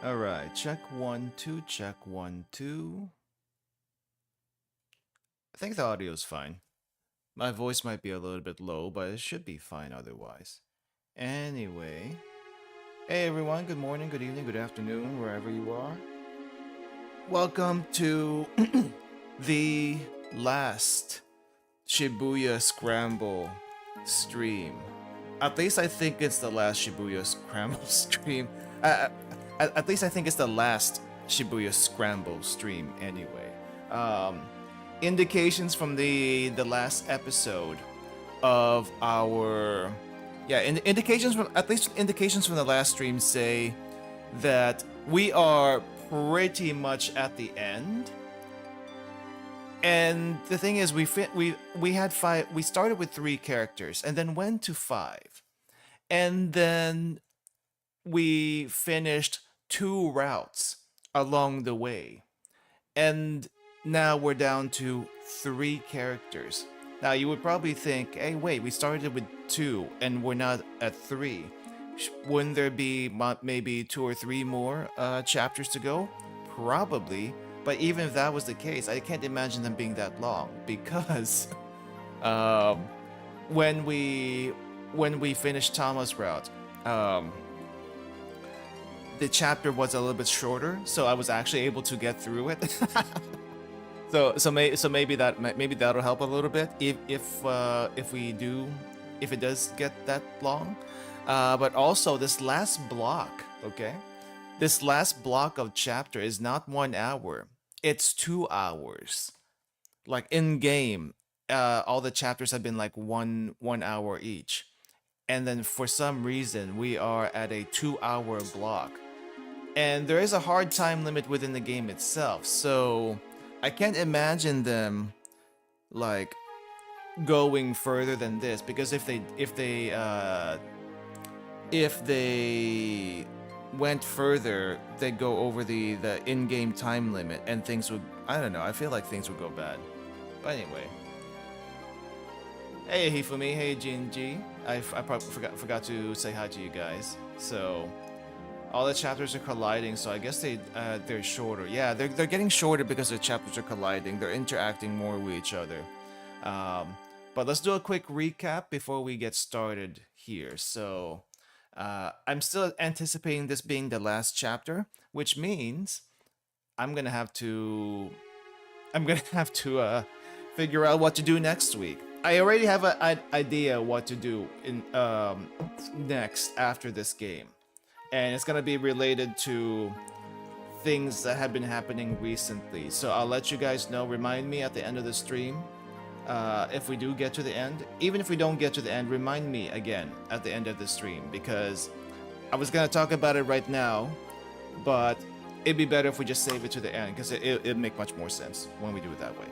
Alright, check 1, 2, check 1, 2. I think the audio's fine. My voice might be a little bit low, but it should be fine otherwise. Anyway. Hey everyone, good morning, good evening, good afternoon, wherever you are. Welcome to the last Shibuya Scramble stream. At least I think it's the last Shibuya Scramble stream. At least I think it's the last Shibuya Scramble stream anyway. Indications from the last episode of our indications from indications from the last stream say that we are pretty much at the end. And the thing is, we had 5. We started with 3 characters and then went to 5, and then we finished 2 routes along the way, and now we're down to 3 characters. Now you would probably think, hey, wait, we started with 2 and we're not at 3. Wouldn't there be maybe 2 or 3 more chapters to go? Probably. But even if that was the case, I can't imagine them being that long, because when we finished Tama's route, the chapter was a little bit shorter, so I was actually able to get through it. so maybe that'll help a little bit if it does get that long. But also this last block, okay? This last block of chapter is not 1 hour. It's 2 hours. Like in game, all the chapters have been like one hour each. And then for some reason, we are at a 2-hour block. And there is a hard time limit within the game itself. So I can't imagine them like going further than this, because if they went further, they'd go over the in-game time limit, and things would, I don't know, I feel like things would go bad. But anyway. Hey Hifumi, hey Jinji. I probably forgot to say hi to you guys. So all the chapters are colliding, so I guess they're shorter. Yeah, they're getting shorter because the chapters are colliding. They're interacting more with each other. But let's do a quick recap before we get started here. So I'm still anticipating this being the last chapter, which means I'm gonna have to figure out what to do next week. I already have an idea what to do in next after this game, and it's gonna be related to things that have been happening recently. So I'll let you guys know. Remind me at the end of the stream. If we do get to the end. Even if we don't get to the end, remind me again at the end of the stream, because I was gonna talk about it right now, but it'd be better if we just save it to the end, because it'd make much more sense when we do it that way.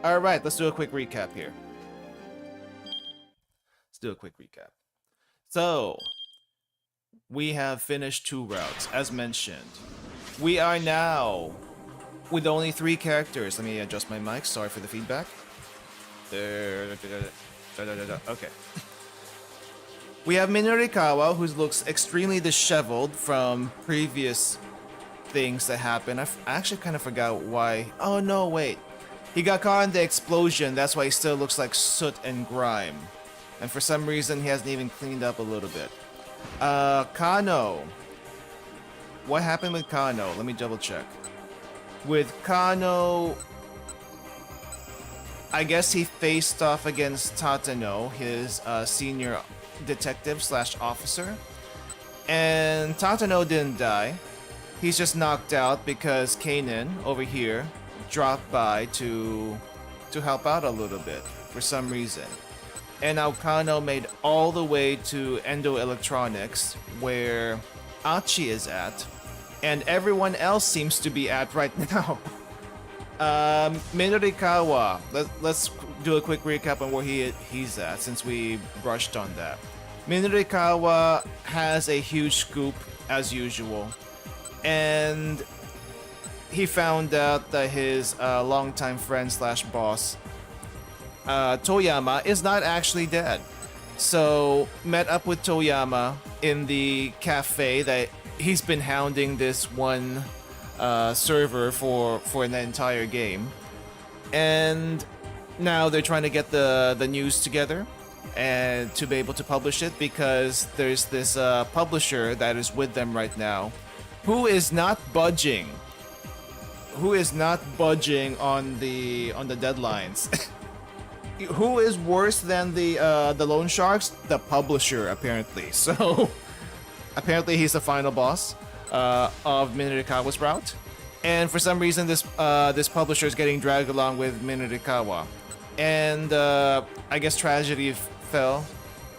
Alright, let's do a quick recap here. Let's do a quick recap. So, we have finished 2 routes, as mentioned. We are now with only 3 characters. Let me adjust my mic, sorry for the feedback. Okay. We have Minorikawa, who looks extremely disheveled from previous things that happened. I actually kind of forgot why. Oh no, wait. He got caught in the explosion, that's why he still looks like soot and grime. And for some reason, he hasn't even cleaned up a little bit. Kano. What happened with Kano? Let me double check. With Kano, I guess he faced off against Tatano, his senior detective / officer. And Tatano didn't die. He's just knocked out because Kanan over here dropped by to help out a little bit for some reason. And now Kano made all the way to Endo Electronics, where Achi is at, and everyone else seems to be at right now. Minorikawa, let's do a quick recap on where he's at, since we brushed on that. Minorikawa has a huge scoop, as usual, and he found out that his longtime friend / boss, Toyama, is not actually dead. So met up with Toyama in the cafe that he's been hounding this one server for an entire game, and now they're trying to get the news together and to be able to publish it, because there's this publisher that is with them right now who is not budging on the deadlines. Who is worse than the loan sharks? The publisher, apparently. So apparently he's the final boss of Minarikawa's route, and for some reason this publisher is getting dragged along with Minarikawa, and I guess tragedy fell,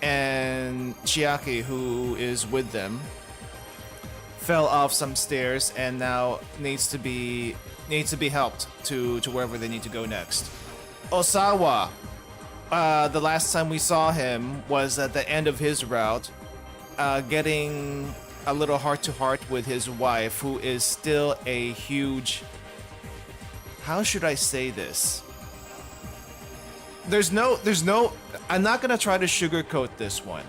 and Chiaki, who is with them, fell off some stairs and now needs to be helped to wherever they need to go next. Osawa, the last time we saw him was at the end of his route, getting a little heart-to-heart with his wife, who is still a huge... How should I say this? There's no... I'm not gonna try to sugarcoat this one.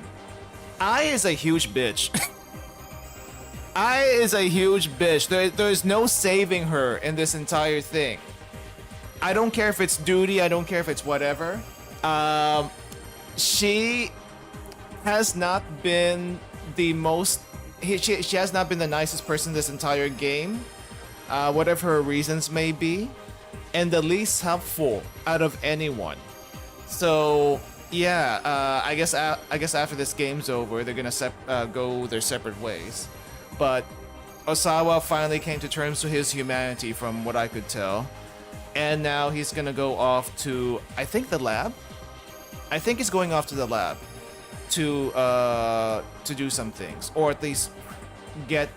Ai is a huge bitch. Ai is a huge bitch. There's no saving her in this entire thing. I don't care if it's duty, I don't care if it's whatever. She has not been the most... She has not been the nicest person this entire game, whatever her reasons may be, and the least helpful out of anyone. So yeah, I guess after this game's over, they're gonna go their separate ways. But Osawa finally came to terms with his humanity, from what I could tell, and now he's gonna go off to, I think, the lab. I think he's going off to the lab to do some things, or at least get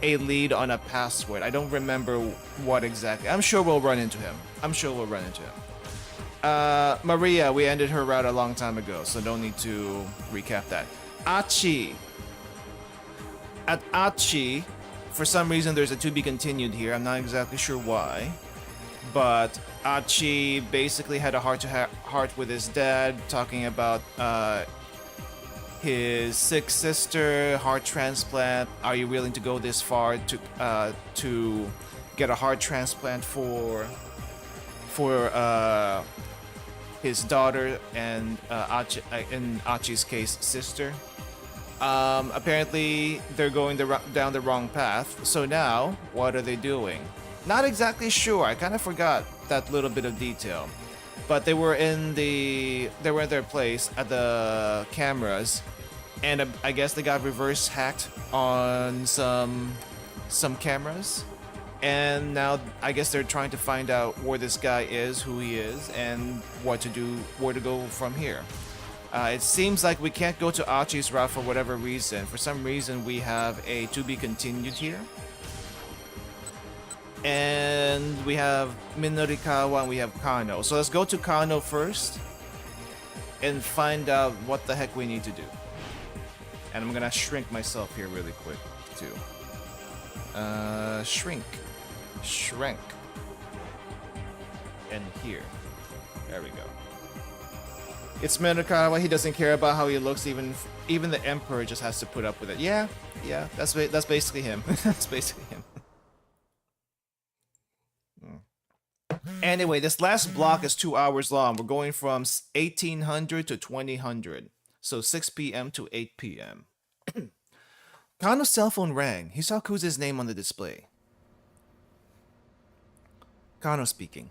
a lead on a password. I don't remember what exactly. I'm sure we'll run into him. Maria, we ended her route a long time ago, so don't need to recap that. Achi. At Achi, for some reason there's a to be continued here. I'm not exactly sure why, but Achi basically had a heart-to-heart with his dad, talking about his sick sister, heart transplant. Are you willing to go this far to get a heart transplant for his daughter and in Achi's case, sister? Apparently they're going down the wrong path. So now, what are they doing? Not exactly sure. I kind of forgot that little bit of detail. But they were in their place at the cameras, and I guess they got reverse hacked on some cameras. And now I guess they're trying to find out where this guy is, who he is, and what to do, where to go from here. It seems like we can't go to Achi's route for whatever reason. For some reason, we have a to be continued here. And we have Minarikawa and we have Kano. So let's go to Kano first and find out what the heck we need to do. And I'm gonna shrink myself here really quick too. Shrink. And here. There we go. It's Minarikawa. He doesn't care about how he looks. Even the Emperor just has to put up with it. Yeah. That's basically him. That's basically him. Anyway, this last block is 2 hours long. We're going from 1800 to 2000. So 6 p.m. to 8 p.m. Kano's cell phone rang. He saw Kuze's name on the display. Kano speaking.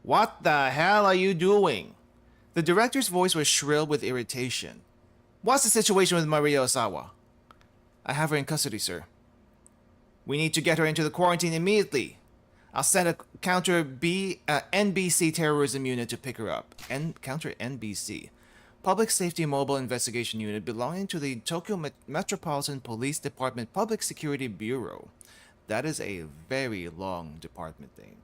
What the hell are you doing? The director's voice was shrill with irritation. What's the situation with Maria Osawa? I have her in custody, sir. We need to get her into the quarantine immediately. I'll send a counter NBC terrorism unit to pick her up. Counter NBC. Public Safety Mobile Investigation Unit belonging to the Tokyo Metropolitan Police Department Public Security Bureau. That is a very long department name.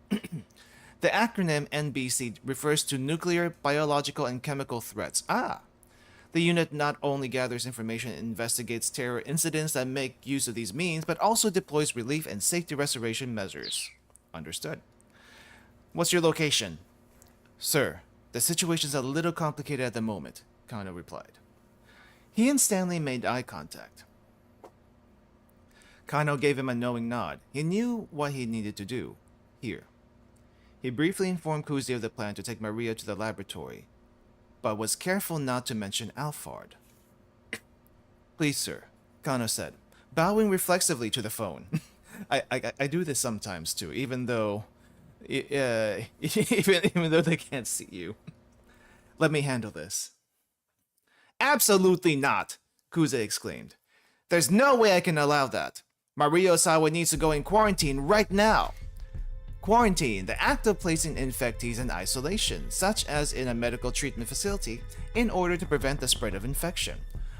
The acronym NBC refers to nuclear, biological, and chemical threats. The unit not only gathers information and investigates terror incidents that make use of these means, but also deploys relief and safety restoration measures. Understood. What's your location? Sir, the situation's a little complicated at the moment, Kano replied. He and Stanley made eye contact. Kano gave him a knowing nod. He knew what he needed to do. Here. He briefly informed Kuze of the plan to take Maria to the laboratory, but was careful not to mention Alphard. Please, sir, Kano said, bowing reflexively to the phone. I do this sometimes too, even though even though they can't see you. Let me handle this. Absolutely not, Kuze exclaimed. There's no way I can allow that. Maria Osawa needs to go in quarantine right now. Quarantine, the act of placing infectees in isolation, such as in a medical treatment facility, in order to prevent the spread of infection.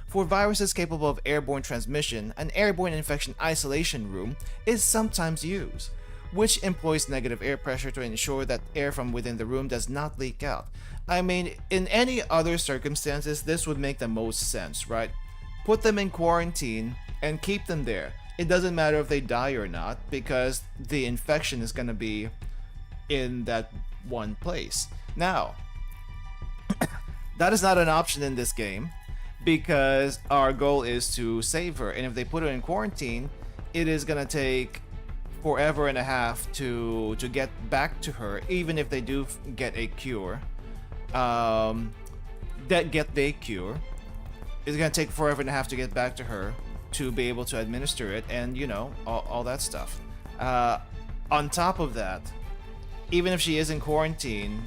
For viruses capable of airborne transmission, an airborne infection isolation room is sometimes used, which employs negative air pressure to ensure that air from within the room does not leak out. I mean, in any other circumstances, this would make the most sense, right? Put them in quarantine and keep them there. It doesn't matter if they die or not, because the infection is going to be in that one place. Now, that is not an option in this game, because our goal is to save her, and if they put her in quarantine, it is going to take forever and a half to get back to her, even if they do get a cure. It's going to take forever and a half to get back to her, to be able to administer it, and you know, all that stuff. On top of that, even if she is in quarantine,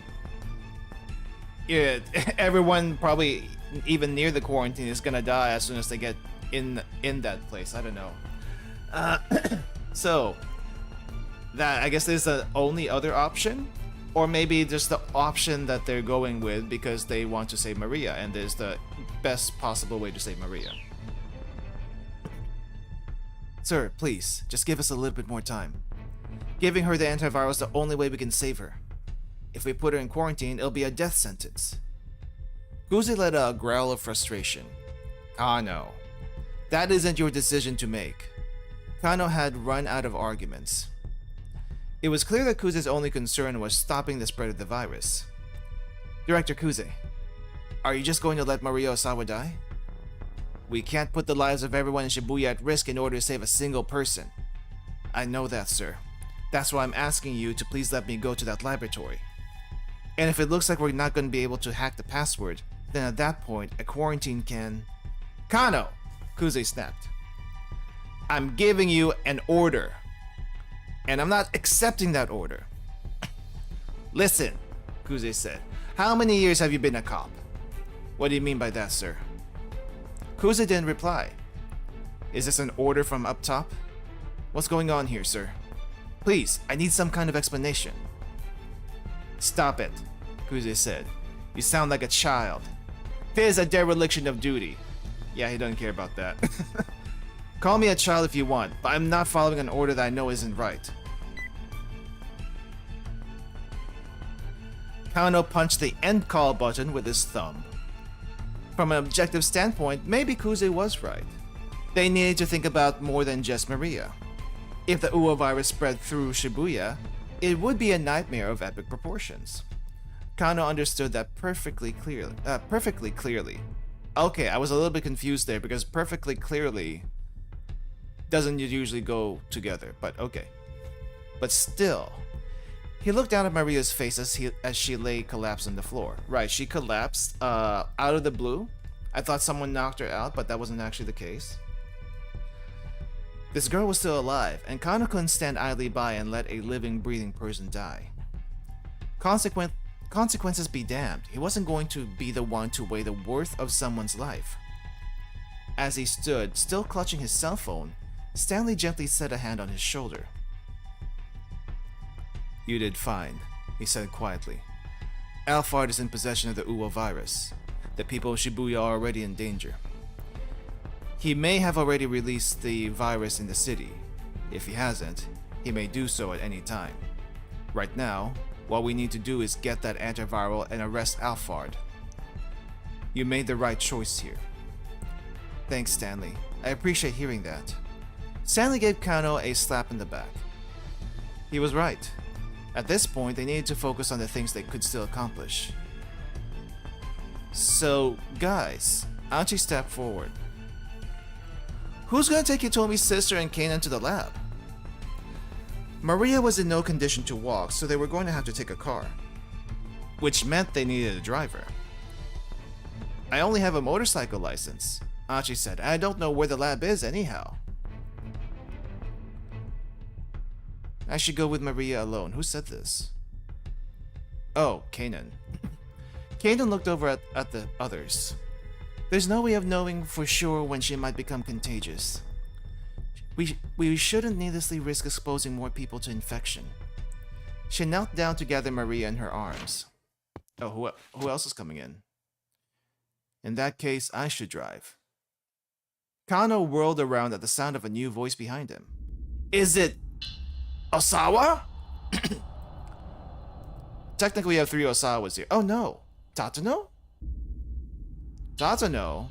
everyone probably even near the quarantine is gonna die as soon as they get in that place. I don't know. So that, I guess, is the only other option, or maybe just the option that they're going with because they want to save Maria, and is the best possible way to save Maria. Sir, please, just give us a little bit more time. Giving her the antiviral is the only way we can save her. If we put her in quarantine, it'll be a death sentence. Kuze let out a growl of frustration. Kano, that isn't your decision to make. Kano had run out of arguments. It was clear that Kuze's only concern was stopping the spread of the virus. Director Kuze, are you just going to let Maria Osawa die? We can't put the lives of everyone in Shibuya at risk in order to save a single person. I know that, sir. That's why I'm asking you to please let me go to that laboratory. And if it looks like we're not going to be able to hack the password, then at that point, a quarantine can... Kano! Kuze snapped. I'm giving you an order. And I'm not accepting that order. Listen, Kuze said. How many years have you been a cop? What do you mean by that, sir? Kuze didn't reply. Is this an order from up top? What's going on here, sir? Please, I need some kind of explanation. Stop it, Kuze said. You sound like a child. This is a dereliction of duty. Yeah, he doesn't care about that. Call me a child if you want, but I'm not following an order that I know isn't right. Kano punched the end call button with his thumb. From an objective standpoint, maybe Kuze was right. They needed to think about more than just Maria. If the Uo virus spread through Shibuya, it would be a nightmare of epic proportions. Kano understood that perfectly clearly. Okay, I was a little bit confused there because perfectly clearly doesn't usually go together, but okay. But still, he looked down at Maria's face as she lay collapsed on the floor. Right, she collapsed out of the blue. I thought someone knocked her out, but that wasn't actually the case. This girl was still alive, and Kano couldn't stand idly by and let a living, breathing person die. Consequences be damned, he wasn't going to be the one to weigh the worth of someone's life. As he stood, still clutching his cell phone, Stanley gently set a hand on his shoulder. You did fine, he said quietly. Alphard is in possession of the Uo virus. The people of Shibuya are already in danger. He may have already released the virus in the city. If he hasn't, he may do so at any time. Right now, what we need to do is get that antiviral and arrest Alphard. You made the right choice here. Thanks, Stanley. I appreciate hearing that. Stanley gave Kano a slap in the back. He was right. At this point, they needed to focus on the things they could still accomplish. So, guys, Achi stepped forward. Who's gonna take Hitomi's sister and Kanan to the lab? Maria was in no condition to walk, so they were going to have to take a car. Which meant they needed a driver. I only have a motorcycle license, Achi said. I don't know where the lab is anyhow. I should go with Maria alone. Who said this? Oh, Kanan. Kanan looked over at the others. There's no way of knowing for sure when she might become contagious. We shouldn't needlessly risk exposing more people to infection. She knelt down to gather Maria in her arms. Oh, who else is coming in? In that case, I should drive. Kano whirled around at the sound of a new voice behind him. Is it Osawa? Technically, we have 3 Osawas here. Oh no, Tatano? Tatano?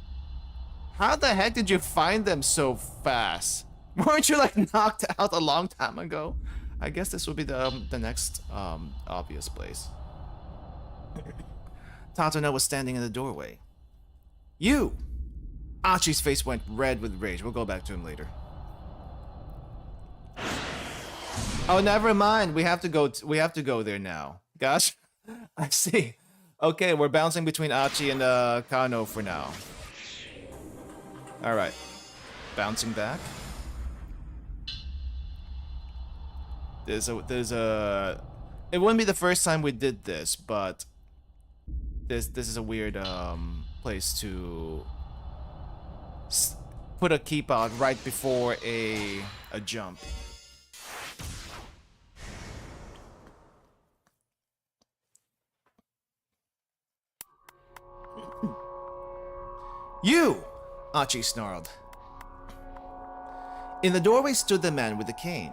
How the heck did you find them so fast? Weren't you like knocked out a long time ago? I guess this will be the next obvious place. Tatano was standing in the doorway. You! Achi's face went red with rage. We'll go back to him later. Oh, never mind. We have to go there now. Gosh, I see. Okay, we're bouncing between Achi and Kano for now. All right, bouncing back. There's a. It wouldn't be the first time we did this, but this is a weird place to put a keep out right before a jump. You! Achi snarled. In the doorway stood the man with the cane.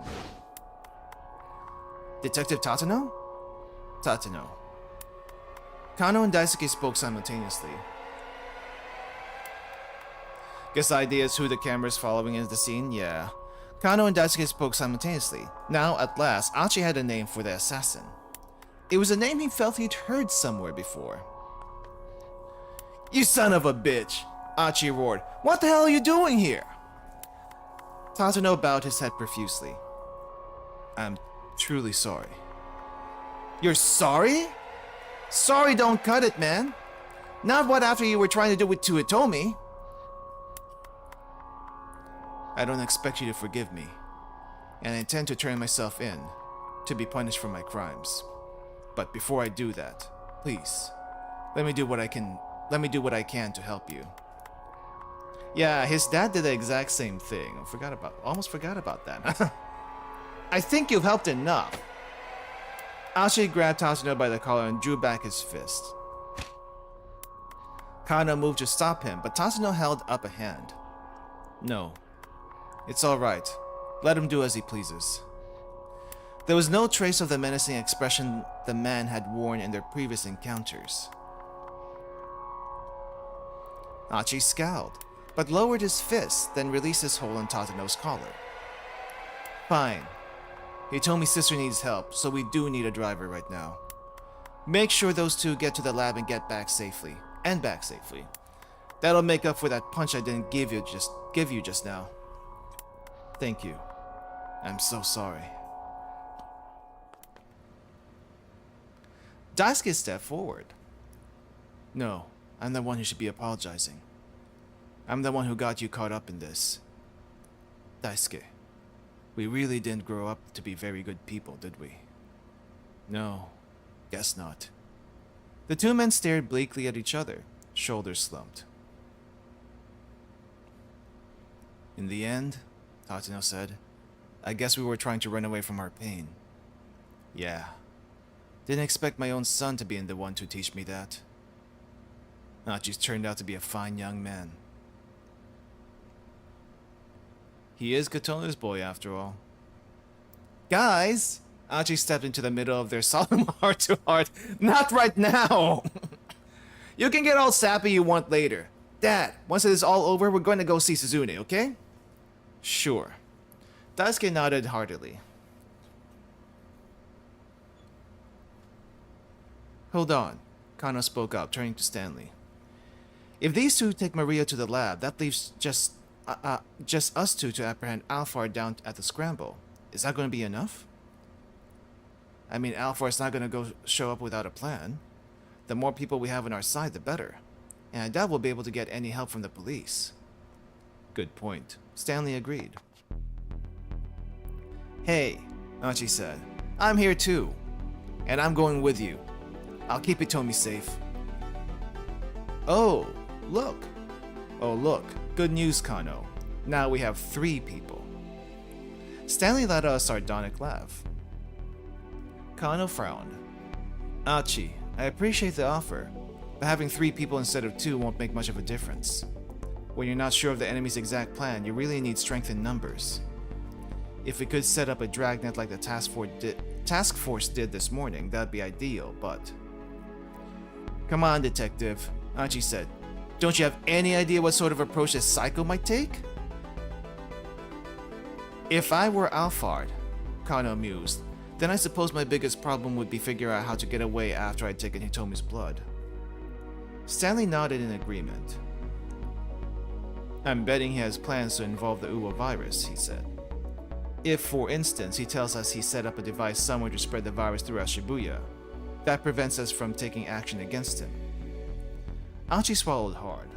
Detective Tatano? Tatano. Kano and Daisuke spoke simultaneously. Guess the idea is who the camera is following in the scene? Yeah. Kano and Daisuke spoke simultaneously. Now, at last, Achi had a name for the assassin. It was a name he felt he'd heard somewhere before. You son of a bitch! Achi roared. What the hell are you doing here? Tatano bowed his head profusely. I'm truly sorry. You're sorry? Sorry don't cut it, man. Not what after you were trying to do with Hitomi. I don't expect you to forgive me, and I intend to turn myself in to be punished for my crimes. But before I do that, please, let me do what I can to help you. Yeah, his dad did the exact same thing. Almost forgot about that. I think you've helped enough. Ashi grabbed Tatsuno by the collar and drew back his fist. Kano moved to stop him, but Tatsuno held up a hand. No, it's all right. Let him do as he pleases. There was no trace of the menacing expression the man had worn in their previous encounters. Achi scowled, but lowered his fist, then released his hold on Tatsuno's collar. Fine. Hitomi's sister needs help, so we do need a driver right now. Make sure those two get to the lab and get back safely. And back safely. That'll make up for that punch I didn't give you just now. Thank you. I'm so sorry. Daisuke stepped forward. No, I'm the one who should be apologizing. I'm the one who got you caught up in this. Daisuke, we really didn't grow up to be very good people, did we? No, guess not. The two men stared bleakly at each other, shoulders slumped. In the end, Tatsuno said, I guess we were trying to run away from our pain. Yeah. Didn't expect my own son to be the one to teach me that. Achi's turned out to be a fine young man. He is Katona's boy, after all. Guys! Achi stepped into the middle of their solemn heart-to-heart. Not right now! You can get all sappy you want later. Dad, once it is all over, we're going to go see Suzune, okay? Sure. Daisuke nodded heartily. Hold on, Kano spoke up, turning to Stanley. If these two take Maria to the lab, that leaves just just us two to apprehend Alfar down at the Scramble. Is that going to be enough? I mean, Alfar's not going to go show up without a plan. The more people we have on our side, the better. And I doubt we'll be able to get any help from the police. Good point. Stanley agreed. Hey, Archie said. I'm here too. And I'm going with you. I'll keep Hitomi safe. Oh, look. Oh, look. Good news, Kano. Now we have 3 people. Stanley let out a sardonic laugh. Kano frowned. Archie, I appreciate the offer, but having 3 people instead of 2 won't make much of a difference. When you're not sure of the enemy's exact plan, you really need strength in numbers. If we could set up a dragnet like the task force did this morning, that'd be ideal, but... Come on, Detective, Archie said. Don't you have any idea what sort of approach this psycho might take? If I were Alfard, Kano mused, then I suppose my biggest problem would be figure out how to get away after I'd taken Hitomi's blood. Stanley nodded in agreement. I'm betting he has plans to involve the Uwa virus, he said. If, for instance, he tells us he set up a device somewhere to spread the virus throughout Shibuya, that prevents us from taking action against him. Archie swallowed hard.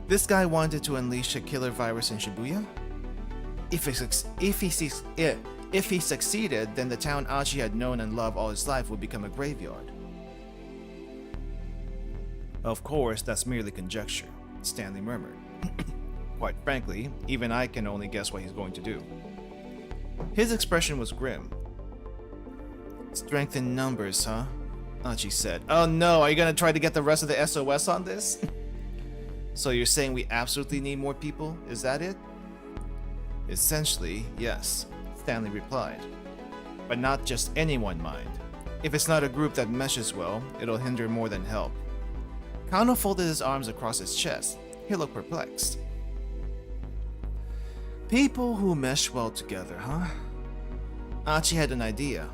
This guy wanted to unleash a killer virus in Shibuya? If he succeeded, then the town Archie had known and loved all his life would become a graveyard. Of course, that's merely conjecture, Stanley murmured. Quite frankly, even I can only guess what he's going to do. His expression was grim. Strength in numbers, huh? Archie said. Oh no, are you gonna try to get the rest of the SOS on this? So you're saying we absolutely need more people? Is that it? Essentially, yes, Stanley replied. But not just anyone, mind. If it's not a group that meshes well, it'll hinder more than help. Kano folded his arms across his chest. He looked perplexed. People who mesh well together, huh? Archie had an idea.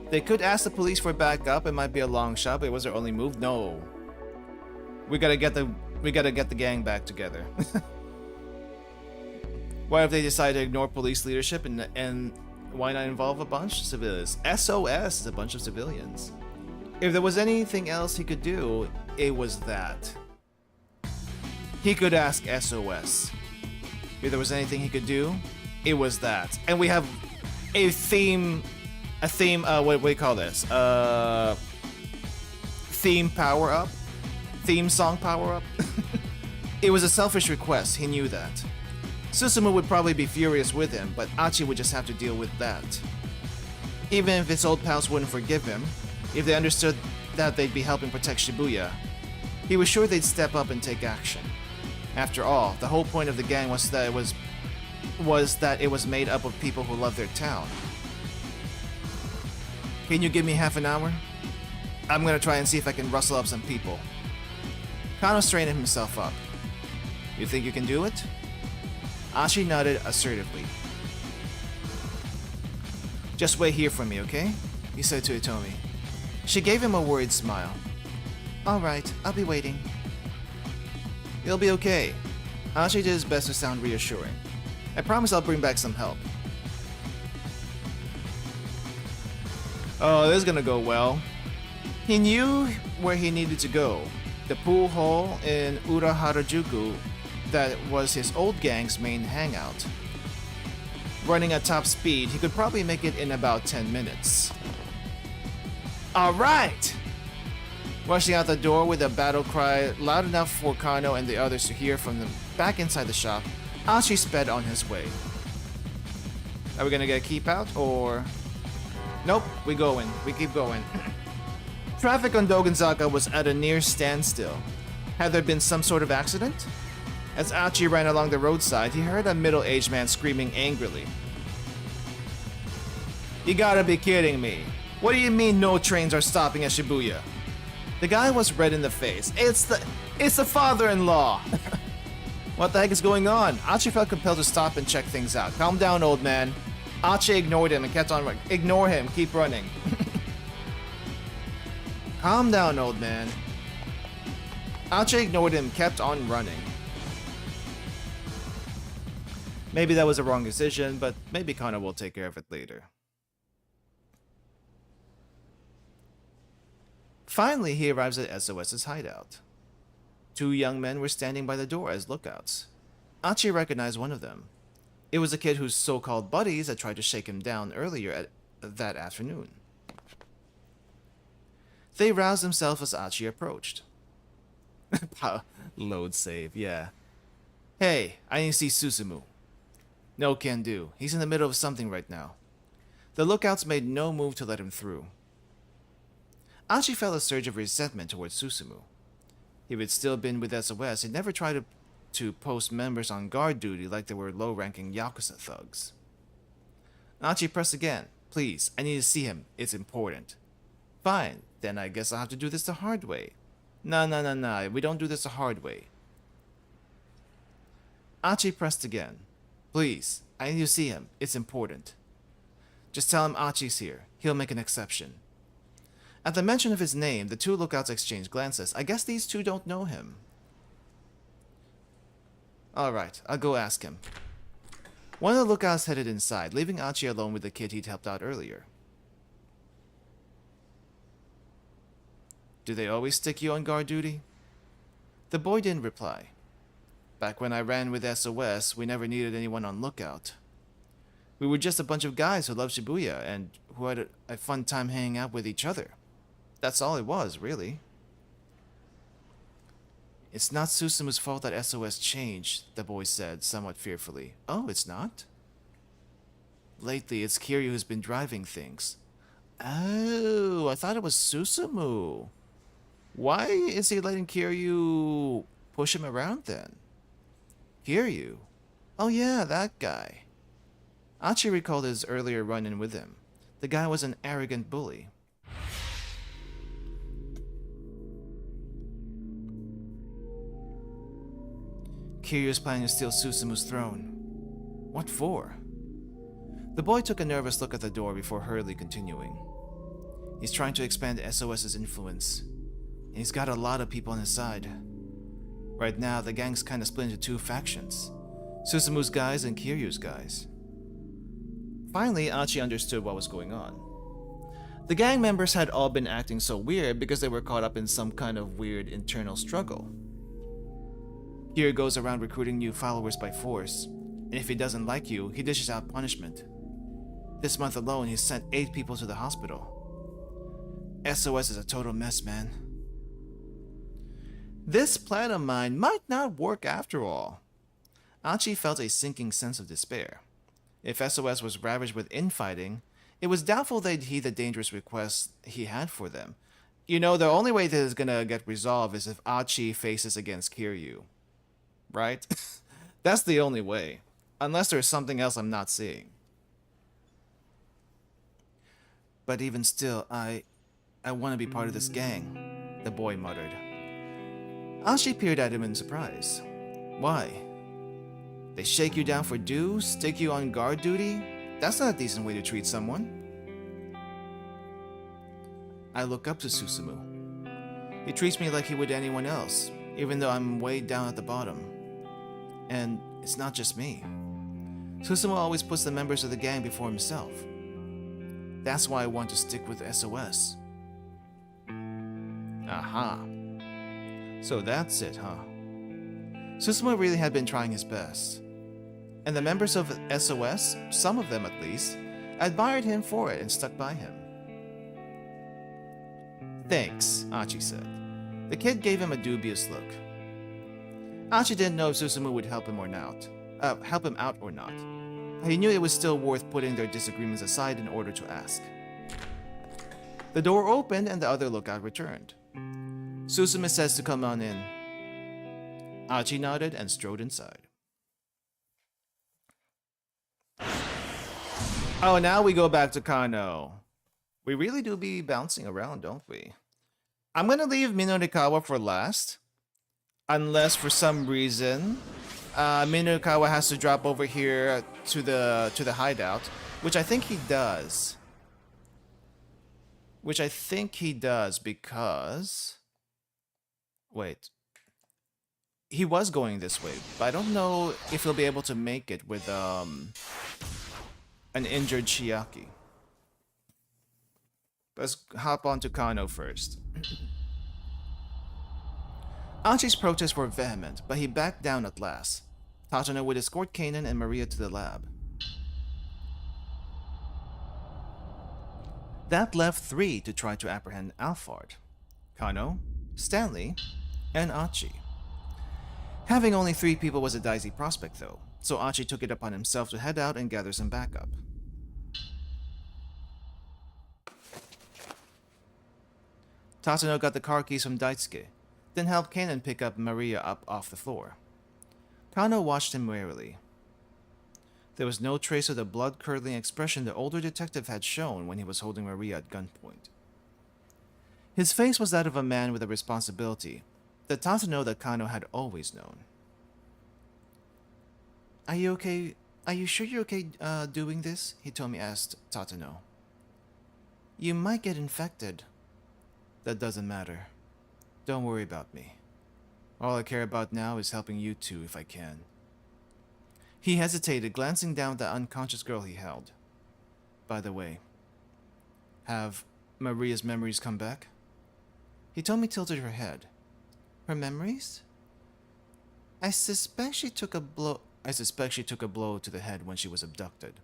They could ask the police for backup. It might be a long shot, but it was their only move. No. We gotta get the gang back together. What if they decide to ignore police leadership and why not involve a bunch of civilians? SOS is a bunch of civilians. If there was anything else he could do, it was that. He could ask SOS. If there was anything he could do, it was that. And we have a theme, what do you call this? Theme power-up? Theme song power-up? It was a selfish request, he knew that. Susumu would probably be furious with him, but Archie would just have to deal with that. Even if his old pals wouldn't forgive him, if they understood that they'd be helping protect Shibuya, he was sure they'd step up and take action. After all, the whole point of the gang was that it was made up of people who love their town. Can you give me half an hour? I'm gonna try and see if I can rustle up some people. Kano straightened himself up. You think you can do it? Archie nodded assertively. Just wait here for me, okay? He said to Hitomi. She gave him a worried smile. Alright, I'll be waiting. It'll be okay. Archie did his best to sound reassuring. I promise I'll bring back some help. Oh, this is gonna go well. He knew where he needed to go. The pool hall in Uraharajuku that was his old gang's main hangout. Running at top speed, he could probably make it in about 10 minutes. Alright! Rushing out the door with a battle cry loud enough for Kano and the others to hear from the back inside the shop, Archie sped on his way. Are we gonna get a keep out, or... Nope, we keep going. Traffic on Dogenzaka was at a near standstill. Had there been some sort of accident? As Archie ran along the roadside, he heard a middle-aged man screaming angrily. You gotta be kidding me. What do you mean no trains are stopping at Shibuya? The guy was red in the face. It's the father-in-law! What the heck is going on? Archie felt compelled to stop and check things out. Calm down, old man. Archie ignored him and kept on running. Ignore him, keep running. Calm down, old man. Achi ignored him, kept on running. Maybe that was a wrong decision, but maybe Kana will take care of it later. Finally, he arrives at SOS's hideout. 2 young men were standing by the door as lookouts. Achi recognized one of them. It was a kid whose so-called buddies had tried to shake him down earlier that afternoon. They roused themselves as Achi approached. Load save, yeah. Hey, I need to see Susumu. No can do. He's in the middle of something right now. The lookouts made no move to let him through. Achi felt a surge of resentment towards Susumu. If he'd still been with SOS, he'd never tried to post members on guard duty like they were low-ranking Yakuza thugs. Achi pressed again. Please, I need to see him. It's important. Fine, then I guess I'll have to do this the hard way. Nah, we don't do this the hard way. Achi pressed again. Please, I need to see him. It's important. Just tell him Achi's here. He'll make an exception. At the mention of his name, the 2 lookouts exchanged glances. I guess these 2 don't know him. Alright, I'll go ask him. One of the lookouts headed inside, leaving Achi alone with the kid he'd helped out earlier. Do they always stick you on guard duty? The boy didn't reply. Back when I ran with SOS, we never needed anyone on lookout. We were just a bunch of guys who loved Shibuya and who had a fun time hanging out with each other. That's all it was, really. It's not Susumu's fault that SOS changed, the boy said, somewhat fearfully. Oh, it's not? Lately, it's Kiryu who's been driving things. Oh, I thought it was Susumu. Why is he letting Kiryu push him around then? Kiryu? Oh yeah, that guy. Achi recalled his earlier run-in with him. The guy was an arrogant bully. Kiryu's planning to steal Susumu's throne. What for? The boy took a nervous look at the door before hurriedly continuing. He's trying to expand SOS's influence. And he's got a lot of people on his side. Right now, the gang's kinda split into 2 factions. Susumu's guys and Kiryu's guys. Finally, Achi understood what was going on. The gang members had all been acting so weird because they were caught up in some kind of weird internal struggle. Kiryu goes around recruiting new followers by force, and if he doesn't like you, he dishes out punishment. This month alone, he's sent 8 people to the hospital. SOS is a total mess, man. This plan of mine might not work after all. Achi felt a sinking sense of despair. If SOS was ravaged with infighting, it was doubtful they'd heed the dangerous requests he had for them. You know, the only way this is gonna get resolved is if Achi faces against Kiryu. Right? That's the only way. Unless there's something else I'm not seeing. But even still, I want to be part of this gang, the boy muttered. Achi peered at him in surprise. Why? They shake you down for dues, stick you on guard duty? That's not a decent way to treat someone. I look up to Susumu. He treats me like he would anyone else, even though I'm way down at the bottom. And it's not just me. Susumu always puts the members of the gang before himself. That's why I want to stick with SOS. Aha. So that's it, huh? Susumu really had been trying his best. And the members of SOS, some of them at least, admired him for it and stuck by him. Thanks, Achi said. The kid gave him a dubious look. Achi didn't know if Susumu would help him out or not. He knew it was still worth putting their disagreements aside in order to ask. The door opened and the other lookout returned. Susumu says to come on in. Achi nodded and strode inside. Oh, now we go back to Kano. We really do be bouncing around, don't we? I'm gonna leave Minorikawa for last. Unless for some reason, Minorikawa has to drop over here to the hideout, which I think he does. Because... Wait. he was going this way, but I don't know if he'll be able to make it with an injured Chiaki. Let's hop on to Kano first. Achi's protests were vehement, but he backed down at last. Tatano would escort Kanan and Maria to the lab. That left 3 to try to apprehend Alphard: Kano, Stanley, and Achi. Having only 3 people was a dicey prospect though, so Achi took it upon himself to head out and gather some backup. Tatano got the car keys from Daisuke, then helped Kanan pick up Maria up off the floor. Kano watched him warily. There was no trace of the blood-curdling expression the older detective had shown when he was holding Maria at gunpoint. His face was that of a man with a responsibility, the Tatano that Kano had always known. Are you okay? Are you sure you're okay doing this? Hitomi asked Tatano. You might get infected. That doesn't matter. Don't worry about me. All I care about now is helping you two if I can. He hesitated, glancing down at the unconscious girl he held. By the way, have Maria's memories come back? Hitomi tilted her head. Her memories? I suspect she took a blow to the head when she was abducted.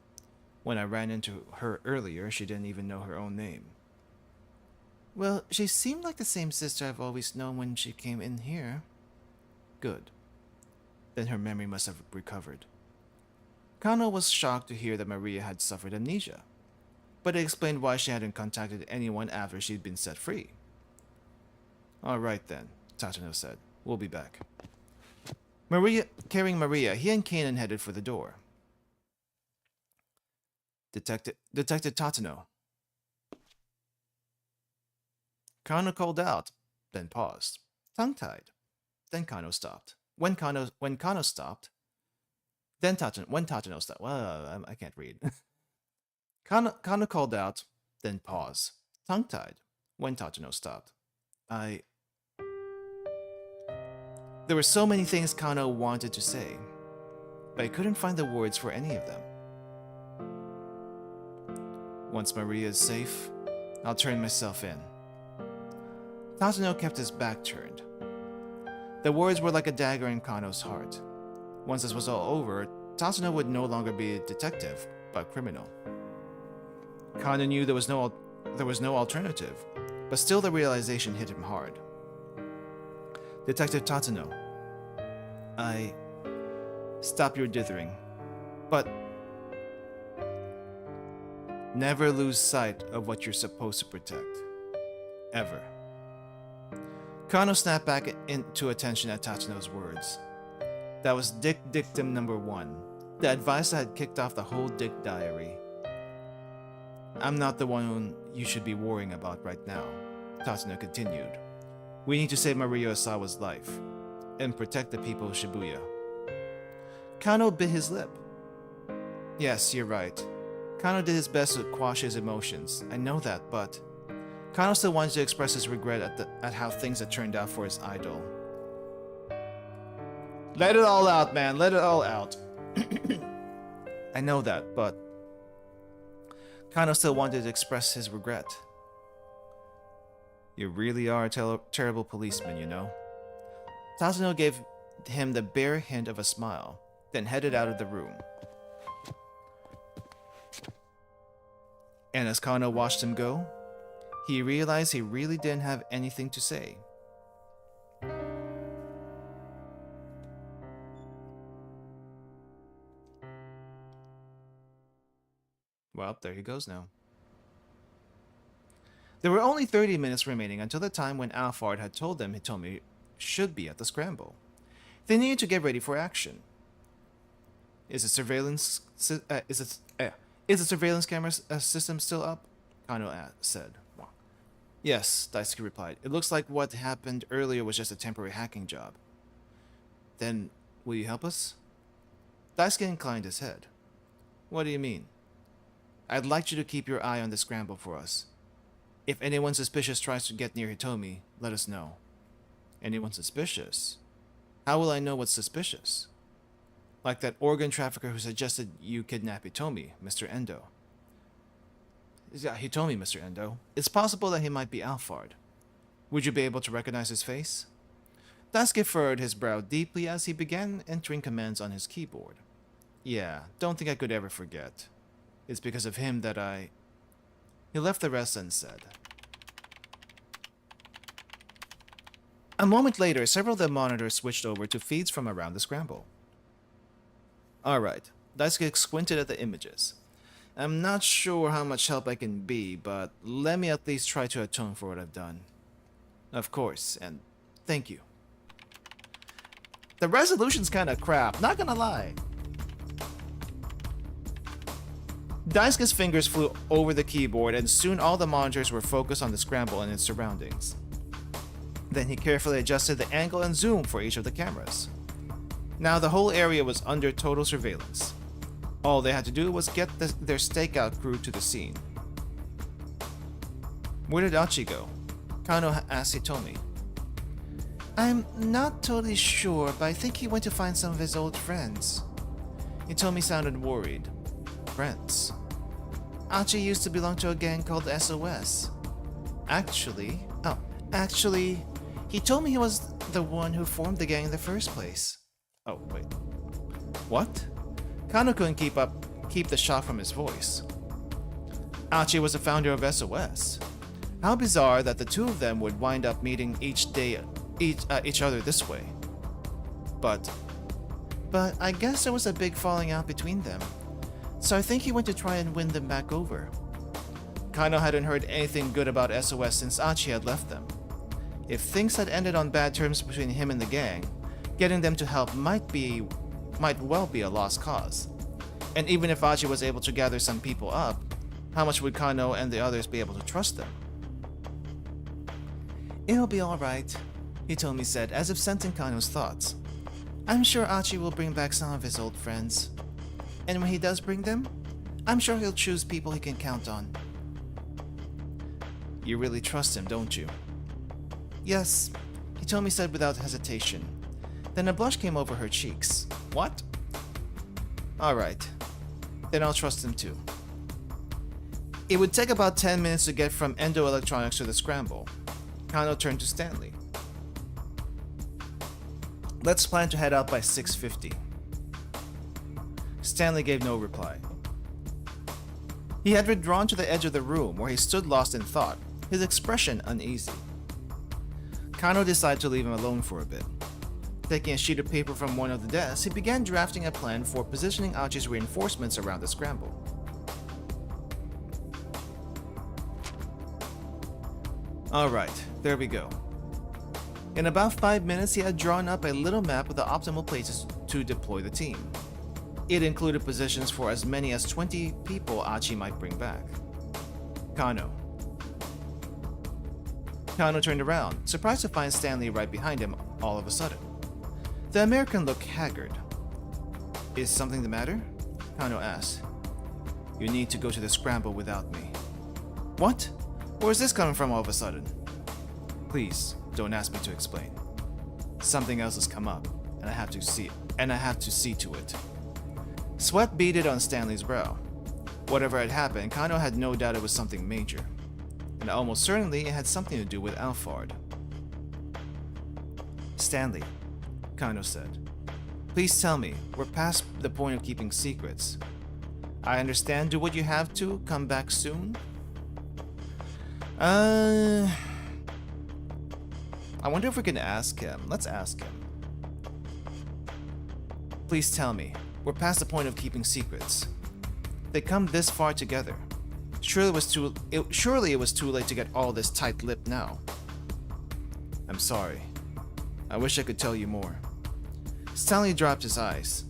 When I ran into her earlier, she didn't even know her own name. Well, she seemed like the same sister I've always known when she came in here. Good. Then her memory must have recovered. Kano was shocked to hear that Maria had suffered amnesia, but it explained why she hadn't contacted anyone after she'd been set free. Alright then, Tatano said. We'll be back. Carrying Maria, he and Kanan headed for the door. Detective Tatano. Kano called out, then paused, tongue-tied. Then Kano stopped. When Kano stopped, when Tatano stopped. Well, I can't read. Kano called out, then paused, tongue-tied. When Tatano stopped. There were so many things Kano wanted to say, but he couldn't find the words for any of them. Once Maria is safe, I'll turn myself in. Tatano kept his back turned. The words were like a dagger in Kano's heart. Once this was all over, Tatano would no longer be a detective, but criminal. Kano knew there was no alternative, but still the realization hit him hard. Detective Tatano, stop your dithering, but never lose sight of what you're supposed to protect. Ever. Kano snapped back into attention at Tatano's words. That was dictum number 1, the advice that had kicked off the whole Dick diary. I'm not the one you should be worrying about right now, Tatano continued. We need to save Maria Osawa's life, and protect the people of Shibuya. Kano bit his lip. Yes, you're right. Kano did his best to quash his emotions, I know that, but Kano still wanted to express his regret at how things had turned out for his idol. Let it all out, man. Let it all out. I know that, but Kano still wanted to express his regret. You really are a terrible policeman, you know. Tatano gave him the bare hint of a smile, then headed out of the room. And as Kano watched him go, he realized he really didn't have anything to say. Well, there he goes now. There were only 30 minutes remaining until the time when Alphard had told them Hitomi should be at the scramble. They needed to get ready for action. Is the surveillance camera system still up? Kano said. Yes, Daisuke replied. It looks like what happened earlier was just a temporary hacking job. Then, will you help us? Daisuke inclined his head. What do you mean? I'd like you to keep your eye on the scramble for us. If anyone suspicious tries to get near Hitomi, let us know. Anyone suspicious? How will I know what's suspicious? Like that organ trafficker who suggested you kidnap Hitomi, Mr. Endo. Yeah, Hitomi, Mr. Endo. It's possible that he might be Alphard. Would you be able to recognize his face? Daisuke furrowed his brow deeply as he began entering commands on his keyboard. Yeah, don't think I could ever forget. It's because of him that I... He left the rest unsaid. A moment later, several of the monitors switched over to feeds from around the scramble. Alright, Daisuke squinted at the images. I'm not sure how much help I can be, but let me at least try to atone for what I've done. Of course, and thank you. The resolution's kinda crap, not gonna lie. Daisuke's fingers flew over the keyboard and soon all the monitors were focused on the scramble and its surroundings. Then he carefully adjusted the angle and zoom for each of the cameras. Now the whole area was under total surveillance. All they had to do was get their stakeout crew to the scene. Where did Achi go? Kano asked Hitomi. I'm not totally sure, but I think he went to find some of his old friends. Hitomi sounded worried. Friends? Achi used to belong to a gang called SOS. Actually, he told me he was the one who formed the gang in the first place. Oh, wait. What? Kano couldn't keep the shock from his voice. Achi was the founder of SOS. How bizarre that the two of them would wind up meeting each other this way. But I guess there was a big falling out between them. So I think he went to try and win them back over. Kano hadn't heard anything good about SOS since Achi had left them. If things had ended on bad terms between him and the gang, getting them to help might well be a lost cause. And even if Achi was able to gather some people up, how much would Kano and the others be able to trust them? It'll be alright, Hitomi said, as if sensing Kano's thoughts. I'm sure Achi will bring back some of his old friends. And when he does bring them, I'm sure he'll choose people he can count on. You really trust him, don't you? Yes, Hitomi said without hesitation. Then a blush came over her cheeks. What? Alright, then I'll trust him too. It would take about 10 minutes to get from Endo Electronics to the scramble. Kano turned to Stanley. Let's plan to head out by 6:50. Stanley gave no reply. He had withdrawn to the edge of the room where he stood lost in thought, his expression uneasy. Kano decided to leave him alone for a bit. Taking a sheet of paper from one of the desks, he began drafting a plan for positioning Achi's reinforcements around the scramble. Alright, there we go. In about 5 minutes, he had drawn up a little map of the optimal places to deploy the team. It included positions for as many as 20 people Achi might bring back. Kano turned around, surprised to find Stanley right behind him all of a sudden. The American looked haggard. Is something the matter? Kano asked. You need to go to the scramble without me. What? Where's this coming from all of a sudden? Please, don't ask me to explain. Something else has come up, and I have to see to it. Sweat beaded on Stanley's brow. Whatever had happened, Kano had no doubt it was something major. And almost certainly it had something to do with Alphard. Stanley, Kano said. Please tell me, we're past the point of keeping secrets. I understand, do what you have to, come back soon? I wonder if we can ask him. Let's ask him. Please tell me, we're past the point of keeping secrets. They come this far together. Surely it was too late to get all this tight-lipped now. I'm sorry. I wish I could tell you more. Stanley dropped his eyes.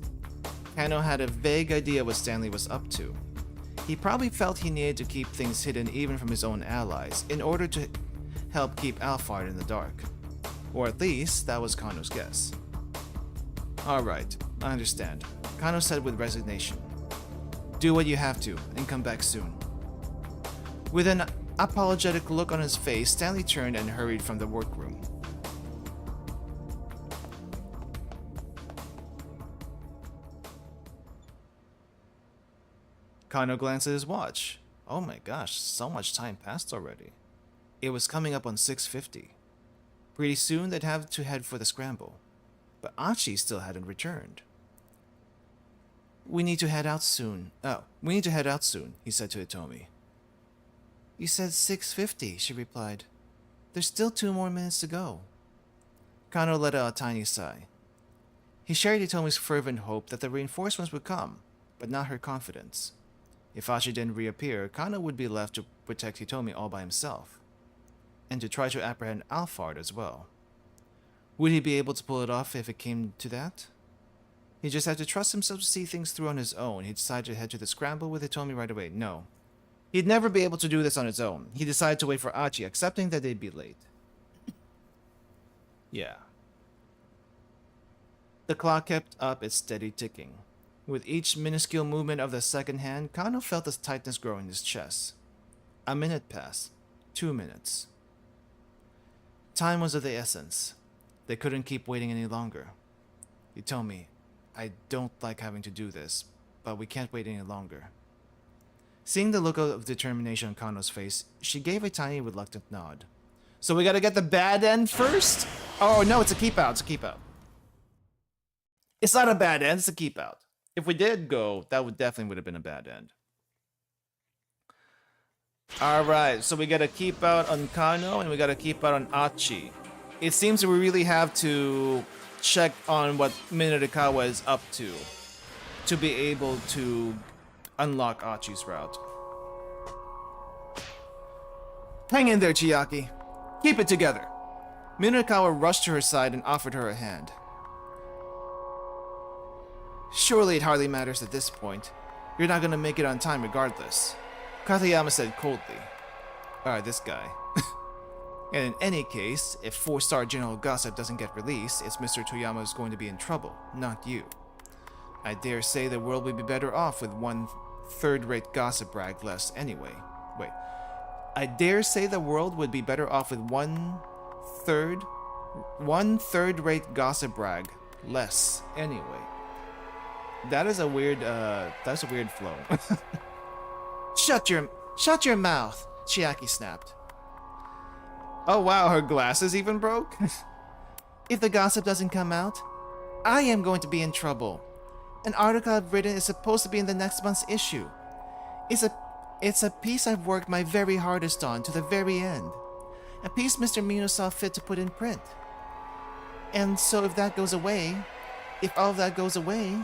Kano had a vague idea what Stanley was up to. He probably felt he needed to keep things hidden even from his own allies in order to help keep Alphard in the dark. Or at least, that was Kano's guess. Alright, I understand, Kano said with resignation. Do what you have to, and come back soon. With an apologetic look on his face, Stanley turned and hurried from the workroom. Kano glanced at his watch. Oh my gosh, so much time passed already. It was coming up on 6:50. Pretty soon they'd have to head for the scramble. But Achi still hadn't returned. We need to head out soon, he said to Hitomi. You said 6:50, she replied. There's still 2 more minutes to go. Kano let out a tiny sigh. He shared Hitomi's fervent hope that the reinforcements would come, but not her confidence. If Achi didn't reappear, Kano would be left to protect Hitomi all by himself, and to try to apprehend Alphard as well. Would he be able to pull it off if it came to that? He just had to trust himself to see things through on his own. He decided to head to the scramble with Hitomi right away. No. He'd never be able to do this on his own. He decided to wait for Achi, accepting that they'd be late. Yeah. The clock kept up its steady ticking. With each minuscule movement of the second hand, Kano felt the tightness grow in his chest. A minute passed. 2 minutes. Time was of the essence. They couldn't keep waiting any longer. Hitomi, I don't like having to do this, but we can't wait any longer. Seeing the look of determination on Kano's face, she gave a tiny reluctant nod. So we gotta get the bad end first? Oh no, it's a keep out, it's a keep out. It's not a bad end, it's a keep out. If we did go, that would have been a bad end. Alright, so we gotta keep out on Kano and we gotta keep out on Achi. It seems we really have to check on what Minarikawa is up to be able to unlock Achi's route. Hang in there, Chiaki. Keep it together. Minarikawa rushed to her side and offered her a hand. Surely it hardly matters at this point. You're not gonna make it on time regardless. Katayama said coldly. Alright, this guy. And in any case, if 4-star General Gossip doesn't get released, it's Mr. Toyama who's going to be in trouble, not you. I dare say the world would be better off with 1 third-rate gossip rag less anyway. Wait. I dare say the world would be better off with 1 third-rate gossip rag less anyway. That is a weird, that's a weird flow. Shut your mouth, Chiaki snapped. Oh wow, her glasses even broke? If the gossip doesn't come out, I am going to be in trouble. An article I've written is supposed to be in the next month's issue. It's a piece I've worked my very hardest on to the very end. A piece Mr. Mino saw fit to put in print. And so if all of that goes away,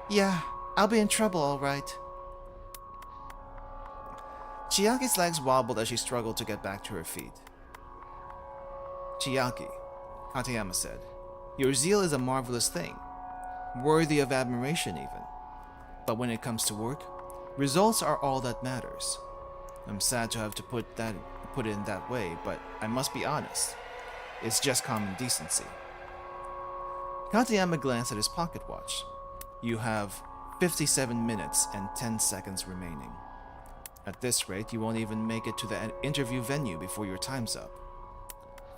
yeah, I'll be in trouble alright. Chiaki's legs wobbled as she struggled to get back to her feet. Chiaki, Katayama said, your zeal is a marvelous thing, worthy of admiration even. But when it comes to work, results are all that matters. I'm sad to have to put it in that way, but I must be honest. It's just common decency. Katayama glanced at his pocket watch. You have 57 minutes and 10 seconds remaining. At this rate, you won't even make it to the interview venue before your time's up.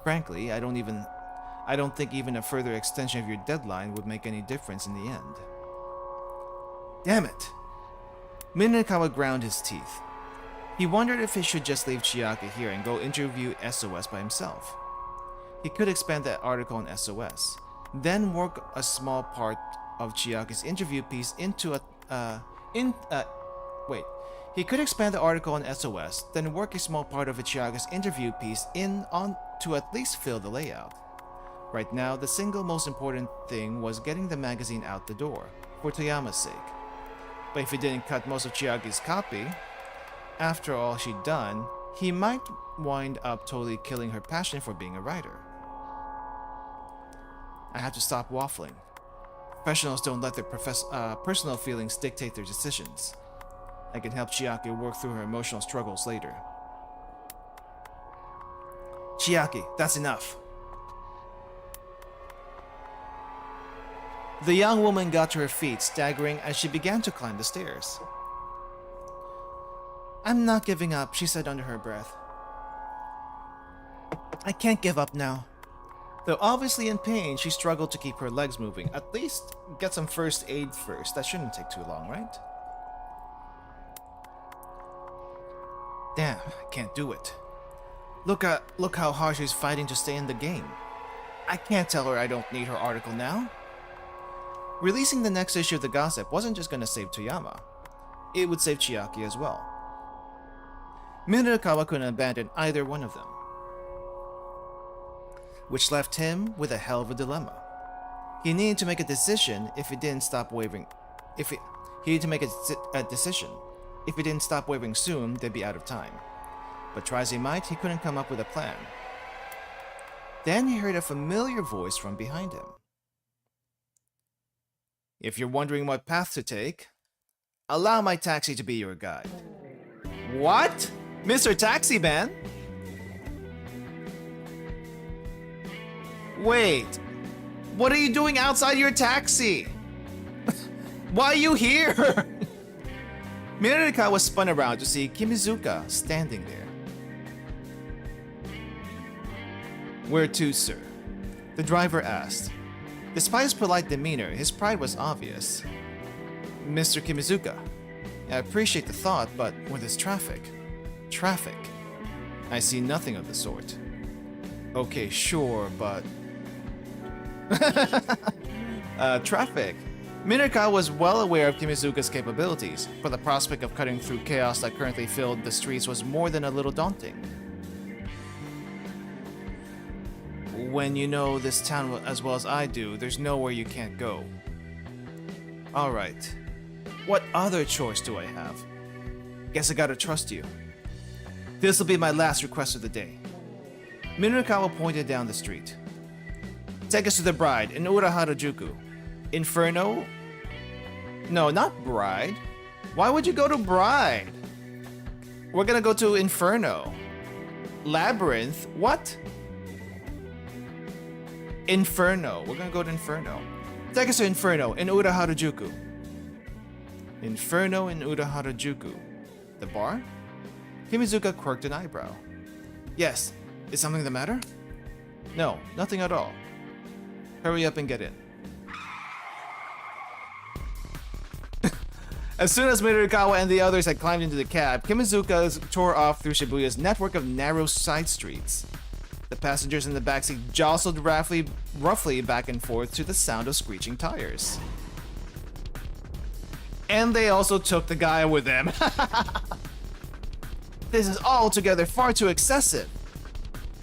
Frankly, I don't think even a further extension of your deadline would make any difference in the end. Damn it! Minarikawa ground his teeth. He wondered if he should just leave Chiaki here and go interview SOS by himself. He could expand that article on SOS, then work a small part of Chiaki's interview piece into He could expand the article on SOS, then work a small part of Chiaga's interview piece to at least fill the layout. Right now, the single most important thing was getting the magazine out the door, for Toyama's sake. But if he didn't cut most of Chiaga's copy, after all she'd done, he might wind up totally killing her passion for being a writer. I have to stop waffling. Professionals don't let their personal feelings dictate their decisions. I can help Chiaki work through her emotional struggles later. Chiaki, that's enough. The young woman got to her feet, staggering as she began to climb the stairs. I'm not giving up, she said under her breath. I can't give up now. Though obviously in pain, she struggled to keep her legs moving. At least get some first aid first. That shouldn't take too long, right? Damn, I can't do it. Look how hard she's fighting to stay in the game. I can't tell her I don't need her article now. Releasing the next issue of the Gossip wasn't just gonna save Toyama. It would save Chiaki as well. Minorikawa couldn't abandon either one of them, which left him with a hell of a dilemma. He needed to make a decision if he didn't stop wavering. He needed to make a decision. If he didn't stop wavering soon, they'd be out of time. But try as he might, he couldn't come up with a plan. Then he heard a familiar voice from behind him. If you're wondering what path to take, allow my taxi to be your guide. What? Mr. Taxi Man? Wait. What are you doing outside your taxi? Why are you here? Minorikawa spun around to see Kimizuka standing there. Where to, sir? The driver asked. Despite his polite demeanor, his pride was obvious. Mr. Kimizuka, I appreciate the thought, but with this traffic... Traffic? I see nothing of the sort. Okay, sure, but... Traffic. Minorikawa was well aware of Kimizuka's capabilities, but the prospect of cutting through chaos that currently filled the streets was more than a little daunting. When you know this town as well as I do, there's nowhere you can't go. Alright. What other choice do I have? Guess I gotta trust you. This'll be my last request of the day. Minorikawa pointed down the street. Take us to the bride in Uraharajuku. Inferno? No, not bride. Why would you go to bride? We're gonna go to Inferno. Labyrinth? What? Inferno. We're gonna go to Inferno. Take us to Inferno in Uraharajuku. Inferno in Uraharajuku. The bar? Kimizuka quirked an eyebrow. Yes. Is something the matter? No, nothing at all. Hurry up and get in. As soon as Minorikawa and the others had climbed into the cab, Kimizuka tore off through Shibuya's network of narrow side streets. The passengers in the backseat jostled roughly back and forth to the sound of screeching tires. And they also took the guy with them. This is altogether far too excessive,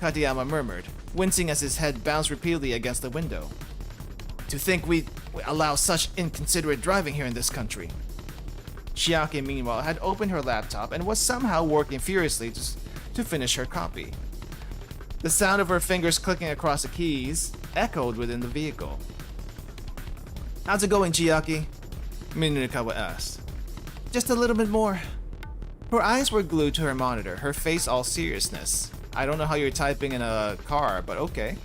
Katayama murmured, wincing as his head bounced repeatedly against the window. To think we allow such inconsiderate driving here in this country. Chiaki, meanwhile, had opened her laptop and was somehow working furiously to finish her copy. The sound of her fingers clicking across the keys echoed within the vehicle. How's it going, Chiaki? Minorikawa asked. Just a little bit more. Her eyes were glued to her monitor, her face all seriousness. I don't know how you're typing in a car, but okay.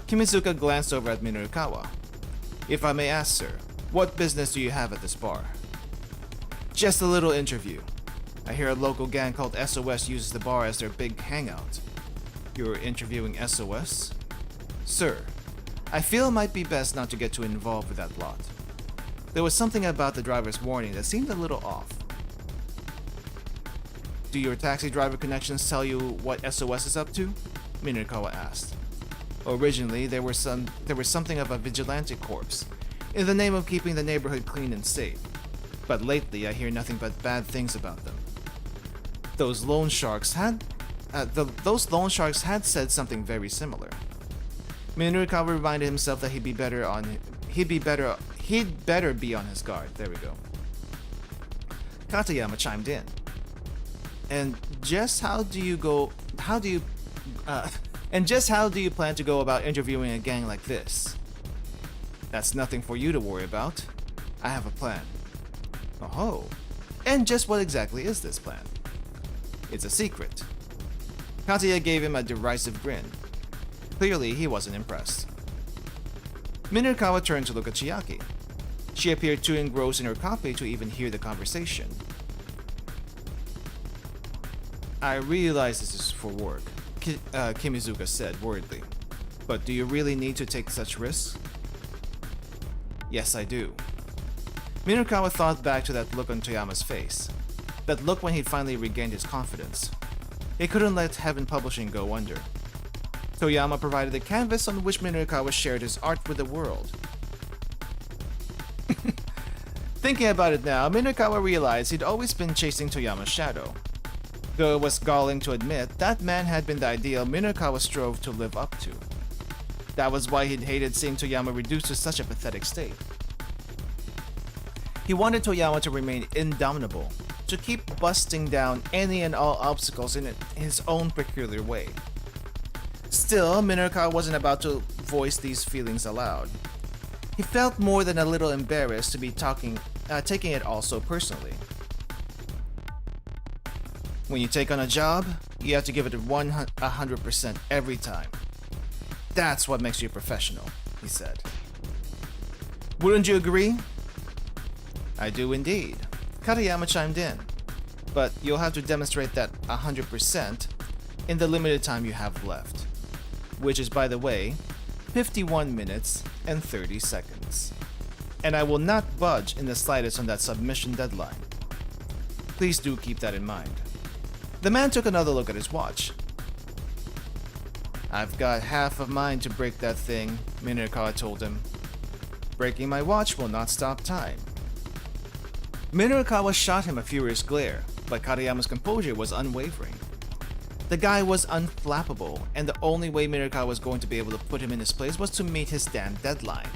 Kimizuka glanced over at Minorikawa. If I may ask, sir, what business do you have at this bar? Just a little interview. I hear a local gang called SOS uses the bar as their big hangout. You're interviewing SOS? Sir, I feel it might be best not to get too involved with that lot. There was something about the driver's warning that seemed a little off. Do your taxi driver connections tell you what SOS is up to? Minorikawa asked. Originally, there was something of a vigilante corps, in the name of keeping the neighborhood clean and safe. But lately, I hear nothing but bad things about them. Those loan sharks had said something very similar. Minorikawa reminded himself that he'd better be on his guard. There we go. Katayama chimed in. And just how do you plan to go about interviewing a gang like this? That's nothing for you to worry about. I have a plan. Oh, and just what exactly is this plan? It's a secret. Kataya gave him a derisive grin. Clearly, he wasn't impressed. Minorikawa turned to look at Chiaki. She appeared too engrossed in her copy to even hear the conversation. I realize this is for work, Kimizuka said worriedly. But do you really need to take such risks? Yes, I do. Minorikawa thought back to that look on Toyama's face. But look when he finally regained his confidence. He couldn't let Heaven Publishing go under. Toyama provided the canvas on which Minorikawa shared his art with the world. Thinking about it now, Minorikawa realized he'd always been chasing Toyama's shadow. Though it was galling to admit, that man had been the ideal Minorikawa strove to live up to. That was why he'd hated seeing Toyama reduced to such a pathetic state. He wanted Toyama to remain indomitable, to keep busting down any and all obstacles in his own peculiar way. Still, Minorikawa wasn't about to voice these feelings aloud. He felt more than a little embarrassed to be taking it all so personally. When you take on a job, you have to give it 100% every time. That's what makes you a professional, he said. Wouldn't you agree? I do indeed, Katayama chimed in. But you'll have to demonstrate that 100% in the limited time you have left. Which is, by the way, 51 minutes and 30 seconds. And I will not budge in the slightest on that submission deadline. Please do keep that in mind. The man took another look at his watch. I've got half of mine to break that thing, Minorikawa told him. Breaking my watch will not stop time. Minorikawa shot him a furious glare, but Katayama's composure was unwavering. The guy was unflappable, and the only way Minorikawa was going to be able to put him in his place was to meet his damn deadline.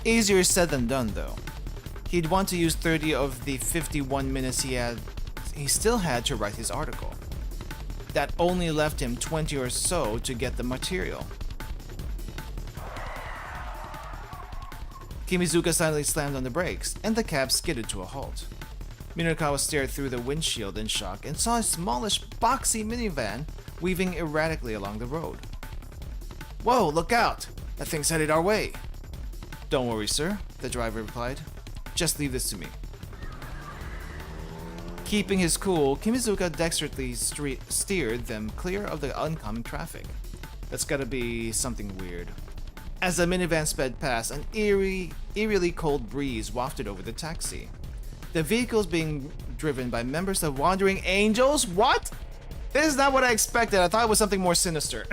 Easier said than done, though. He'd want to use 30 of the 51 minutes he still had to write his article. That only left him 20 or so to get the material. Kimizuka silently slammed on the brakes, and the cab skidded to a halt. Minorikawa stared through the windshield in shock and saw a smallish, boxy minivan weaving erratically along the road. Whoa, look out! That thing's headed our way! Don't worry, sir, the driver replied. Just leave this to me. Keeping his cool, Kimizuka dexterously steered them clear of the oncoming traffic. That's gotta be something weird. As the minivan sped past, an eerily cold breeze wafted over the taxi. The vehicle is being driven by members of Wandering Angels? What? This is not what I expected. I thought it was something more sinister.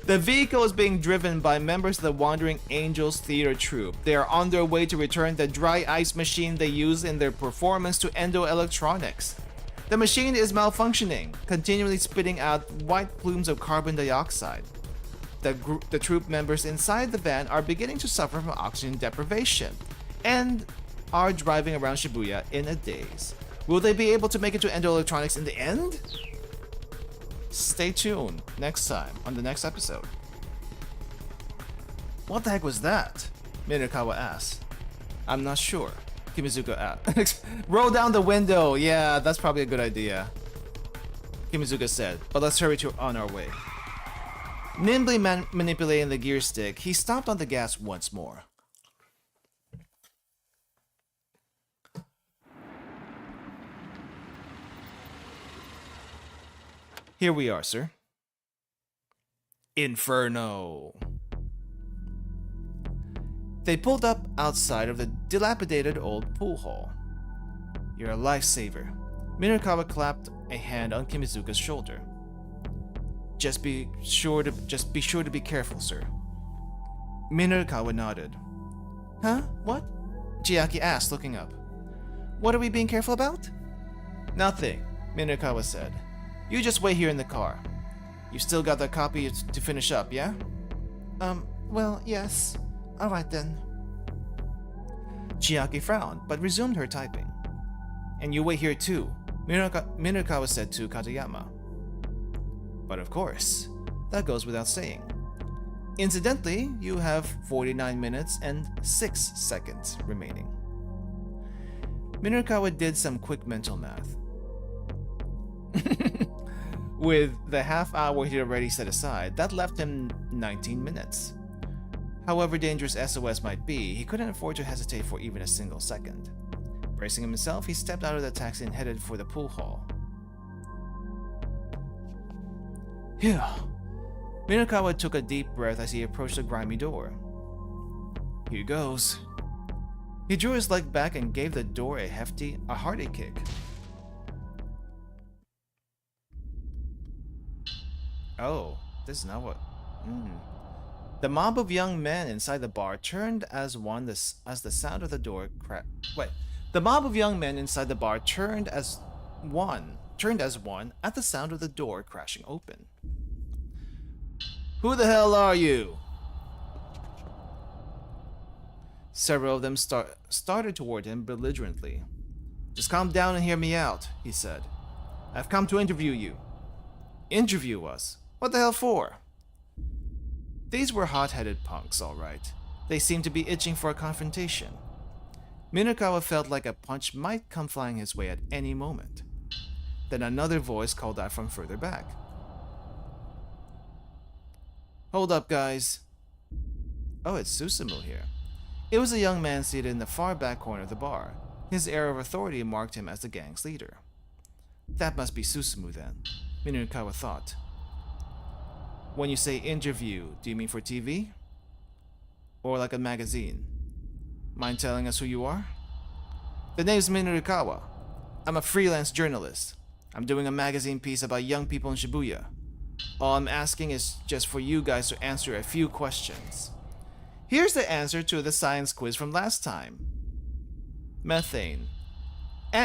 The vehicle is being driven by members of the Wandering Angels theater troupe. They are on their way to return the dry ice machine they used in their performance to Endo Electronics. The machine is malfunctioning, continually spitting out white plumes of carbon dioxide. The troupe members inside the van are beginning to suffer from oxygen deprivation and are driving around Shibuya in a daze. Will they be able to make it to Endo Electronics in the end? Stay tuned next time on the next episode. What the heck was that? Minorikawa asked. I'm not sure, Kimizuka asked. Roll down the window. Yeah, that's probably a good idea, Kimizuka said, but let's hurry on our way. Nimbly manipulating the gear stick, he stomped on the gas once more. Here we are, sir. Inferno. They pulled up outside of the dilapidated old pool hall. You're a lifesaver. Minorikawa clapped a hand on Kimizuka's shoulder. Just be sure to be careful, sir. Minorikawa nodded. Huh? What? Chiaki asked, looking up. What are we being careful about? Nothing, Minorikawa said. You just wait here in the car. You still got that copy to finish up, yeah? Well, yes. Alright then. Chiaki frowned, but resumed her typing. And you wait here too, Minorikawa said to Katayama. But of course, that goes without saying. Incidentally, you have 49 minutes and 6 seconds remaining. Minorikawa did some quick mental math. With the half hour he'd already set aside, that left him 19 minutes. However dangerous SOS might be, he couldn't afford to hesitate for even a single second. Bracing himself, he stepped out of the taxi and headed for the pool hall. Phew. Minorikawa took a deep breath as he approached the grimy door. Here goes. He drew his leg back and gave the door a hearty kick. Oh, this is not what... The mob of young men inside the bar turned as one as the sound of the door Wait. The mob of young men inside the bar turned as one at the sound of the door crashing open. Who the hell are you? Several of them started toward him belligerently. Just calm down and hear me out, he said. I've come to interview you. Interview us? What the hell for? These were hot-headed punks, all right. They seemed to be itching for a confrontation. Minakawa felt like a punch might come flying his way at any moment. Then another voice called out from further back. Hold up, guys. Oh, it's Susumu here. It was a young man seated in the far back corner of the bar. His air of authority marked him as the gang's leader. That must be Susumu then, Minakawa thought. When you say interview, do you mean for TV? Or like a magazine? Mind telling us who you are? The name's Minakawa. I'm a freelance journalist. I'm doing a magazine piece about young people in Shibuya. All I'm asking is just for you guys to answer a few questions. Here's the answer to the science quiz from last time. Methane.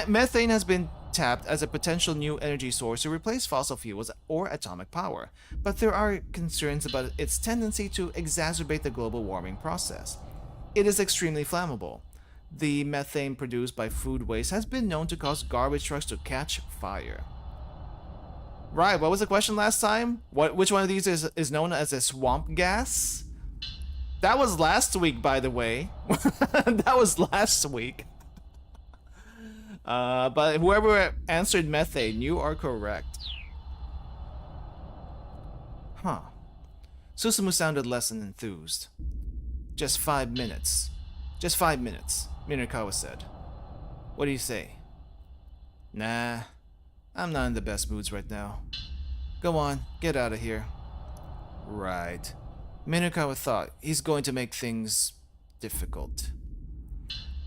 Methane has been tapped as a potential new energy source to replace fossil fuels or atomic power, but there are concerns about its tendency to exacerbate the global warming process. It is extremely flammable. The methane produced by food waste has been known to cause garbage trucks to catch fire. Right, what was the question last time? Which one of these is known as a swamp gas? That was last week, by the way. That was last week. But whoever answered methane, you are correct. Huh. Susumu sounded less than enthused. Just 5 minutes. Just 5 minutes, Minakawa said. What do you say? Nah, I'm not in the best moods right now. Go on, get out of here. Right. Minakawa thought he's going to make things difficult.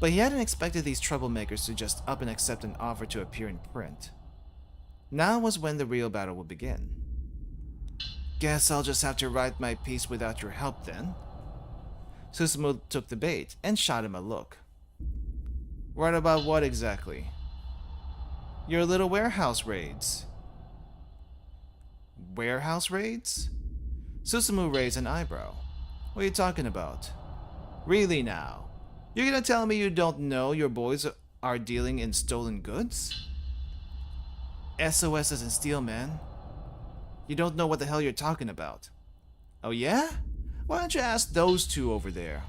But he hadn't expected these troublemakers to just up and accept an offer to appear in print. Now was when the real battle would begin. Guess I'll just have to write my piece without your help then. Susumu took the bait and shot him a look. Write about what exactly? Your little warehouse raids. Warehouse raids? Susumu raised an eyebrow. What are you talking about? Really now? You're gonna tell me you don't know your boys are dealing in stolen goods? SOS doesn't steal, man. You don't know what the hell you're talking about. Oh yeah? Why don't you ask those two over there?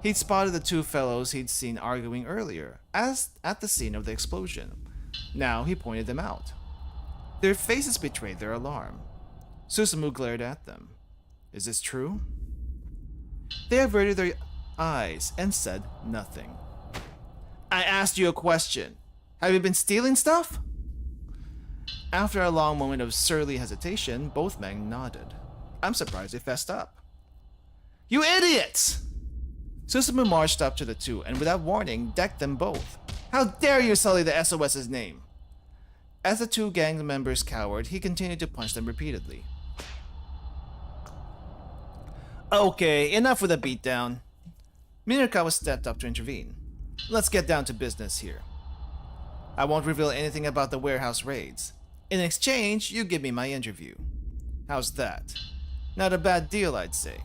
He'd spotted the two fellows he'd seen arguing earlier, as at the scene of the explosion. Now he pointed them out. Their faces betrayed their alarm. Susumu glared at them. Is this true? They averted their eyes and said nothing. I asked you a question. Have you been stealing stuff? After a long moment of surly hesitation, both men nodded. I'm surprised they fessed up. You idiots! Susumu marched up to the two and without warning decked them both. How dare you sully the SOS's name? As the two gang members cowered, he continued to punch them repeatedly. Okay, enough with the beatdown. Minakawa stepped up to intervene. Let's get down to business here. I won't reveal anything about the warehouse raids. In exchange, you give me my interview. How's that? Not a bad deal, I'd say.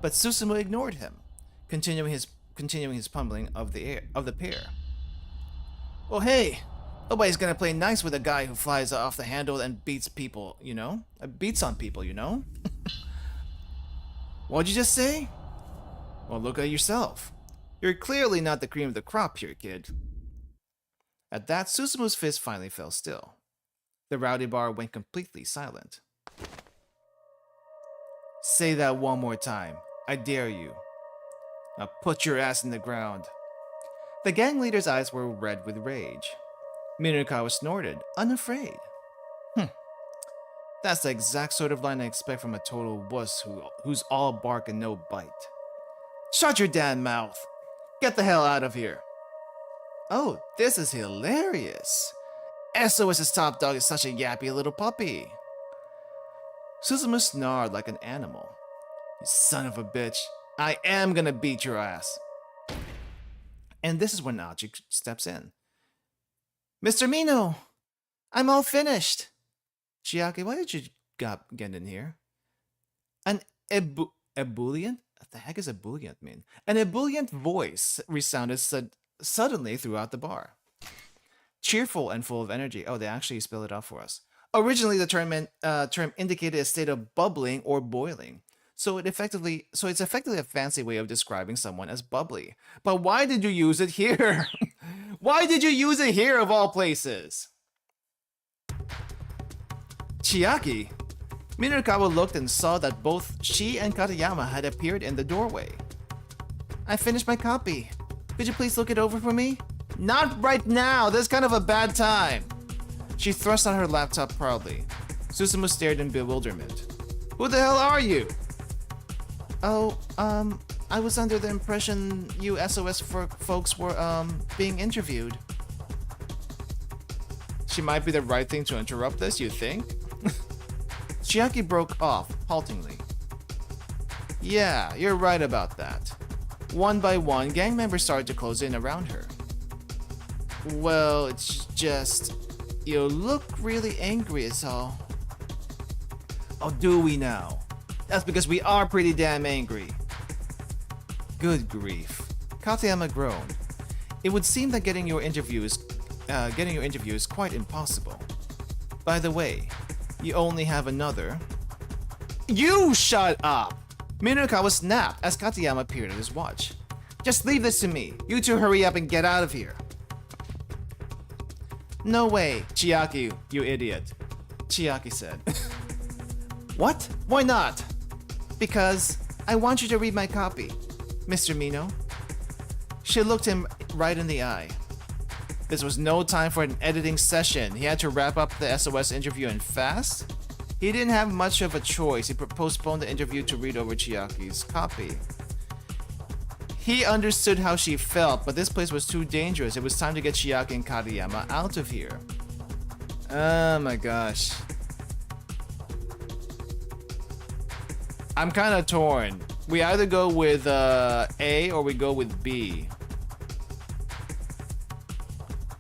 But Susumu ignored him, continuing his pummeling of the pair. Well, hey, nobody's gonna play nice with a guy who flies off the handle and beats people, you know? Beats on people, you know? What'd you just say? Well, look at yourself. You're clearly not the cream of the crop here, kid. At that, Susumu's fist finally fell still. The rowdy bar went completely silent. Say that one more time. I dare you. Now put your ass in the ground. The gang leader's eyes were red with rage. Minakawa snorted, unafraid. That's the exact sort of line I expect from a total wuss who's all bark and no bite. Shut your damn mouth! Get the hell out of here! Oh, this is hilarious! SOS's top dog is such a yappy little puppy. Suzumu snarled like an animal. You son of a bitch, I am gonna beat your ass. And this is when Achi steps in. Mr. Mino, I'm all finished. Chiaki, why did you get in here? An ebullient? What the heck is ebullient mean? An ebullient voice resounded suddenly throughout the bar. Cheerful and full of energy. Oh, they actually spell it out for us. Originally, the term indicated a state of bubbling or boiling. So it's effectively a fancy way of describing someone as bubbly. But why did you use it here? Why did you use it here of all places? Chiaki. Minorikawa looked and saw that both she and Katayama had appeared in the doorway. I finished my copy. Could you please look it over for me? Not right now, this is kind of a bad time. She thrust on her laptop proudly. Susumu stared in bewilderment. Who the hell are you? Oh, I was under the impression you SOS folks were, being interviewed. She might be the right thing to interrupt this, you think? Chiaki broke off, haltingly. Yeah, you're right about that. One by one, gang members started to close in around her. Well, it's just... You look really angry is all. Oh, do we now? That's because we are pretty damn angry. Good grief. Katayama groaned. It would seem that getting your interview is quite impossible. By the way, you only have another... You shut up! Minorikawa snapped as Katayama peered at his watch. Just leave this to me. You two hurry up and get out of here. No way, Chiaki, you idiot. Chiaki said. What? Why not? Because I want you to read my copy, Mr. Mino. She looked him right in the eye. This was no time for an editing session. He had to wrap up the SOS interview and fast. He didn't have much of a choice. He postponed the interview to read over Chiaki's copy. He understood how she felt, but this place was too dangerous. It was time to get Chiaki and Katayama out of here. Oh my gosh. I'm kind of torn. We either go with A or we go with B.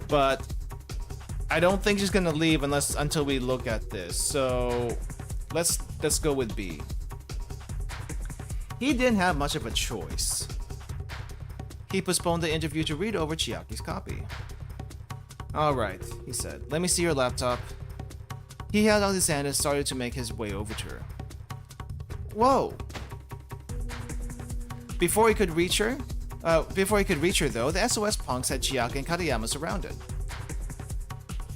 But I don't think she's gonna leave until we look at this. So let's go with B. He didn't have much of a choice. He postponed the interview to read over Chiaki's copy. Alright, he said. Let me see your laptop. He held out his hand and started to make his way over to her. Whoa! Before he could reach her though, the SOS punks had Chiaki and Katayama surrounded.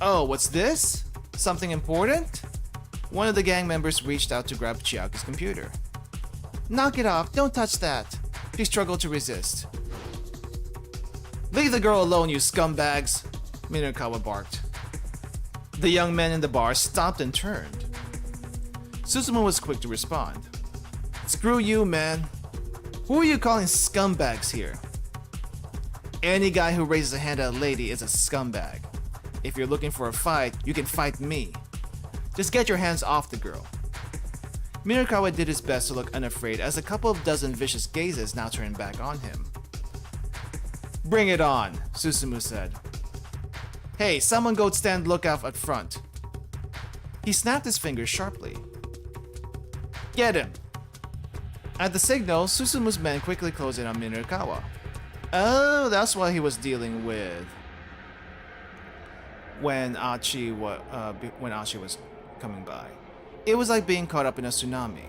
Oh, what's this? Something important? One of the gang members reached out to grab Chiaki's computer. Knock it off, don't touch that. She struggled to resist. Leave the girl alone, you scumbags! Minorikawa barked. The young men in the bar stopped and turned. Suzumu was quick to respond. Screw you, man. Who are you calling scumbags here? Any guy who raises a hand at a lady is a scumbag. If you're looking for a fight, you can fight me. Just get your hands off the girl. Minorikawa did his best to look unafraid as a couple of dozen vicious gazes now turned back on him. Bring it on, Susumu said. Hey, someone go stand lookout at front. He snapped his fingers sharply. Get him! At the signal, Susumu's men quickly closed in on Minorikawa. Oh, that's what he was dealing with when Achi was coming by. It was like being caught up in a tsunami.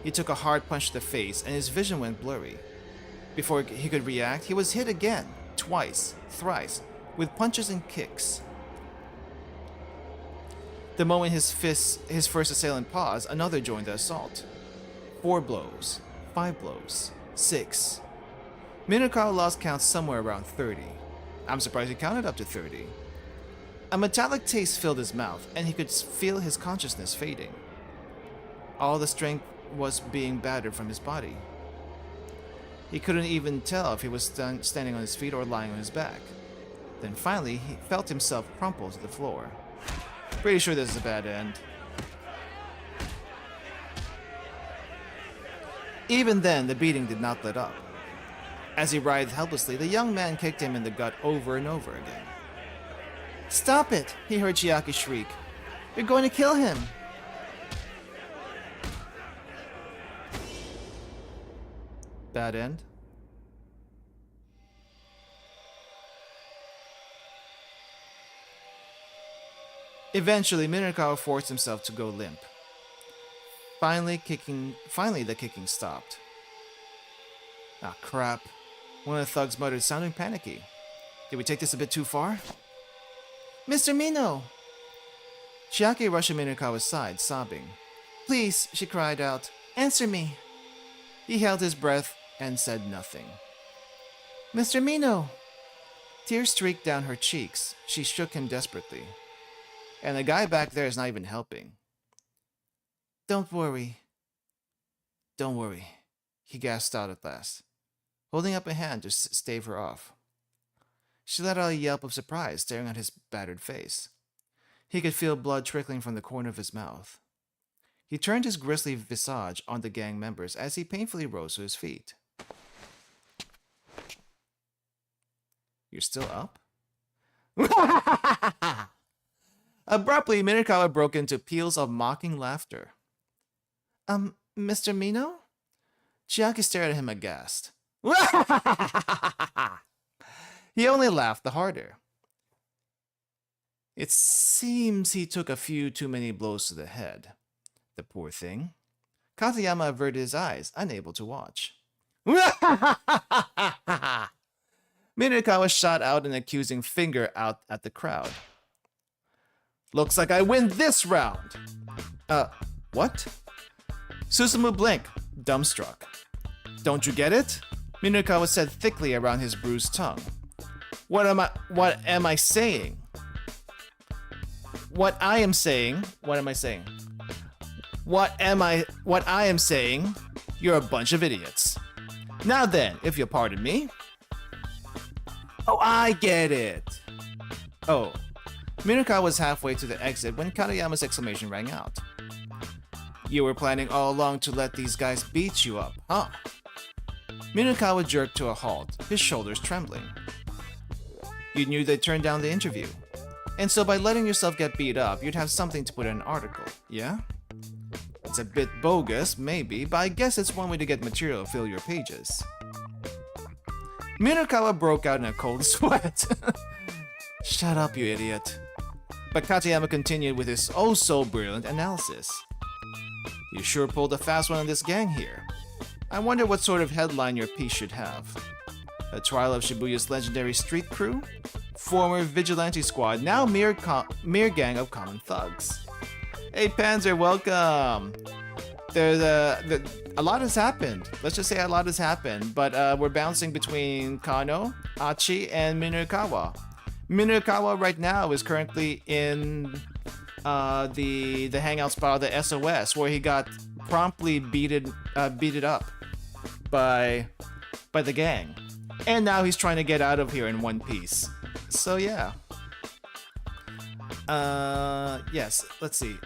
He took a hard punch to the face and his vision went blurry. Before he could react, he was hit again, twice, thrice, with punches and kicks. The moment his first assailant paused, another joined the assault. 4 blows, 5 blows, 6. Minorikawa lost count somewhere around 30. I'm surprised he counted up to 30. A metallic taste filled his mouth, and he could feel his consciousness fading. All the strength was being battered from his body. He couldn't even tell if he was standing on his feet or lying on his back. Then finally, he felt himself crumple to the floor. Pretty sure this is a bad end. Even then, the beating did not let up. As he writhed helplessly, the young man kicked him in the gut over and over again. "Stop it!" he heard Chiaki shriek. "You're going to kill him!" Bad end. Eventually, Minakawa forced himself to go limp. Finally, the kicking stopped. Ah, crap. One of the thugs muttered, sounding panicky. Did we take this a bit too far? "Mr. Mino!" Chiaki rushed to Minakawa's side, sobbing. "Please," she cried out, "answer me." He held his breath and said nothing. "Mr. Mino!" Tears streaked down her cheeks. She shook him desperately. And the guy back there is not even helping. "Don't worry. Don't worry," he gasped out at last, holding up a hand to stave her off. She let out a yelp of surprise, staring at his battered face. He could feel blood trickling from the corner of his mouth. He turned his grisly visage on the gang members as he painfully rose to his feet. "You're still up?" Abruptly, Minakawa broke into peals of mocking laughter. Mr. Mino?" Chiaki stared at him aghast. He only laughed the harder. It seems he took a few too many blows to the head. The poor thing. Katayama averted his eyes, unable to watch. Minakawa shot out an accusing finger out at the crowd. "Looks like I win this round!" What? Susumu blinked, dumbstruck. "Don't you get it?" Minakawa said thickly around his bruised tongue. What am I saying? What I am saying, you're a bunch of idiots. Now then, if you'll pardon me. Oh, I get it. Oh. Minakawa was halfway to the exit when Katayama's exclamation rang out. "You were planning all along to let these guys beat you up, huh?" Minakawa jerked to a halt, his shoulders trembling. "You knew they'd turn down the interview. And so by letting yourself get beat up, you'd have something to put in an article, yeah? It's a bit bogus, maybe, but I guess it's one way to get material to fill your pages." Minakawa broke out in a cold sweat. "Shut up, you idiot." But Katayama continued with his oh-so-brilliant analysis. "You sure pulled a fast one on this gang here. I wonder what sort of headline your piece should have. The trial of Shibuya's legendary street crew? Former vigilante squad, now mere gang of common thugs." Hey Panzer, welcome! There's a lot has happened. Let's just say a lot has happened, but we're bouncing between Kano, Achi, and Minakawa. Minakawa right now is currently in the hangout spot of the SOS, where he got promptly beated up by the gang, and now he's trying to get out of here in one piece. So yeah. Yes. Let's see.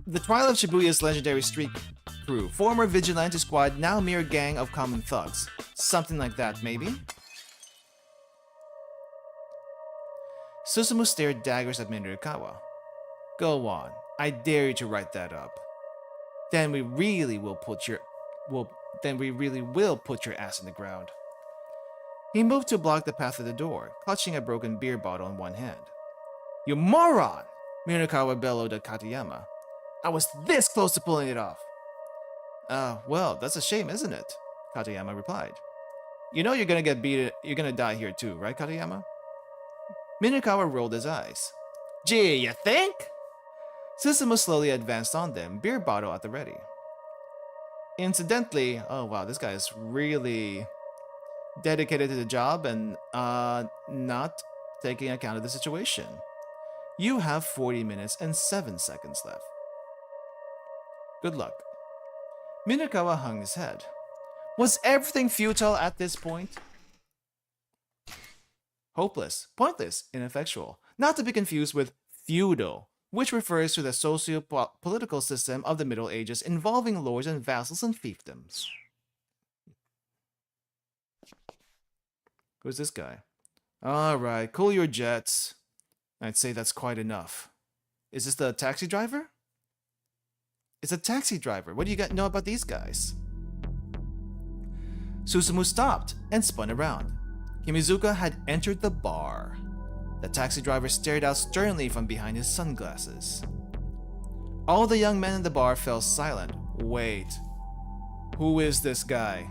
The trial of Shibuya's legendary street crew, former vigilante squad, now mere gang of common thugs. Something like that, maybe. Susumu stared daggers at Minakawa. "Go on. I dare you to write that up. Then we really will put your ass in the ground." He moved to block the path to the door, clutching a broken beer bottle in one hand. "You moron!" Minakawa bellowed at Katayama. "I was this close to pulling it off." Well, that's a shame, isn't it?" Katayama replied. "You know you're gonna die here too, right, Katayama?" Minakawa rolled his eyes. "Gee, you think?" Susumu slowly advanced on them, beer bottle at the ready. Incidentally, oh wow, this guy is really dedicated to the job and not taking account of the situation. "You have 40 minutes and 7 seconds left. Good luck." Minakawa hung his head. Was everything futile at this point? Hopeless, pointless, ineffectual. Not to be confused with feudal, which refers to the socio-political system of the Middle Ages involving lords and vassals and fiefdoms. Who's this guy? Alright, cool your jets. I'd say that's quite enough. Is this the taxi driver? It's a taxi driver. What do you know about these guys? Susumu stopped and spun around. Kimizuka had entered the bar. The taxi driver stared out sternly from behind his sunglasses. All the young men in the bar fell silent. Wait, who is this guy?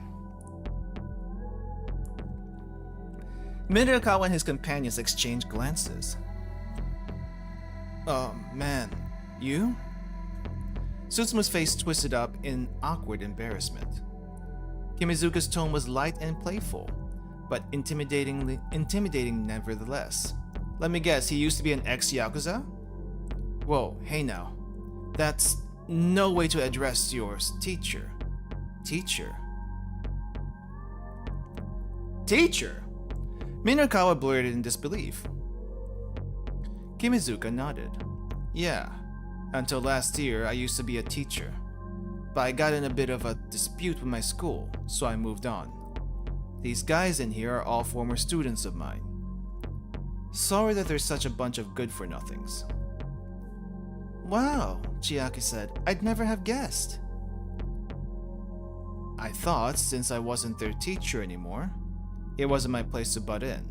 Minakawa and his companions exchanged glances. Oh man, you? Susumu's face twisted up in awkward embarrassment. Kimizuka's tone was light and playful, but intimidating nevertheless. Let me guess, he used to be an ex-Yakuza? Whoa, hey now. That's no way to address your teacher. Teacher? Teacher? Minakawa blurted in disbelief. Kimizuka nodded. Yeah, until last year I used to be a teacher. But I got in a bit of a dispute with my school, so I moved on. These guys in here are all former students of mine. Sorry that there's such a bunch of good-for-nothings. Wow, Chiaki said. I'd never have guessed. I thought, since I wasn't their teacher anymore, it wasn't my place to butt in.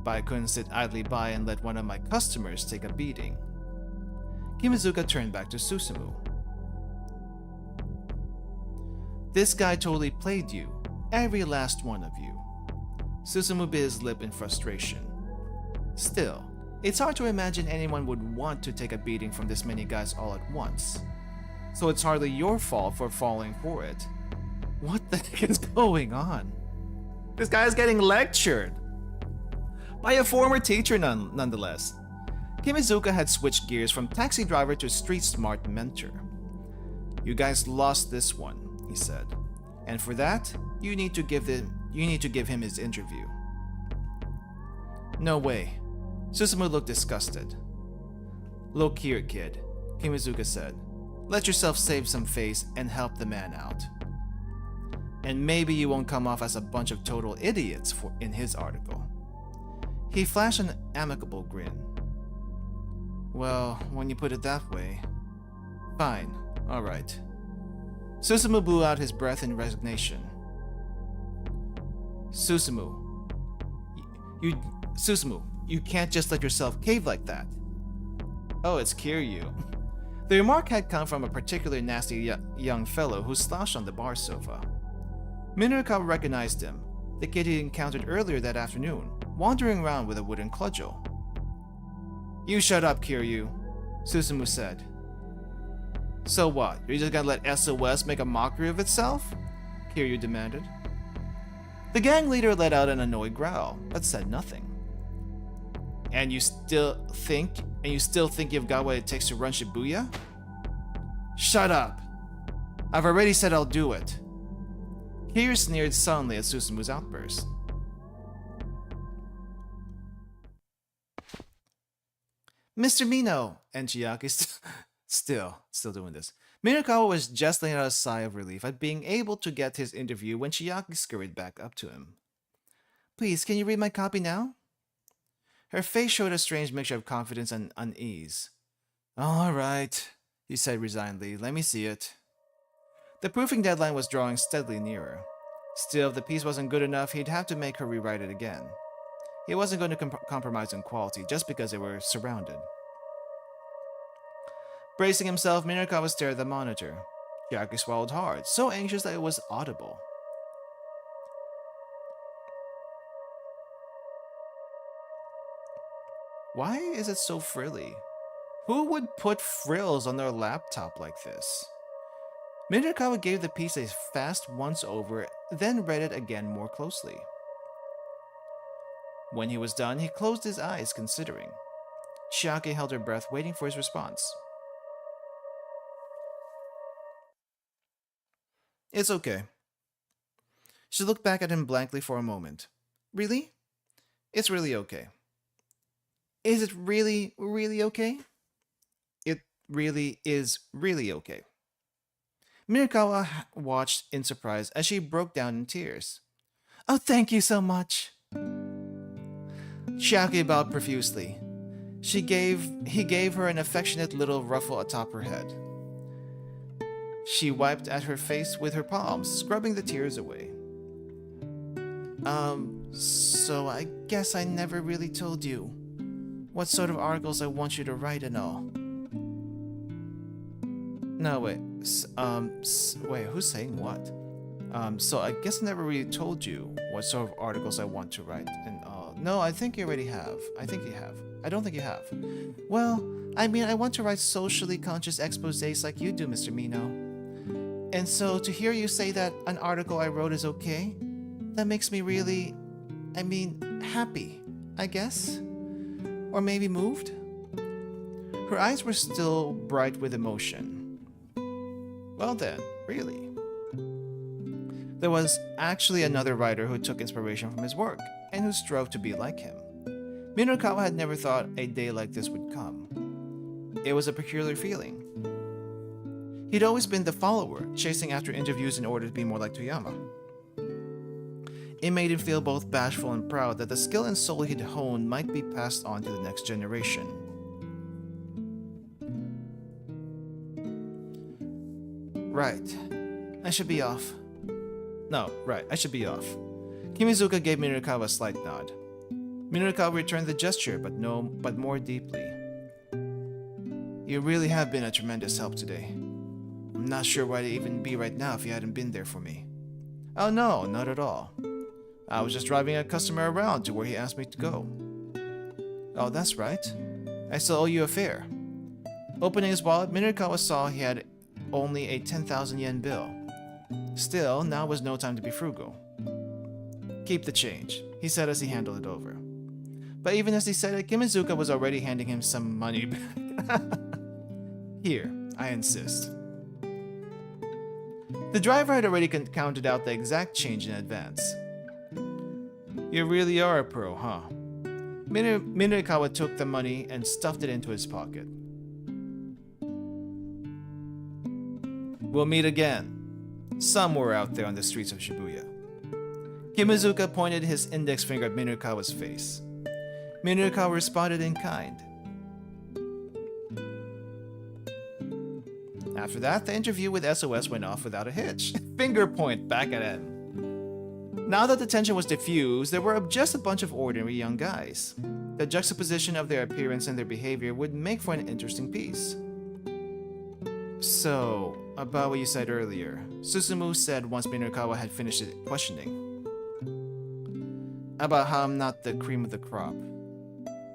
But I couldn't sit idly by and let one of my customers take a beating. Kimizuka turned back to Susumu. This guy totally played you, every last one of you. Susumu bit his lip in frustration. Still, it's hard to imagine anyone would want to take a beating from this many guys all at once. So it's hardly your fault for falling for it. What the heck is going on? This guy is getting lectured! By a former teacher nonetheless. Kimizuka had switched gears from taxi driver to street-smart mentor. You guys lost this one, he said. And for that, you need to give him his interview. No way. Susumu looked disgusted. Look here, kid, Kimizuka said. Let yourself save some face and help the man out. And maybe you won't come off as a bunch of total idiots in his article. He flashed an amicable grin. Well, when you put it that way... Fine, alright. Susumu blew out his breath in resignation. Susumu, you can't just let yourself cave like that. Oh, it's Kiryu. The remark had come from a particularly nasty young fellow who slouched on the bar sofa. Minakawa recognized him, the kid he encountered earlier that afternoon, wandering around with a wooden cudgel. You shut up, Kiryu, Susumu said. So what, you're just gonna let SOS make a mockery of itself? Kiryu demanded. The gang leader let out an annoyed growl, but said nothing. And you still think you've got what it takes to run Shibuya? Shut up! I've already said I'll do it. Kiryu sneered sullenly at Susumu's outburst. Mr. Mino! And Chiaki still doing this. Minakawa was just letting out a sigh of relief at being able to get his interview when Chiaki scurried back up to him. Please, can you read my copy now? Her face showed a strange mixture of confidence and unease. All right, he said resignedly. Let me see it. The proofing deadline was drawing steadily nearer. Still, if the piece wasn't good enough, he'd have to make her rewrite it again. He wasn't going to compromise on quality just because they were surrounded. Bracing himself, Minakawa stared at the monitor. Chiaki swallowed hard, so anxious that it was audible. Why is it so frilly? Who would put frills on their laptop like this? Minakawa gave the piece a fast once-over, then read it again more closely. When he was done, he closed his eyes, considering. Chiaki held her breath, waiting for his response. It's okay. She looked back at him blankly for a moment. Really? It's really okay. Is it really, really okay? It really is really okay. Mirakawa watched in surprise as she broke down in tears. Oh, thank you so much. Chiaki bowed profusely. He gave her an affectionate little ruffle atop her head. She wiped at her face with her palms, scrubbing the tears away. So I guess I never really told you what sort of articles I want you to write and all. No, wait. Wait, who's saying what? So I guess I never really told you what sort of articles I want to write and all. No, I think you already have. I think you have. I don't think you have. Well, I mean, I want to write socially conscious exposés like you do, Mr. Mino. And so to hear you say that an article I wrote is okay, that makes me really, happy, I guess? Or maybe moved? Her eyes were still bright with emotion. Well then, really. There was actually another writer who took inspiration from his work, and who strove to be like him. Minokawa had never thought a day like this would come. It was a peculiar feeling. He'd always been the follower, chasing after interviews in order to be more like Toyama. It made him feel both bashful and proud that the skill and soul he'd honed might be passed on to the next generation. Right. I should be off. No, right, I should be off. Kimizuka gave Minokawa a slight nod. Minokawa returned the gesture, but more deeply. You really have been a tremendous help today. I'm not sure where I'd even be right now if you hadn't been there for me. Oh no, not at all. I was just driving a customer around to where he asked me to go. Oh, that's right. I still owe you a fare. Opening his wallet, Minokawa saw he had only a 10,000 yen bill. Still, now was no time to be frugal. Keep the change, he said as he handed it over. But even as he said it, Kimizuka was already handing him some money back. Here, I insist. The driver had already counted out the exact change in advance. You really are a pro, huh? Minokawa took the money and stuffed it into his pocket. We'll meet again, somewhere out there on the streets of Shibuya. Kimizuka pointed his index finger at Minokawa's face. Minokawa responded in kind. After that, the interview with SOS went off without a hitch. Finger point back at him. Now that the tension was diffused, there were just a bunch of ordinary young guys. The juxtaposition of their appearance and their behavior would make for an interesting piece. So, about what you said earlier, Susumu said once Minokawa had finished questioning. About how I'm not the cream of the crop.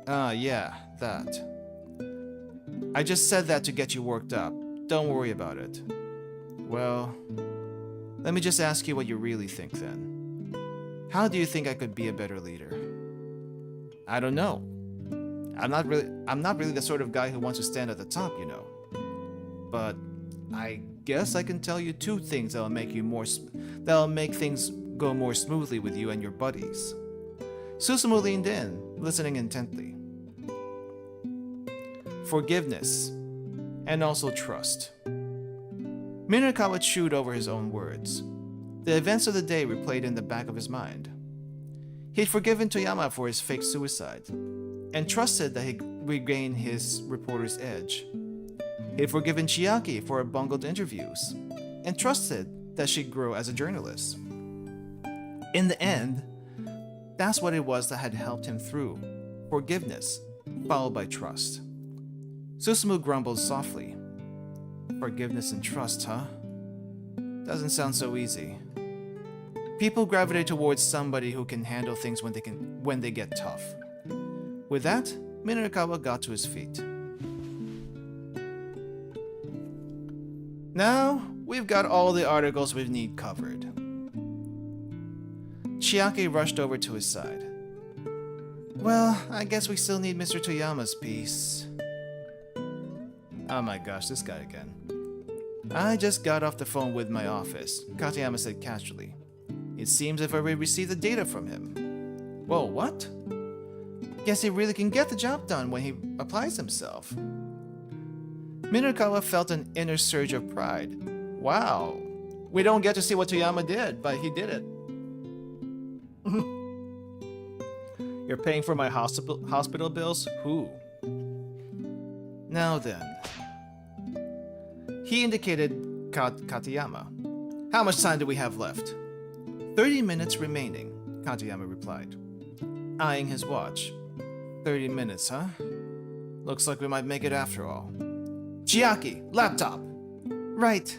Yeah, that. I just said that to get you worked up. Don't worry about it. Well, let me just ask you what you really think then. How do you think I could be a better leader? I don't know. I'm not really the sort of guy who wants to stand at the top, you know. But I guess I can tell you two things that'll make things go more smoothly with you and your buddies. Susumu leaned in, listening intently. Forgiveness, and also trust. Minokawa chewed over his own words. The events of the day replayed in the back of his mind. He'd forgiven Toyama for his fake suicide, and trusted that he'd regain his reporter's edge. He'd forgiven Chiaki for her bungled interviews, and trusted that she'd grow as a journalist. In the end, that's what it was that had helped him through. Forgiveness, followed by trust. Susumu grumbled softly. Forgiveness and trust, huh? Doesn't sound so easy. People gravitate towards somebody who can handle things when they get tough. With that, Minokawa got to his feet. Now, we've got all the articles we need covered. Chiaki rushed over to his side. Well, I guess we still need Mr. Toyama's piece. Oh my gosh, this guy again. I just got off the phone with my office, Katayama said casually. It seems I've already received the data from him. Whoa, what? Guess he really can get the job done when he applies himself. Minorikawa felt an inner surge of pride. Wow. We don't get to see what Toyama did, but he did it. You're paying for my hospital bills? Who? Now then. He indicated Katayama. How much time do we have left? 30 minutes remaining, Katayama replied, eyeing his watch. 30 minutes, huh? Looks like we might make it after all. Chiaki, laptop! Right.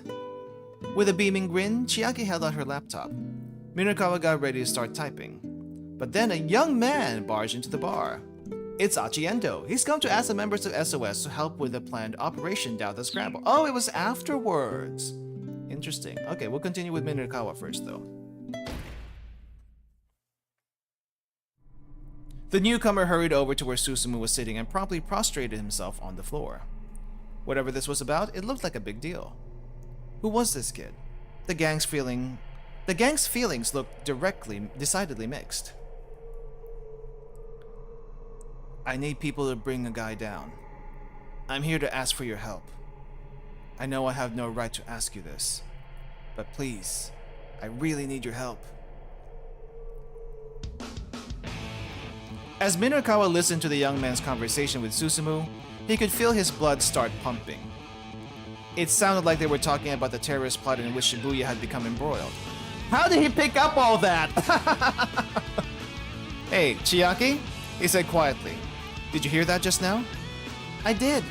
With a beaming grin, Chiaki held out her laptop. Minorikawa got ready to start typing. But then a young man barged into the bar. It's Achiendo. He's come to ask the members of SOS to help with a planned operation down the Scramble. Oh, it was afterwards. Interesting. Okay, we'll continue with Minorikawa first, though. The newcomer hurried over to where Susumu was sitting and promptly prostrated himself on the floor. Whatever this was about, it looked like a big deal. Who was this kid? The gang's feelings looked decidedly mixed. I need people to bring a guy down. I'm here to ask for your help. I know I have no right to ask you this, but please, I really need your help. As Minorikawa listened to the young man's conversation with Susumu, he could feel his blood start pumping. It sounded like they were talking about the terrorist plot in which Shibuya had become embroiled. How did he pick up all that? Hey, Chiaki? He said quietly. Did you hear that just now? I did.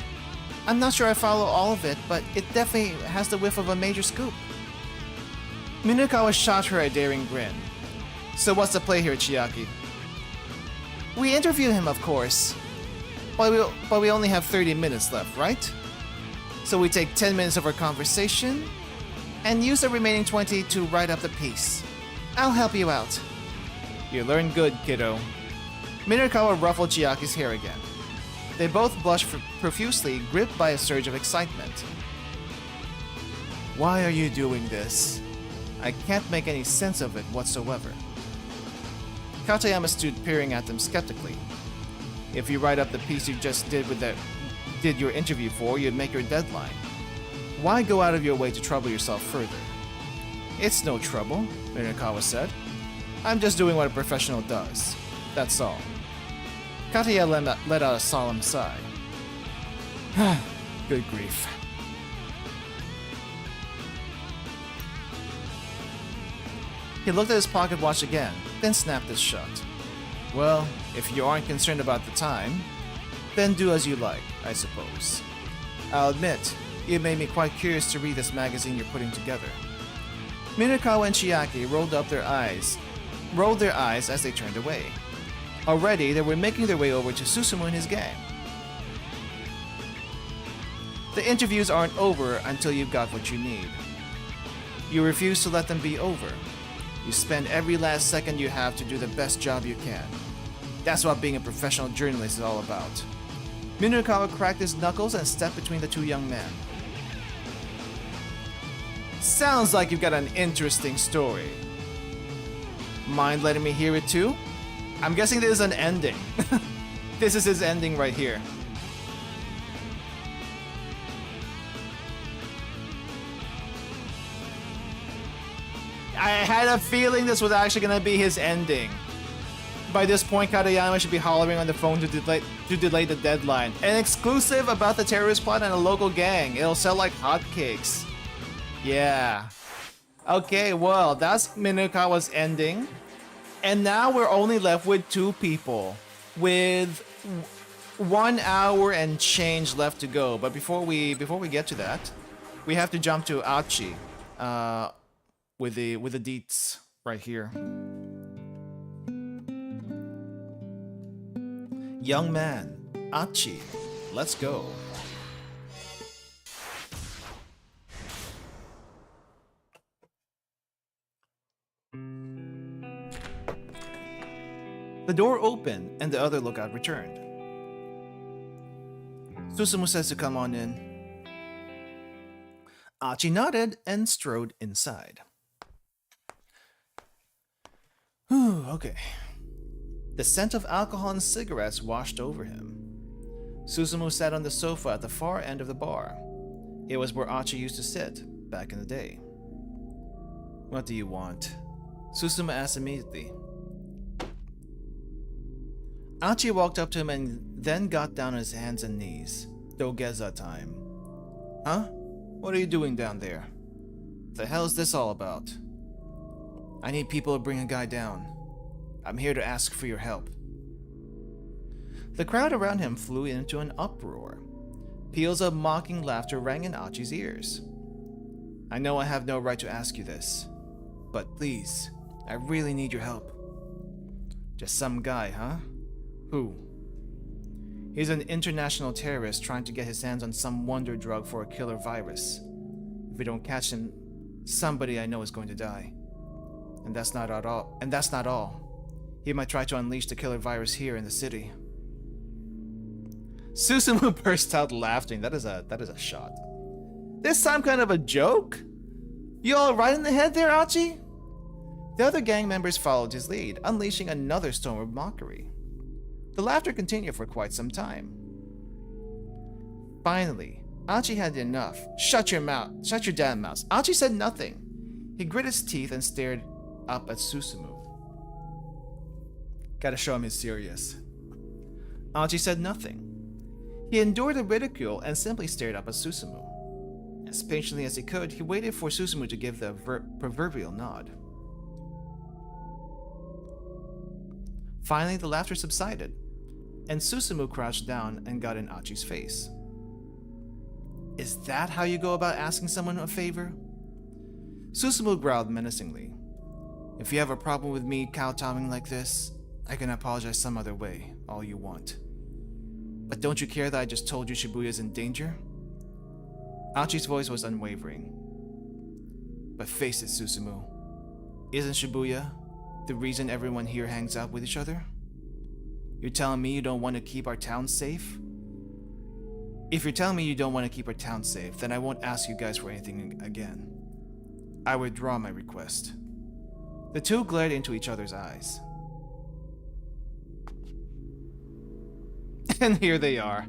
I'm not sure I follow all of it, but it definitely has the whiff of a major scoop. Minorikawa shot her a daring grin. So what's the play here, Chiaki? We interview him, of course. But we only have 30 minutes left, right? So we take 10 minutes of our conversation and use the remaining 20 to write up the piece. I'll help you out. You learn good, kiddo. Minorikawa ruffled Chiaki's hair again. They both blushed profusely, gripped by a surge of excitement. Why are you doing this? I can't make any sense of it whatsoever. Katayama stood peering at them skeptically. If you write up the piece you just did your interview for, you'd make your deadline. Why go out of your way to trouble yourself further? It's no trouble, Minorikawa said. I'm just doing what a professional does. That's all. Katayama let out a solemn sigh. Good grief. He looked at his pocket watch again, then snapped it shut. Well, if you aren't concerned about the time, then do as you like, I suppose. I'll admit, it made me quite curious to read this magazine you're putting together. Minorikawa and Chiaki rolled their eyes as they turned away. Already, they were making their way over to Susumu and his gang. The interviews aren't over until you've got what you need. You refuse to let them be over. You spend every last second you have to do the best job you can. That's what being a professional journalist is all about. Minorikawa cracked his knuckles and stepped between the two young men. Sounds like you've got an interesting story. Mind letting me hear it too? I'm guessing this is an ending. This is his ending right here. I had a feeling this was actually gonna be his ending. By this point, Katayama should be hollering on the phone to delay the deadline. An exclusive about the terrorist plot and a local gang. It'll sell like hotcakes. Yeah. Okay, well, that's Minorikawa's ending. And now we're only left with two people. With 1 hour and change left to go. But before we get to that, we have to jump to Achi. With the deets right here. Young man, Achi, let's go. The door opened and the other lookout returned. Susumu says to come on in. Achi nodded and strode inside. Whew, okay. The scent of alcohol and cigarettes washed over him. Susumu sat on the sofa at the far end of the bar. It was where Achi used to sit, back in the day. What do you want? Susumu asked immediately. Achi walked up to him and then got down on his hands and knees. Dogeza time. Huh? What are you doing down there? The hell is this all about? I need people to bring a guy down. I'm here to ask for your help. The crowd around him flew into an uproar. Peals of mocking laughter rang in Achi's ears. I know I have no right to ask you this, but please, I really need your help. Just some guy, huh? Who? He's an international terrorist trying to get his hands on some wonder drug for a killer virus. If we don't catch him, somebody I know is going to die. And that's not all. He might try to unleash the killer virus here in the city. Susumu burst out laughing. That is a shot. This time kind of a joke? You all right in the head there, Achi? The other gang members followed his lead, unleashing another storm of mockery. The laughter continued for quite some time. Finally, Achi had enough. Shut your mouth. Shut your damn mouth. Achi said nothing. He grit his teeth and stared up at Susumu. Gotta show him he's serious. Achi said nothing. He endured the ridicule and simply stared up at Susumu. As patiently as he could, he waited for Susumu to give the proverbial nod. Finally, the laughter subsided, and Susumu crouched down and got in Achi's face. Is that how you go about asking someone a favor? Susumu growled menacingly. If you have a problem with me kowtowing like this, I can apologize some other way, all you want. But don't you care that I just told you Shibuya is in danger? Achi's voice was unwavering. But face it, Susumu. Isn't Shibuya the reason everyone here hangs out with each other? You're telling me you don't want to keep our town safe? If you're telling me you don't want to keep our town safe, then I won't ask you guys for anything again. I withdraw my request. The two glared into each other's eyes. And here they are.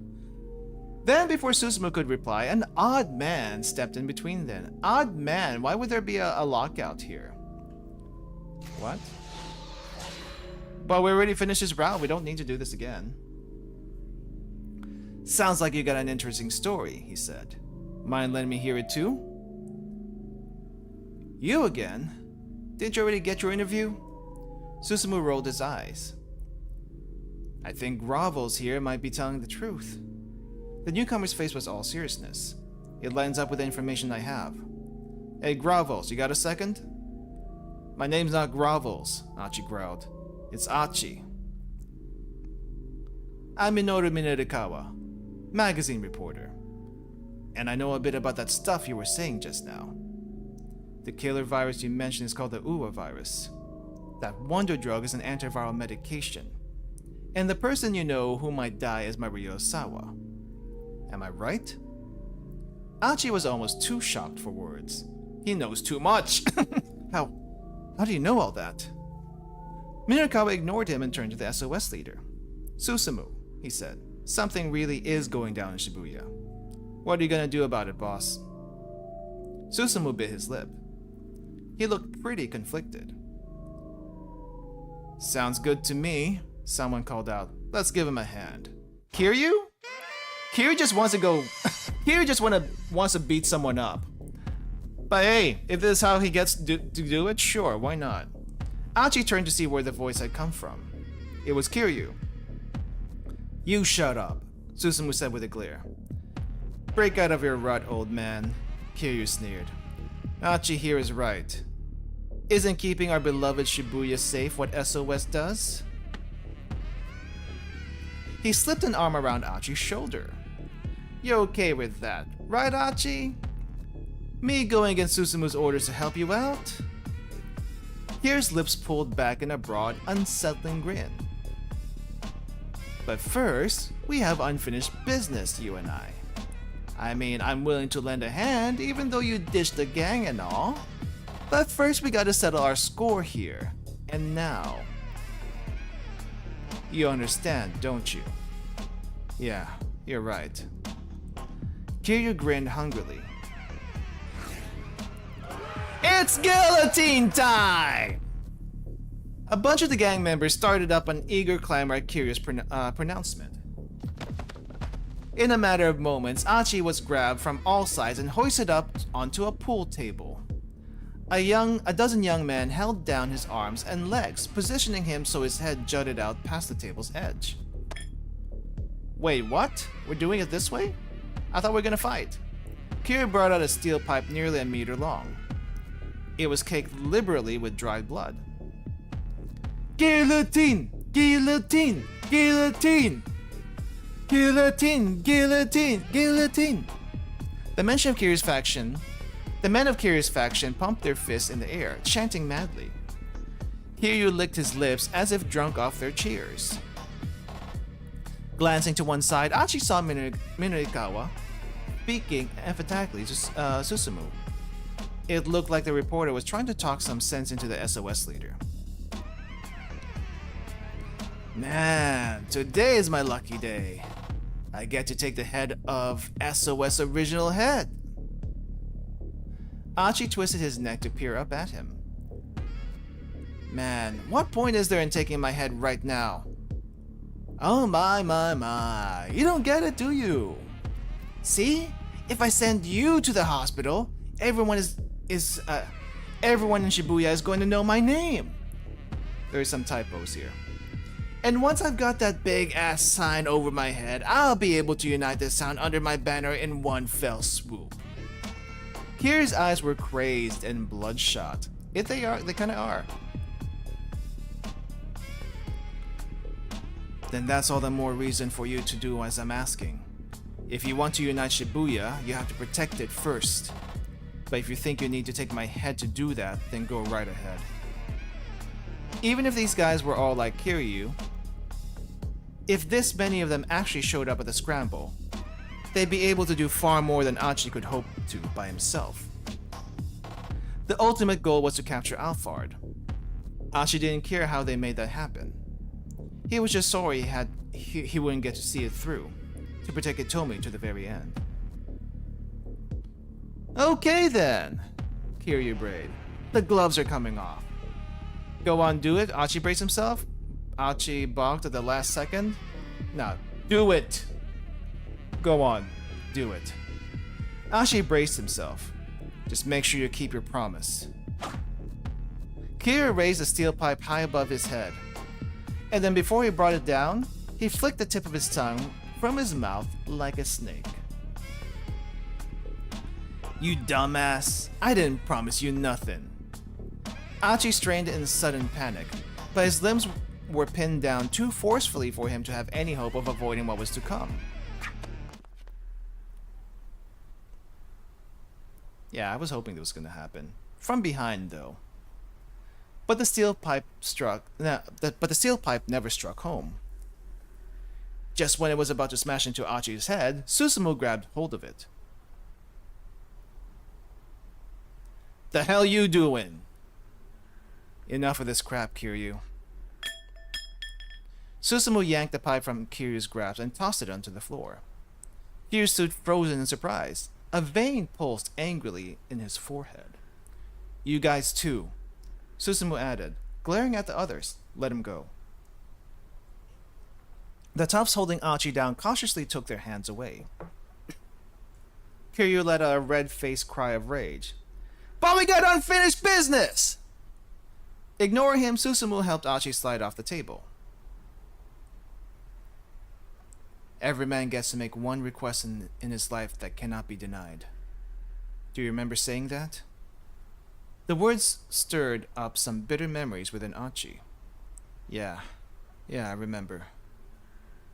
Then, before Susumu could reply, an odd man stepped in between them. Odd man? Why would there be a lockout here? What? But we already finished this round. We don't need to do this again. Sounds like you got an interesting story, he said. Mind letting me hear it too? You again? Didn't you already get your interview? Susumu rolled his eyes. I think Grovels here might be telling the truth. The newcomer's face was all seriousness. It lines up with the information I have. Hey Grovels, you got a second? My name's not Grovels, Achi growled. It's Achi. I'm Minoru Minerikawa, magazine reporter. And I know a bit about that stuff you were saying just now. The killer virus you mentioned is called the Uwa virus. That wonder drug is an antiviral medication. And the person you know who might die is Maria Osawa. Am I right? Achi was almost too shocked for words. He knows too much. How do you know all that? Minerikawa ignored him and turned to the SOS leader. Susumu, he said, something really is going down in Shibuya. What are you gonna do about it, boss? Susumu bit his lip. He looked pretty conflicted. Sounds good to me, someone called out. Let's give him a hand. Kiryu? Kiryu just wants to go... Kiryu just wants to beat someone up. But hey, if this is how he gets to do it, sure, why not? Achi turned to see where the voice had come from. It was Kiryu. You shut up, Susumu said with a glare. Break out of your rut, old man, Kiryu sneered. Achi here is right. Isn't keeping our beloved Shibuya safe what SOS does? He slipped an arm around Achi's shoulder. You okay with that, right Achi? Me going against Susumu's orders to help you out? Kir's lips pulled back in a broad, unsettling grin. But first, we have unfinished business, you and I. I mean, I'm willing to lend a hand, even though you ditched the gang and all. But first we gotta settle our score here. And now... You understand, don't you? Yeah, you're right. Kiryu grinned hungrily. It's guillotine time! A bunch of the gang members started up an eager clamor at Kiryu's pronouncement. In a matter of moments, Achi was grabbed from all sides and hoisted up onto a pool table. A dozen young men held down his arms and legs, positioning him so his head jutted out past the table's edge. Wait, what? We're doing it this way? I thought we were gonna fight. Kiryu brought out a steel pipe nearly a meter long. It was caked liberally with dried blood. Guillotine! Guillotine! Guillotine! Guillotine! Guillotine! Guillotine! The men of Kiryu's faction pumped their fists in the air, chanting madly. Kiryu licked his lips as if drunk off their cheers. Glancing to one side, Achi saw Minorikawa speaking emphatically to Susumu. It looked like the reporter was trying to talk some sense into the SOS leader. Man, today is my lucky day. I get to take the head of SOS Original Head. Achi twisted his neck to peer up at him. Man, what point is there in taking my head right now? Oh my. You don't get it, do you? See? If I send you to the hospital, everyone in Shibuya is going to know my name. There are some typos here. And once I've got that big ass sign over my head, I'll be able to unite this town under my banner in one fell swoop. Kiryu's eyes were crazed and bloodshot. If they are, they kinda are. Then that's all the more reason for you to do as I'm asking. If you want to unite Shibuya, you have to protect it first. But if you think you need to take my head to do that, then go right ahead. Even if these guys were all like Kiryu, if this many of them actually showed up at the scramble, they'd be able to do far more than Achi could hope to by himself. The ultimate goal was to capture Alphard. Achi didn't care how they made that happen. He was just sorry he wouldn't get to see it through, to protect Hitomi to the very end. Okay then, Kiryu brayed. The gloves are coming off. Go on, do it. Achi braced himself. Achi balked at the last second. Now, do it. Go on, do it. Achi braced himself. Just make sure you keep your promise. Kiryu raised the steel pipe high above his head. And then before he brought it down, he flicked the tip of his tongue from his mouth like a snake. You dumbass. I didn't promise you nothing. Achi strained in sudden panic, but his limbs were pinned down too forcefully for him to have any hope of avoiding what was to come. Yeah, I was hoping that was going to happen. From behind, though. But the steel pipe never struck home. Just when it was about to smash into Achi's head, Susumu grabbed hold of it. The hell you doing? Enough of this crap, Kiryu. Susumu yanked the pipe from Kiryu's grasp and tossed it onto the floor. Kiryu stood frozen in surprise. A vein pulsed angrily in his forehead. You guys too, Susumu added, glaring at the others. Let him go. The toughs holding Achi down cautiously took their hands away. Kiryu let out a red-faced cry of rage. But we got unfinished business! Ignoring him, Susumu helped Achi slide off the table. Every man gets to make one request in his life that cannot be denied. Do you remember saying that? The words stirred up some bitter memories within Achi. Yeah, I remember.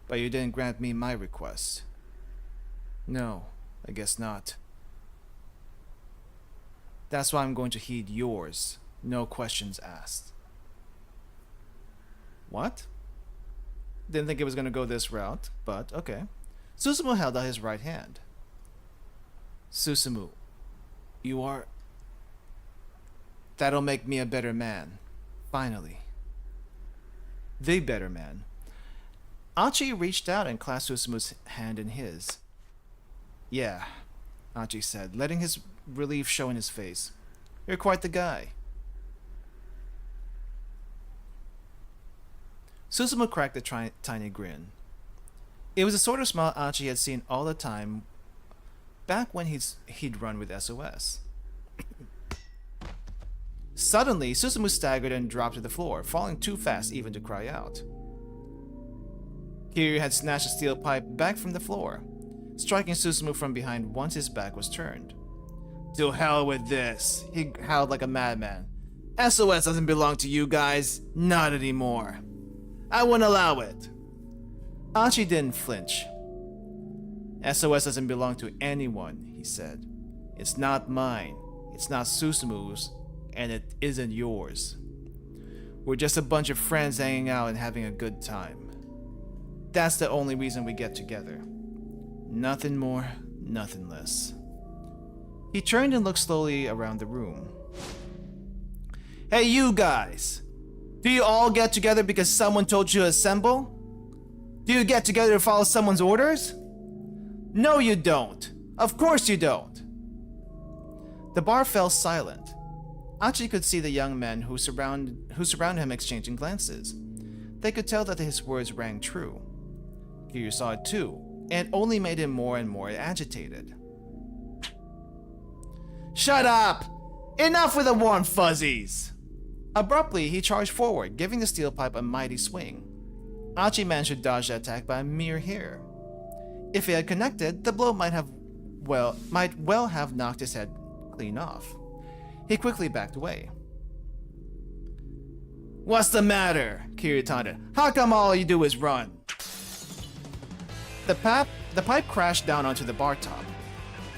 But you didn't grant me my request. No, I guess not. That's why I'm going to heed yours. No questions asked. What? Didn't think it was going to go this route, but okay. Susumu held out his right hand. Susumu, you are... That'll make me a better man. Finally. The better man. Achi reached out and clasped Susumu's hand in his. Yeah, Achi said, letting his relief show in his face. You're quite the guy. Susumu cracked a tiny grin. It was the sort of smile Achi had seen all the time back when he'd run with SOS. Suddenly, Susumu staggered and dropped to the floor, falling too fast even to cry out. Kiryu had snatched a steel pipe back from the floor, striking Susumu from behind once his back was turned. To hell with this, he howled like a madman. SOS doesn't belong to you guys, not anymore. I won't allow it. Achi didn't flinch. SOS doesn't belong to anyone, he said. It's not mine, it's not Susumu's, and it isn't yours. We're just a bunch of friends hanging out and having a good time. That's the only reason we get together. Nothing more, nothing less. He turned and looked slowly around the room. Hey, you guys! Do you all get together because someone told you to assemble? Do you get together to follow someone's orders? No, you don't. Of course you don't. The bar fell silent. Achi could see the young men who surrounded him exchanging glances. They could tell that his words rang true. Kiryu saw it too, and it only made him more and more agitated. Shut up! Enough with the warm fuzzies! Abruptly, he charged forward, giving the steel pipe a mighty swing. Achi managed to dodge the attack by a mere hair. If it had connected, the blow might well have knocked his head clean off. He quickly backed away. What's the matter? Kiryu taunted. How come all you do is run? The pipe crashed down onto the bar top.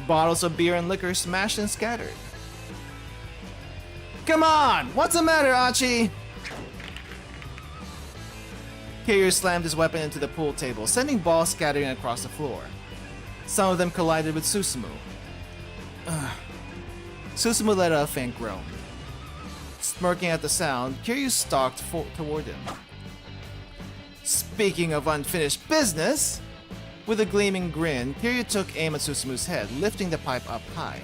Bottles of beer and liquor smashed and scattered. Come on! What's the matter, Achi? Kiryu slammed his weapon into the pool table, sending balls scattering across the floor. Some of them collided with Susumu. Susumu let out a faint groan. Smirking at the sound, Kiryu stalked toward him. Speaking of unfinished business! With a gleaming grin, Kiryu took aim at Susumu's head, lifting the pipe up high.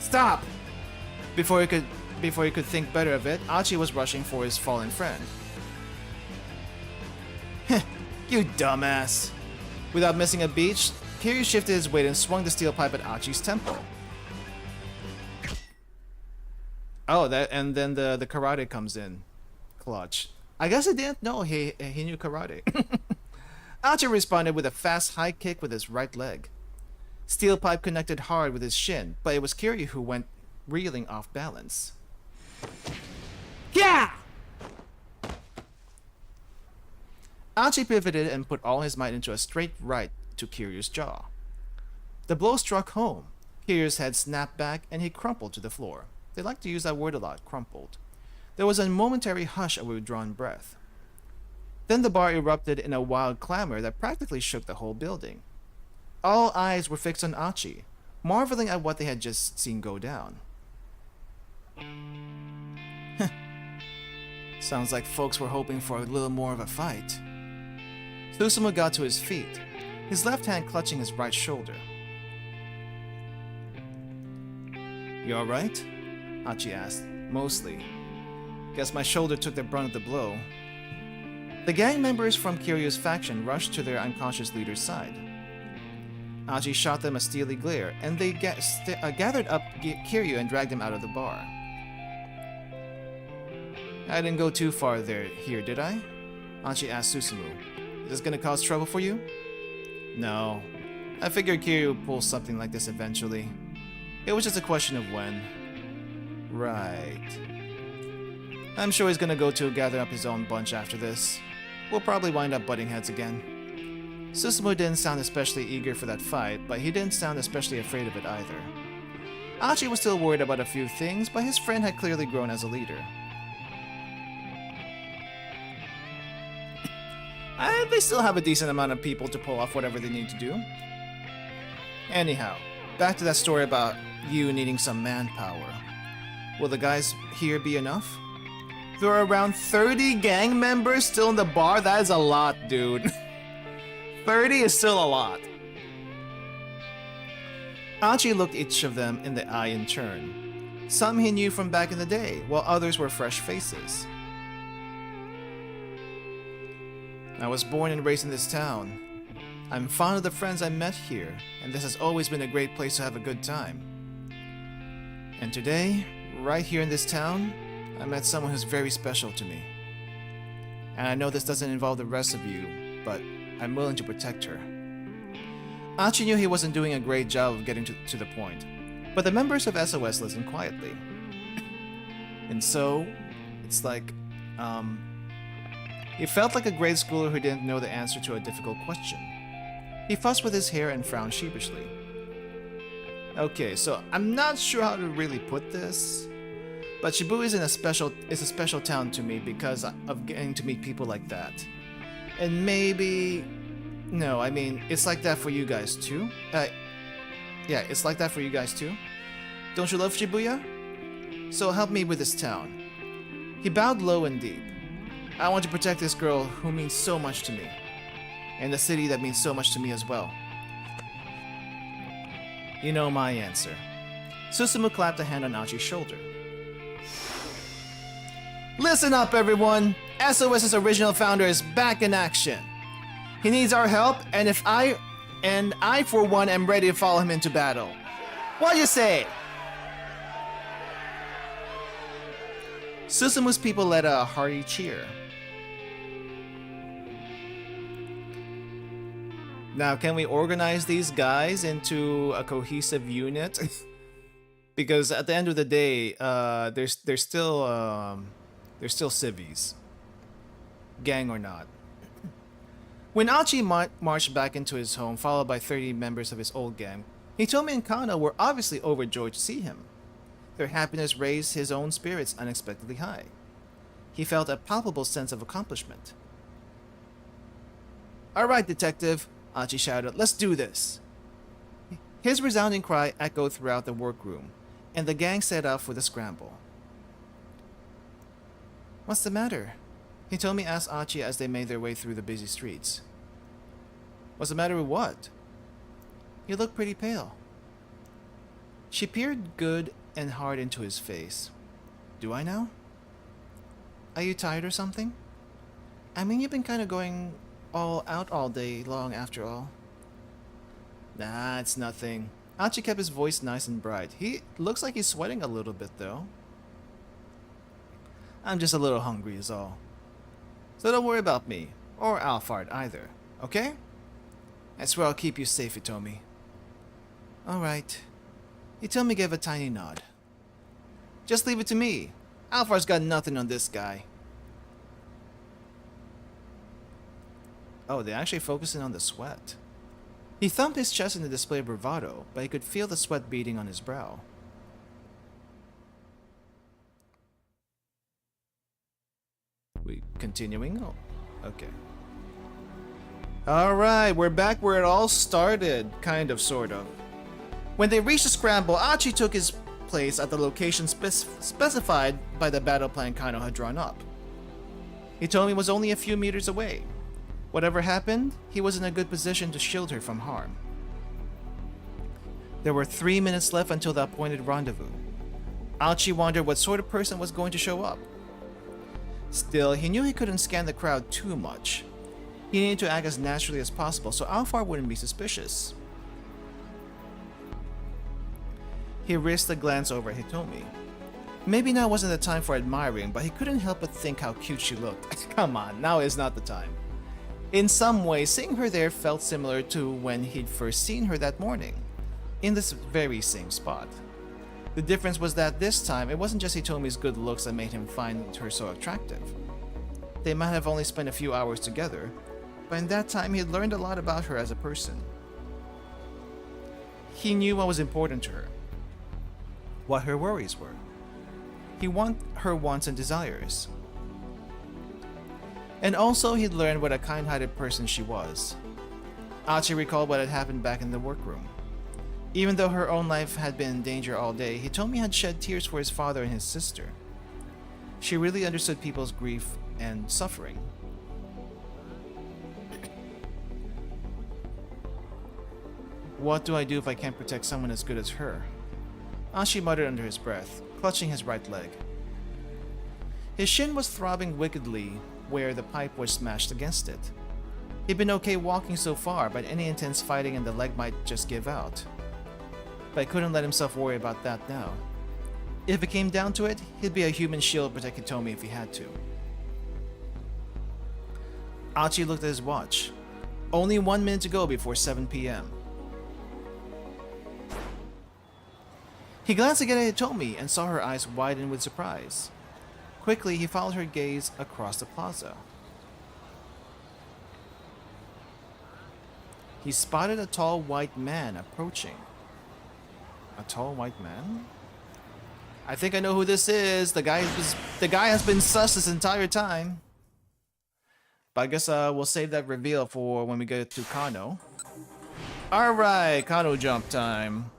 Stop! Before he could think better of it, Achi was rushing for his fallen friend. You dumbass! Without missing a beat, Kiryu shifted his weight and swung the steel pipe at Achi's temple. Oh, and then the karate comes in. Clutch. I guess I didn't know he knew karate. Achi responded with a fast high kick with his right leg. Steel pipe connected hard with his shin, but it was Kiryu who went reeling off balance. Yeah! Achi pivoted and put all his might into a straight right to Kiryu's jaw. The blow struck home. Kiryu's head snapped back and he crumpled to the floor. They like to use that word a lot, crumpled. There was a momentary hush of withdrawn breath. Then the bar erupted in a wild clamor that practically shook the whole building. All eyes were fixed on Achi, marveling at what they had just seen go down. Sounds like folks were hoping for a little more of a fight. Susumu got to his feet, his left hand clutching his right shoulder. You alright? Achi asked, mostly. Guess my shoulder took the brunt of the blow. The gang members from Kiryu's faction rushed to their unconscious leader's side. Achi shot them a steely glare, and they gathered up Kiryu and dragged him out of the bar. I didn't go too far here, did I? Achi asked Susumu. Is this gonna cause trouble for you? No. I figured Kiryu would pull something like this eventually. It was just a question of when. Right. I'm sure he's gonna go to gather up his own bunch after this. We'll probably wind up butting heads again. Susumu didn't sound especially eager for that fight, but he didn't sound especially afraid of it either. Achi was still worried about a few things, but his friend had clearly grown as a leader. And they still have a decent amount of people to pull off whatever they need to do. Anyhow, back to that story about you needing some manpower. Will the guys here be enough? There are around 30 gang members still in the bar? That is a lot, dude. 30 is still a lot. Achi looked each of them in the eye in turn. Some he knew from back in the day, while others were fresh faces. I was born and raised in this town. I'm fond of the friends I met here, and this has always been a great place to have a good time. And today, right here in this town, I met someone who's very special to me. And I know this doesn't involve the rest of you, but I'm willing to protect her. Achi knew he wasn't doing a great job of getting to the point, but the members of SOS listened quietly. And so, it's like, he felt like a grade schooler who didn't know the answer to a difficult question. He fussed with his hair and frowned sheepishly. Okay, so I'm not sure how to really put this, but Shibuya is a special town to me because of getting to meet people like that. And maybe... No, I mean, it's like that for you guys too? Yeah, it's like that for you guys too? Don't you love Shibuya? So help me with this town. He bowed low and deep. I want to protect this girl who means so much to me. And the city that means so much to me as well. You know my answer. Susumu clapped a hand on Achi's shoulder. Listen up, everyone! SOS's original founder is back in action. He needs our help, and I for one am ready to follow him into battle. What do you say? Susumu's people led a hearty cheer. Now, can we organize these guys into a cohesive unit? Because at the end of the day, they're still civvies, gang or not. When Achi marched back into his home, followed by 30 members of his old gang, Hitomi and Kana were obviously overjoyed to see him. Their happiness raised his own spirits unexpectedly high. He felt a palpable sense of accomplishment. "Alright, detective," Achi shouted, "let's do this." His resounding cry echoed throughout the workroom, and the gang set off for the scramble. "What's the matter?" Hitomi asked Achi as they made their way through the busy streets. "What's the matter with what?" "You look pretty pale." She peered good and hard into his face. "Do I now? Are you tired or something? I mean, you've been kind of going all out all day long after all." "Nah, it's nothing." Achi kept his voice nice and bright. He looks like he's sweating a little bit though. "I'm just a little hungry is all. So don't worry about me, or Alphard either, okay? I swear I'll keep you safe, Hitomi." "Alright." Hitomi gave a tiny nod. "Just leave it to me. Alphard's got nothing on this guy." Oh, they're actually focusing on the sweat. He thumped his chest in a display of bravado, but he could feel the sweat beading on his brow. We continuing? Oh, okay. Alright, we're back where it all started, kind of, sort of. When they reached the scramble, Achi took his place at the location specified by the battle plan Kano had drawn up. Hitomi was only a few meters away. Whatever happened, he was in a good position to shield her from harm. There were 3 minutes left until the appointed rendezvous. Achi wondered what sort of person was going to show up. Still, he knew he couldn't scan the crowd too much. He needed to act as naturally as possible so Alphard wouldn't be suspicious. He risked a glance over at Hitomi. Maybe now wasn't the time for admiring, but he couldn't help but think how cute she looked. Come on, now is not the time. In some ways, seeing her there felt similar to when he'd first seen her that morning, in this very same spot. The difference was that this time, it wasn't just Hitomi's good looks that made him find her so attractive. They might have only spent a few hours together, but in that time he had learned a lot about her as a person. He knew what was important to her, what her worries were. He wanted her wants and desires. And also he'd learned what a kind-hearted person she was. Achi recalled what had happened back in the workroom. Even though her own life had been in danger all day, Hitomi had shed tears for his father and his sister. She really understood people's grief and suffering. What do I do if I can't protect someone as good as her? Ashi muttered under his breath, clutching his right leg. His shin was throbbing wickedly where the pipe was smashed against it. He'd been okay walking so far, but any intense fighting and the leg might just give out. But he couldn't let himself worry about that now. If it came down to it, he'd be a human shield to protect Hitomi if he had to. Achi looked at his watch. Only 1 minute to go before 7 p.m. He glanced again at Hitomi and saw her eyes widen with surprise. Quickly, he followed her gaze across the plaza. He spotted a tall white man approaching. A tall white man? I think I know who this is. The guy has been sus this entire time. But I guess we'll save that reveal for when we get to Kano. Alright, Kano jump time.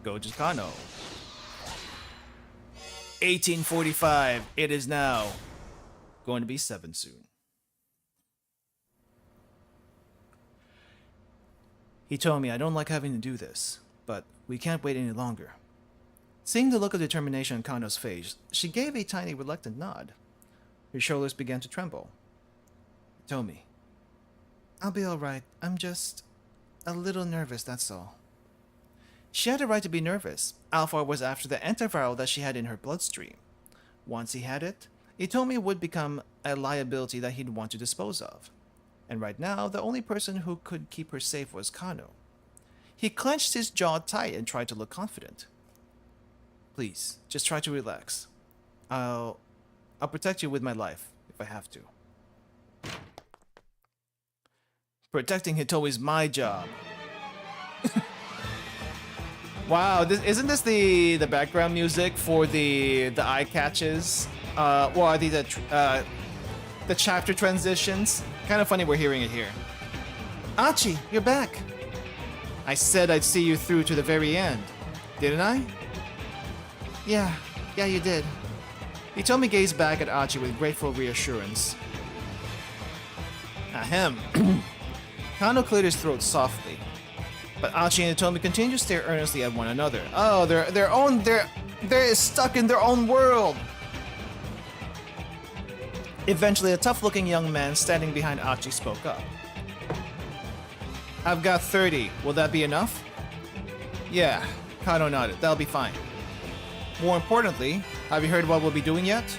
Go to Kano. 1845. It is now. Going to be 7 soon. He told me I don't like having to do this, but we can't wait any longer. Seeing the look of determination on Kano's face, she gave a tiny reluctant nod. Her shoulders began to tremble. He told me, I'll be alright. I'm just a little nervous, that's all. She had a right to be nervous. Alpha was after the antiviral that she had in her bloodstream. Once he had it, he told me it would become a liability that he'd want to dispose of. And right now, the only person who could keep her safe was Kano. He clenched his jaw tight and tried to look confident. Please, just try to relax. I'll protect you with my life, if I have to. Protecting Hitomi's my job. Wow, isn't this the background music for the eye catches? Or the chapter transitions? Kind of funny we're hearing it here. Achi, you're back. I said I'd see you through to the very end. Didn't I? Yeah, you did. Hitomi gazed back at Achi with grateful reassurance. Ahem. Kano cleared his throat softly. But Achi and Hitomi continued to stare earnestly at one another. Oh, they're stuck in their own world. Eventually, a tough-looking young man standing behind Achi spoke up. I've got 30. Will that be enough? Yeah, Kano nodded. That'll be fine. More importantly, have you heard what we'll be doing yet?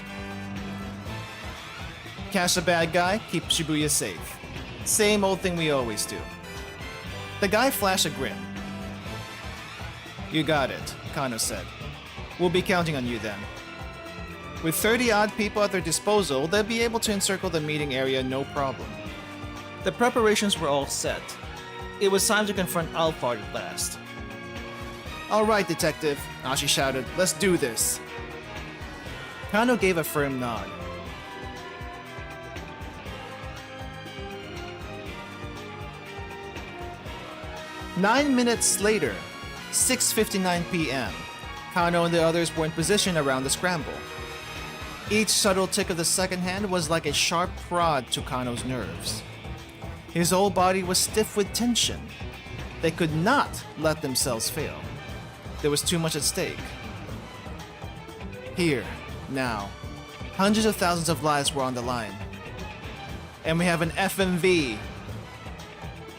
Catch the bad guy, keep Shibuya safe. Same old thing we always do. The guy flashed a grin. You got it, Kano said. We'll be counting on you then. With 30-odd people at their disposal, they'll be able to encircle the meeting area no problem. The preparations were all set. It was time to confront Alphard at last. Alright, detective, Ashi shouted. Let's do this. Kano gave a firm nod. Nine minutes later, 6:59 p.m., Kano and the others were in position around the scramble. Each subtle tick of the second hand was like a sharp prod to Kano's nerves. His whole body was stiff with tension. They could not let themselves fail. There was too much at stake. Here, now, hundreds of thousands of lives were on the line. And we have an FMV.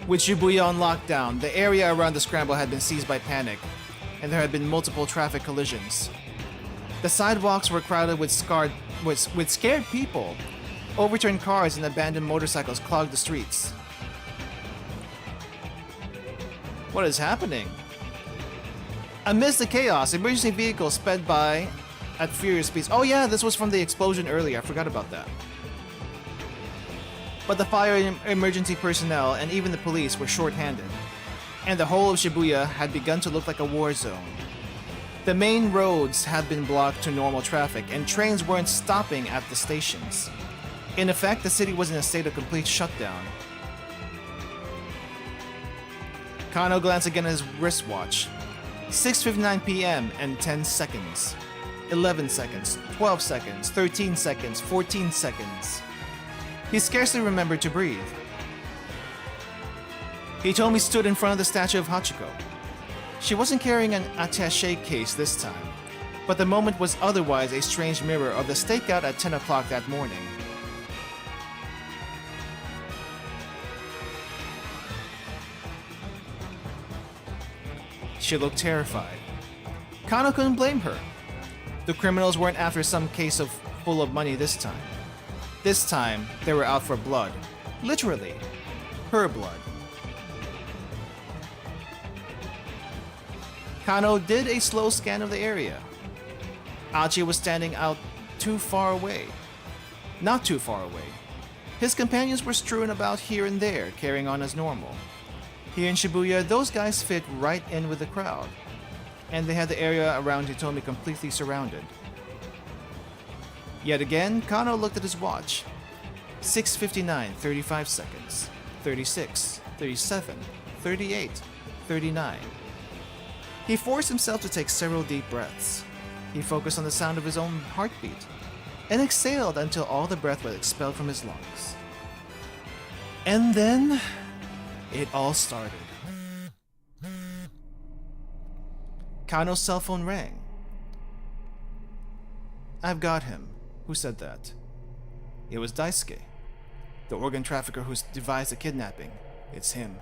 With Shibuya on lockdown, the area around the scramble had been seized by panic, and there had been multiple traffic collisions. The sidewalks were crowded with scared people. Overturned cars and abandoned motorcycles clogged the streets. What is happening? Amidst the chaos, emergency vehicles sped by at furious speeds. Oh yeah, this was from the explosion earlier. I forgot about that. But the fire and emergency personnel and even the police were short-handed, and the whole of Shibuya had begun to look like a war zone. The main roads had been blocked to normal traffic, and trains weren't stopping at the stations. In effect, the city was in a state of complete shutdown. Kano glanced again at his wristwatch. 6:59 p.m. and 10 seconds. 11 seconds, 12 seconds, 13 seconds, 14 seconds. He scarcely remembered to breathe. Hitomi stood in front of the statue of Hachiko. She wasn't carrying an attaché case this time, but the moment was otherwise a strange mirror of the stakeout at 10 o'clock that morning. She looked terrified. Kano couldn't blame her. The criminals weren't after some case full of money this time. This time, they were out for blood. Literally, her blood. Kano did a slow scan of the area. Achi was standing out too far away. Not too far away. His companions were strewn about here and there, carrying on as normal. Here in Shibuya, those guys fit right in with the crowd, and they had the area around Hitomi completely surrounded. Yet again, Kano looked at his watch. 6:59, 35 seconds, 36, 37, 38, 39. He forced himself to take several deep breaths. He focused on the sound of his own heartbeat, and exhaled until all the breath was expelled from his lungs. And then, it all started. Kano's cell phone rang. "I've got him." Who said that? It was Daisuke, the organ trafficker who devised the kidnapping. It's him.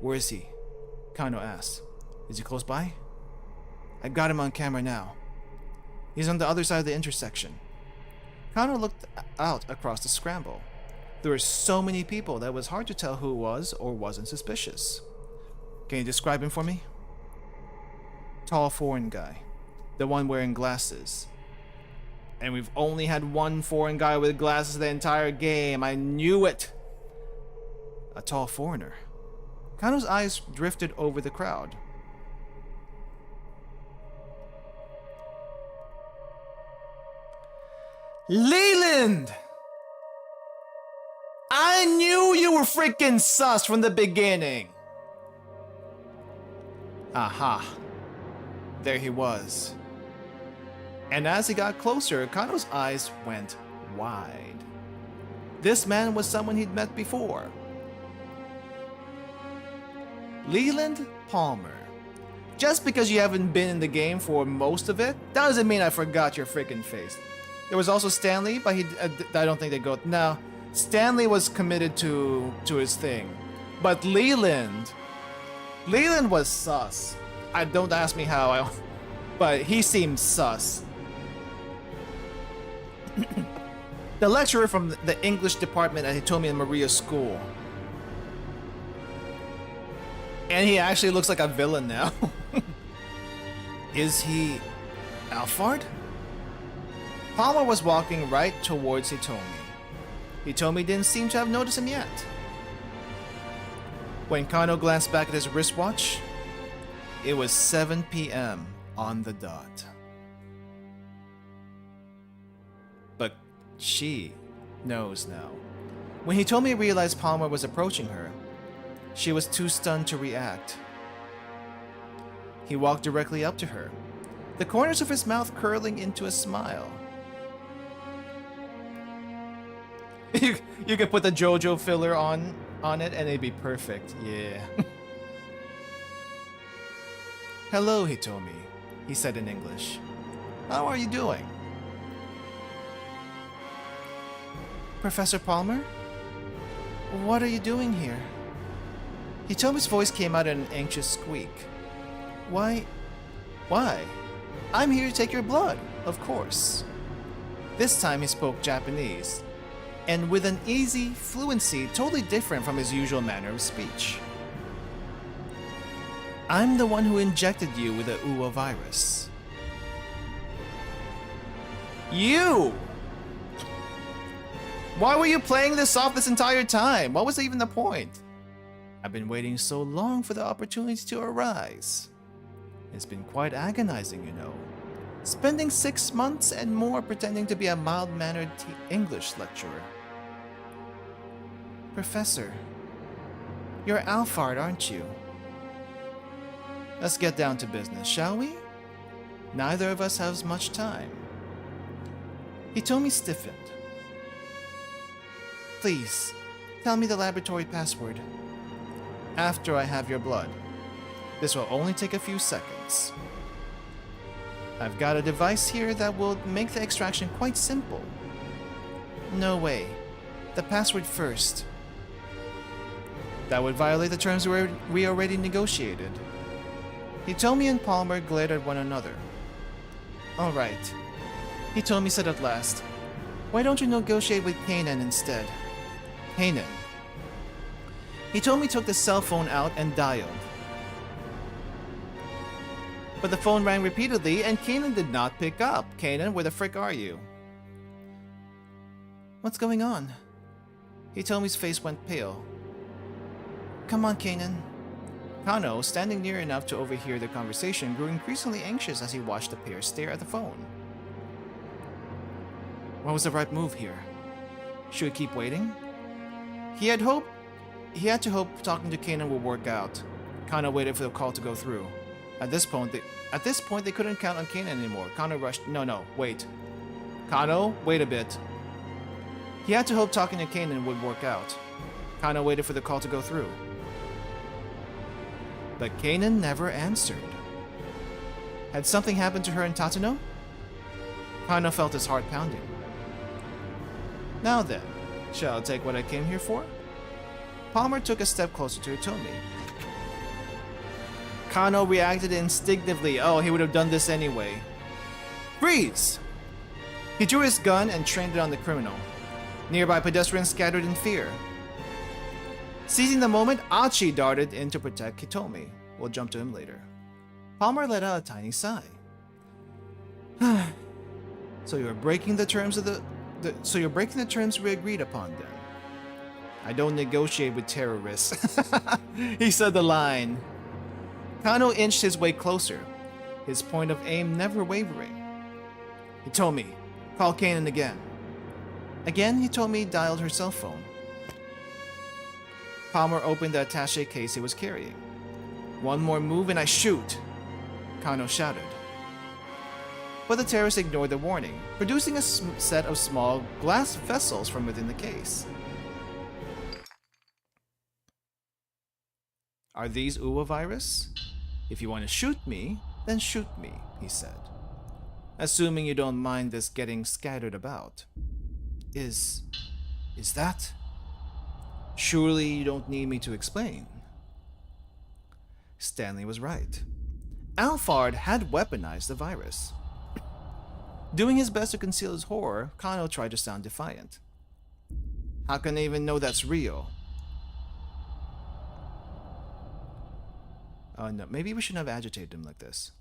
"Where is he?" Kano asked. "Is he close by?" "I've got him on camera now. He's on the other side of the intersection." Kano looked out across the scramble. There were so many people that it was hard to tell who was or wasn't suspicious. "Can you describe him for me?" "Tall foreign guy. The one wearing glasses." And we've only had one foreign guy with glasses the entire game. I knew it! A tall foreigner. Kano's eyes drifted over the crowd. Leland! I knew you were freaking sus from the beginning! Aha. There he was. And as he got closer, Kano's eyes went wide. This man was someone he'd met before. Leland Palmer. Just because you haven't been in the game for most of it, doesn't mean I forgot your freaking face. There was also Stanley, but I don't think they go. No, Stanley was committed to his thing, but Leland was sus. Don't ask me how, but he seemed sus. The lecturer from the English department at Hitomi and Maria's school. And he actually looks like a villain now. Is he Alphard? Palmer was walking right towards Hitomi. Hitomi didn't seem to have noticed him yet. When Kano glanced back at his wristwatch, it was 7 p.m. on the dot. But she knows now. When Hitomi realized Palmer was approaching her, she was too stunned to react. He walked directly up to her, the corners of his mouth curling into a smile. You could put the JoJo filler on it and it'd be perfect, yeah. "Hello, Hitomi," he said in English. "How are you doing?" "Professor Palmer? What are you doing here?" Hitomi's voice came out in an anxious squeak. Why? I'm here to take your blood, of course." This time he spoke Japanese, and with an easy fluency totally different from his usual manner of speech. "I'm the one who injected you with the Uwa virus." You! Why were you playing this off this entire time? What was even the point? "I've been waiting so long for the opportunity to arise. It's been quite agonizing, you know. Spending 6 months and more pretending to be a mild-mannered English lecturer." "Professor, you're Alphard, aren't you?" Let's get down to business, shall we? Neither of us has much time. Hitomi stiffened. Please, tell me the laboratory password. After I have your blood. This will only take a few seconds. I've got a device here that will make the extraction quite simple. No way. The password first. That would violate the terms we already negotiated. Hitomi and Palmer glared at one another. Alright. Hitomi said at last. Why don't you negotiate with Kanan instead? Kanan. Hitomi took the cell phone out and dialed. But the phone rang repeatedly and Kanan did not pick up. Kanan, where the frick are you? What's going on? Hitomi's face went pale. Come on, Kanan. Kano, standing near enough to overhear their conversation, grew increasingly anxious as he watched the pair stare at the phone. What was the right move here? Should we keep waiting? He had to hope talking to Kanan would work out. Kano waited for the call to go through. At this point, they couldn't count on Kanan anymore. Kano rushed. No, wait. Kano, wait a bit. He had to hope talking to Kanan would work out. Kano waited for the call to go through. But Kanan never answered. Had something happened to her in Tatano? Kano felt his heart pounding. Now then, shall I take what I came here for? Palmer took a step closer to Hitomi. Kano reacted instinctively. Oh, he would have done this anyway. Freeze! He drew his gun and trained it on the criminal. Nearby pedestrians scattered in fear. Seizing the moment, Achi darted in to protect Hitomi. We'll jump to him later. Palmer let out a tiny sigh. So you're breaking the terms of so you're breaking the terms we agreed upon then. I don't negotiate with terrorists. He said the line. Kano inched his way closer, his point of aim never wavering. Hitomi, call Kanan again. Again, Hitomi dialed her cell phone. Palmer opened the attaché case he was carrying. One more move and I shoot, Kano shouted. But the terrorist ignored the warning, producing a set of small glass vessels from within the case. Are these Uwa virus? If you want to shoot me, then shoot me, he said. Assuming you don't mind this getting scattered about. Is that? Surely you don't need me to explain. Stanley was right. Alphard had weaponized the virus. Doing his best to conceal his horror, Kano tried to sound defiant. How can I even know that's real? Oh no, maybe we shouldn't have agitated him like this.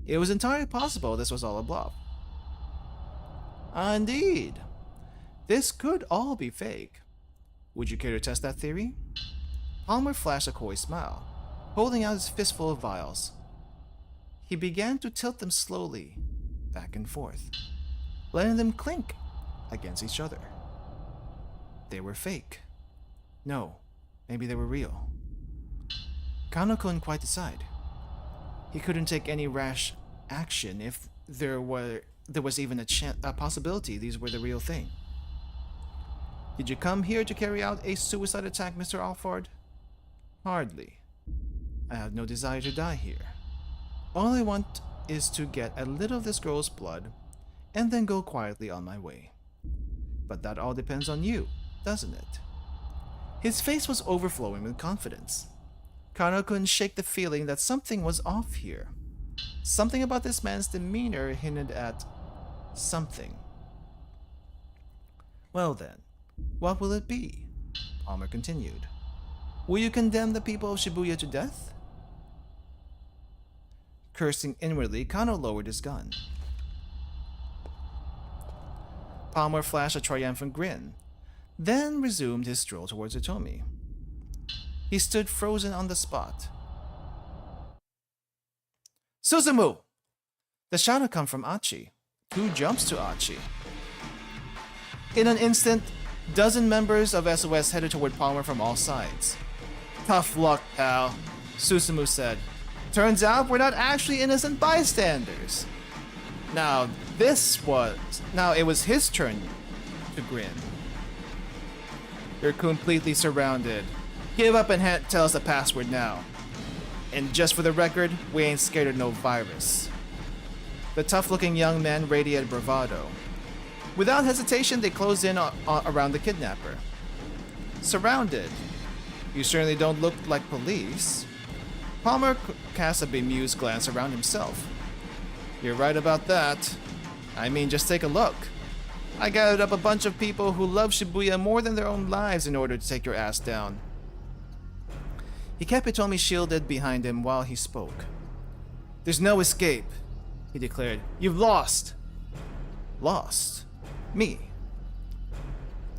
It was entirely possible this was all a bluff. Indeed. This could all be fake. Would you care to test that theory? Palmer flashed a coy smile, holding out his fistful of vials. He began to tilt them slowly, back and forth, letting them clink against each other. They were fake. No, maybe they were real. Kano couldn't quite decide. He couldn't take any rash action if there was even a possibility these were the real thing. Did you come here to carry out a suicide attack, Mr. Alphard? Hardly. I have no desire to die here. All I want is to get a little of this girl's blood and then go quietly on my way. But that all depends on you, doesn't it? His face was overflowing with confidence. Kano couldn't shake the feeling that something was off here. Something about this man's demeanor hinted at something. Well then, what will it be? Palmer continued. Will you condemn the people of Shibuya to death? Cursing inwardly, Kano lowered his gun. Palmer flashed a triumphant grin, then resumed his stroll towards Hitomi. He stood frozen on the spot. Suzumu! The shout had come from Achi, who jumps to Achi. In an instant, dozen members of SOS headed toward Palmer from all sides. Tough luck, pal, Suzumu said. Turns out we're not actually innocent bystanders. Now it was his turn to grin. You're completely surrounded. Give up and tell us the password now. And just for the record, we ain't scared of no virus. The tough-looking young man radiated bravado. Without hesitation, they closed in around the kidnapper. Surrounded. You certainly don't look like police. Palmer cast a bemused glance around himself. You're right about that. I mean, just take a look. I gathered up a bunch of people who love Shibuya more than their own lives in order to take your ass down. He kept Hitomi shielded behind him while he spoke. There's no escape, he declared. You've lost. Lost? Me?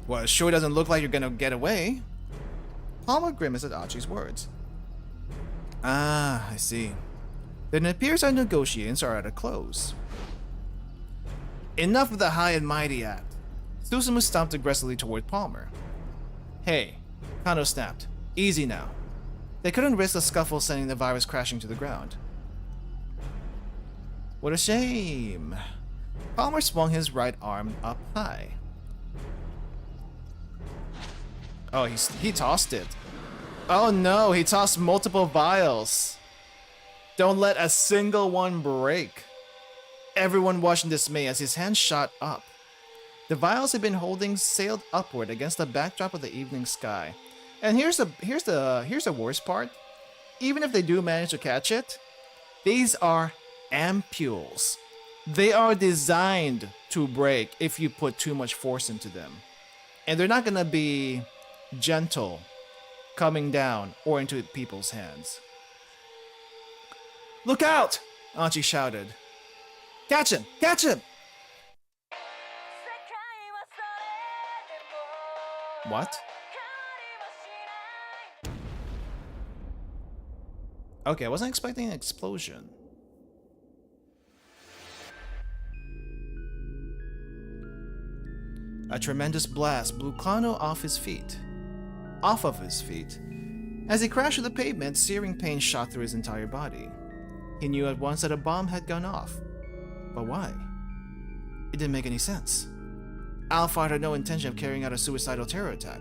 Well, it sure doesn't look like you're gonna get away. Palmer grimaced at Achi's words. Ah, I see. Then it appears our negotiations are at a close. Enough of the high and mighty act. Susumu stomped aggressively toward Palmer. Hey, Kano snapped. Easy now. They couldn't risk a scuffle sending the virus crashing to the ground. What a shame. Palmer swung his right arm up high. Oh, he tossed it. Oh no, he tossed multiple vials. Don't let a single one break. Everyone watched in dismay as his hand shot up. The vials he'd been holding sailed upward against the backdrop of the evening sky. And here's the worst part. Even if they do manage to catch it, these are ampules. They are designed to break if you put too much force into them. And they're not gonna be gentle coming down or into people's hands. Look out! Achi shouted. Catch him! Catch him! What? Okay, I wasn't expecting an explosion. A tremendous blast blew Kano off of his feet. As he crashed to the pavement, searing pain shot through his entire body. He knew at once that a bomb had gone off. But why? It didn't make any sense. Alpha had no intention of carrying out a suicidal terror attack.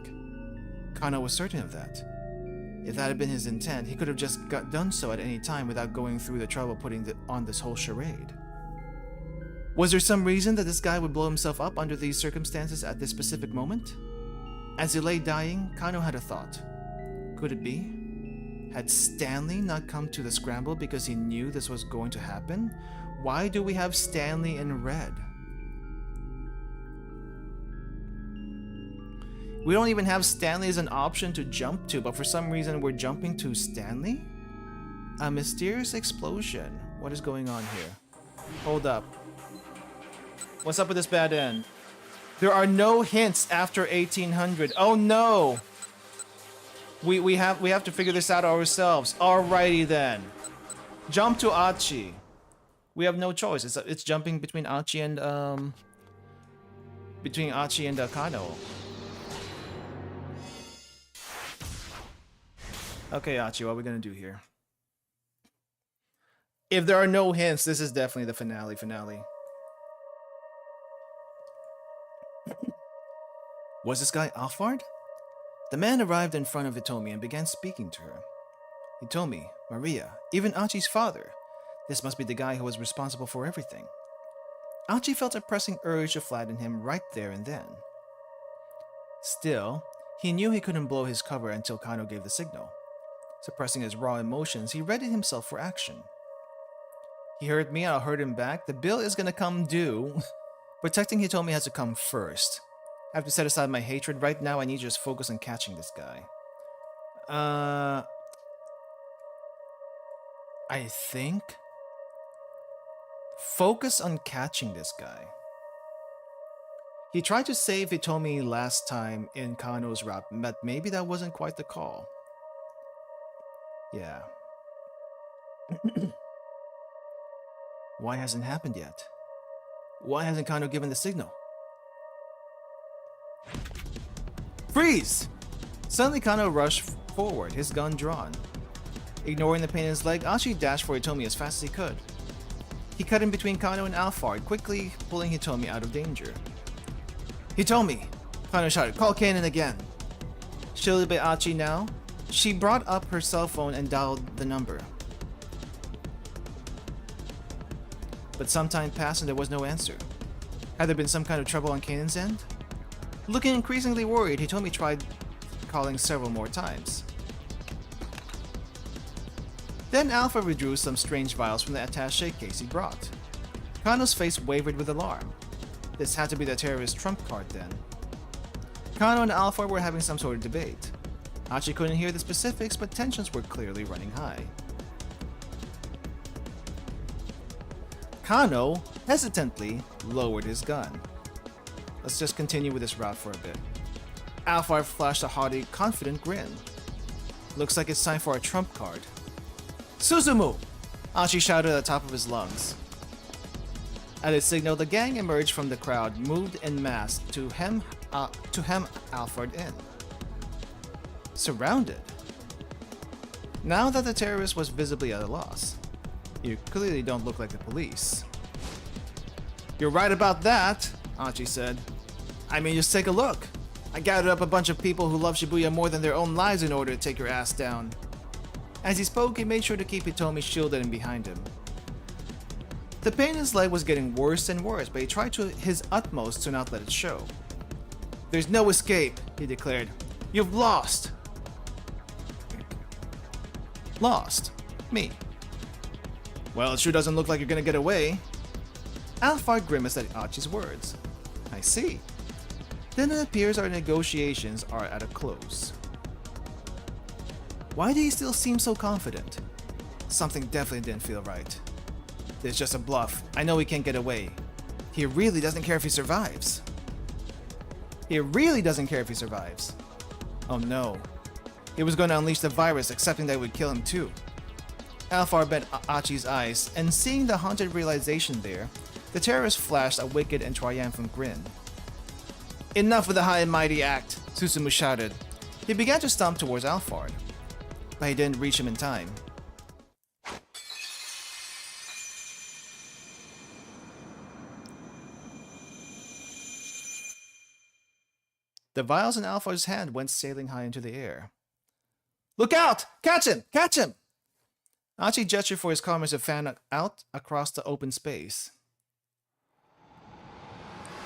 Kano was certain of that. If that had been his intent, he could have just done so at any time without going through the trouble putting on this whole charade. Was there some reason that this guy would blow himself up under these circumstances at this specific moment? As he lay dying, Kano had a thought. Could it be? Had Stanley not come to the scramble because he knew this was going to happen? Why do we have Stanley in red? We don't even have Stanley as an option to jump to, but for some reason we're jumping to Stanley? A mysterious explosion. What is going on here? Hold up. What's up with this bad end? There are no hints after 1800. Oh no! We have to figure this out ourselves. Alrighty then. Jump to Achi. We have no choice. It's jumping between Achi and Kano. Okay, Achi, what are we gonna do here? If there are no hints, this is definitely the finale. Was this guy Alphard? The man arrived in front of Hitomi and began speaking to her. Hitomi, Maria, even Achi's father. This must be the guy who was responsible for everything. Achi felt a pressing urge to flatten him right there and then. Still, he knew he couldn't blow his cover until Kano gave the signal. Suppressing his raw emotions, he readied himself for action. He hurt me, I'll hurt him back. The bill is gonna come due. Protecting Hitomi has to come first. I have to set aside my hatred. Right now, I need to just focus on catching this guy. I think... Focus on catching this guy. He tried to save Hitomi last time in Kano's rap, but maybe that wasn't quite the call. Yeah. Why hasn't happened yet? Why hasn't Kano given the signal? Freeze! Suddenly Kano rushed forward, his gun drawn. Ignoring the pain in his leg, Achi dashed for Hitomi as fast as he could. He cut in between Kano and Alphard, quickly pulling Hitomi out of danger. Hitomi! Kano shouted, call Kanon again. Shielded by Achi now, she brought up her cell phone and dialed the number. But some time passed and there was no answer. Had there been some kind of trouble on Kanon's end? Looking increasingly worried, Hitomi tried calling several more times. Then Alpha withdrew some strange vials from the attaché case he brought. Kano's face wavered with alarm. This had to be the terrorist trump card then. Kano and Alpha were having some sort of debate. Achi couldn't hear the specifics, but tensions were clearly running high. Kano hesitantly lowered his gun. Let's just continue with this route for a bit. Alpha flashed a haughty, confident grin. Looks like it's time for a trump card. Suzumu! Achi shouted at the top of his lungs. At his signal, the gang emerged from the crowd, moved en masse to hem Alfred in. Surrounded. Now that the terrorist was visibly at a loss, you clearly don't look like the police. You're right about that, Achi said. I mean, just take a look. I gathered up a bunch of people who love Shibuya more than their own lives in order to take your ass down. As he spoke, he made sure to keep Hitomi shielded and behind him. The pain in his leg was getting worse and worse, but he tried his utmost to not let it show. There's no escape, he declared. You've lost. Lost? Me. Well, it sure doesn't look like you're gonna get away. Alphard grimaced at Achi's words. I see. Then it appears our negotiations are at a close. Why did he still seem so confident? Something definitely didn't feel right. It's just a bluff. I know he can't get away. He really doesn't care if he survives. He really doesn't care if he survives. Oh no. He was going to unleash the virus, accepting that it would kill him too. Alphard bent Achi's eyes, and seeing the haunted realization there, the terrorist flashed a wicked and triumphant grin. Enough of the high and mighty act, Susumu shouted. He began to stomp towards Alphard, but he didn't reach him in time. The vials in Alphard's hand went sailing high into the air. Look out! Catch him! Catch him! Achi gestured for his comrades to fan out across the open space.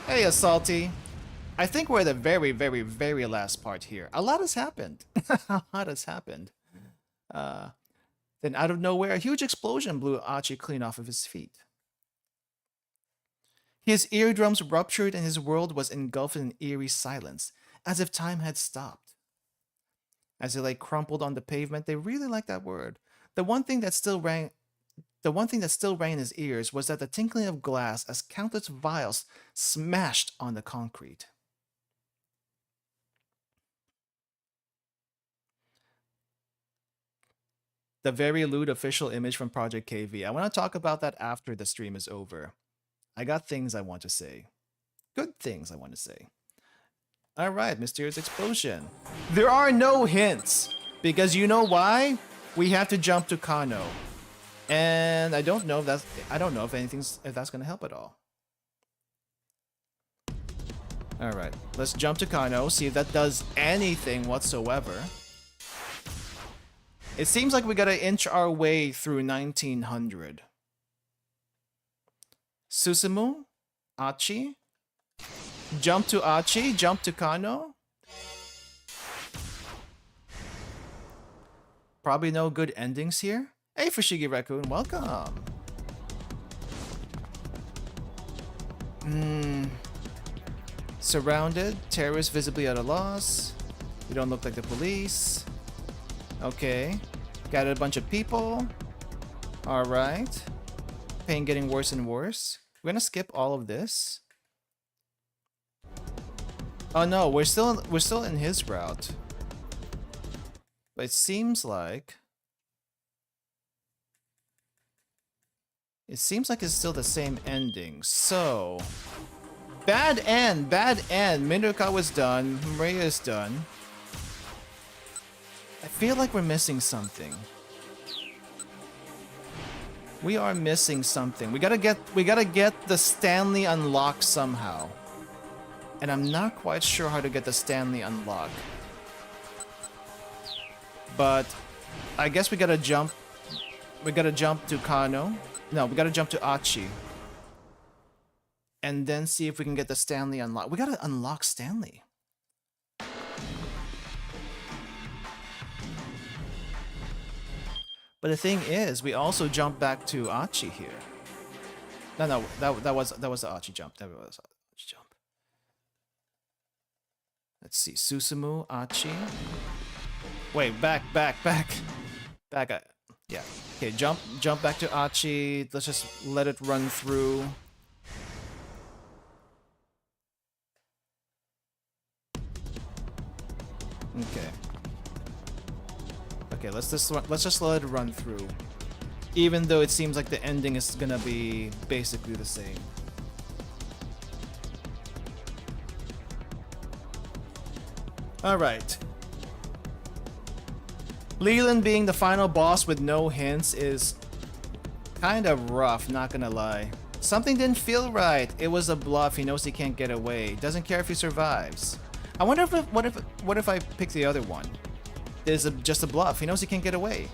Hey, Assaulty. I think we're at the very, very, very last part here. A lot has happened. A lot has happened. Then out of nowhere, a huge explosion blew Achi clean off of his feet. His eardrums ruptured and his world was engulfed in eerie silence, as if time had stopped. As he lay crumpled on the pavement, they really liked that word. The one thing that still rang in his ears was that the tinkling of glass as countless vials smashed on the concrete. The very lewd official image from Project KV. I want to talk about that after the stream is over. I got things I want to say. Good things I want to say. Alright, mysterious explosion. There are no hints. Because you know why? We have to jump to Kano. And I don't know if that's gonna help at all. Alright, let's jump to Kano, see if that does anything whatsoever. It seems like we gotta inch our way through 1900. Susumu? Achi? Jump to Achi? Jump to Kano? Probably no good endings here. Hey, Fushigi Raccoon, welcome! Surrounded, terrorists visibly at a loss. We don't look like the police. Okay. Gathered a bunch of people. Alright. Pain getting worse and worse. We're gonna skip all of this. Oh no, we're still in his route. But it seems like it's still the same ending. So bad end, bad end. Minukawa's done. Maria is done. I feel like we're missing something. We are missing something. We gotta get the Stanley unlocked somehow. And I'm not quite sure how to get the Stanley unlocked. But I guess we gotta jump. We gotta jump to Kano. No, we gotta jump to Achi. And then see if we can get the Stanley unlocked. We gotta unlock Stanley. But the thing is, we also jump back to Achi here. No, that was the Achi jump. That was Achi jump. Let's see, Susumu, Achi. Wait, back. Yeah. Okay, jump back to Achi. Let's just let it run through. Okay. Okay, let's just let it run through. Even though it seems like the ending is gonna be basically the same. Alright. Leland being the final boss with no hints is kind of rough, not gonna lie. Something didn't feel right. It was a bluff. He knows he can't get away. Doesn't care if he survives. I wonder if what if I pick the other one? It's just a bluff. He knows he can't get away.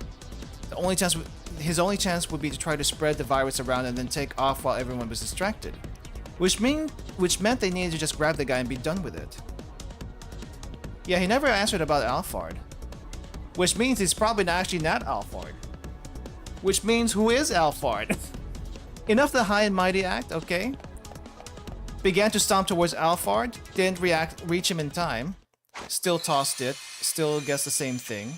His only chance would be to try to spread the virus around and then take off while everyone was distracted. Which meant they needed to just grab the guy and be done with it. Yeah, he never answered about Alphard. Which means he's probably actually not Alphard. Which means who is Alphard? Enough the high and mighty act, okay? Began to stomp towards Alphard, didn't reach him in time. Still tossed it, still gets the same thing.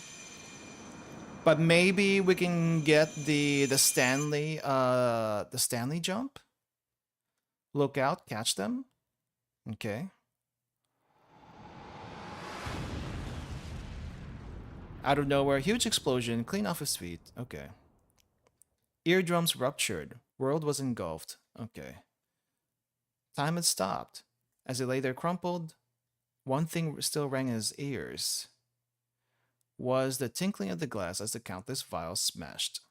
But maybe we can get the Stanley jump? Look out, catch them? Okay. Out of nowhere, huge explosion, clean off his feet. Okay. Eardrums ruptured. World was engulfed. Okay. Time had stopped. As he lay there crumpled, one thing still rang in his ears. Was the tinkling of the glass as the countless vials smashed,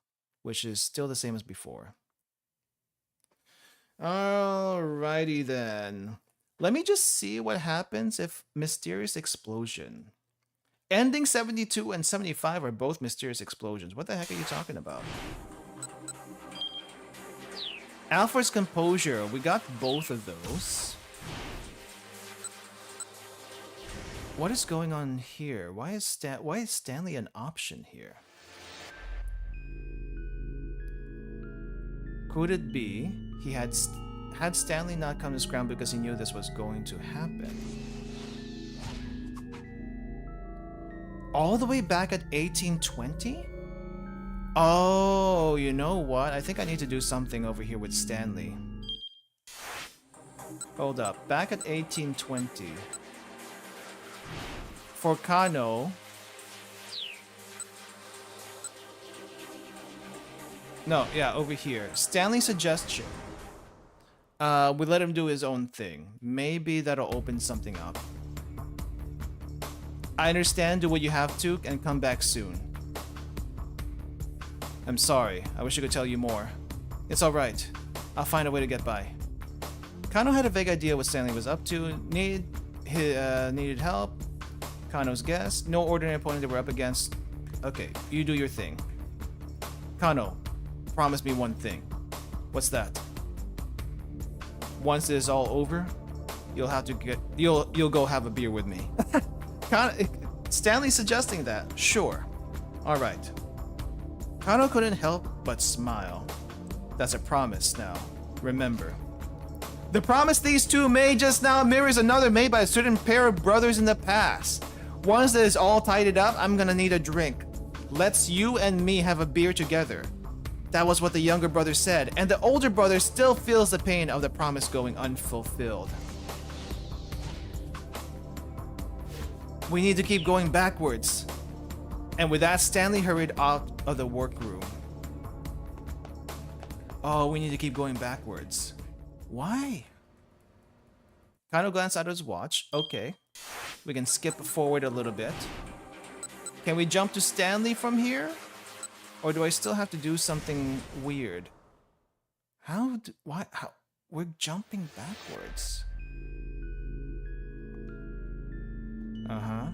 which is still the same as before. Alrighty then. Let me just see what happens if mysterious explosion. Ending 72 and 75 are both mysterious explosions. What the heck are you talking about? Alphard's composure. We got both of those. What is going on here? Why is Stanley an option here? Could it be he had Stanley not come to Scramble because he knew this was going to happen? All the way back at 1820? Oh, you know what? I think I need to do something over here with Stanley. Hold up. Back at 1820. For Kano... No, yeah, over here. Stanley's suggestion. We let him do his own thing. Maybe that'll open something up. I understand, do what you have to, and come back soon. I'm sorry, I wish I could tell you more. It's alright. I'll find a way to get by. Kano had a vague idea what Stanley was up to. Needed help. Kano's guess. No ordinary opponent they were up against. Okay, you do your thing. Kano, promise me one thing. What's that? Once it is all over, you'll go have a beer with me. Stanley's suggesting that. Sure. Alright. Kano couldn't help but smile. That's a promise now. Remember. The promise these two made just now mirrors another made by a certain pair of brothers in the past. Once that is all tidied up, I'm gonna need a drink. Let's you and me have a beer together. That was what the younger brother said, and the older brother still feels the pain of the promise going unfulfilled. We need to keep going backwards. And with that, Stanley hurried out of the workroom. Oh, we need to keep going backwards. Why? Kano glanced at his watch. Okay. We can skip forward a little bit. Can we jump to Stanley from here? Or do I still have to do something weird? Why, how? We're jumping backwards. Uh-huh.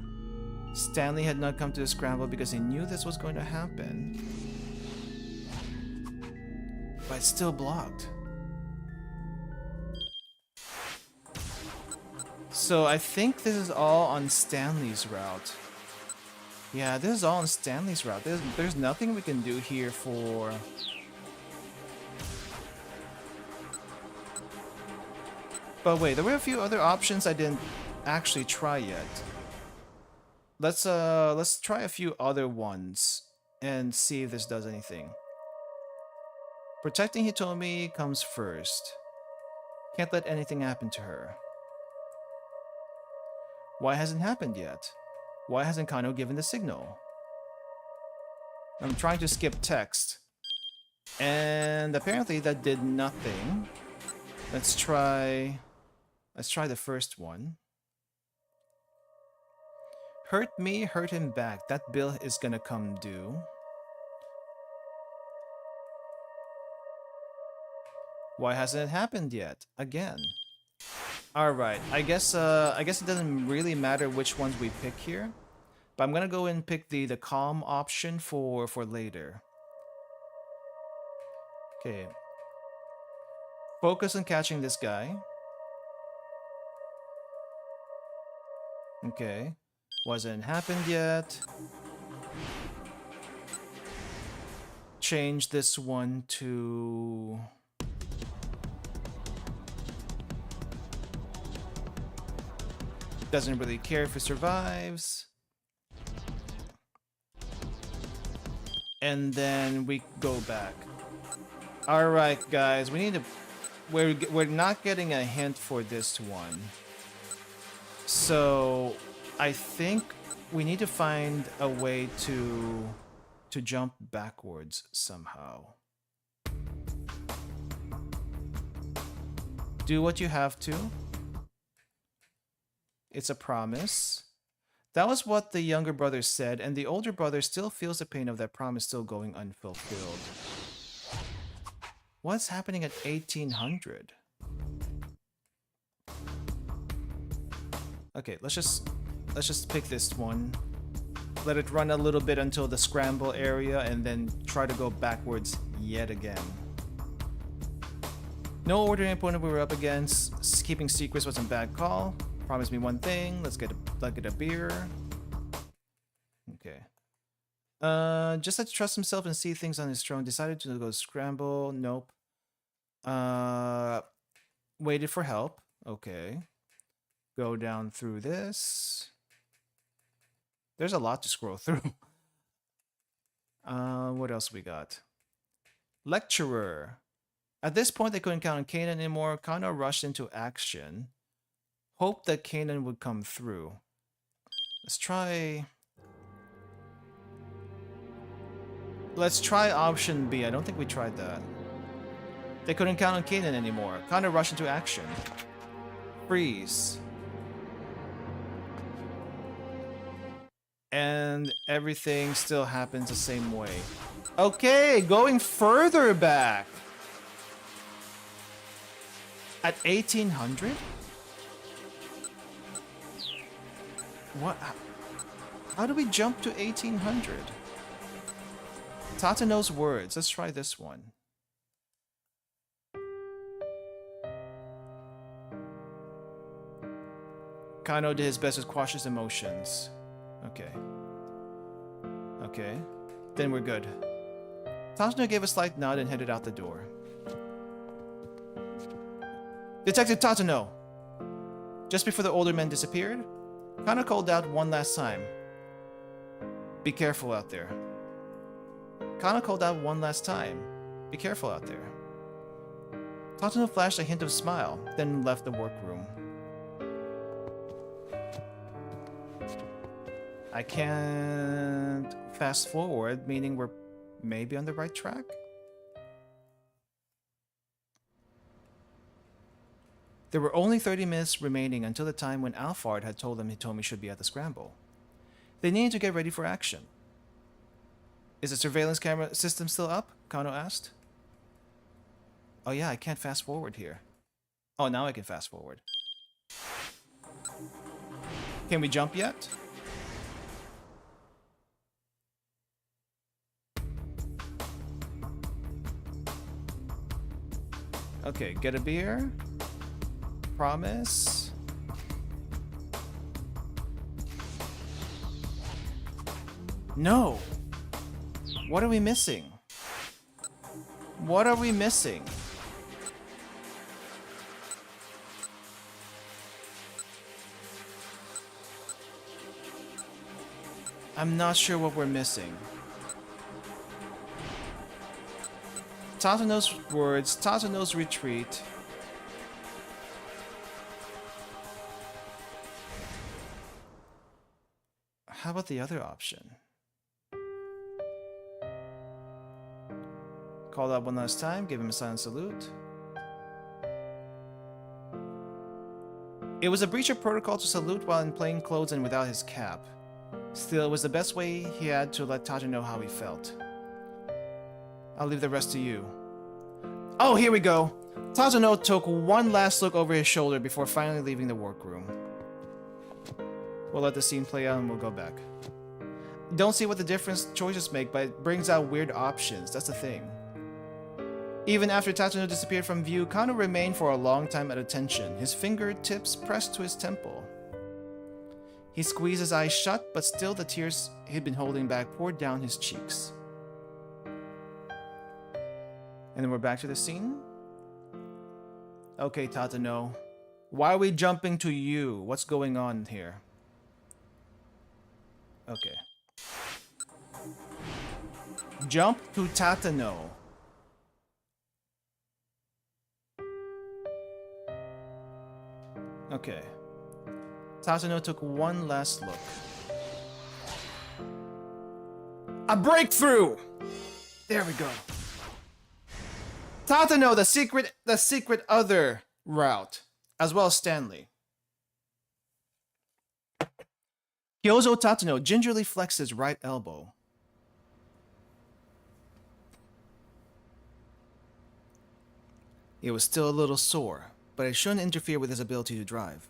Stanley had not come to the scramble because he knew this was going to happen. But it's still blocked. So I think this is all on Stanley's route. Yeah, this is all on Stanley's route. There's nothing we can do here for... But wait, there were a few other options I didn't actually try yet. Let's try a few other ones and see if this does anything. Protecting Hitomi comes first. Can't let anything happen to her. Why hasn't happened yet? Why hasn't Kano given the signal? I'm trying to skip text. And apparently that did nothing. Let's try the first one. Hurt me, hurt him back. That bill is gonna come due. Why hasn't it happened yet? Again. Alright, I guess it doesn't really matter which ones we pick here. But I'm gonna go and pick the calm option for later. Okay. Focus on catching this guy. Okay. Wasn't happened yet. Change this one to... Doesn't really care if it survives. And then we go back. Alright guys, we need to... We're not getting a hint for this one. So I think we need to find a way to jump backwards somehow. Do what you have to. It's a promise. That was what the younger brother said, and the older brother still feels the pain of that promise still going unfulfilled. What's happening at 1800? Okay, let's just pick this one. Let it run a little bit until the scramble area and then try to go backwards yet again. No ordinary opponent we were up against. Keeping secrets wasn't a bad call. Promise me one thing. Let's get a beer. Okay. Just had to trust himself and see things on his throne. Decided to go scramble. Nope. Waited for help. Okay. Go down through this. There's a lot to scroll through. What else we got? Lecturer. At this point, they couldn't count on Kanan anymore. Kano rushed into action. Hoped that Kanan would come through. Let's try option B. I don't think we tried that. They couldn't count on Kanan anymore. Kano rushed into action. Freeze. And everything still happens the same way. Okay, going further back. At 1800? What? How do we jump to 1800? Tata knows words. Let's try this one. Kano did his best to quash his emotions. Okay. Okay. Then we're good. Tatsuno gave a slight nod and headed out the door. Detective Tatsuno! Just before the older men disappeared, Kano called out one last time. Be careful out there. Kano called out one last time. Be careful out there. Tatsuno flashed a hint of smile, then left the workroom. I can't fast forward, meaning we're maybe on the right track? There were only 30 minutes remaining until the time when Alphard had told them Hitomi should be at the scramble. They needed to get ready for action. Is the surveillance camera system still up? Kano asked. Oh yeah, I can't fast forward here. Oh, now I can fast forward. Can we jump yet? Okay, get a beer. Promise. No! What are we missing? What are we missing? I'm not sure what we're missing. Tatano's words, Tatano's retreat. How about the other option? Called out one last time, give him a silent salute. It was a breach of protocol to salute while in plain clothes and without his cap. Still, it was the best way he had to let Tatano know how he felt. I'll leave the rest to you. Oh, here we go! Tatano took one last look over his shoulder before finally leaving the workroom. We'll let the scene play out and we'll go back. Don't see what the different choices make, but it brings out weird options, that's the thing. Even after Tatano disappeared from view, Kano remained for a long time at attention, his fingertips pressed to his temple. He squeezed his eyes shut, but still the tears he'd been holding back poured down his cheeks. And then we're back to the scene. Okay, Tatano. Why are we jumping to you? What's going on here? Okay. Jump to Tatano. Okay. Tatano took one last look. A breakthrough! There we go. Tatano, the secret other route, as well as Stanley. Kyozo Tatano gingerly flexed his right elbow. It was still a little sore, but it shouldn't interfere with his ability to drive.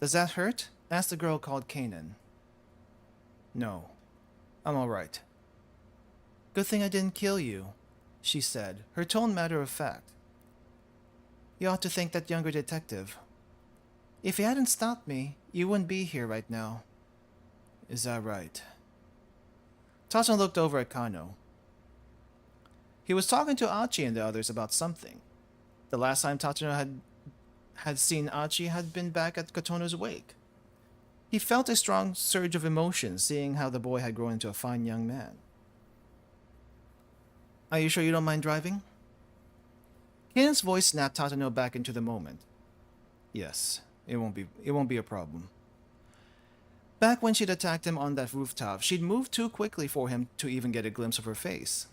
Does that hurt? Asked the girl called Kanan. No, I'm alright. Good thing I didn't kill you, she said, her tone matter of fact. You ought to thank that younger detective. If he hadn't stopped me, you wouldn't be here right now. Is that right? Tatano looked over at Kano. He was talking to Achi and the others about something. The last time Tatano had seen Achi had been back at Kotono's wake. He felt a strong surge of emotion seeing how the boy had grown into a fine young man. Are you sure you don't mind driving? Kanan's voice snapped Tatano back into the moment. Yes, it won't be a problem. Back when she'd attacked him on that rooftop, she'd moved too quickly for him to even get a glimpse of her face.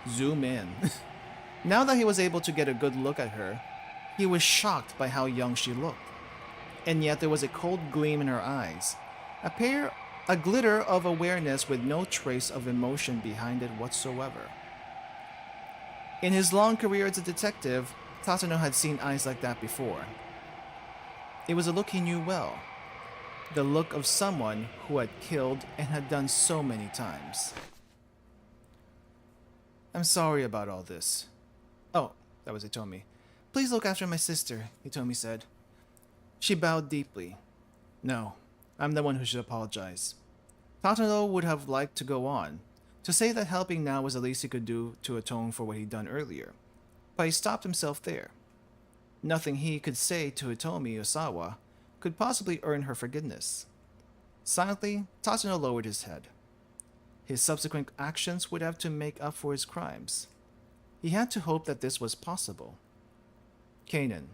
Zoom in. Now that he was able to get a good look at her, he was shocked by how young she looked. And yet there was a cold gleam in her eyes, a glitter of awareness with no trace of emotion behind it whatsoever. In his long career as a detective, Tatano had seen eyes like that before. It was a look he knew well, the look of someone who had killed and had done so many times. I'm sorry about all this. Oh, that was Hitomi. Please look after my sister, Hitomi said. She bowed deeply. No, I'm the one who should apologize. Tatano would have liked to go on, to say that helping now was the least he could do to atone for what he'd done earlier, but he stopped himself there. Nothing he could say to Hitomi Osawa could possibly earn her forgiveness. Silently, Tatano lowered his head. His subsequent actions would have to make up for his crimes. He had to hope that this was possible. Kanan,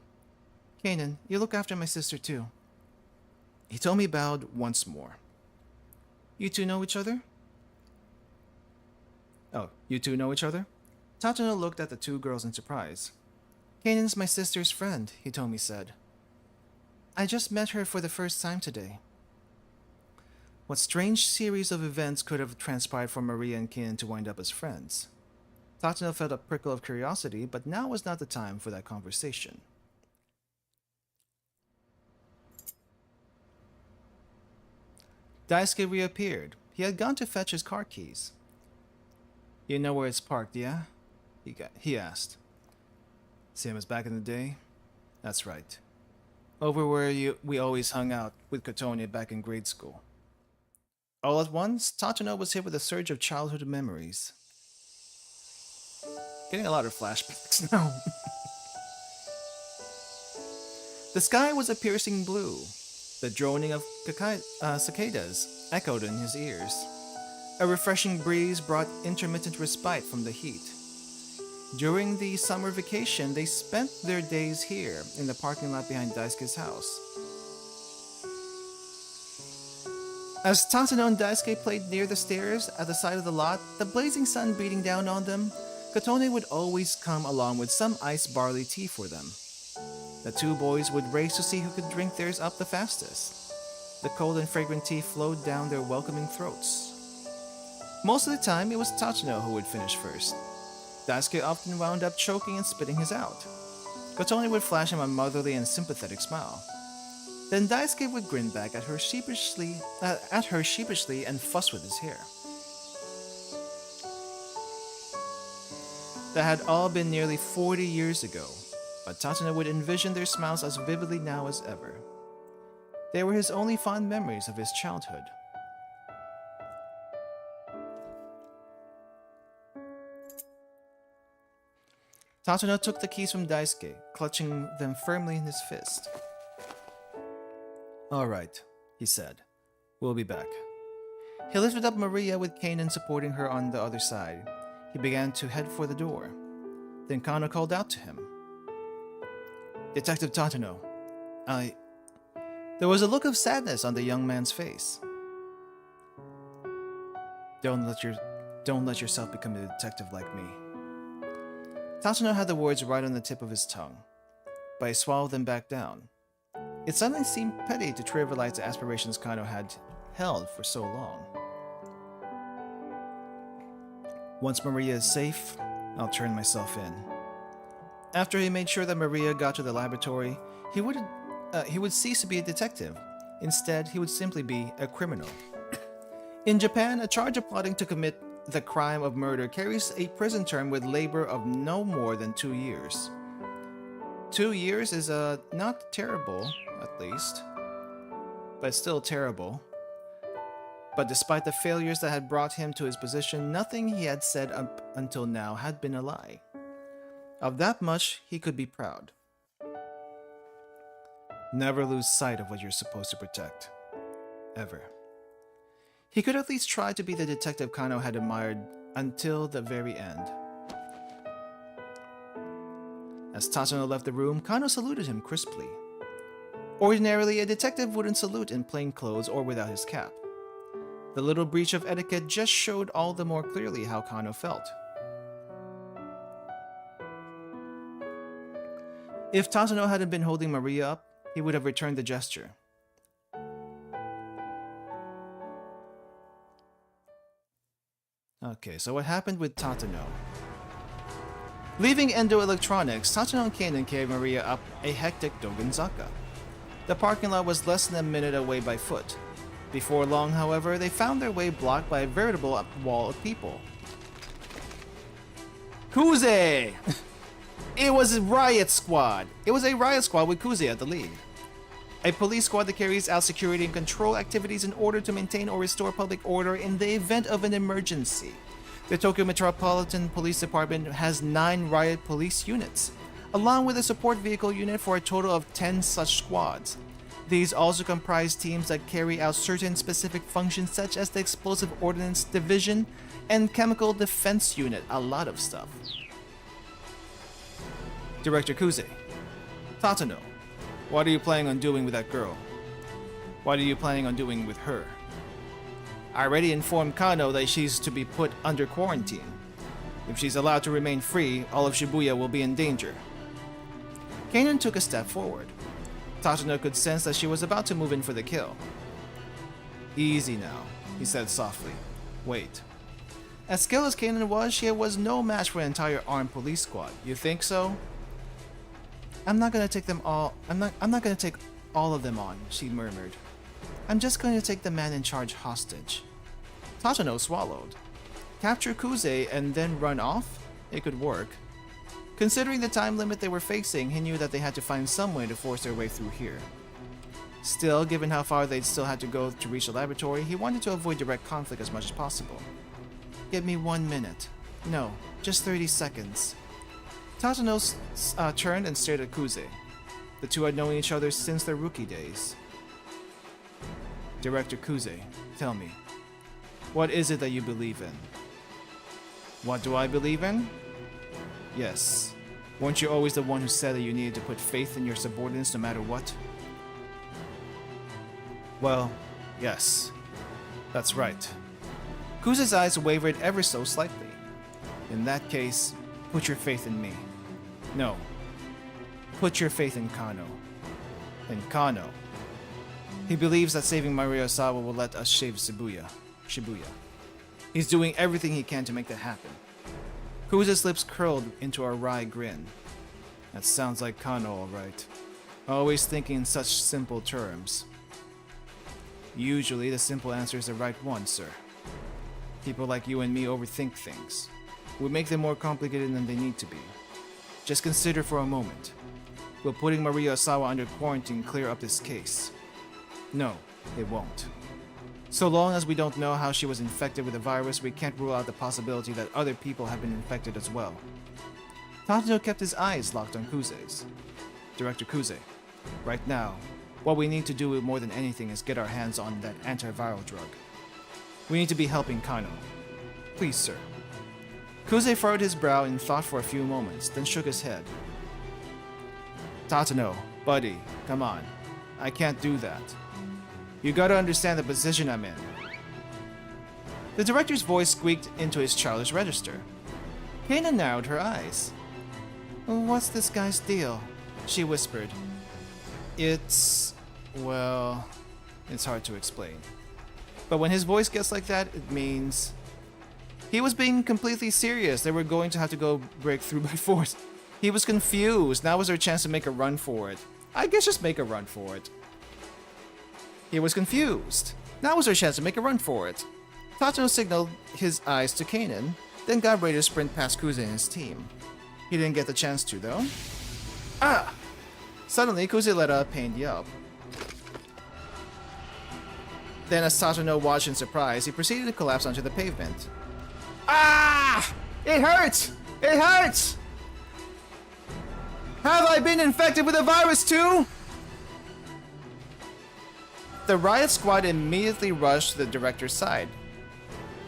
you look after my sister too. Hitomi bowed once more. You two know each other? Oh, you two know each other? Tatano looked at the two girls in surprise. Kanan's my sister's friend, Hitomi said. I just met her for the first time today. What strange series of events could have transpired for Maria and Keenan to wind up as friends? Tatsuno felt a prickle of curiosity, but now was not the time for that conversation. Daisuke reappeared. He had gone to fetch his car keys. You know where it's parked, yeah? He asked. Same as back in the day? That's right. Over where we always hung out with Kotone back in grade school. All at once, Tatsuno was hit with a surge of childhood memories. Getting a lot of flashbacks now. The sky was a piercing blue. The droning of cicadas echoed in his ears. A refreshing breeze brought intermittent respite from the heat. During the summer vacation, they spent their days here in the parking lot behind Daisuke's house. As Tatsuno and Daisuke played near the stairs at the side of the lot, the blazing sun beating down on them, Kotone would always come along with some iced barley tea for them. The two boys would race to see who could drink theirs up the fastest. The cold and fragrant tea flowed down their welcoming throats. Most of the time, it was Tatsuno who would finish first. Daisuke often wound up choking and spitting his out. Kotone would flash him a motherly and sympathetic smile. Then Daisuke would grin back at her sheepishly and fuss with his hair. That had all been nearly 40 years ago, but Tatsuno would envision their smiles as vividly now as ever. They were his only fond memories of his childhood. Tatsuno took the keys from Daisuke, clutching them firmly in his fist. All right, he said. We'll be back. He lifted up Maria with Kanan supporting her on the other side. He began to head for the door. Then Kano called out to him. Detective Tatsuno, There was a look of sadness on the young man's face. Don't let yourself become a detective like me. Tatsuno had the words right on the tip of his tongue, but he swallowed them back down. It suddenly seemed petty to trivialize the aspirations Kano had held for so long. Once Maria is safe, I'll turn myself in. After he made sure that Maria got to the laboratory, he would cease to be a detective. Instead, he would simply be a criminal. In Japan, a charge of plotting to commit the crime of murder carries a prison term with labor of no more than 2 years. 2 years is not terrible, at least, but still terrible. But despite the failures that had brought him to his position, nothing he had said up until now had been a lie. Of that much, he could be proud. Never lose sight of what you're supposed to protect. Ever. He could at least try to be the detective Kano had admired until the very end. As Tatsuno left the room, Kano saluted him crisply. Ordinarily, a detective wouldn't salute in plain clothes or without his cap. The little breach of etiquette just showed all the more clearly how Kano felt. If Tatsuno hadn't been holding Maria up, he would have returned the gesture. Okay, so what happened with Tatsuno? Leaving Endo Electronics, Tatsuno and Kanan carried Maria up a hectic Dogenzaka. The parking lot was less than a minute away by foot. Before long, however, they found their way blocked by a veritable wall of people. Kuze! It was a riot squad! It was a riot squad with Kuze at the lead. A police squad that carries out security and control activities in order to maintain or restore public order in the event of an emergency. The Tokyo Metropolitan Police Department has 9 riot police units, along with a support vehicle unit for a total of 10 such squads. These also comprise teams that carry out certain specific functions such as the Explosive Ordnance Division and Chemical Defense Unit, a lot of stuff. Director Kuze. Tatsuno, what are you planning on doing with that girl? What are you planning on doing with her? I already informed Kano that she's to be put under quarantine. If she's allowed to remain free, all of Shibuya will be in danger. Kanan took a step forward. Tatsuno could sense that she was about to move in for the kill. Easy now, he said softly. Wait. As skilled as Kanan was, she was no match for an entire armed police squad. You think so? I'm not gonna take them all. I'm not gonna take all of them on, she murmured. I'm just going to take the man in charge hostage. Tatano swallowed. Capture Kuze and then run off? It could work. Considering the time limit they were facing, he knew that they had to find some way to force their way through here. Still, given how far they'd still had to go to reach the laboratory, he wanted to avoid direct conflict as much as possible. Give me 1 minute. No, just 30 seconds. Tatano turned and stared at Kuze. The two had known each other since their rookie days. Director Kuze, tell me, what is it that you believe in? What do I believe in? Yes. Weren't you always the one who said that you needed to put faith in your subordinates no matter what? Well, yes. That's right. Kuze's eyes wavered ever so slightly. In that case, put your faith in me. No. Put your faith in Kano. In Kano. He believes that saving Mariyosawa will let us save Shibuya. He's doing everything he can to make that happen. Kuze's lips curled into a wry grin. That sounds like Kano, alright. Always thinking in such simple terms. Usually the simple answer is the right one, sir. People like you and me overthink things. We make them more complicated than they need to be. Just consider for a moment. Will putting Mariyosawa under quarantine clear up this case? No, it won't. So long as we don't know how she was infected with the virus, we can't rule out the possibility that other people have been infected as well. Tatano kept his eyes locked on Kuze's. Director Kuze, right now, what we need to do more than anything is get our hands on that antiviral drug. We need to be helping Kano. Please, sir. Kuze furrowed his brow in thought for a few moments, then shook his head. Tatano, buddy, come on. I can't do that. You gotta understand the position I'm in. The director's voice squeaked into his childish register. Kaina narrowed her eyes. What's this guy's deal? She whispered. Well, it's hard to explain. But when his voice gets like that, it means... He was being completely serious. They were going to have to go break through by force. He was confused. Now was their chance to make a run for it. I guess just make a run for it. He was confused. Now was their chance to make a run for it. Tatano signaled his eyes to Kanan, then got ready to sprint past Kuze and his team. He didn't get the chance to, though. Ah! Suddenly, Kuze let out a pained yelp. Then, as Tatano watched in surprise, he proceeded to collapse onto the pavement. Ah! It hurts! It hurts! Have I been infected with a virus too? The riot squad immediately rushed to the director's side.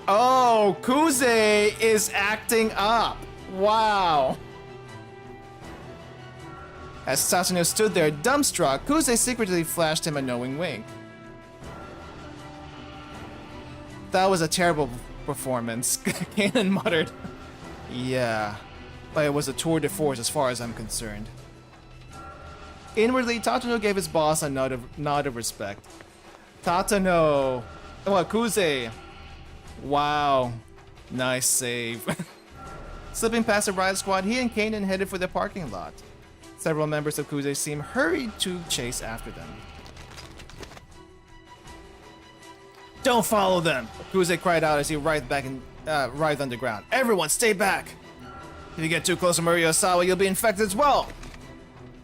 Oh, Kuze is acting up. Wow. As Tatano stood there dumbstruck, Kuze secretly flashed him a knowing wink. That was a terrible performance, Kanan muttered. Yeah, but it was a tour de force as far as I'm concerned. Inwardly, Tatano gave his boss a nod of respect. Tatano! Oh, Kuze! Wow. Nice save. Slipping past the riot squad, he and Kanan headed for the parking lot. Several members of Kuze's team hurried to chase after them. Don't follow them! Kuze cried out as he writhed underground. Everyone, stay back! If you get too close to Mariyosawa, you'll be infected as well!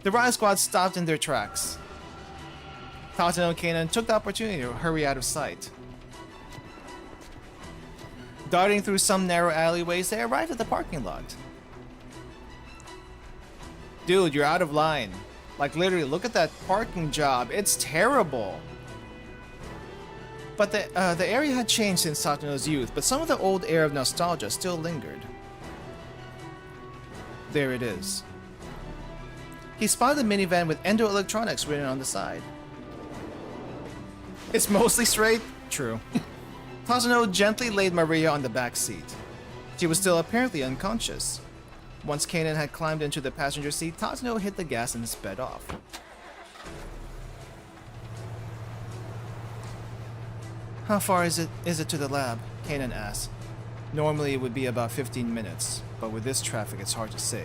The riot squad stopped in their tracks. Tatano and Kanan took the opportunity to hurry out of sight. Darting through some narrow alleyways, they arrived at the parking lot. Dude, you're out of line. Like, literally, look at that parking job. It's terrible. But the area had changed since Tatano's youth, but some of the old air of nostalgia still lingered. There it is. He spotted a minivan with Endo Electronics written on the side. It's mostly straight? True. Tatano gently laid Maria on the back seat. She was still apparently unconscious. Once Kanan had climbed into the passenger seat, Tatano hit the gas and sped off. How far is it to the lab? Kanan asked. Normally it would be about 15 minutes, but with this traffic it's hard to say.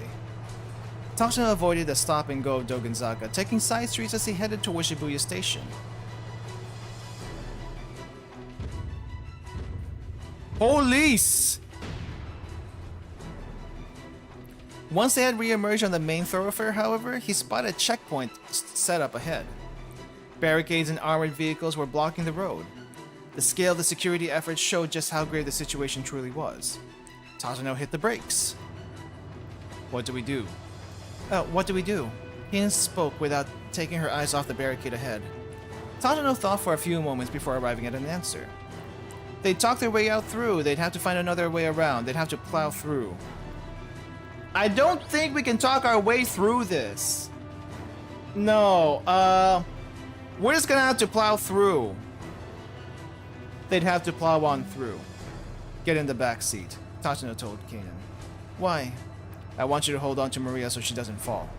Takashino avoided the stop and go of Dogonzaga, taking side streets as he headed towards Shibuya Station. Police! Once they had re-emerged on the main thoroughfare, however, he spotted a checkpoint set up ahead. Barricades and armored vehicles were blocking the road. The scale of the security efforts showed just how grave the situation truly was. Takashino hit the brakes. What do we do? What do we do? Hina spoke without taking her eyes off the barricade ahead. Takashino thought for a few moments before arriving at an answer. They'd talk their way out through, they'd have to find another way around, they'd have to plow through. I don't think we can talk our way through this. No, we're just gonna have to plow through. They'd have to plow on through. Get in the back seat, Takashino told Kanan. Why? I want you to hold on to Maria so she doesn't fall.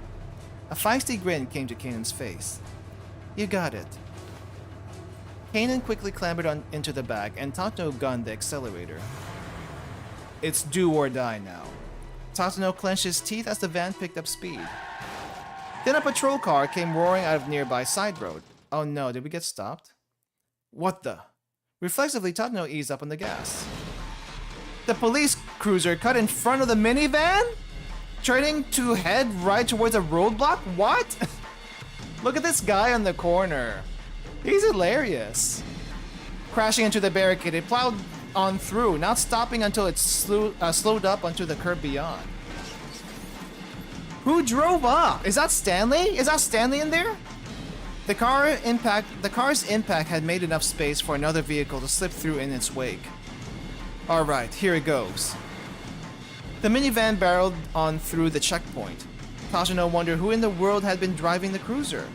A feisty grin came to Kanan's face. You got it. Kanan quickly clambered into the back and Takashino gunned the accelerator. It's do or die now. Takashino clenched his teeth as the van picked up speed. Then a patrol car came roaring out of nearby side road. Oh no, did we get stopped? What the? Reflexively, Takashino eased up on the gas. The police cruiser cut in front of the minivan? Turning to head right towards a roadblock? What? Look at this guy on the corner. He's hilarious. Crashing into the barricade, it plowed on through, not stopping until it slowed up onto the curb beyond. Who drove up? Is that Stanley? Is that Stanley in there? The car's impact had made enough space for another vehicle to slip through in its wake. Alright, here it goes. The minivan barreled on through the checkpoint. Takashino wondered who in the world had been driving the cruiser.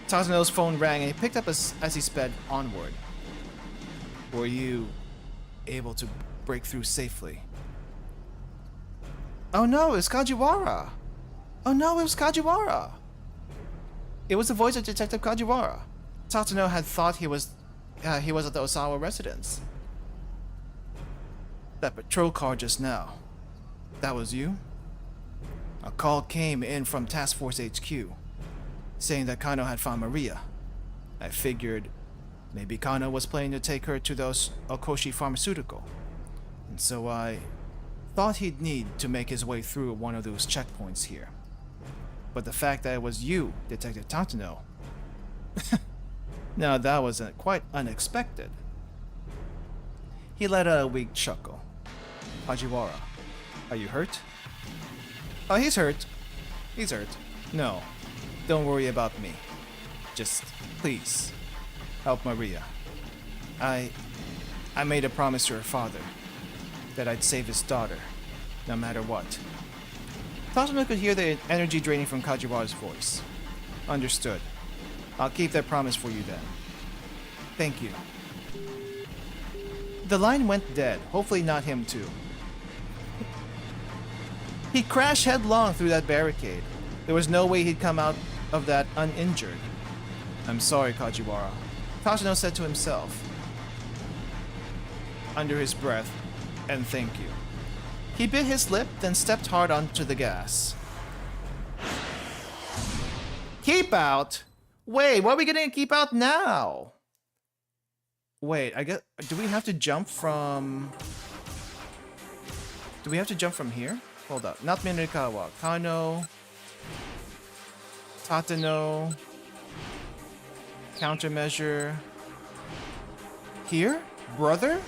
Takashino's phone rang and he picked up as he sped onward. Were you able to break through safely? Oh no, it's Kajiwara! Oh no, it was Kajiwara! It was the voice of Detective Kajiwara. Takashino had thought he was at the Osawa residence. That patrol car just now. That was you? A call came in from Task Force HQ, saying that Kano had found Maria. I figured maybe Kano was planning to take her to the Okoshi pharmaceutical, and so I thought he'd need to make his way through one of those checkpoints here. But the fact that it was you, Detective Takashino, now that was quite unexpected. He let out a weak chuckle. Kajiwara, are you hurt? Oh, he's hurt. He's hurt. No, don't worry about me. Just, please, help Maria. I made a promise to her father that I'd save his daughter, no matter what. Takashino could hear the energy draining from Kajiwara's voice. Understood. I'll keep that promise for you then. Thank you. The line went dead, hopefully not him too. He crashed headlong through that barricade. There was no way he'd come out of that uninjured. I'm sorry, Kajiwara, Takashino said to himself under his breath, and thank you. He bit his lip, then stepped hard onto the gas. Keep out? Wait, what are we gonna keep out now? Wait, I guess, do we have to jump from... Do we have to jump from here? Hold up, not Minakawa. Kano... Tatano... Countermeasure... Here? Brother?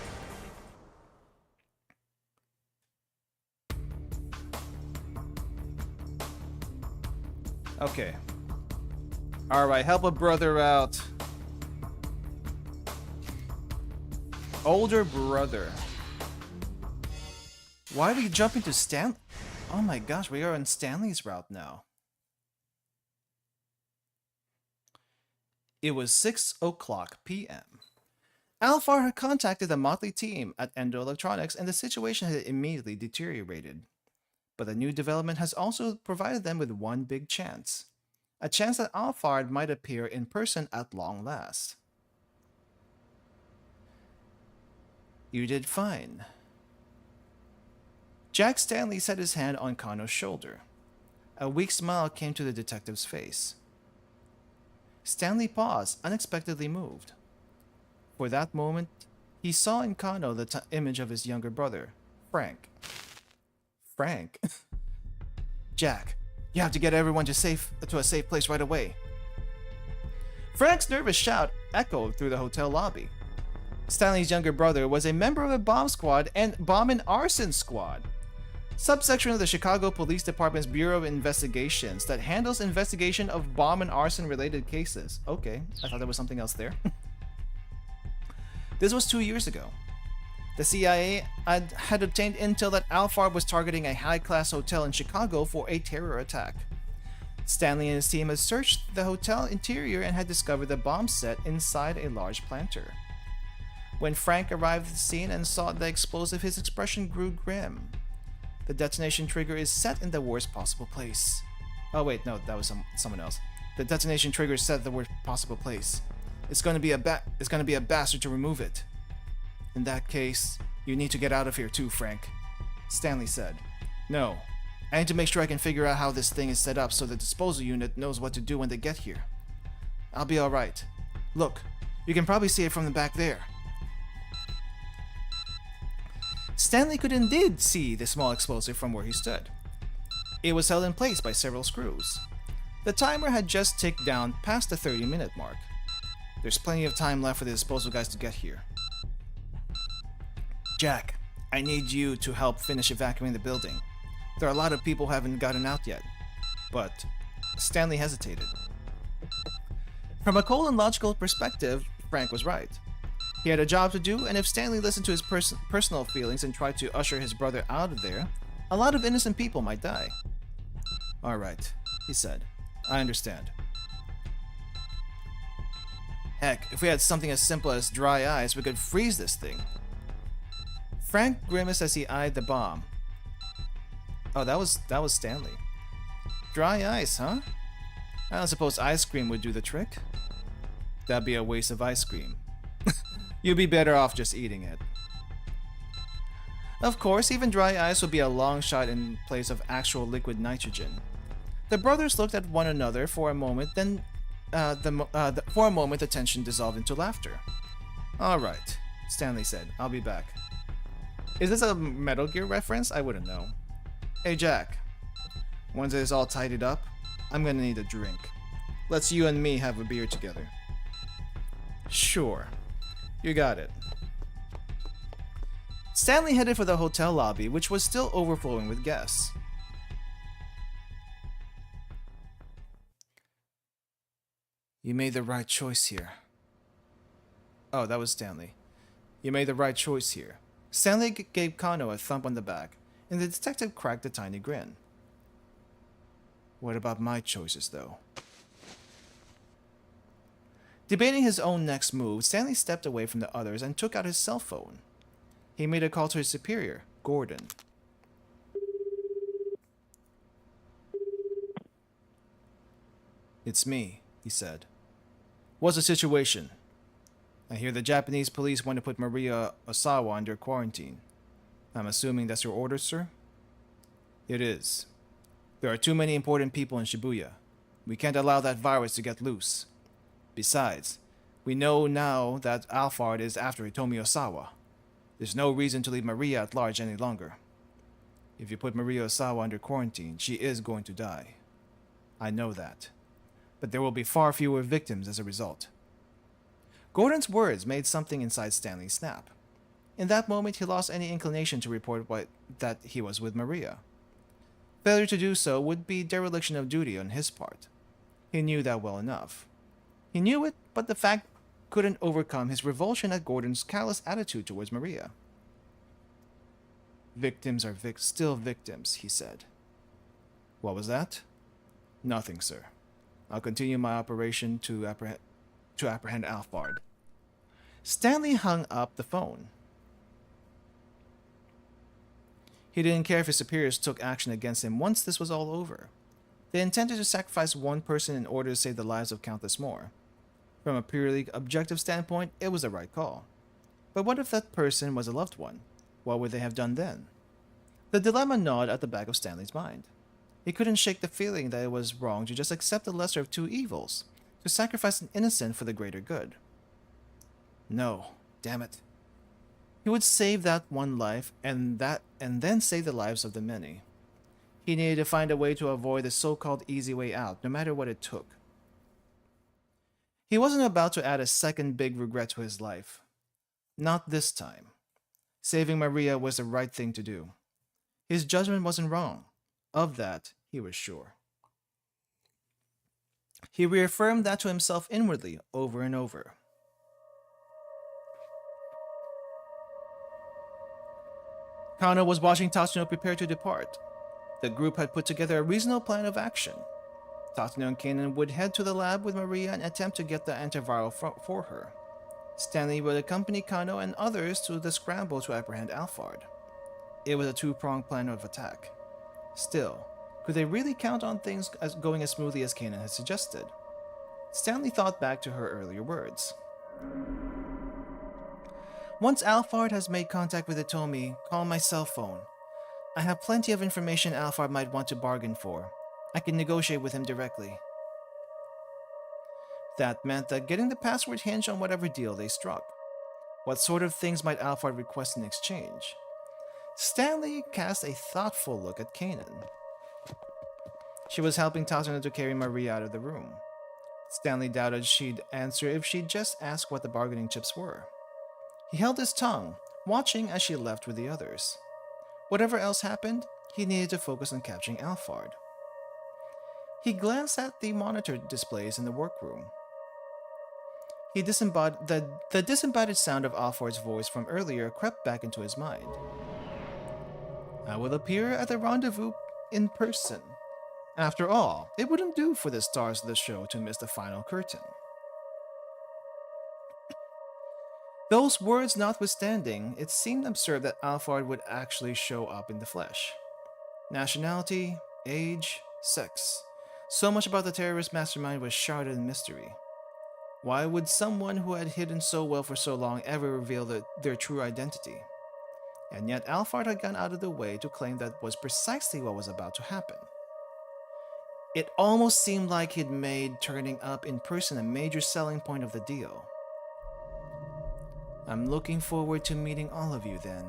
Okay. Alright, help a brother out. Older brother. Why are we jumping to Stan? Oh my gosh, we are on Stanley's route now. It was 6:00 p.m. Alfar had contacted the motley team at Endo Electronics and the situation had immediately deteriorated. But the new development has also provided them with one big chance. A chance that Alphard might appear in person at long last. You did fine. Jack Stanley set his hand on Kano's shoulder. A weak smile came to the detective's face. Stanley paused, unexpectedly moved. For that moment, he saw in Kano the image of his younger brother, Frank. Frank? Jack, you have to get everyone to a safe place right away. Frank's nervous shout echoed through the hotel lobby. Stanley's younger brother was a member of a bomb squad and bomb and arson squad, subsection of the Chicago Police Department's Bureau of Investigations that handles investigation of bomb and arson related cases. Okay, I thought there was something else there. This was 2 years ago. The CIA had obtained intel that Alphard was targeting a high-class hotel in Chicago for a terror attack. Stanley and his team had searched the hotel interior and had discovered the bomb set inside a large planter. When Frank arrived at the scene and saw the explosive, his expression grew grim. The detonation trigger is set in the worst possible place. Oh wait, no, that was someone else. The detonation trigger is set at the worst possible place. It's going to be a bastard to remove it. In that case, you need to get out of here too, Frank. Stanley said. No, I need to make sure I can figure out how this thing is set up so the disposal unit knows what to do when they get here. I'll be alright. Look, you can probably see it from the back there. Stanley could indeed see the small explosive from where he stood. It was held in place by several screws. The timer had just ticked down past the 30-minute mark. There's plenty of time left for the disposal guys to get here. Jack, I need you to help finish evacuating the building. There are a lot of people who haven't gotten out yet. But Stanley hesitated. From a cold and logical perspective, Frank was right. He had a job to do, and if Stanley listened to his personal feelings and tried to usher his brother out of there, a lot of innocent people might die. Alright, he said. I understand. Heck, if we had something as simple as dry ice, we could freeze this thing. Frank grimaced as he eyed the bomb. Oh, that was Stanley. Dry ice, huh? I don't suppose ice cream would do the trick. That'd be a waste of ice cream. You'd be better off just eating it. Of course, even dry ice would be a long shot in place of actual liquid nitrogen. The brothers looked at one another for a moment, then for a moment the tension dissolved into laughter. Alright, Stanley said. I'll be back. Is this a Metal Gear reference? I wouldn't know. Hey Jack, once it is all tidied up, I'm gonna need a drink. Let's you and me have a beer together. Sure. You got it. Stanley headed for the hotel lobby, which was still overflowing with guests. You made the right choice here. Oh, that was Stanley. You made the right choice here. Stanley gave Kano a thump on the back, and the detective cracked a tiny grin. What about my choices, though? Debating his own next move, Stanley stepped away from the others and took out his cell phone. He made a call to his superior, Gordon. It's me, he said. What's the situation? I hear the Japanese police want to put Maria Osawa under quarantine. I'm assuming that's your order, sir? It is. There are too many important people in Shibuya. We can't allow that virus to get loose. Besides, we know now that Alphard is after Hitomi Osawa. There's no reason to leave Maria at large any longer. If you put Maria Osawa under quarantine, she is going to die. I know that. But there will be far fewer victims as a result. Gordon's words made something inside Stanley snap. In that moment, he lost any inclination to report that he was with Maria. Failure to do so would be dereliction of duty on his part. He knew that well enough. He knew it, but the fact couldn't overcome his revulsion at Gordon's callous attitude towards Maria. Victims are still victims, he said. What was that? Nothing, sir. I'll continue my operation to apprehend Alphard. Stanley hung up the phone. He didn't care if his superiors took action against him once this was all over. They intended to sacrifice one person in order to save the lives of countless more. From a purely objective standpoint, it was the right call. But what if that person was a loved one? What would they have done then? The dilemma gnawed at the back of Stanley's mind. He couldn't shake the feeling that it was wrong to just accept the lesser of two evils, to sacrifice an innocent for the greater good. No, damn it. He would save that one life and then save the lives of the many. He needed to find a way to avoid the so-called easy way out, no matter what it took. He wasn't about to add a second big regret to his life. Not this time. Saving Maria was the right thing to do. His judgment wasn't wrong. Of that, he was sure. He reaffirmed that to himself inwardly over and over. Kano was watching Tatsuno prepare to depart. The group had put together a reasonable plan of action. Tatsuno and Kanan would head to the lab with Maria and attempt to get the antiviral for her. Stanley would accompany Kano and others to the scramble to apprehend Alphard. It was a two-pronged plan of attack. Still, could they really count on things going as smoothly as Kanan had suggested? Stanley thought back to her earlier words. Once Alphard has made contact with Hitomi, call my cell phone. I have plenty of information Alphard might want to bargain for. I can negotiate with him directly. That meant that getting the password hinged on whatever deal they struck. What sort of things might Alphard request in exchange? Stanley cast a thoughtful look at Kanan. She was helping Tatsuno to carry Maria out of the room. Stanley doubted she'd answer if she'd just asked what the bargaining chips were. He held his tongue, watching as she left with the others. Whatever else happened, he needed to focus on capturing Alphard. He glanced at the monitor displays in the workroom. The disembodied sound of Alphard's voice from earlier crept back into his mind. I will appear at the rendezvous in person. After all, it wouldn't do for the stars of the show to miss the final curtain. Those words notwithstanding, it seemed absurd that Alphard would actually show up in the flesh. Nationality, age, sex. So much about the terrorist mastermind was shrouded in mystery. Why would someone who had hidden so well for so long ever reveal their true identity? And yet Alphard had gone out of the way to claim that was precisely what was about to happen. It almost seemed like he'd made turning up in person a major selling point of the deal. I'm looking forward to meeting all of you then.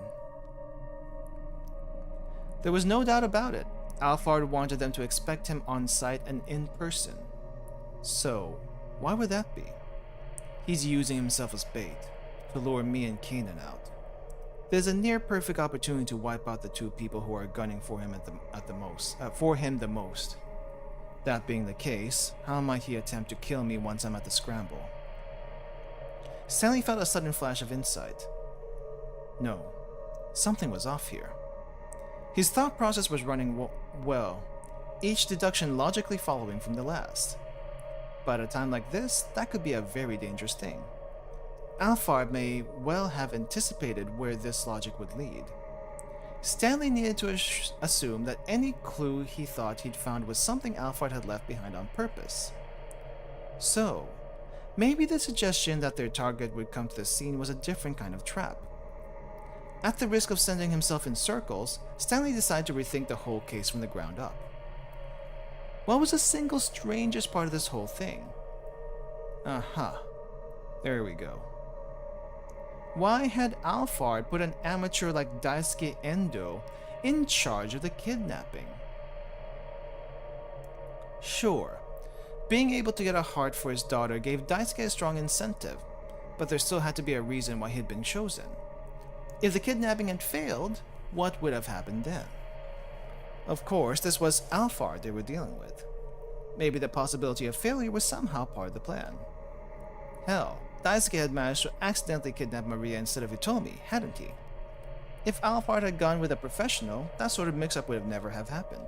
There was no doubt about it. Alphard wanted them to expect him on site and in person. So, why would that be? He's using himself as bait to lure me and Kanan out. There's a near-perfect opportunity to wipe out the two people who are gunning for him the most. That being the case, how might he attempt to kill me once I'm at the scramble? Stanley felt a sudden flash of insight. No, something was off here. His thought process was running well, each deduction logically following from the last. But at a time like this, that could be a very dangerous thing. Alphard may well have anticipated where this logic would lead. Stanley needed to assume that any clue he thought he'd found was something Alphard had left behind on purpose. So, maybe the suggestion that their target would come to the scene was a different kind of trap. At the risk of sending himself in circles, Stanley decided to rethink the whole case from the ground up. What was the single strangest part of this whole thing? Aha. There we go. Why had Alphard put an amateur like Daisuke Endo in charge of the kidnapping? Sure, being able to get a heart for his daughter gave Daisuke a strong incentive, but there still had to be a reason why he'd been chosen. If the kidnapping had failed, what would have happened then? Of course, this was Alphard they were dealing with. Maybe the possibility of failure was somehow part of the plan. Hell, Daisuke had managed to accidentally kidnap Maria instead of Hitomi, hadn't he? If Alphard had gone with a professional, that sort of mix-up would have never have happened.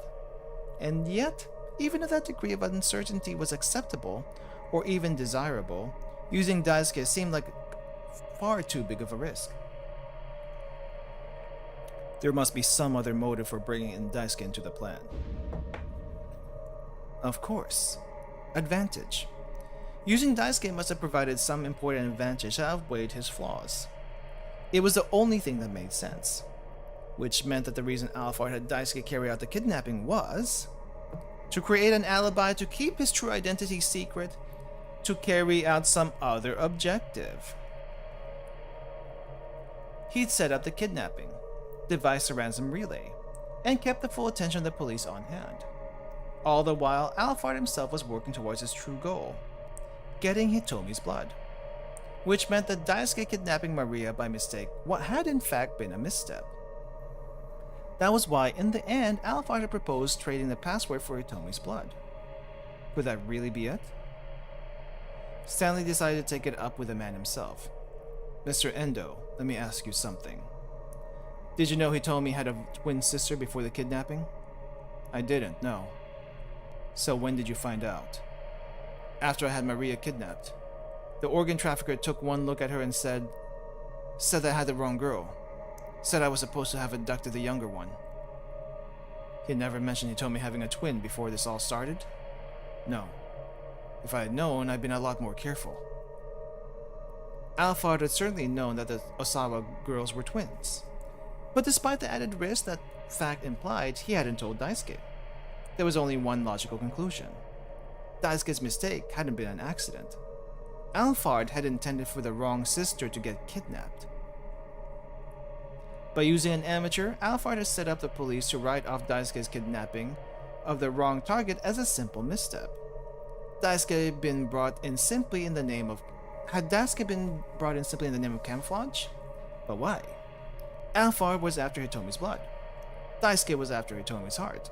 And yet, even if that degree of uncertainty was acceptable, or even desirable, using Daisuke seemed like far too big of a risk. There must be some other motive for bringing in Daisuke into the plan. Of course. Advantage. Using Daisuke must have provided some important advantage that outweighed his flaws. It was the only thing that made sense, which meant that the reason Alphard had Daisuke carry out the kidnapping was to create an alibi to keep his true identity secret, to carry out some other objective. He'd set up the kidnapping, devised a ransom relay, and kept the full attention of the police on hand. All the while, Alphard himself was working towards his true goal, getting Hitomi's blood, which meant that Daisuke kidnapping Maria by mistake what had in fact been a misstep. That was why, in the end, Alphard had proposed trading the password for Hitomi's blood. Could that really be it? Stanley decided to take it up with the man himself. Mr. Endo, let me ask you something. Did you know Hitomi had a twin sister before the kidnapping? I didn't, no. So when did you find out? After I had Maria kidnapped. The organ trafficker took one look at her and said I had the wrong girl. Said I was supposed to have abducted the younger one. He had never mentioned Hitomi having a twin before this all started? No. If I had known, I'd been a lot more careful. Alphard had certainly known that the Osawa girls were twins. But despite the added risk that fact implied, he hadn't told Daisuke. There was only one logical conclusion. Daisuke's mistake hadn't been an accident. Alphard had intended for the wrong sister to get kidnapped. By using an amateur, Alphard had set up the police to write off Daisuke's kidnapping of the wrong target as a simple misstep. Daisuke had been brought in simply in the name of camouflage? But why? Alphard was after Hitomi's blood. Daisuke was after Hitomi's heart.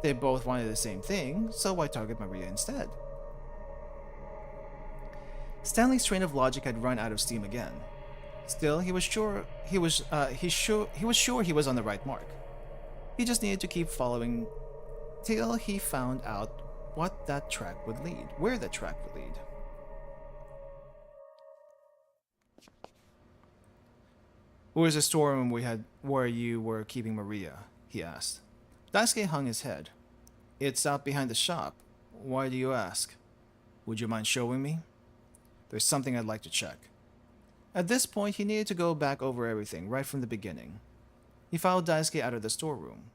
They both wanted the same thing, so why target Maria instead? Stanley's train of logic had run out of steam again. Still, he was sure he was on the right mark. He just needed to keep following till he found out where that track would lead. Where's the storeroom where you were keeping Maria? He asked. Daisuke hung his head. It's out behind the shop. Why do you ask? Would you mind showing me? There's something I'd like to check. At this point, he needed to go back over everything right from the beginning. He followed Daisuke out of the storeroom.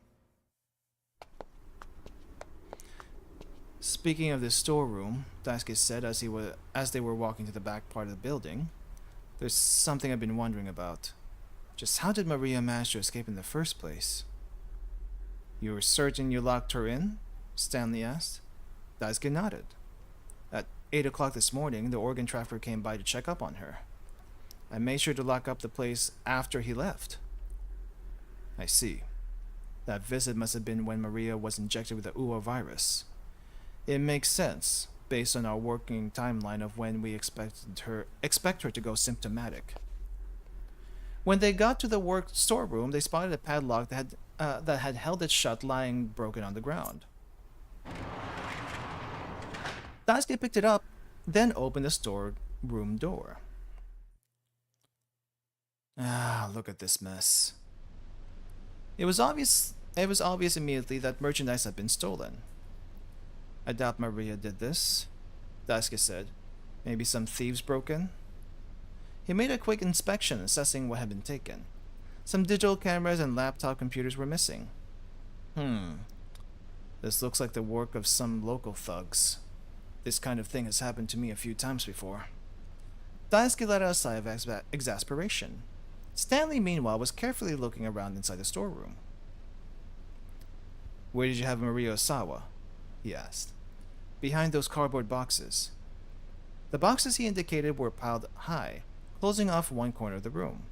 Speaking of this storeroom, Daisuke said as they were walking to the back part of the building, there's something I've been wondering about. Just how did Maria manage to escape in the first place? You were certain you locked her in? Stanley asked. Daisuke nodded. At 8 o'clock this morning, the organ trafficker came by to check up on her. I made sure to lock up the place after he left. I see. That visit must have been when Maria was injected with the UA virus. It makes sense, based on our working timeline of when we expect her to go symptomatic. When they got to the work storeroom, they spotted a padlock that had held it shut lying broken on the ground. Daisuke picked it up, then opened the storeroom door. Look at this mess. It was obvious immediately that merchandise had been stolen. I doubt Maria did this, Daisuke said. Maybe some thieves broke in? He made a quick inspection, assessing what had been taken. Some digital cameras and laptop computers were missing. This looks like the work of some local thugs. This kind of thing has happened to me a few times before. Daisuke let out a sigh of exasperation. Stanley, meanwhile, was carefully looking around inside the storeroom. Where did you have Maria Osawa? He asked. Behind those cardboard boxes. The boxes he indicated were piled high, closing off one corner of the room.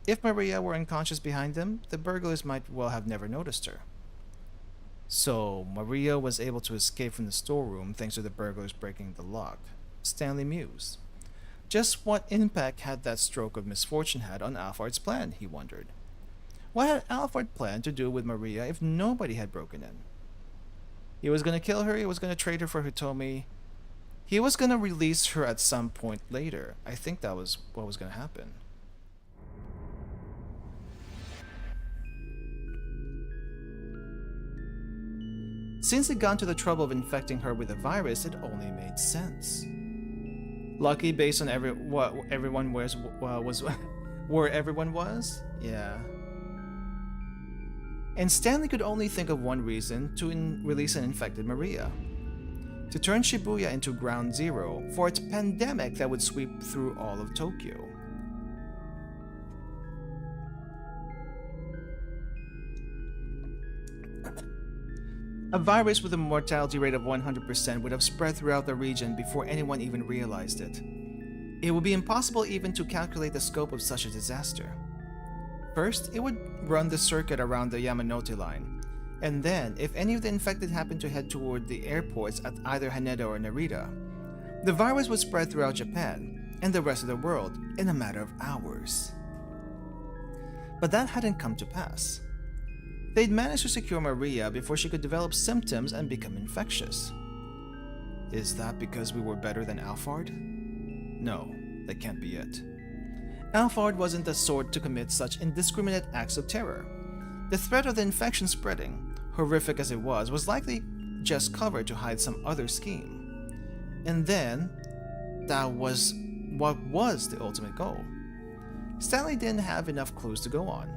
If Maria were unconscious behind them, the burglars might well have never noticed her. So, Maria was able to escape from the storeroom thanks to the burglars breaking the lock. Stanley mused. Just what impact had that stroke of misfortune had on Alphard's plan, he wondered. What had Alphard planned to do with Maria if nobody had broken in? He was going to kill her, he was going to trade her for Hitomi. He was going to release her at some point later. I think that was what was going to happen. Since he'd gone to the trouble of infecting her with a virus, it only made sense. Lucky based on what everyone was where everyone was? Yeah. And Stanley could only think of one reason to release an infected Maria. To turn Shibuya into ground zero for its pandemic that would sweep through all of Tokyo. A virus with a mortality rate of 100% would have spread throughout the region before anyone even realized it. It would be impossible even to calculate the scope of such a disaster. First, it would run the circuit around the Yamanote line, and then, if any of the infected happened to head toward the airports at either Haneda or Narita, the virus would spread throughout Japan and the rest of the world in a matter of hours. But that hadn't come to pass. They'd managed to secure Maria before she could develop symptoms and become infectious. Is that because we were better than Alphard? No, that can't be it. Alphard wasn't the sort to commit such indiscriminate acts of terror. The threat of the infection spreading, horrific as it was likely just cover to hide some other scheme. And then, that was what was the ultimate goal. Stanley didn't have enough clues to go on.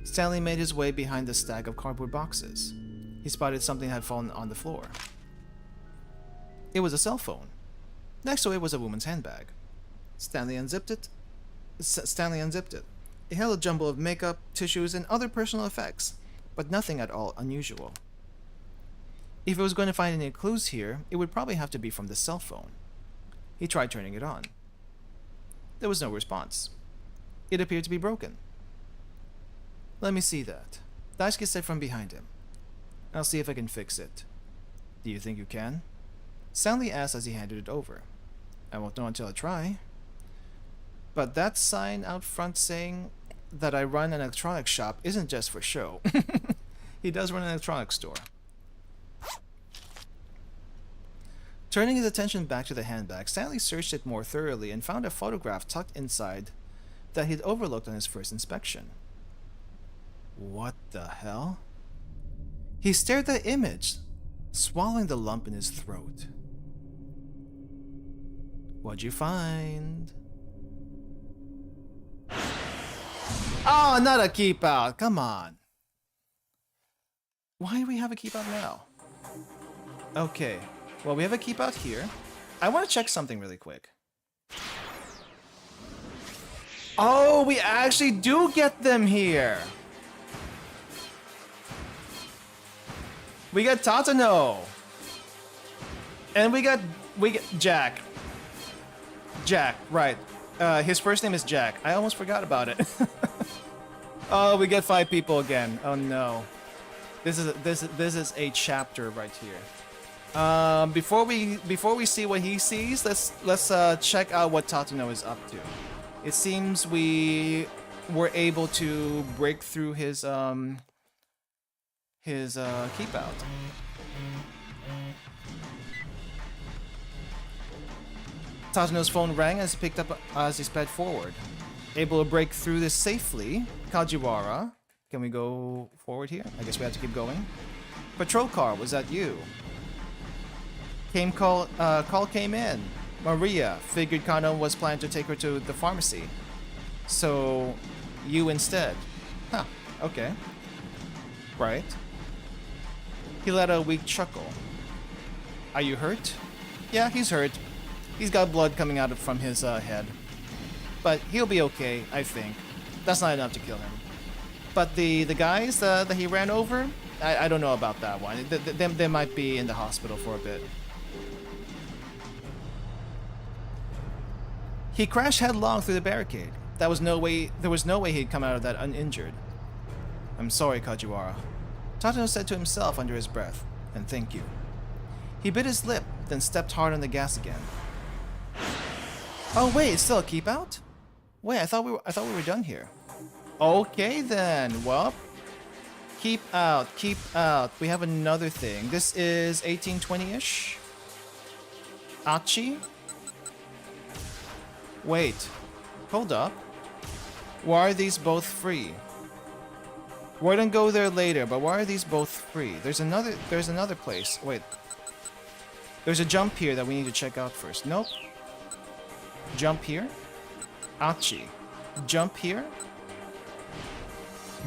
Stanley made his way behind the stack of cardboard boxes. He spotted something had fallen on the floor. It was a cell phone. Next to it was a woman's handbag. Stanley unzipped it. It held a jumble of makeup, tissues, and other personal effects, but nothing at all unusual. If he was going to find any clues here, it would probably have to be from the cell phone. He tried turning it on. There was no response. It appeared to be broken. Let me see that, Daisuke said from behind him. I'll see if I can fix it. Do you think you can? Stanley asked as he handed it over. I won't know until I try. But that sign out front saying that I run an electronics shop isn't just for show. He does run an electronics store. Turning his attention back to the handbag, Stanley searched it more thoroughly and found a photograph tucked inside that he'd overlooked on his first inspection. What the hell? He stared at the image, swallowing the lump in his throat. What'd you find? Oh, not a keep out. Come on. Why do we have a keep out now? Okay. Well, we have a keep out here. I want to check something really quick. Oh, we actually do get them here. We got Tatano. And we get Jack. Jack, right. His first name is Jack. I almost forgot about it. Oh, we get 5 people again. Oh no. This is a chapter right here. Before we see what he sees, let's check out what Tatano is up to. It seems we were able to break through his keep out. Tatano's phone rang as he picked up as he sped forward. Able to break through this safely, Kajiwara. Can we go forward here? I guess we have to keep going. Patrol car, was that you? Call came in. Maria figured Kano was planning to take her to the pharmacy. So, you instead. Huh, okay. Right. He let out a weak chuckle. Are you hurt? Yeah, he's hurt. He's got blood coming out from his head. But he'll be okay, I think. That's not enough to kill him. But the guys that he ran over, I don't know about that one. They might be in the hospital for a bit. He crashed headlong through the barricade. There was no way he'd come out of that uninjured. I'm sorry, Kajiwara. Tatano said to himself under his breath, and thank you. He bit his lip, then stepped hard on the gas again. Oh wait, it's still a keep out? Wait, I thought we were done here. Okay then, well, keep out. We have another thing. This is 1820-ish. Achi? Wait, hold up. Why are these both free? We're gonna go there later, but why are these both free? There's another place. Wait. There's a jump here that we need to check out first. Nope. Jump here. Achi. Jump here.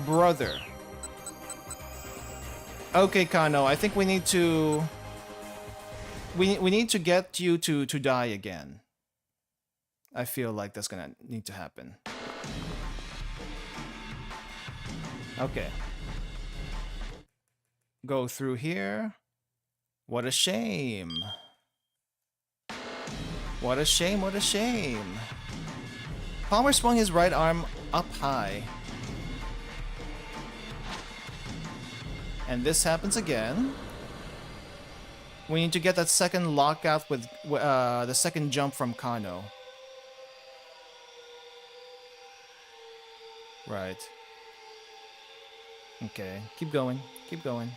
Brother. Okay, Kano, I think we need to... We need to get you to die again. I feel like that's gonna need to happen. Okay. Go through here. What a shame. What a shame, what a shame. Palmer swung his right arm up high. And this happens again. We need to get that second lockout with the second jump from Kano. Right. Okay, keep going, keep going.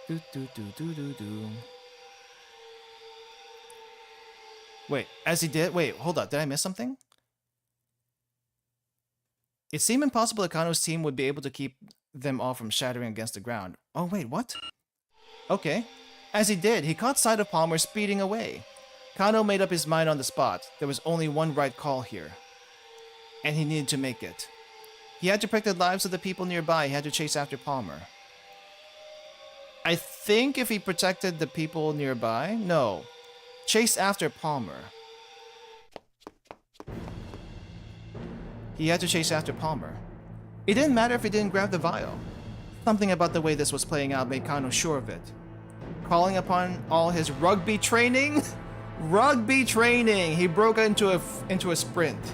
Do do do do do do. Wait, as he did. Wait, hold up. Did I miss something? It seemed impossible that Kano's team would be able to keep them all from shattering against the ground. Oh wait, what? Okay. As he did, he caught sight of Palmer speeding away. Kano made up his mind on the spot. There was only one right call here. And he needed to make it. He had to protect the lives of the people nearby. He had to chase after Palmer. I think if he protected the people nearby... No. Chase after Palmer. He had to chase after Palmer. It didn't matter if he didn't grab the vial. Something about the way this was playing out made Kano sure of it. Calling upon all his rugby training... Rugby training! He broke into a sprint.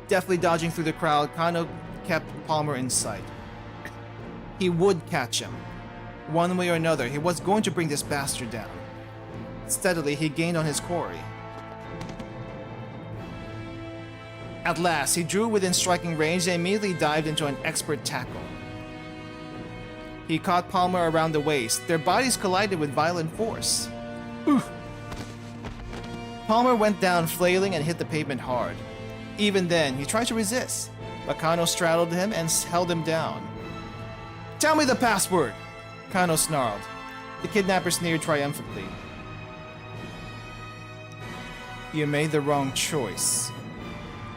Deftly dodging through the crowd, Kano kept Palmer in sight. He would catch him. One way or another, he was going to bring this bastard down. Steadily, he gained on his quarry. At last, he drew within striking range and immediately dived into an expert tackle. He caught Palmer around the waist. Their bodies collided with violent force. Oof. Palmer went down flailing and hit the pavement hard. Even then, he tried to resist, but Kano straddled him and held him down. "Tell me the password!" Kano snarled. The kidnapper sneered triumphantly. "You made the wrong choice."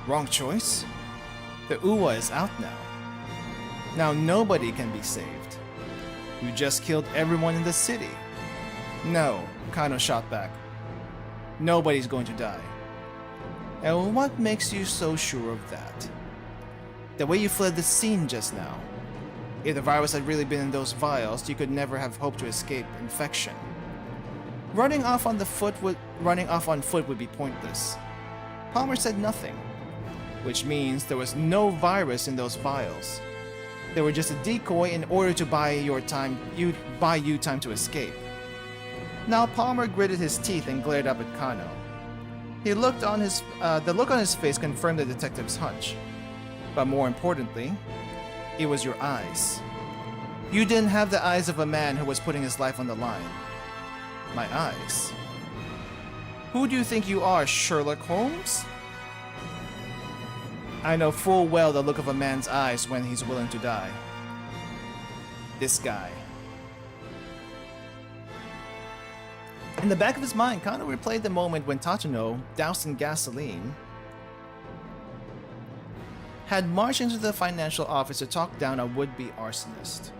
Wrong choice? The Uwa is out now. Now nobody can be saved. You just killed everyone in the city. No, Kano shot back. Nobody's going to die. And what makes you so sure of that? The way you fled the scene just now. If the virus had really been in those vials, you could never have hoped to escape infection. Running off on foot would be pointless. Palmer said nothing, which means there was no virus in those vials. They were just a decoy in order to buy you time to escape. Now Palmer gritted his teeth and glared up at Kano. The look on his face confirmed the detective's hunch. But more importantly, it was your eyes. You didn't have the eyes of a man who was putting his life on the line. My eyes. Who do you think you are, Sherlock Holmes? I know full well the look of a man's eyes when he's willing to die. This guy. In the back of his mind, Kano replayed the moment when Tatsuno, doused in gasoline, had marched into the financial office to talk down a would-be arsonist.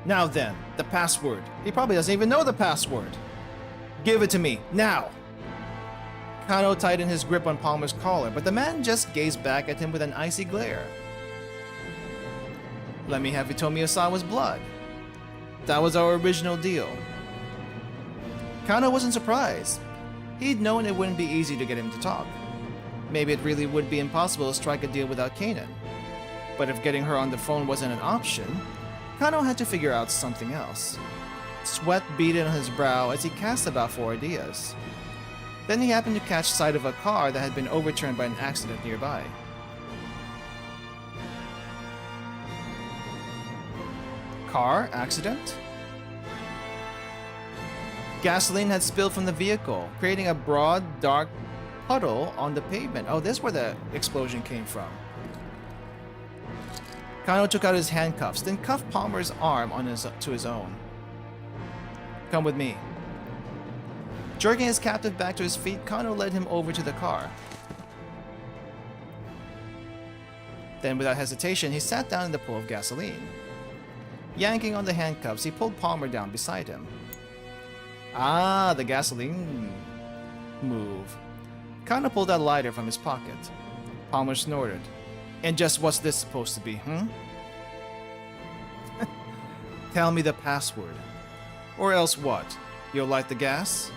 Now then, the password. He probably doesn't even know the password. Give it to me, now! Kano tightened his grip on Palmer's collar, but the man just gazed back at him with an icy glare. Let me have Hitomi Osawa's blood. That was our original deal. Kano wasn't surprised. He'd known it wouldn't be easy to get him to talk. Maybe it really would be impossible to strike a deal without Kanan. But if getting her on the phone wasn't an option, Kano had to figure out something else. Sweat beaded on his brow as he cast about for ideas. Then he happened to catch sight of a car that had been overturned by an accident nearby. Car accident? Gasoline had spilled from the vehicle, creating a broad, dark puddle on the pavement. Oh, this is where the explosion came from. Kano took out his handcuffs, then cuffed Palmer's arm to his own. Come with me. Jerking his captive back to his feet, Kano led him over to the car. Then, without hesitation, he sat down in the pool of gasoline. Yanking on the handcuffs, he pulled Palmer down beside him. Ah, the gasoline move. Kano pulled out a lighter from his pocket. Palmer snorted. And just what's this supposed to be, Tell me the password. Or else what? You'll light the gas?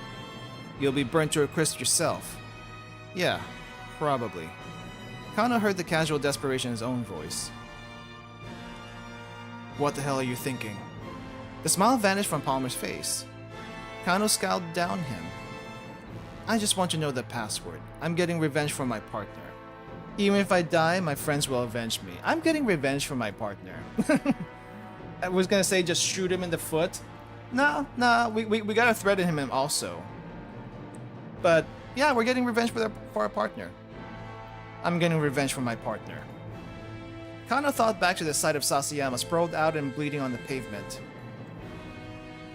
You'll be burnt to a crisp yourself. Yeah, probably. Kano heard the casual desperation in his own voice. What the hell are you thinking? The smile vanished from Palmer's face. Kano scowled down him. I just want to know the password. I'm getting revenge for my partner. Even if I die, my friends will avenge me. I'm getting revenge for my partner. I was gonna say just shoot him in the foot. Nah, we gotta threaten him also. But yeah, we're getting revenge for our partner. I'm getting revenge for my partner. Kano thought back to the sight of Sasayama sprawled out and bleeding on the pavement.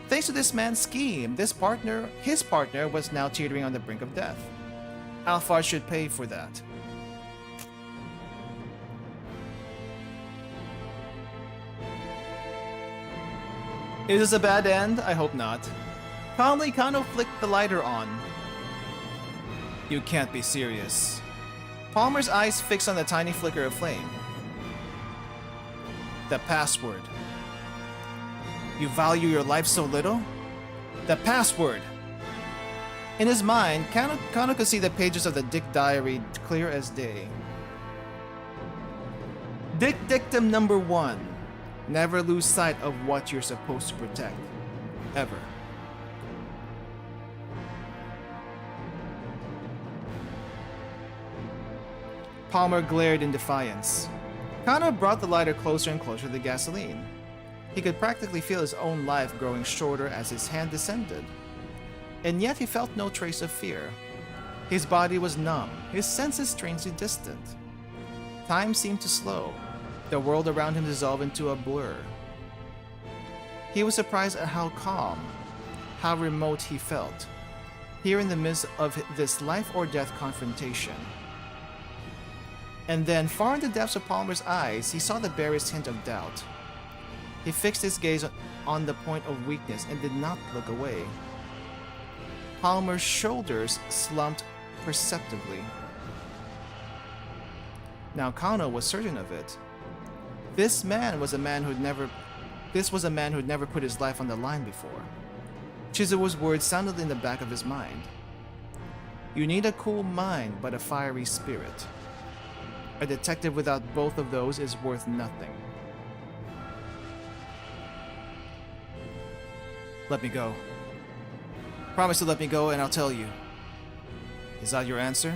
Thanks to this man's scheme, his partner was now teetering on the brink of death. Alphard should pay for that. Is this a bad end? I hope not. Calmly, Kano flicked the lighter on. You can't be serious. Palmer's eyes fixed on the tiny flicker of flame. The password. You value your life so little? The password! In his mind, Kano could see the pages of the Dick Diary clear as day. Dick Dictum number 1. Never lose sight of what you're supposed to protect. Ever. Palmer glared in defiance. Kano brought the lighter closer and closer to the gasoline. He could practically feel his own life growing shorter as his hand descended. And yet he felt no trace of fear. His body was numb, his senses strangely distant. Time seemed to slow. The world around him dissolved into a blur. He was surprised at how calm, how remote he felt, here in the midst of this life or death confrontation. And then, far in the depths of Palmer's eyes, he saw the barest hint of doubt. He fixed his gaze on the point of weakness and did not look away. Palmer's shoulders slumped perceptibly. Now Kano was certain of it. This was a man who'd never put his life on the line before. Chizuo's words sounded in the back of his mind. You need a cool mind, but a fiery spirit. A detective without both of those is worth nothing. Let me go. Promise to let me go and I'll tell you. Is that your answer?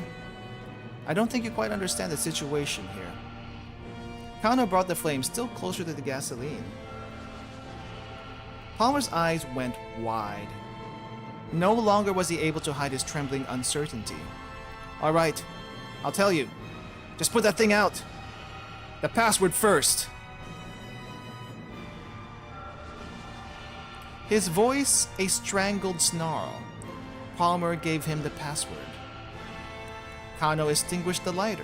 I don't think you quite understand the situation here. Kano brought the flame still closer to the gasoline. Palmer's eyes went wide. No longer was he able to hide his trembling uncertainty. All right, I'll tell you. Just put that thing out. The password first. His voice a strangled snarl. Palmer gave him the password. Kano extinguished the lighter.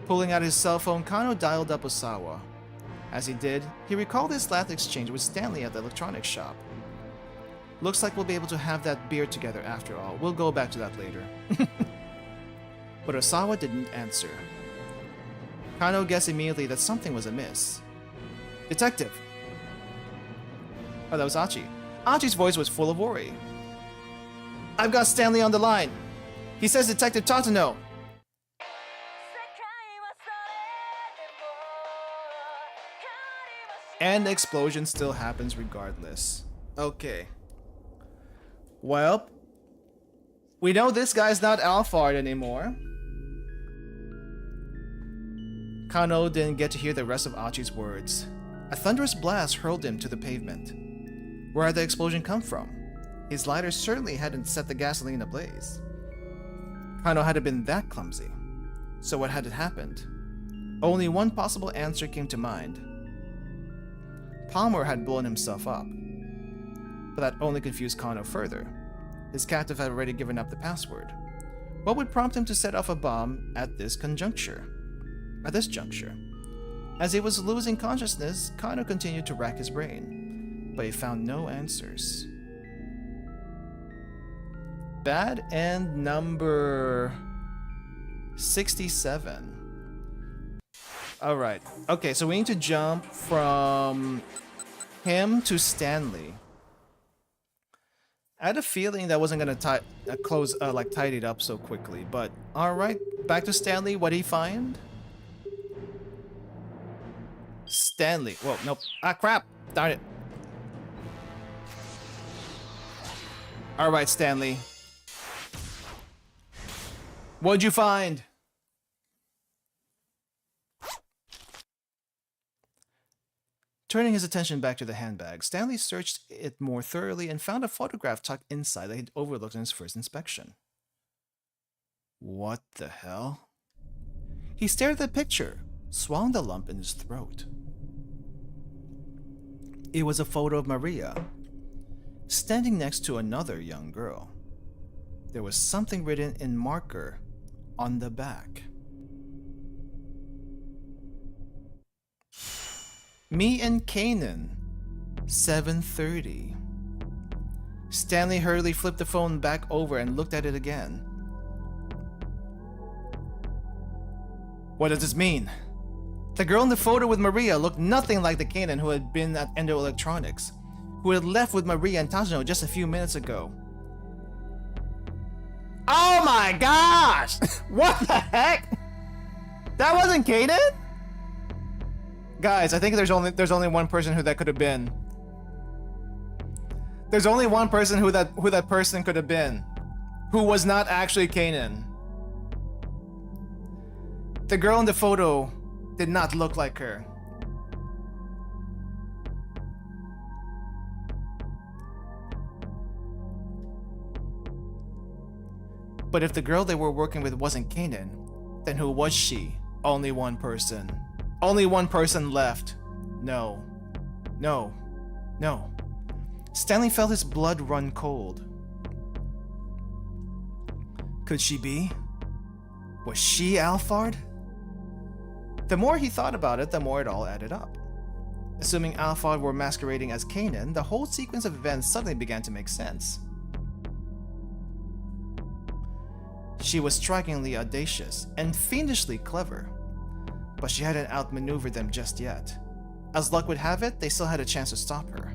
Pulling out his cell phone, Kano dialed up Osawa. As he did, he recalled his last exchange with Stanley at the electronics shop. Looks like we'll be able to have that beer together after all. We'll go back to that later. But Osawa didn't answer. Kano guessed immediately that something was amiss. Detective! Oh, that was Achi. Achi's voice was full of worry. I've got Stanley on the line. He says Detective Tatano. And the explosion still happens regardless. Okay. Well, we know this guy's not Alphard anymore. Kano didn't get to hear the rest of Achi's words. A thunderous blast hurled him to the pavement. Where had the explosion come from? His lighter certainly hadn't set the gasoline ablaze. Kano hadn't been that clumsy. So what had happened? Only one possible answer came to mind. Palmer had blown himself up. But that only confused Kano further. His captive had already given up the password. What would prompt him to set off a bomb at this juncture? As he was losing consciousness, Kano continued to rack his brain, but he found no answers. Bad end number 67. Alright, okay, so we need to jump from him to Stanley. I had a feeling that wasn't gonna tidy it up so quickly, but alright, back to Stanley. What did he find? Stanley. Whoa, nope. Ah, crap! Darn it. Alright, Stanley. What'd you find? Turning his attention back to the handbag, Stanley searched it more thoroughly and found a photograph tucked inside that he'd overlooked in his first inspection. What the hell? He stared at the picture, swallowing the lump in his throat. It was a photo of Maria, standing next to another young girl. There was something written in marker on the back. Me and Kanan, 7:30. Stanley hurriedly flipped the phone back over and looked at it again. What does this mean? The girl in the photo with Maria looked nothing like the Kanan who had been at Endo Electronics, who had left with Maria and Tajano just a few minutes ago. Oh my gosh! What the heck? That wasn't Kanan? Guys, I think there's only one person who that could have been. There's only one person who that person could have been, who was not actually Kanan. The girl in the photo did not look like her. But if the girl they were working with wasn't Kanan, then who was she? Only one person. Only one person left. No. No. No. Stanley felt his blood run cold. Could she be? Was she Alphard? The more he thought about it, the more it all added up. Assuming Alphard were masquerading as Kanan, the whole sequence of events suddenly began to make sense. She was strikingly audacious and fiendishly clever, but she hadn't outmaneuvered them just yet. As luck would have it, they still had a chance to stop her.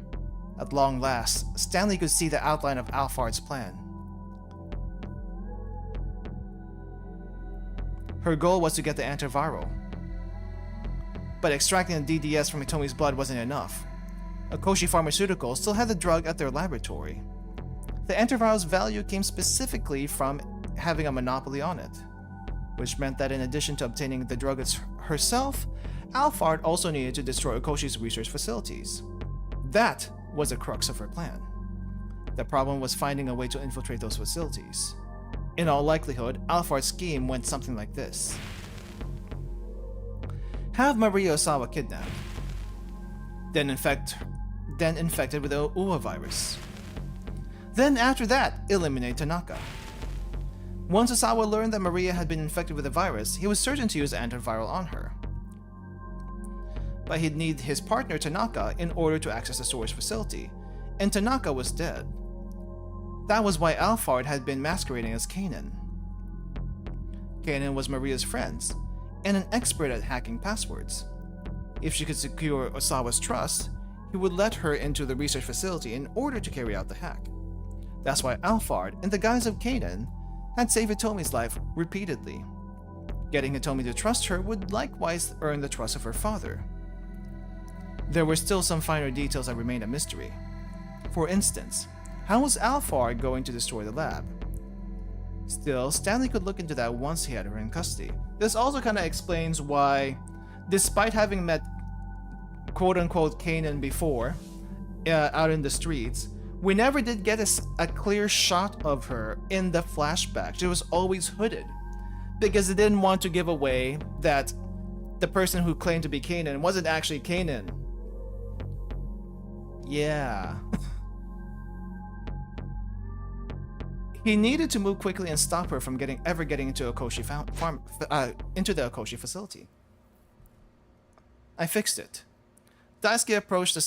At long last, Stanley could see the outline of Alphard's plan. Her goal was to get the antiviral. But extracting the DDS from Hitomi's blood wasn't enough. Akoshi Pharmaceuticals still had the drug at their laboratory. The antiviral's value came specifically from having a monopoly on it, which meant that in addition to obtaining the drug herself, Alphard also needed to destroy Akoshi's research facilities. That was the crux of her plan. The problem was finding a way to infiltrate those facilities. In all likelihood, Alphard's scheme went something like this. Have Maria Osawa kidnapped, then infected with the Uwa virus. Then after that, eliminate Tanaka. Once Osawa learned that Maria had been infected with the virus, he was certain to use antiviral on her. But he'd need his partner Tanaka in order to access the storage facility, and Tanaka was dead. That was why Alphard had been masquerading as Kanan. Kanan was Maria's friend, and an expert at hacking passwords. If she could secure Osawa's trust, he would let her into the research facility in order to carry out the hack. That's why Alphard, in the guise of Kanan, had saved Hitomi's life repeatedly. Getting Hitomi to trust her would likewise earn the trust of her father. There were still some finer details that remained a mystery. For instance, how was Alphard going to destroy the lab? Still, Stanley could look into that once he had her in custody. This also kind of explains why Despite having met quote-unquote Kanan before, out in the streets, we never did get a clear shot of her in the flashback. She was always hooded, because they didn't want to give away that the person who claimed to be Kanan wasn't actually Kanan. Yeah. He needed to move quickly and stop her from ever getting into into the Akoshi facility. I fixed it. Daisuke approached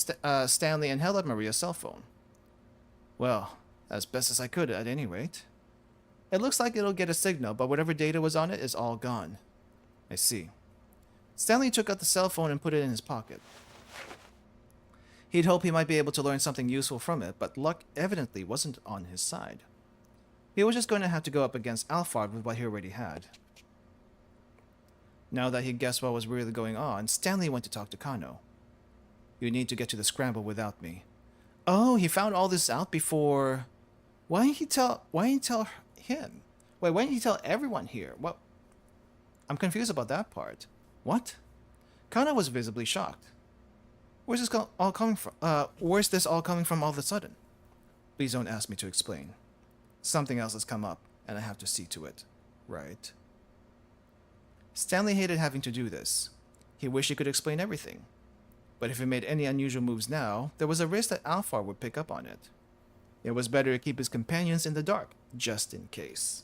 Stanley and held up Maria's cell phone. Well, as best as I could at any rate. It looks like it'll get a signal, but whatever data was on it is all gone. I see. Stanley took out the cell phone and put it in his pocket. He'd hoped he might be able to learn something useful from it, but luck evidently wasn't on his side. He was just going to have to go up against Alphard with what he already had. Now that he guessed what was really going on, Stanley went to talk to Kano. You need to get to the scramble without me. Oh, he found all this out before... Why didn't he tell him? Wait, why didn't he tell everyone here? What? I'm confused about that part. What? Kano was visibly shocked. Where's this all coming from? Where's this all coming from all of a sudden? Please don't ask me to explain. Something else has come up, and I have to see to it. Right. Stanley hated having to do this. He wished he could explain everything. But if he made any unusual moves now, there was a risk that Alphard would pick up on it. It was better to keep his companions in the dark, just in case.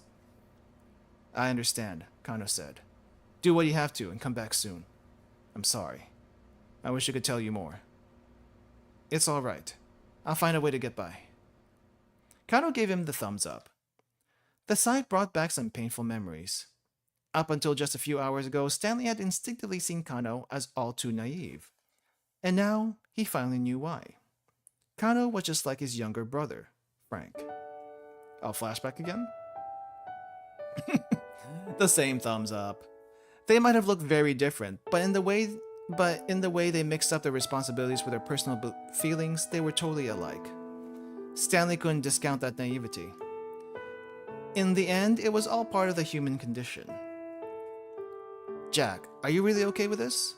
I understand, Kano said. Do what you have to and come back soon. I'm sorry. I wish I could tell you more. It's all right. I'll find a way to get by. Kano gave him the thumbs up. The sight brought back some painful memories. Up until just a few hours ago, Stanley had instinctively seen Kano as all too naive. And now, he finally knew why. Kano was just like his younger brother, Frank. I'll flashback again? The same thumbs up. They might have looked very different, but in the way they mixed up their responsibilities with their personal feelings, they were totally alike. Stanley couldn't discount that naivety. In the end, it was all part of the human condition. Jack, are you really okay with this?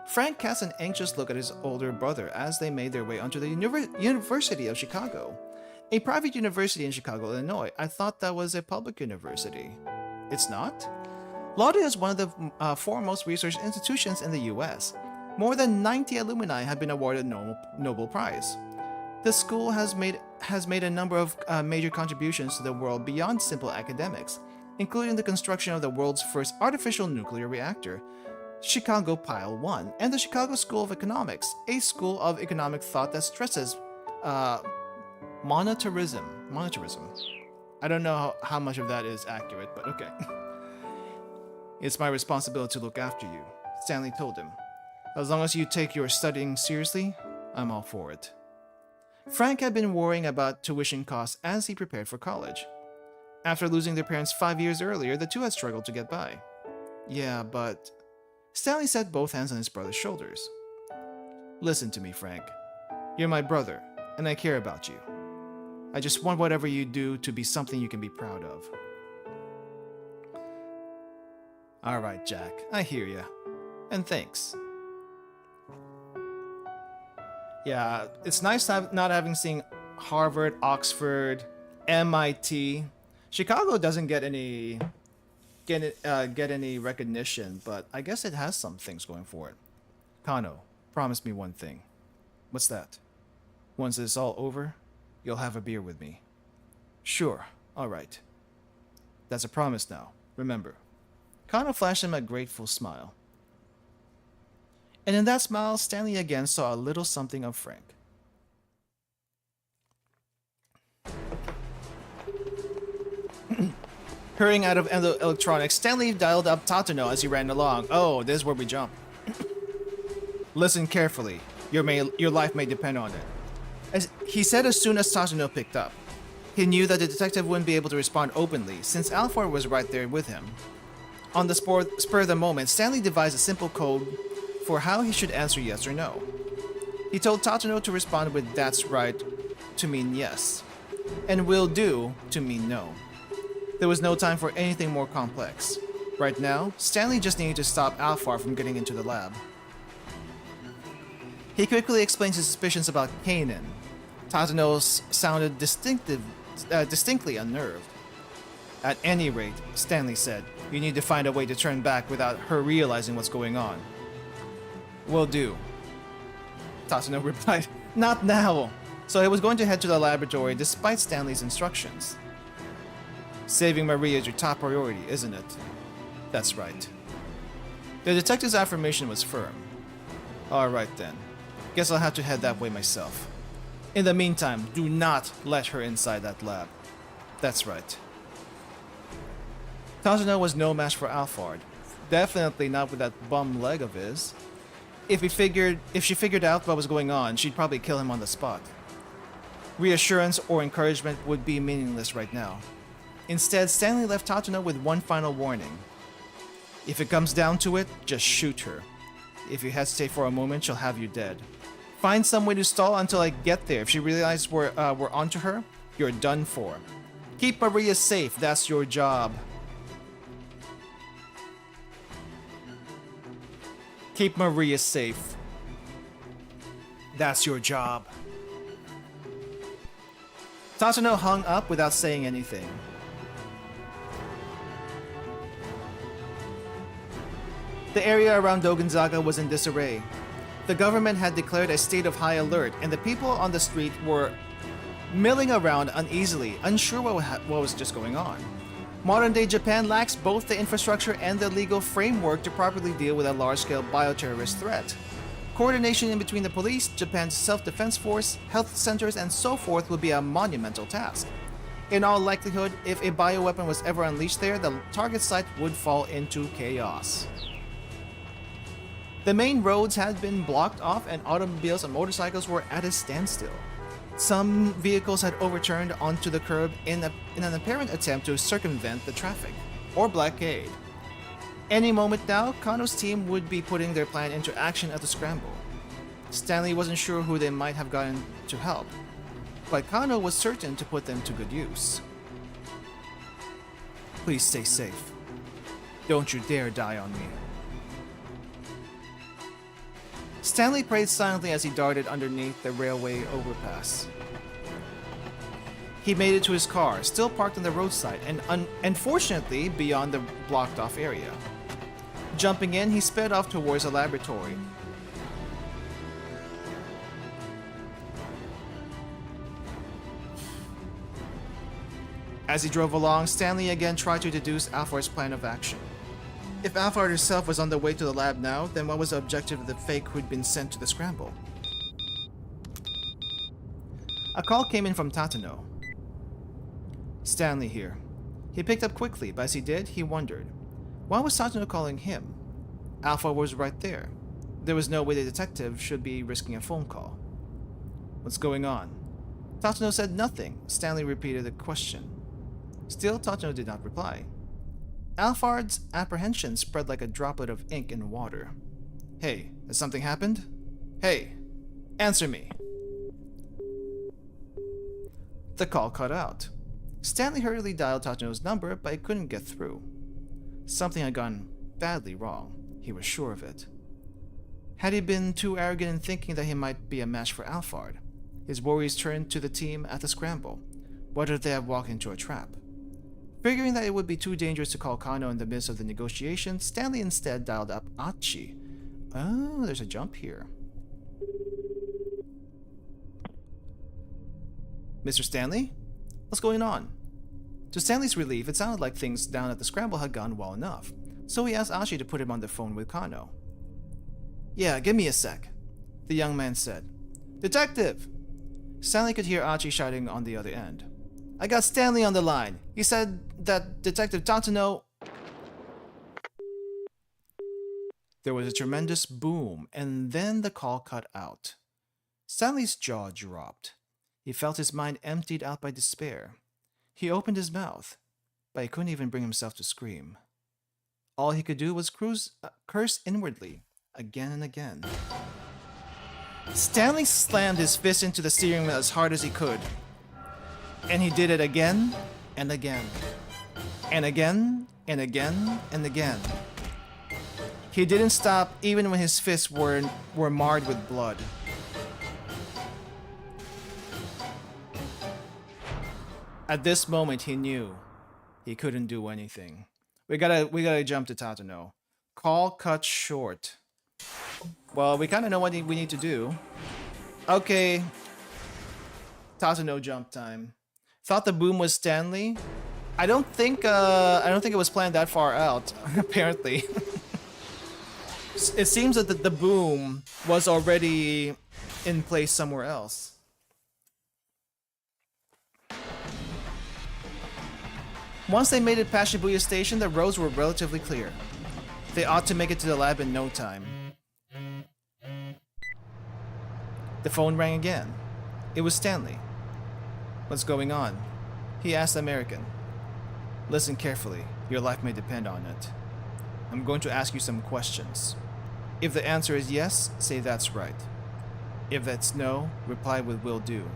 Frank cast an anxious look at his older brother as they made their way onto the University of Chicago. A private university in Chicago, Illinois. I thought that was a public university. It's not? LULdog is one of the foremost research institutions in the US. More than 90 alumni have been awarded Nobel Prize. The school has made a number of major contributions to the world beyond simple academics, including the construction of the world's first artificial nuclear reactor, Chicago Pile 1, and the Chicago School of Economics, a school of economic thought that stresses monetarism. I don't know how much of that is accurate, but okay. It's my responsibility to look after you, Stanley told him. As long as you take your studying seriously, I'm all for it. Frank had been worrying about tuition costs as he prepared for college. After losing their parents 5 years earlier, the two had struggled to get by. Yeah, but... Stanley set both hands on his brother's shoulders. Listen to me, Frank. You're my brother, and I care about you. I just want whatever you do to be something you can be proud of. Alright, Jack, I hear ya. And thanks. Yeah, it's nice not having seen Harvard, Oxford, MIT. Chicago doesn't get any recognition, but I guess it has some things going for it. Kano, promise me one thing. What's that? Once it's all over, you'll have a beer with me. Sure, alright. That's a promise now, remember. Kano flashed him a grateful smile. And in that smile, Stanley again saw a little something of Frank. Hurrying out of electronics, Stanley dialed up Tatano as he ran along. Oh, this is where we jump. Listen carefully. Your life may depend on it. As he said as soon as Tatano picked up. He knew that the detective wouldn't be able to respond openly, since Alphard was right there with him. On the spur of the moment, Stanley devised a simple code for how he should answer yes or no. He told Tatano to respond with "that's right" to mean yes, and "will do" to mean no. There was no time for anything more complex. Right now, Stanley just needed to stop Alphard from getting into the lab. He quickly explains his suspicions about Kanan. Tatsuno sounded distinctly unnerved. At any rate, Stanley said, you need to find a way to turn back without her realizing what's going on. Will do. Tatsuno replied, not now. So he was going to head to the laboratory despite Stanley's instructions. Saving Maria is your top priority, isn't it? That's right. The detective's affirmation was firm. Alright then. Guess I'll have to head that way myself. In the meantime, do not let her inside that lab. That's right. Tatsuno was no match for Alphard. Definitely not with that bum leg of his. If she figured out what was going on, she'd probably kill him on the spot. Reassurance or encouragement would be meaningless right now. Instead, Stanley left Tatsuno with one final warning. If it comes down to it, just shoot her. If you hesitate for a moment, she'll have you dead. Find some way to stall until I get there. If she realizes we're onto her, you're done for. Keep Maria safe, that's your job. Keep Maria safe. That's your job. Tatsuno hung up without saying anything. The area around Dogenzaga was in disarray. The government had declared a state of high alert, and the people on the street were milling around uneasily, unsure what was just going on. Modern-day Japan lacks both the infrastructure and the legal framework to properly deal with a large-scale bioterrorist threat. Coordination in between the police, Japan's self-defense force, health centers, and so forth would be a monumental task. In all likelihood, if a bioweapon was ever unleashed there, the target site would fall into chaos. The main roads had been blocked off and automobiles and motorcycles were at a standstill. Some vehicles had overturned onto the curb in an apparent attempt to circumvent the traffic, or blockade. Any moment now, Kano's team would be putting their plan into action at the scramble. Stanley wasn't sure who they might have gotten to help, but Kano was certain to put them to good use. Please stay safe. Don't you dare die on me. Stanley prayed silently as he darted underneath the railway overpass. He made it to his car, still parked on the roadside, and unfortunately beyond the blocked-off area. Jumping in, he sped off towards a laboratory. As he drove along, Stanley again tried to deduce Alphard's plan of action. If Alphard herself was on the way to the lab now, then what was the objective of the fake who'd been sent to the scramble? A call came in from Tatsuno. Stanley here. He picked up quickly, but as he did, he wondered. Why was Tatsuno calling him? Alphard was right there. There was no way the detective should be risking a phone call. What's going on? Tatsuno said nothing. Stanley repeated the question. Still, Tatsuno did not reply. Alphard's apprehension spread like a droplet of ink in water. Hey, has something happened? Hey, answer me. The call cut out. Stanley hurriedly dialed Tatsuno's number, but he couldn't get through. Something had gone badly wrong. He was sure of it. Had he been too arrogant in thinking that he might be a match for Alphard? His worries turned to the team at the scramble. What if they had walked into a trap? Figuring that it would be too dangerous to call Kano in the midst of the negotiations, Stanley instead dialed up Achi. Oh, there's a jump here. Mr. Stanley? What's going on? To Stanley's relief, it sounded like things down at the scramble had gone well enough, so he asked Achi to put him on the phone with Kano. Yeah, give me a sec, the young man said. Detective! Stanley could hear Achi shouting on the other end. I got Stanley on the line. He said that Detective Tatsuno... There was a tremendous boom, and then the call cut out. Stanley's jaw dropped. He felt his mind emptied out by despair. He opened his mouth, but he couldn't even bring himself to scream. All he could do was curse inwardly, again and again. Stanley slammed his fist into the steering wheel as hard as he could. And he did it again, and again, and again, and again and again. He didn't stop even when his fists were marred with blood. At this moment, he knew he couldn't do anything. We gotta jump to Tatano. Call cut short. Well, we kind of know what we need to do. Okay. Tatano jump time. Thought the boom was Stanley. I don't think it was planned that far out. Apparently, it seems that the boom was already in place somewhere else. Once they made it past Shibuya Station, the roads were relatively clear. They ought to make it to the lab in no time. The phone rang again. It was Stanley. What's going on? He asked the American. Listen carefully. Your life may depend on it. I'm going to ask you some questions. If the answer is yes, say that's right. If that's no, reply with will do.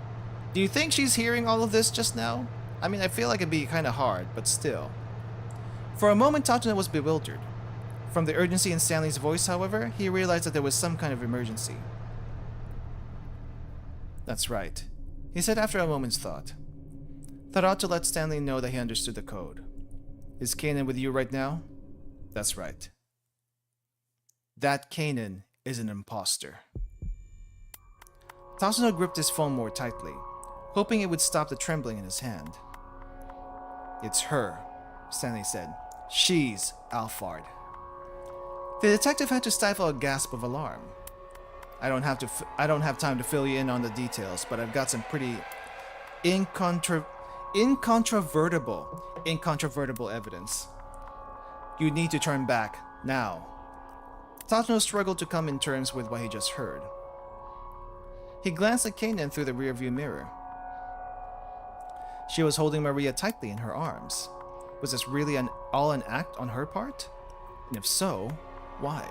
Do you think she's hearing all of this just now? I mean, I feel like it'd be kind of hard, but still. For a moment, Tatano was bewildered. From the urgency in Stanley's voice, however, he realized that there was some kind of emergency. That's right, he said after a moment's thought. That ought to let Stanley know that he understood the code. Is Kanan with you right now? That's right. That Kanan is an imposter. Tatano gripped his phone more tightly, hoping it would stop the trembling in his hand. It's her, Stanley said. She's Alphard. The detective had to stifle a gasp of alarm. I don't have time to fill you in on the details, but I've got some pretty incontrovertible evidence. You need to turn back now. Tatano struggled to come in terms with what he just heard. He glanced at Kanan through the rearview mirror. She was holding Maria tightly in her arms. Was this really all an act on her part? And if so, why?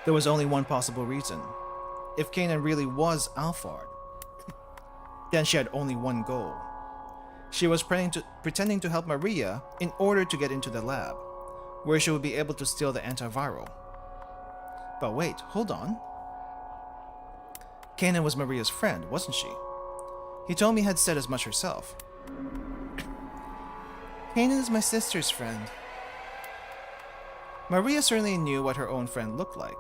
There was only one possible reason. If Kanan really was Alphard, then she had only one goal. She was pretending to help Maria in order to get into the lab, where she would be able to steal the antiviral. But wait, hold on. Kanan was Maria's friend, wasn't she? Hitomi had said as much herself. Kanan is my sister's friend. Maria certainly knew what her own friend looked like,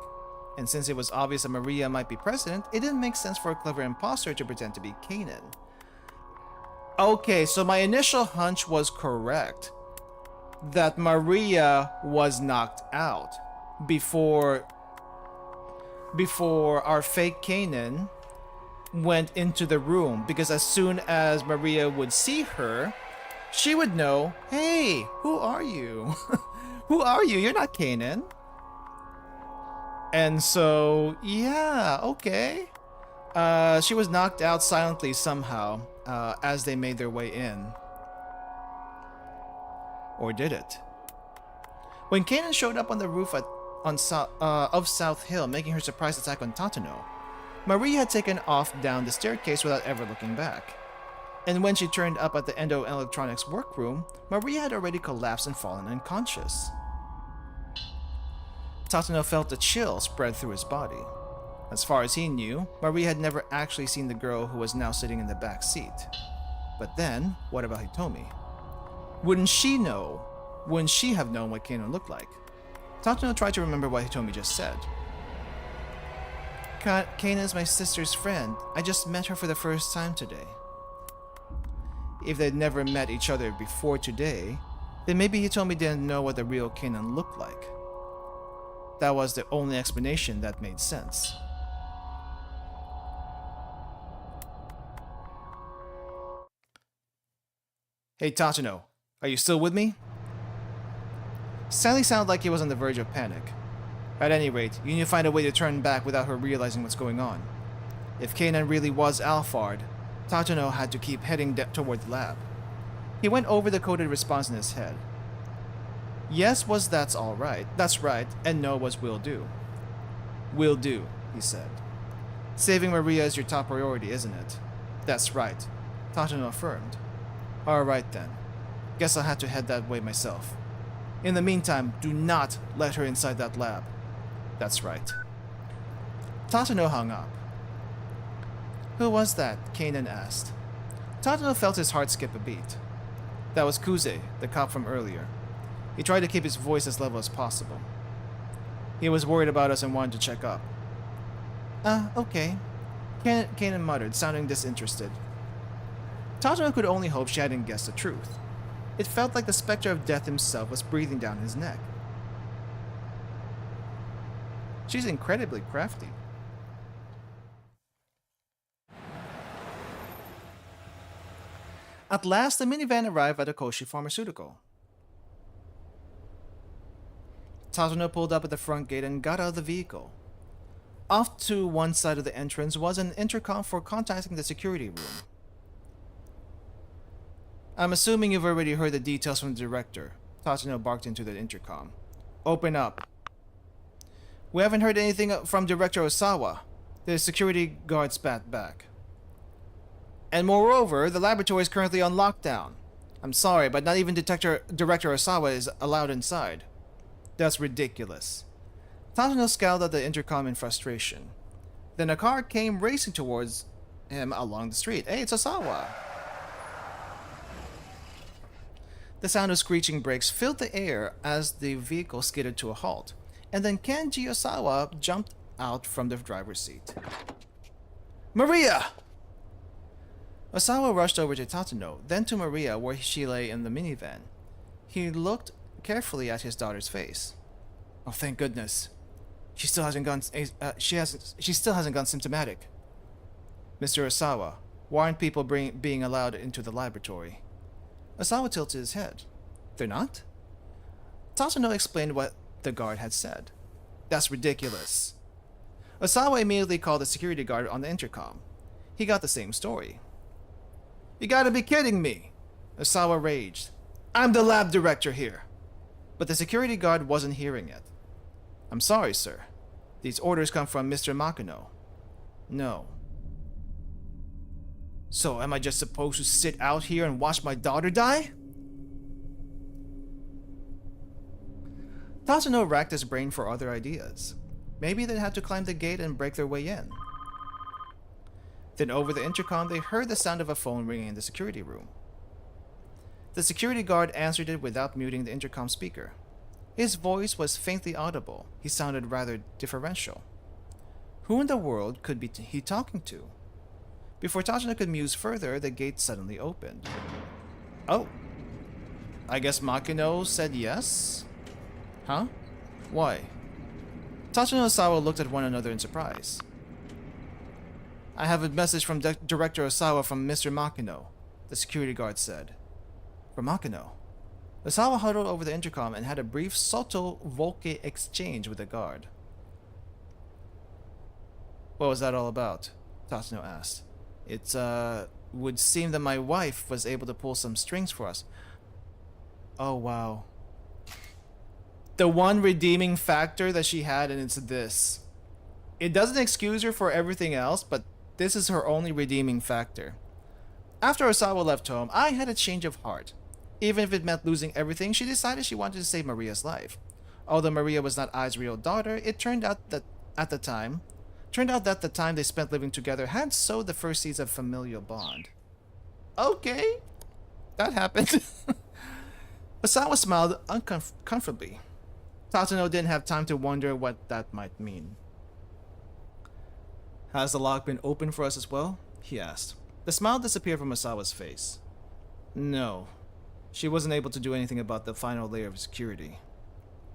and since it was obvious that Maria might be president, it didn't make sense for a clever imposter to pretend to be Kanan. Okay, so my initial hunch was correct. That Maria was knocked out before our fake Kanan went into the room, because as soon as Maria would see her, she would know, hey, who are you? Who are you? You're not Kanan. And so, yeah, okay. She was knocked out silently somehow as they made their way in. Or did it? When Kanan showed up on the roof of South Hill, making her surprise attack on Tatano, Maria had taken off down the staircase without ever looking back. And when she turned up at the Endo Electronics workroom, Maria had already collapsed and fallen unconscious. Tatano felt a chill spread through his body. As far as he knew, Maria had never actually seen the girl who was now sitting in the back seat. But then, what about Hitomi? Wouldn't she know? Wouldn't she have known what Kanan looked like? Tatano tried to remember what Hitomi just said. Kanan is my sister's friend. I just met her for the first time today. If they'd never met each other before today, then maybe Hitomi didn't know what the real Kanan looked like. That was the only explanation that made sense. Hey Tatano, are you still with me? Stanley sounded like he was on the verge of panic. At any rate, you need to find a way to turn back without her realizing what's going on. If Kanan really was Alphard, Tatano had to keep heading toward the lab. He went over the coded response in his head. Yes was that's all right, that's right, and no was will do. Will do, he said. Saving Maria is your top priority, isn't it? That's right, Tatano affirmed. Alright then. Guess I'll have to head that way myself. In the meantime, do not let her inside that lab. That's right. Tatano hung up. Who was that? Kanan asked. Tatano felt his heart skip a beat. That was Kuze, the cop from earlier. He tried to keep his voice as level as possible. He was worried about us and wanted to check up. Okay. Kanan muttered, sounding disinterested. Tatano could only hope she hadn't guessed the truth. It felt like the specter of death himself was breathing down his neck. She's incredibly crafty. At last, the minivan arrived at Okoshi Pharmaceutical. Tatano pulled up at the front gate and got out of the vehicle. Off to one side of the entrance was an intercom for contacting the security room. I'm assuming you've already heard the details from the director. Tatano barked into the intercom. Open up. We haven't heard anything from Director Osawa. The security guard spat back. And moreover, the laboratory is currently on lockdown. I'm sorry, but not even Director Osawa is allowed inside. That's ridiculous. Tatano scowled at the intercom in frustration. Then a car came racing towards him along the street. Hey, it's Osawa! The sound of screeching brakes filled the air as the vehicle skidded to a halt, and then Kenji Osawa jumped out from the driver's seat. Maria! Osawa rushed over to Tatano, then to Maria where she lay in the minivan. He looked carefully at his daughter's face. Oh, thank goodness. She still hasn't gone symptomatic. Mr. Osawa, why aren't people being allowed into the laboratory? Osawa tilted his head. They're not? Tatano explained what the guard had said. That's ridiculous. Osawa immediately called the security guard on the intercom. He got the same story. You gotta be kidding me! Osawa raged. I'm the lab director here. But the security guard wasn't hearing it. I'm sorry, sir. These orders come from Mr. Makino. No. So am I just supposed to sit out here and watch my daughter die? Tatano racked his brain for other ideas. Maybe they'd have to climb the gate and break their way in. Then over the intercom they heard the sound of a phone ringing in the security room. The security guard answered it without muting the intercom speaker. His voice was faintly audible. He sounded rather differential. Who in the world could be he talking to? Before Tatano could muse further, the gate suddenly opened. Oh. I guess Makino said yes? Huh? Why? Tatano and Osawa looked at one another in surprise. I have a message from Director Osawa from Mr. Makino, the security guard said. From Makino? Osawa huddled over the intercom and had a brief sotto-voce exchange with the guard. What was that all about? Tatano asked. It would seem that my wife was able to pull some strings for us. Oh, wow. The one redeeming factor that she had, and it's this. It doesn't excuse her for everything else, but this is her only redeeming factor. After Osawa left home, I had a change of heart. Even if it meant losing everything, she decided she wanted to save Maria's life. Although Maria was not Ai's real daughter, it turned out that the time they spent living together had sowed the first seeds of familial bond. Okay, that happened. Osawa smiled uncomfortably. Tatano didn't have time to wonder what that might mean. Has the lock been open for us as well? He asked. The smile disappeared from Osawa's face. No. She wasn't able to do anything about the final layer of security.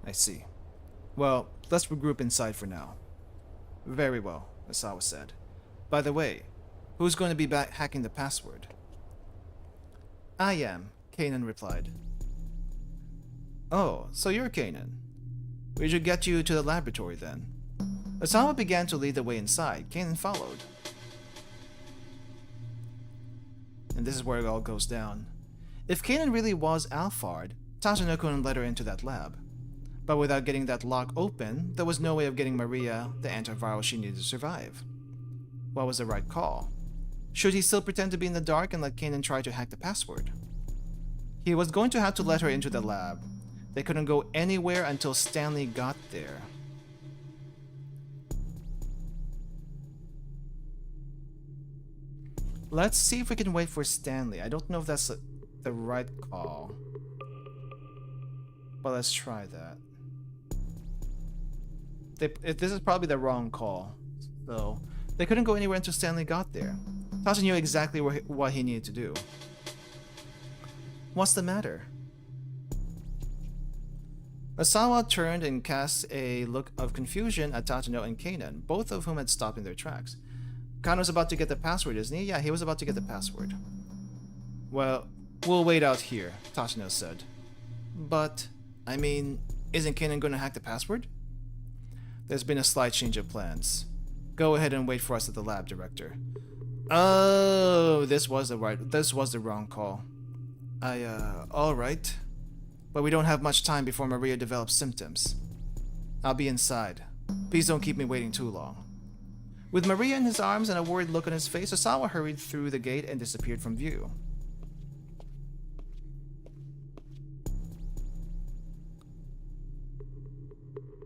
I see. Well, let's regroup inside for now. Very well, Osawa said. By the way, who's going to be back hacking the password? I am, Kanan replied. Oh, so you're Kanan. We should get you to the laboratory then. Osawa began to lead the way inside. Kanan followed. And this is where it all goes down. If Kanan really was Alphard, Tatano couldn't let her into that lab. But without getting that lock open, there was no way of getting Maria the antiviral she needed to survive. What was the right call? Should he still pretend to be in the dark and let Kanan try to hack the password? He was going to have to let her into the lab. They couldn't go anywhere until Stanley got there. Let's see if we can wait for Stanley. I don't know if that's the right call. But let's try that. This is probably the wrong call. So, they couldn't go anywhere until Stanley got there. Tasha knew exactly what he needed to do. What's the matter? Asawa turned and cast a look of confusion at Tatsuno and Kanan, both of whom had stopped in their tracks. Kanan was about to get the password, isn't he? Yeah, he was about to get the password. Well, we'll wait out here, Tatsuno said. But, I mean, isn't Kanan going to hack the password? There's been a slight change of plans. Go ahead and wait for us at the lab, Director. Oh, this was the wrong call. Alright. But we don't have much time before Maria develops symptoms. I'll be inside. Please don't keep me waiting too long. With Maria in his arms and a worried look on his face, Osawa hurried through the gate and disappeared from view.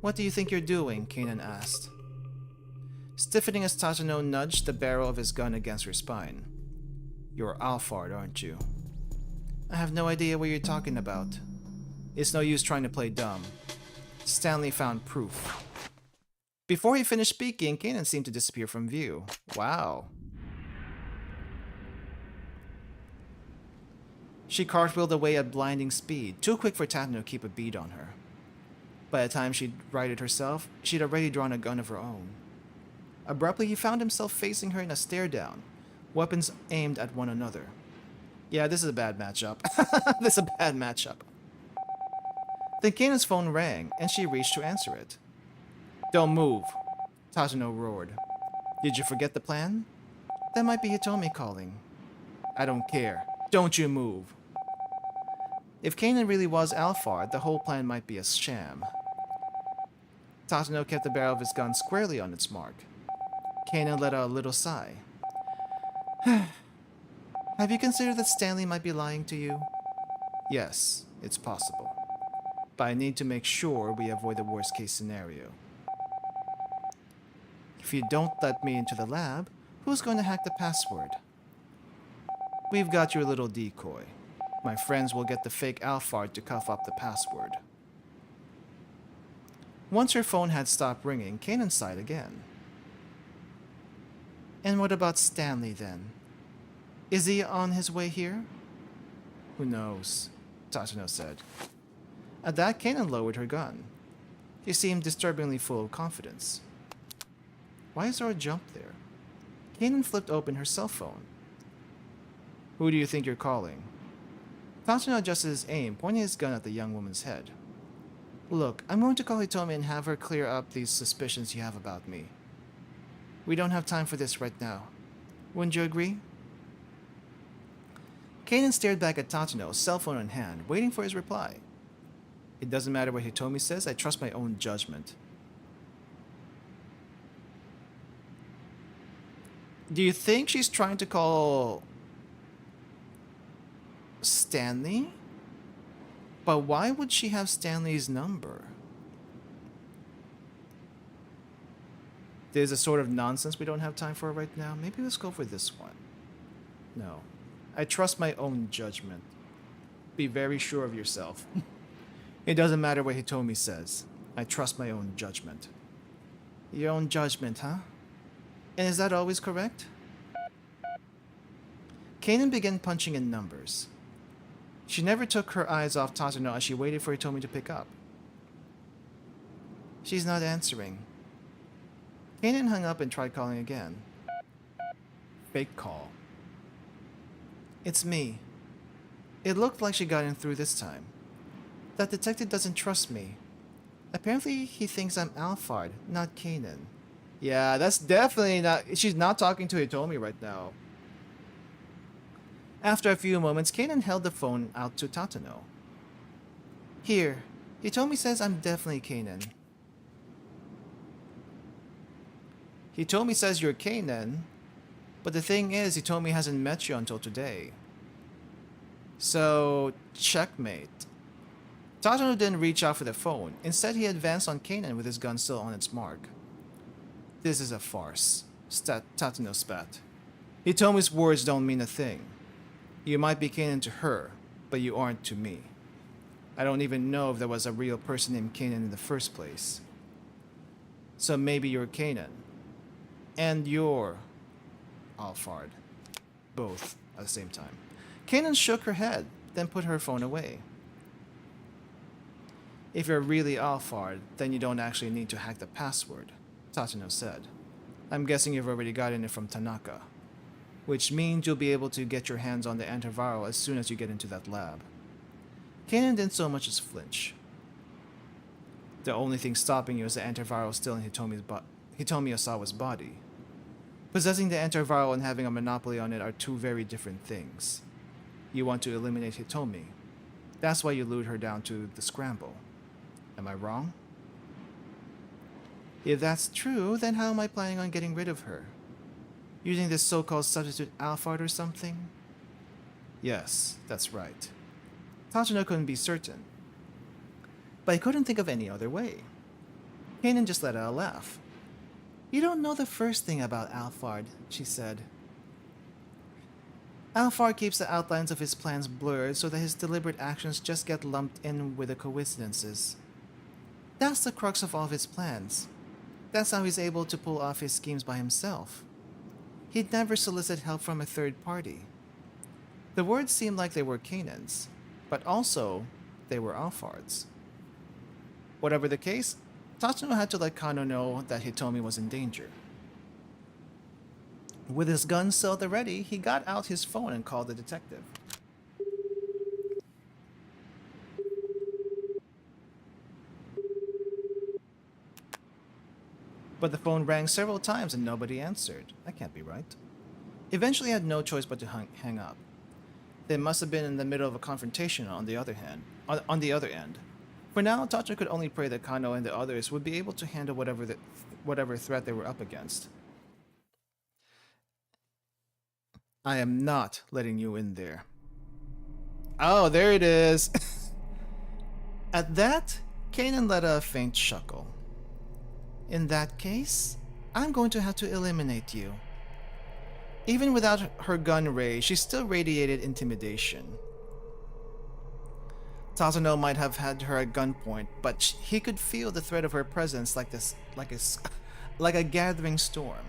What do you think you're doing? Kanan asked. Stiffening as Tatsuno nudged the barrel of his gun against her spine. You're Alphard, aren't you? I have no idea what you're talking about. It's no use trying to play dumb. Stanley found proof. Before he finished speaking, Kanan seemed to disappear from view. Wow. She cartwheeled away at blinding speed, too quick for Tatsuno to keep a bead on her. By the time she'd righted herself, she'd already drawn a gun of her own. Abruptly, he found himself facing her in a stare-down, weapons aimed at one another. Yeah, this is a bad matchup. This is a bad matchup. Then Kanan's phone rang, and she reached to answer it. Don't move, Tatsuno roared. Did you forget the plan? That might be Hitomi calling. I don't care. Don't you move. If Kanan really was Alphard, the whole plan might be a sham. Tatsuno kept the barrel of his gun squarely on its mark. Kanan let out a little sigh. Have you considered that Stanley might be lying to you? Yes, it's possible. But I need to make sure we avoid the worst case scenario. If you don't let me into the lab, who's going to hack the password? We've got your little decoy. My friends will get the fake Alphard to cuff up the password. Once her phone had stopped ringing, Kanan sighed again. And what about Stanley then? Is he on his way here? Who knows, Tatsuno said. At that, Kanan lowered her gun. She seemed disturbingly full of confidence. Why is there a jump there? Kanan flipped open her cell phone. Who do you think you're calling? Tatsuno adjusted his aim, pointing his gun at the young woman's head. Look, I'm going to call Hitomi and have her clear up these suspicions you have about me. We don't have time for this right now. Wouldn't you agree? Kanan stared back at Tatsuno, cell phone in hand, waiting for his reply. It doesn't matter what Hitomi says, I trust my own judgment. Do you think she's trying to call Stanley? But why would she have Stanley's number? There's a sort of nonsense we don't have time for right now. Maybe let's go for this one. No. I trust my own judgment. Be very sure of yourself. It doesn't matter what Hitomi says. I trust my own judgment. Your own judgment, huh? And is that always correct? Kanan began punching in numbers. She never took her eyes off Tatsuno as she waited for Hitomi to pick up. She's not answering. Kanan hung up and tried calling again. Fake call. It's me. It looked like she got in through this time. That detective doesn't trust me. Apparently he thinks I'm Alphard, not Kanan. Yeah, that's definitely not... She's not talking to Hitomi right now. After a few moments, Kanan held the phone out to Tatsuno. Here, Hitomi says I'm definitely Kanan. Hitomi says you're Kanan, but the thing is, Hitomi hasn't met you until today. So, checkmate. Tatano didn't reach out for the phone. Instead, he advanced on Kanan with his gun still on its mark. This is a farce, Tatano spat. Hitomi's words don't mean a thing. You might be Kanan to her, but you aren't to me. I don't even know if there was a real person named Kanan in the first place. So maybe you're Kanan. And you're Alphard. Both at the same time. Kanan shook her head, then put her phone away. If you're really Alphard, then you don't actually need to hack the password, Tatano said. I'm guessing you've already gotten it from Tanaka. Which means you'll be able to get your hands on the antiviral as soon as you get into that lab. Kanan didn't so much as flinch. The only thing stopping you is the antiviral still in Hitomi Osawa's body. Possessing the antiviral and having a monopoly on it are two very different things. You want to eliminate Hitomi. That's why you lured her down to the scramble. Am I wrong? If that's true, then how am I planning on getting rid of her? Using this so-called substitute Alphard or something? Yes, that's right. Tatano couldn't be certain. But he couldn't think of any other way. Kanan just let out a laugh. You don't know the first thing about Alphard, she said. Alphard keeps the outlines of his plans blurred so that his deliberate actions just get lumped in with the coincidences. That's the crux of all of his plans. That's how he's able to pull off his schemes by himself. He'd never solicit help from a third party. The words seemed like they were Kanan's, but also they were Alphard's. Whatever the case, Tatsuno had to let Kano know that Hitomi was in danger. With his gun still at the ready, he got out his phone and called the detective. But the phone rang several times and nobody answered. That can't be right. Eventually, he had no choice but to hang up. They must have been in the middle of a confrontation on the other end. For now, Tatsuno could only pray that Kano and the others would be able to handle whatever threat they were up against. I am not letting you in there. Oh, there it is. At that, Kanan let a faint chuckle. In that case, I'm going to have to eliminate you. Even without her gun ray, she still radiated intimidation. Tatsuno might have had her at gunpoint, but he could feel the threat of her presence like a gathering storm.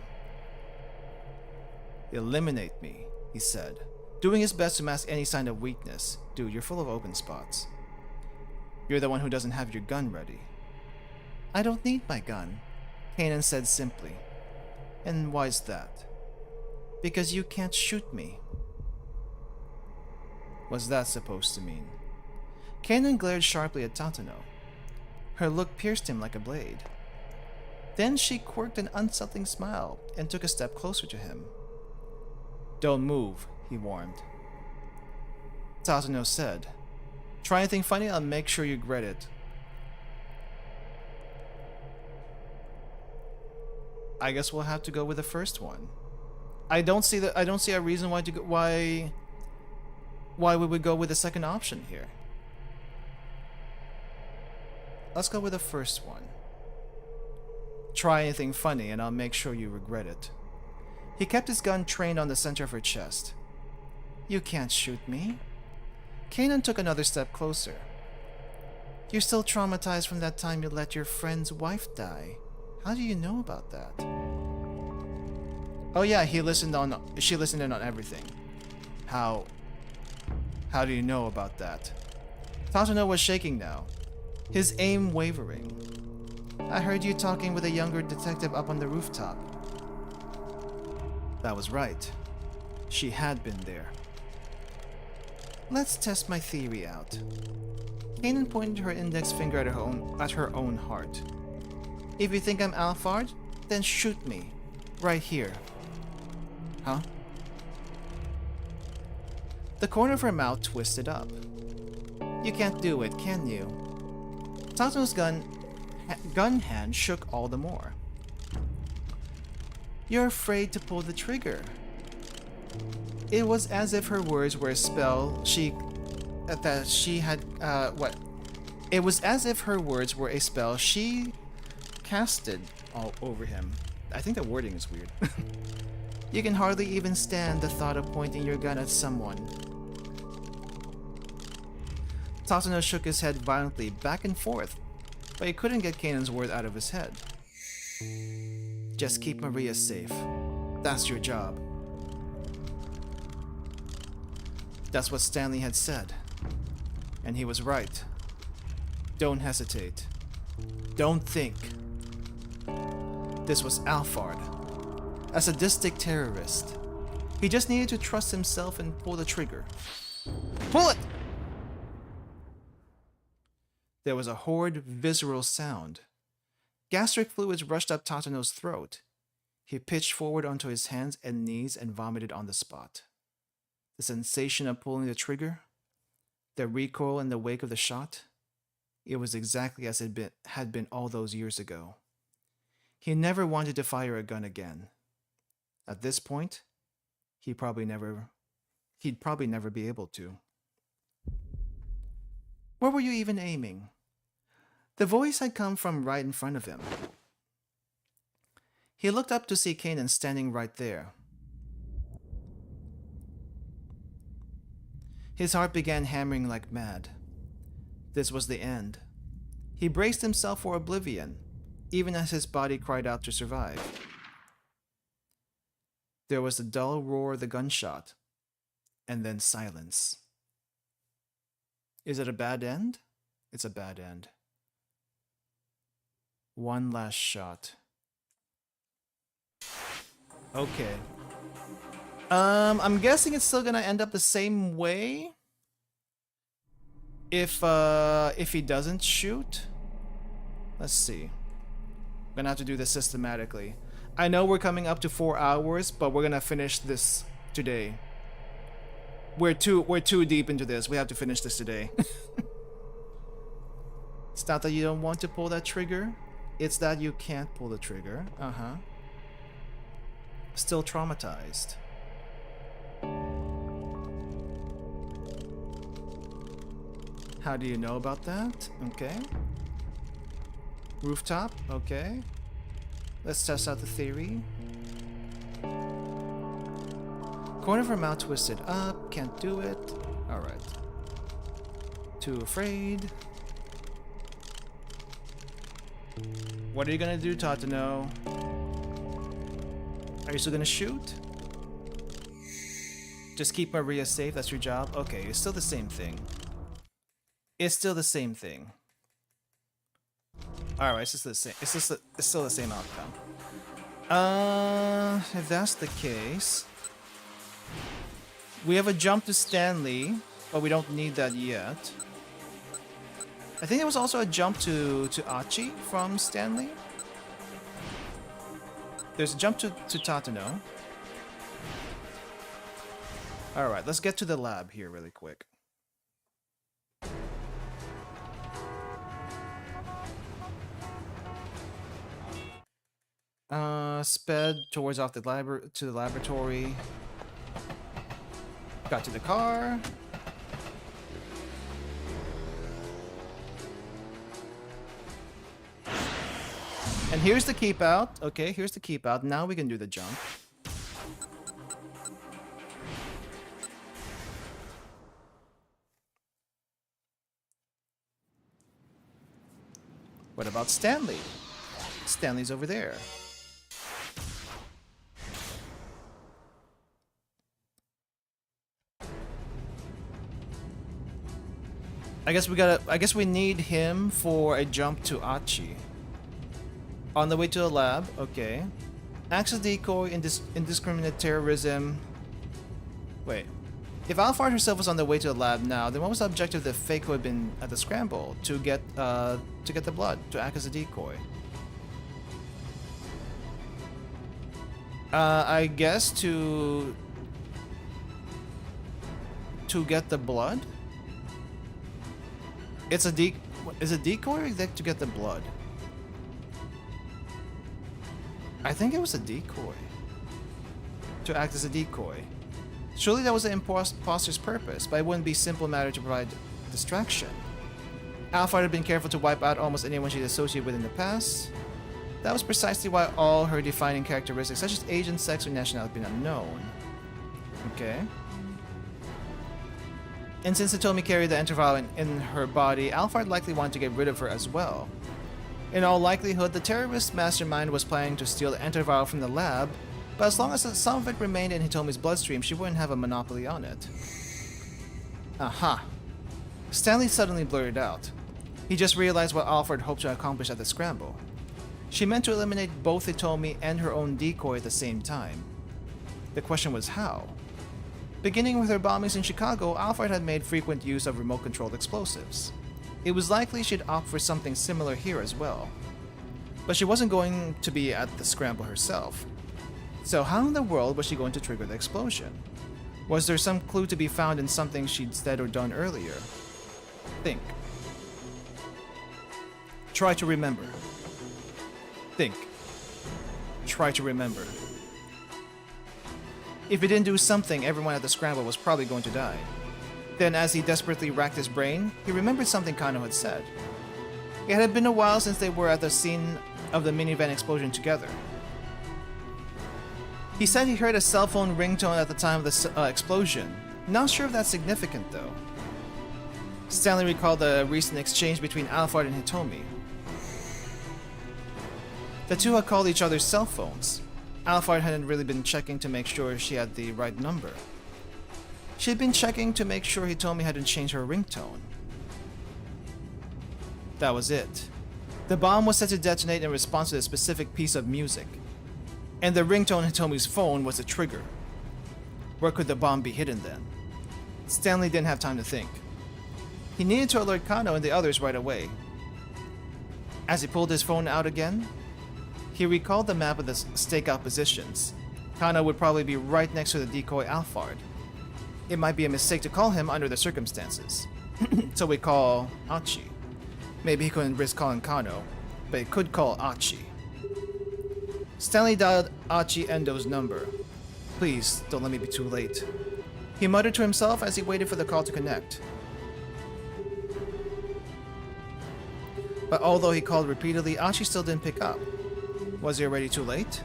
Eliminate me, he said, doing his best to mask any sign of weakness. Dude, you're full of open spots. You're the one who doesn't have your gun ready. I don't need my gun, Kanan said simply. And why's that? Because you can't shoot me. What's that supposed to mean? Kanan glared sharply at Tatsuno. Her look pierced him like a blade. Then she quirked an unsettling smile and took a step closer to him. Don't move, he warned. Tatsuno said, Try anything funny, I'll make sure you regret it. I guess we'll have to go with the first one. I don't see a reason why we would go with the second option here. Let's go with the first one. Try anything funny and I'll make sure you regret it. He kept his gun trained on the center of her chest. You can't shoot me. Kanan took another step closer. You're still traumatized from that time you let your friend's wife die. How do you know about that? Oh yeah, she listened in on everything. How do you know about that? Tatsuno was shaking now, his aim wavering. I heard you talking with a younger detective up on the rooftop. That was right. She had been there. Let's test my theory out. Kanan pointed her index finger at her own heart. If you think I'm Alphard, then shoot me. Right here. Huh? The corner of her mouth twisted up. You can't do it, can you? Tatsuno's gun hand shook all the more. You're afraid to pull the trigger. It was as if her words were a spell she that she had, what? It was as if her words were a spell she casted all over him. I think the wording is weird. You can hardly even stand the thought of pointing your gun at someone. Tatsuno shook his head violently, back and forth, but he couldn't get Kanan's word out of his head. Just keep Maria safe. That's your job. That's what Stanley had said. And he was right. Don't hesitate. Don't think. This was Alphard, a sadistic terrorist. He just needed to trust himself and pull the trigger. Pull it! There was a horrid, visceral sound. Gastric fluids rushed up Tatsuno's throat. He pitched forward onto his hands and knees and vomited on the spot. The sensation of pulling the trigger, the recoil in the wake of the shot, it was exactly as it had been all those years ago. He never wanted to fire a gun again. At this point, he'd probably never be able to. Where were you even aiming? The voice had come from right in front of him. He looked up to see Kanan standing right there. His heart began hammering like mad. This was the end. He braced himself for oblivion, even as his body cried out to survive. There was the dull roar of the gunshot, and then silence. Is it a bad end? It's a bad end. One last shot. Okay. I'm guessing it's still gonna end up the same way. If he doesn't shoot. Let's see. I'm gonna have to do this systematically. I know we're coming up to 4 hours, but we're gonna finish this today. We're too deep into this. We have to finish this today. It's not that you don't want to pull that trigger. It's that you can't pull the trigger. Still traumatized. How do you know about that? Okay. Rooftop? Okay. Let's test out the theory. Corner of her mouth twisted up. Can't do it. Alright. Too afraid. What are you gonna do, Tatsuno? Are you still gonna shoot? Just keep Maria safe, that's your job? Okay, it's still the same thing. It's still the same thing. Alright, it's just the same. It's still the same outcome. If that's the case, we have a jump to Stanley, but we don't need that yet. I think there was also a jump to Achi from Stanley. There's a jump to Tatsuno. Alright, let's get to the lab here really quick. Sped towards off the laboratory. Got to the car. And here's the keep out. Okay, here's the keep out. Now we can do the jump. What about Stanley? Stanley's over there. I guess we need him for a jump to Achi. On the way to the lab, okay. Access decoy, indiscriminate terrorism. Wait. If Alphard herself was on the way to the lab now, then what was the objective of the Fako had been at the scramble? To get the blood, to act as a decoy. I guess to get the blood? It's a is it decoy or is it to get the blood? I think it was a decoy. To act as a decoy. Surely that was the imposter's purpose, but it wouldn't be a simple matter to provide distraction. Alphard had been careful to wipe out almost anyone she'd associated with in the past. That was precisely why all her defining characteristics, such as age and sex or nationality, had been unknown. Okay. And since Hitomi carried the antiviral in her body, Alphard likely wanted to get rid of her as well. In all likelihood, the terrorist mastermind was planning to steal the antiviral from the lab, but as long as some of it remained in Hitomi's bloodstream, she wouldn't have a monopoly on it. Aha. Stanley suddenly blurted out. He just realized what Alphard hoped to accomplish at the scramble. She meant to eliminate both Hitomi and her own decoy at the same time. The question was how? Beginning with her bombings in Chicago, Alphard had made frequent use of remote-controlled explosives. It was likely she'd opt for something similar here as well. But she wasn't going to be at the scramble herself. So how in the world was she going to trigger the explosion? Was there some clue to be found in something she'd said or done earlier? Think. Try to remember. Think. Try to remember. If he didn't do something, everyone at the scramble was probably going to die. Then, as he desperately racked his brain, he remembered something Kano had said. It had been a while since they were at the scene of the minivan explosion together. He said he heard a cell phone ringtone at the time of the explosion. Not sure if that's significant, though. Stanley recalled the recent exchange between Alphard and Hitomi. The two had called each other's cell phones. Alphard hadn't really been checking to make sure she had the right number. She had been checking to make sure Hitomi hadn't changed her ringtone. That was it. The bomb was set to detonate in response to a specific piece of music. And the ringtone on Hitomi's phone was the trigger. Where could the bomb be hidden then? Stanley didn't have time to think. He needed to alert Kano and the others right away. As he pulled his phone out again, he recalled the map of the stakeout positions. Kano would probably be right next to the decoy Alphard. It might be a mistake to call him under the circumstances. So we call Achi. Maybe he couldn't risk calling Kano, but he could call Achi. Stanley dialed Achi Endo's number. Please, don't let me be too late. He muttered to himself as he waited for the call to connect. But although he called repeatedly, Achi still didn't pick up. Was he already too late?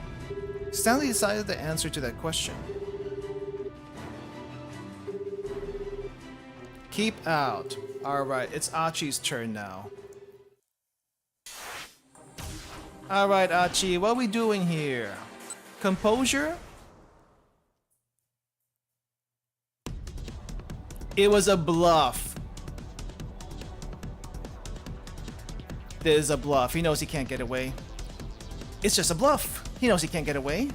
Stanley decided the answer to that question. Keep out. Alright, it's Achi's turn now. Alright, Achi, what are we doing here? Composure? It was a bluff. This is a bluff. He knows he can't get away. It's just a bluff. He knows he can't get away.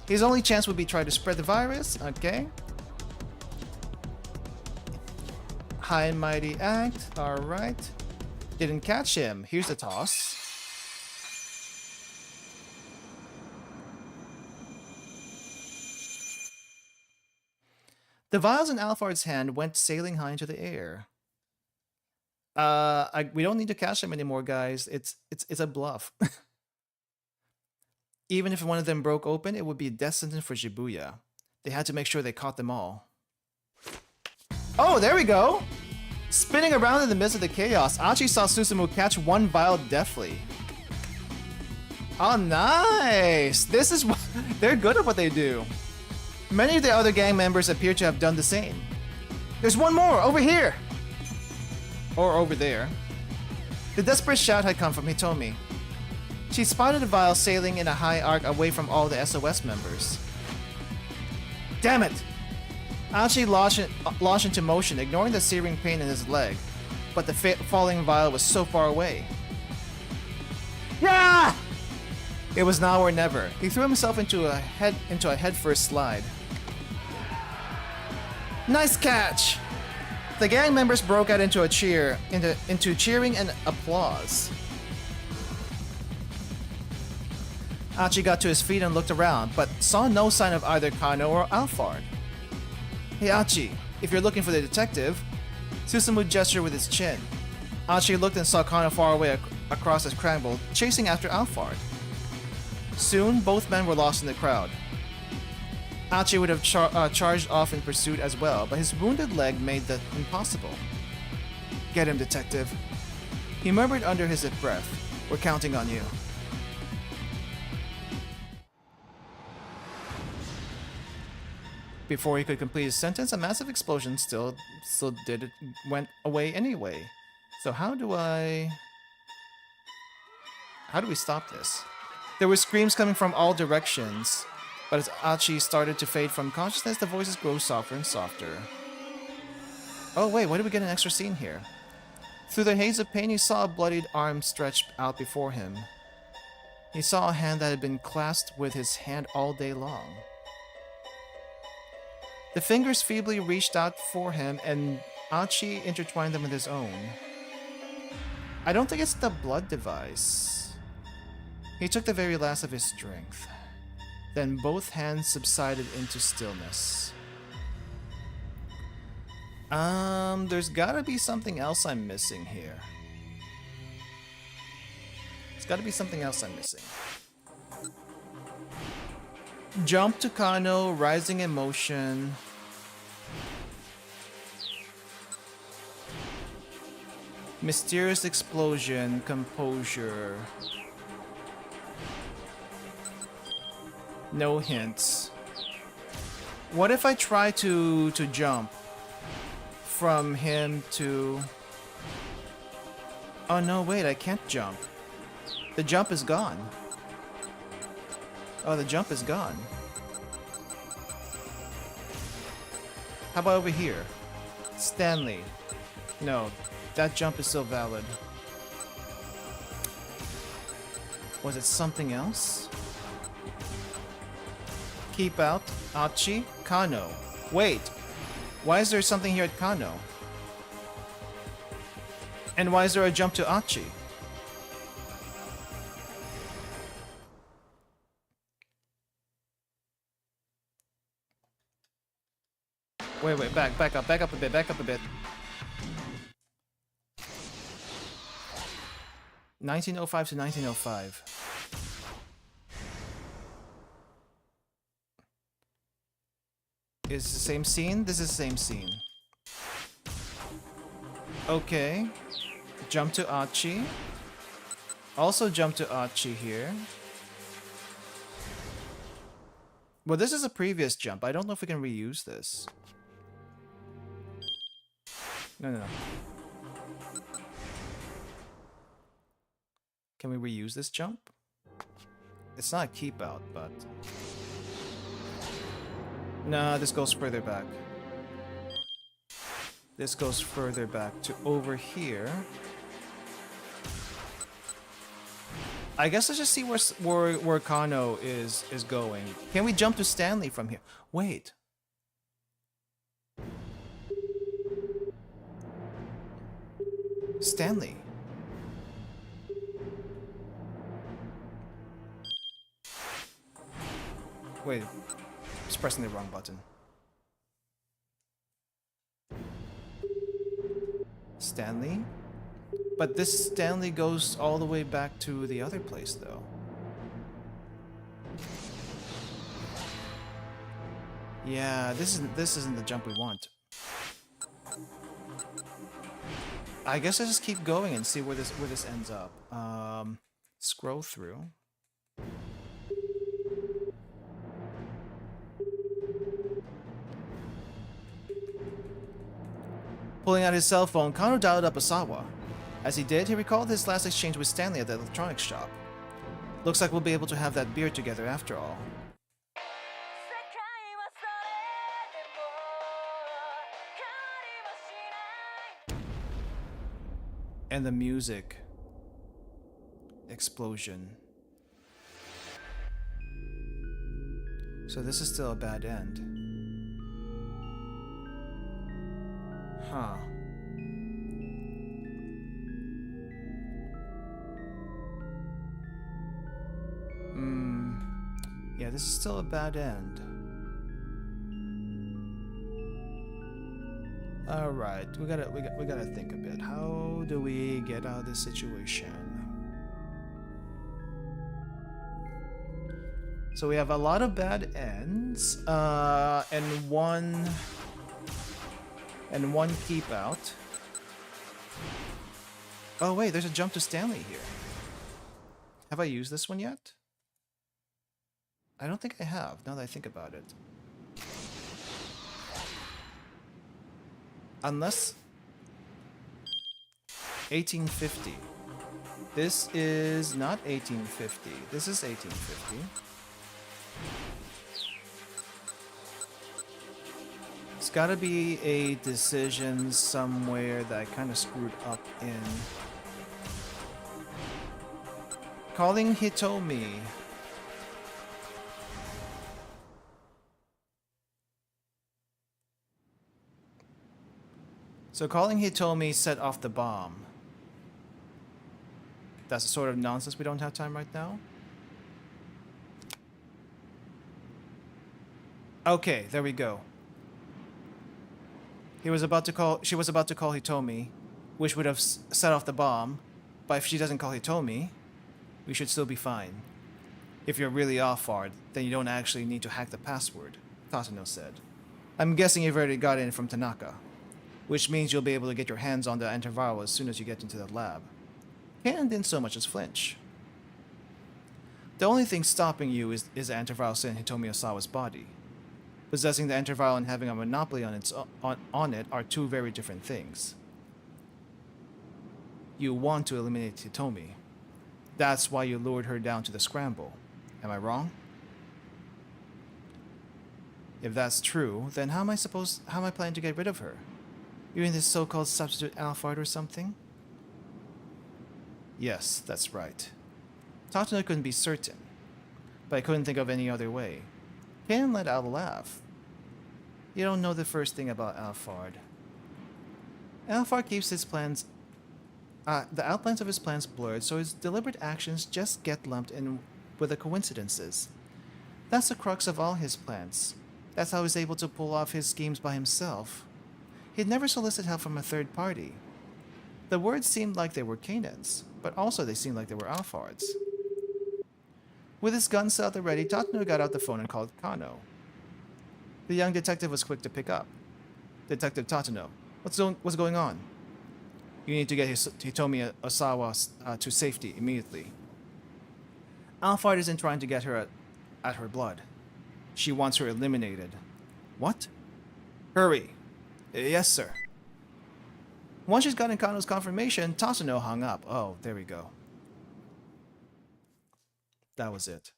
His only chance would be try to spread the virus. Okay. High and mighty act. Alright. Didn't catch him. Here's the toss. The vials in Alphard's hand went sailing high into the air. We don't need to catch them anymore, guys. It's a bluff. Even if one of them broke open, it would be a death sentence for Shibuya. They had to make sure they caught them all. Oh, there we go! Spinning around in the midst of the chaos, Achi saw Susumu catch one vial deftly. Oh, nice! This is what... They're good at what they do. Many of the other gang members appear to have done the same. There's one more! Over here! Or over there. The desperate shout had come from Hitomi. She spotted a vial sailing in a high arc away from all the SOS members. Damn it! Achi launched into motion, ignoring the searing pain in his leg, but the falling vial was so far away. Yeah! It was now or never. He threw himself into a headfirst slide. Nice catch! The gang members broke out into a cheer, into cheering and applause. Achi got to his feet and looked around, but saw no sign of either Kano or Alphard. Hey Achi, if you're looking for the detective... Susumu gestured with his chin. Achi looked and saw Kano far away across the scramble, chasing after Alphard. Soon, both men were lost in the crowd. Achi would have charged off in pursuit as well, but his wounded leg made that impossible. Get him, detective. He murmured under his breath. We're counting on you. Before he could complete his sentence, a massive explosion went away anyway. So how do we stop this? There were screams coming from all directions, but as Achi started to fade from consciousness, the voices grew softer and softer. Oh wait, why did we get an extra scene here? Through the haze of pain, he saw a bloodied arm stretched out before him. He saw a hand that had been clasped with his hand all day long. The fingers feebly reached out for him, and Achi intertwined them with his own. I don't think it's the blood device. He took the very last of his strength. Then both hands subsided into stillness. There's gotta be something else I'm missing here. There's gotta be something else I'm missing. Jump to Kano, rising emotion. Mysterious explosion, composure. No hints. What if I try to jump from him to... Oh no, wait, I can't jump. The jump is gone. Oh, the jump is gone. How about over here? Stanley. No, that jump is still valid. Was it something else? Keep out, Achi, Kano. Wait, why is there something here at Kano? And why is there a jump to Achi? Wait, back up a bit. 1905 to 1905. Is this the same scene? This is the same scene. Okay. Jump to Achi. Also jump to Achi here. Well, this is a previous jump. I don't know if we can reuse this. No. Can we reuse this jump? It's not a keep out, but... Nah, this goes further back. This goes further back to over here. I guess let's just see where Kano is going. Can we jump to Stanley from here? Wait. Stanley. Wait. I was pressing the wrong button. Stanley? But this Stanley goes all the way back to the other place, though. Yeah, this isn't the jump we want. I guess I just keep going and see where this ends up. Scroll through. Pulling out his cell phone, Kano dialed up Asawa. As he did, he recalled his last exchange with Stanley at the electronics shop. Looks like we'll be able to have that beer together after all. And the music. Explosion. So this is still a bad end. Huh. Yeah, this is still a bad end. Alright, we gotta think a bit. How do we get out of this situation? So we have a lot of bad ends, and one keep out. Oh wait, there's a jump to Stanley here. Have I used this one yet? I don't think I have, now that I think about it. Unless... 1850. This is not 1850. This is 1850. It's gotta be a decision somewhere that I kind of screwed up in. Calling Hitomi. So calling Hitomi set off the bomb. That's the sort of nonsense we don't have time right now. Okay, there we go. She was about to call Hitomi, which would have set off the bomb, but if she doesn't call Hitomi, we should still be fine. If you're really off hard, then you don't actually need to hack the password, Tatano said. I'm guessing you've already got it from Tanaka, which means you'll be able to get your hands on the antiviral as soon as you get into the lab. Kanon didn't so much as flinch. The only thing stopping you is the antiviral still in Hitomi Osawa's body. Possessing the antiviral and having a monopoly on it are two very different things. You want to eliminate Hitomi. That's why you lured her down to the scramble. Am I wrong? If that's true, then how am I planning to get rid of her? You're in this so-called substitute Alphard or something? Yes, that's right. Tatano couldn't be certain, but I couldn't think of any other way. Kanon let out a laugh. You don't know the first thing about Alphard. Alphard keeps his plans... the outlines of his plans blurred, so his deliberate actions just get lumped in with the coincidences. That's the crux of all his plans. That's how he's able to pull off his schemes by himself. He'd never solicit help from a third party. The words seemed like they were Kanon's, but also they seemed like they were Alphard's. With his gun set at the ready, Tatano got out the phone and called Kano. The young detective was quick to pick up. Detective Tatano, what's going on? You need to get Hitomi Osawa to safety immediately. Alphard isn't trying to get her at her blood. She wants her eliminated. What? Hurry. Yes, sir. Once she's gotten Kano's confirmation, Tatano hung up. Oh, there we go. That was it.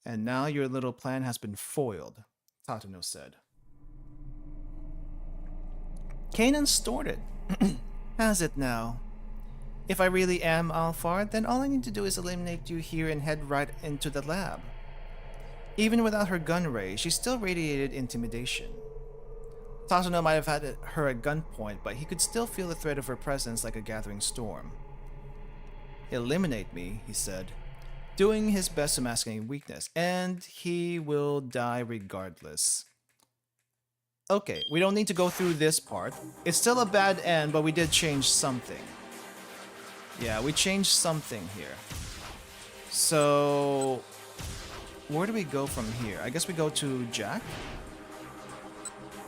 And now your little plan has been foiled, Tatano said. Kanon snorted. Has it now? If I really am Alphard, then all I need to do is eliminate you here and head right into the lab. Even without her gun ray, she still radiated intimidation. Tatano might have had her at gunpoint, but he could still feel the threat of her presence like a gathering storm. Eliminate me, he said, doing his best to mask any weakness, and he will die regardless. Okay, we don't need to go through this part. It's still a bad end, but we did change something. Yeah, we changed something here. So, where do we go from here? I guess we go to Jack.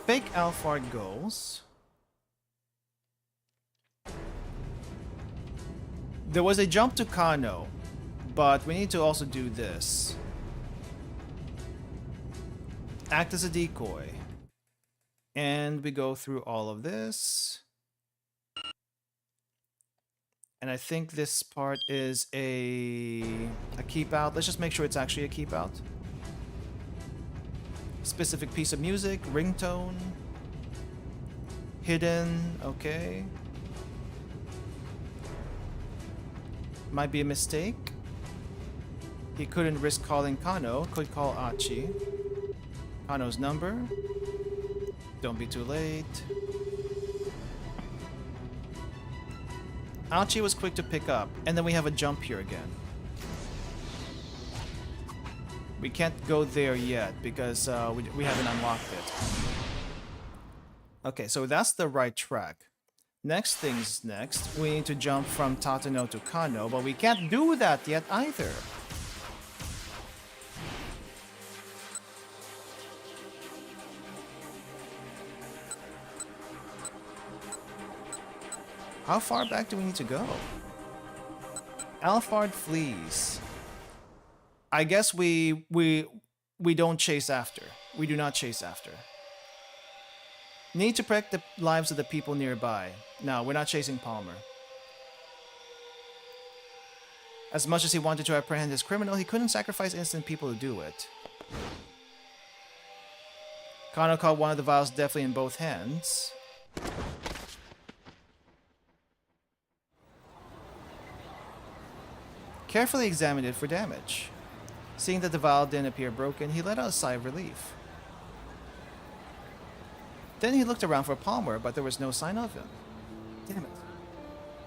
Fake Alphard goals. There was a jump to Kano, but we need to also do this. Act as a decoy. And we go through all of this. And I think this part is a keep out. Let's just make sure it's actually a keep out. Specific piece of music, ringtone. Hidden, okay. Might be a mistake. He couldn't risk calling Kano, could call Achi. Kano's number. Don't be too late. Achi was quick to pick up, and then we have a jump here again. We can't go there yet because we haven't unlocked it. Okay, so that's the right track. Next thing's next. We need to jump from Tatano to Kano, but we can't do that yet either. How far back do we need to go? Alfard flees. I guess we don't chase after. We do not chase after. Need to protect the lives of the people nearby. No, we're not chasing Palmer. As much as he wanted to apprehend his criminal, he couldn't sacrifice innocent people to do it. Kano caught one of the vials deftly in both hands. Carefully examined it for damage. Seeing that the vial didn't appear broken, he let out a sigh of relief. Then he looked around for Palmer, but there was no sign of him. Damn it.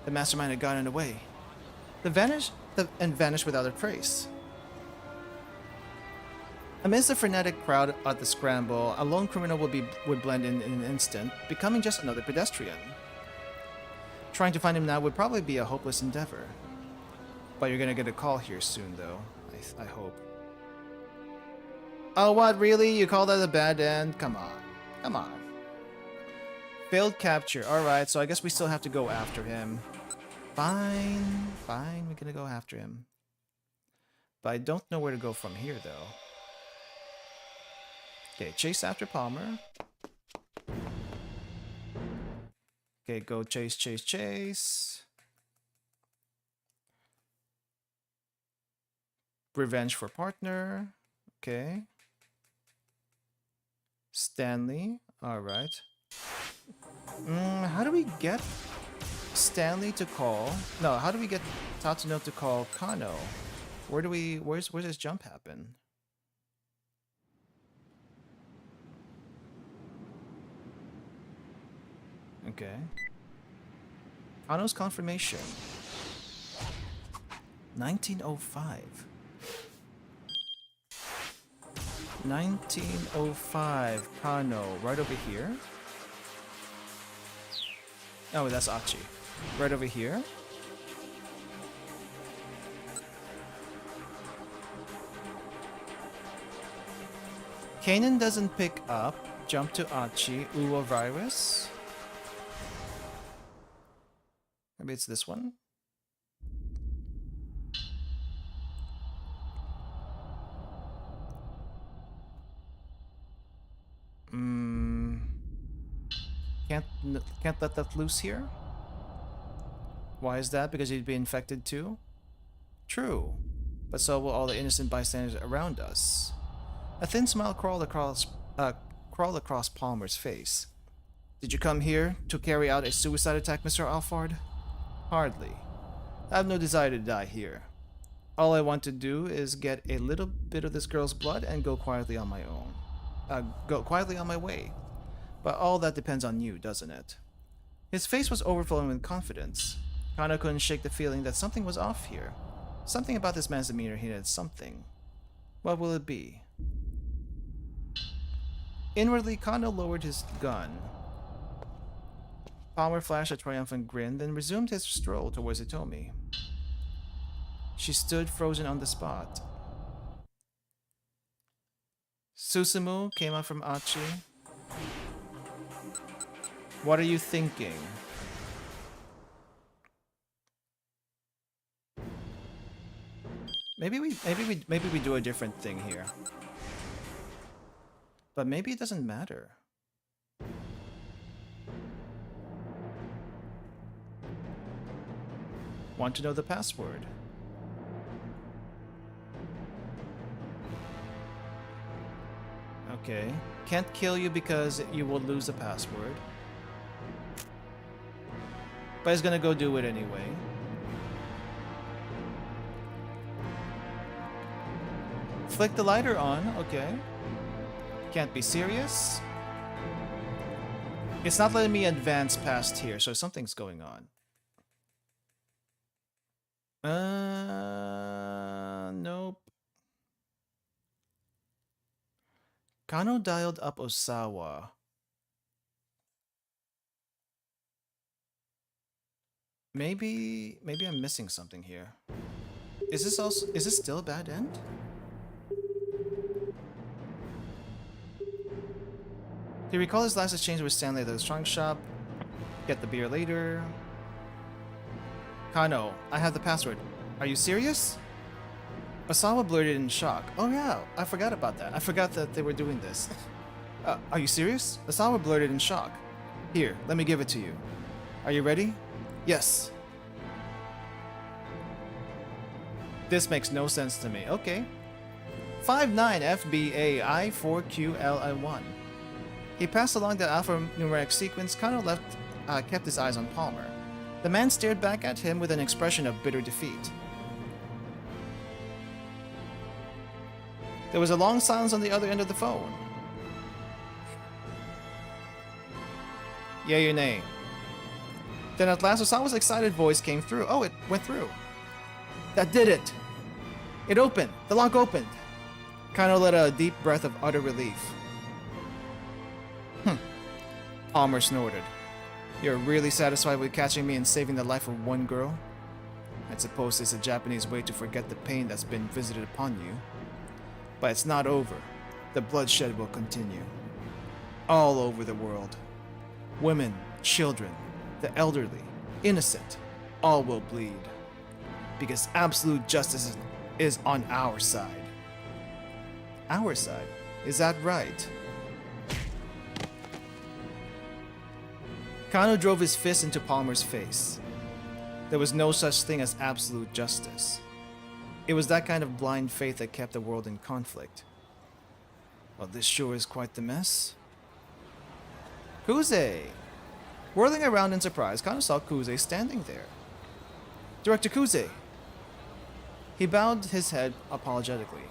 The mastermind had gotten away. Vanished without a trace. Amidst the frenetic crowd at the scramble, a lone criminal would blend in an instant, becoming just another pedestrian. Trying to find him now would probably be a hopeless endeavor. But you're gonna get a call here soon, though. I hope. Oh, what? Really? You call that a bad end? Come on. Come on. Failed capture. Alright, so I guess we still have to go after him. Fine. Fine, we're gonna go after him. But I don't know where to go from here, though. Okay, chase after Palmer. Okay, go chase, chase, chase. Revenge for partner. Okay. Stanley. Alright. How do we get Stanley to call? No, how do we get Tatsuno to call Kano? Where's this jump happen? Okay. Kano's confirmation. 1905. 1905. Kano. Right over here? Oh, that's Achi. Right over here? Kanan doesn't pick up. Jump to Achi. Uwa virus. Maybe it's this one? Can't let that loose here? Why is that? Because he'd be infected too? True. But so will all the innocent bystanders around us. A thin smile crawled across Palmer's face. Did you come here to carry out a suicide attack, Mr. Alfard? Hardly. I have no desire to die here. All I want to do is get a little bit of this girl's blood and go quietly on my own. Go quietly on my way. But all that depends on you, doesn't it? His face was overflowing with confidence. Kano couldn't shake the feeling that something was off here. Something about this man's demeanor hinted something. What will it be? Inwardly, Kano lowered his gun. Palmer flashed a triumphant grin, then resumed his stroll towards Hitomi. She stood frozen on the spot. Susumu came out from Achi. What are you thinking? Maybe we do a different thing here. But maybe it doesn't matter. Want to know the password? Okay. Can't kill you because you will lose the password. But he's gonna go do it anyway. Flick the lighter on, okay. Can't be serious. It's not letting me advance past here, so something's going on. Nope. Kano dialed up Osawa. Maybe I'm missing something here. Is this still a bad end? He recalled his last exchange with Stanley at the trunk shop. Get the beer later. Kano, I have the password. Are you serious? Osawa blurted in shock. Oh yeah, I forgot about that. I forgot that they were doing this. Are you serious? Osawa blurted in shock. Here, let me give it to you. Are you ready? Yes. This makes no sense to me. Okay. 59FBAI4QLI1. He passed along the alphanumeric sequence. Kano kept his eyes on Palmer. The man stared back at him with an expression of bitter defeat. There was a long silence on the other end of the phone. Yay or nay? Then at last Osawa's excited voice came through. Oh, it went through. That did it! It opened! The lock opened! Kano let out a deep breath of utter relief. Palmer snorted. You're really satisfied with catching me and saving the life of one girl? I suppose it's a Japanese way to forget the pain that's been visited upon you. But it's not over. The bloodshed will continue. All over the world. Women, children, the elderly, innocent, all will bleed. Because absolute justice is on our side. Our side? Is that right? Kano drove his fist into Palmer's face. There was no such thing as absolute justice. It was that kind of blind faith that kept the world in conflict. Well, this sure is quite the mess. Kuze! Whirling around in surprise, Kano saw Kuze standing there. Director Kuze! He bowed his head apologetically.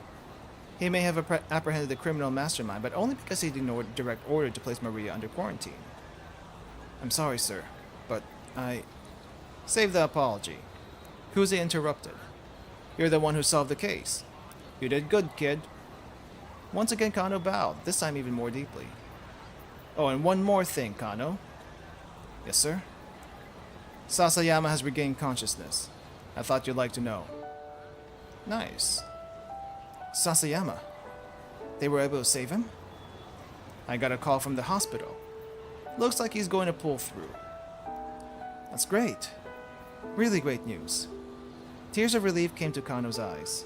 He may have apprehended the criminal mastermind, but only because he ignored direct order to place Maria under quarantine. I'm sorry, sir, but I... Save the apology. Kuze interrupted. You're the one who solved the case. You did good, kid. Once again, Kano bowed, this time even more deeply. Oh, and one more thing, Kano. Yes, sir? Sasayama has regained consciousness. I thought you'd like to know. Nice. Sasayama. They were able to save him? I got a call from the hospital. Looks like he's going to pull through. That's great. Really great news. Tears of relief came to Kano's eyes.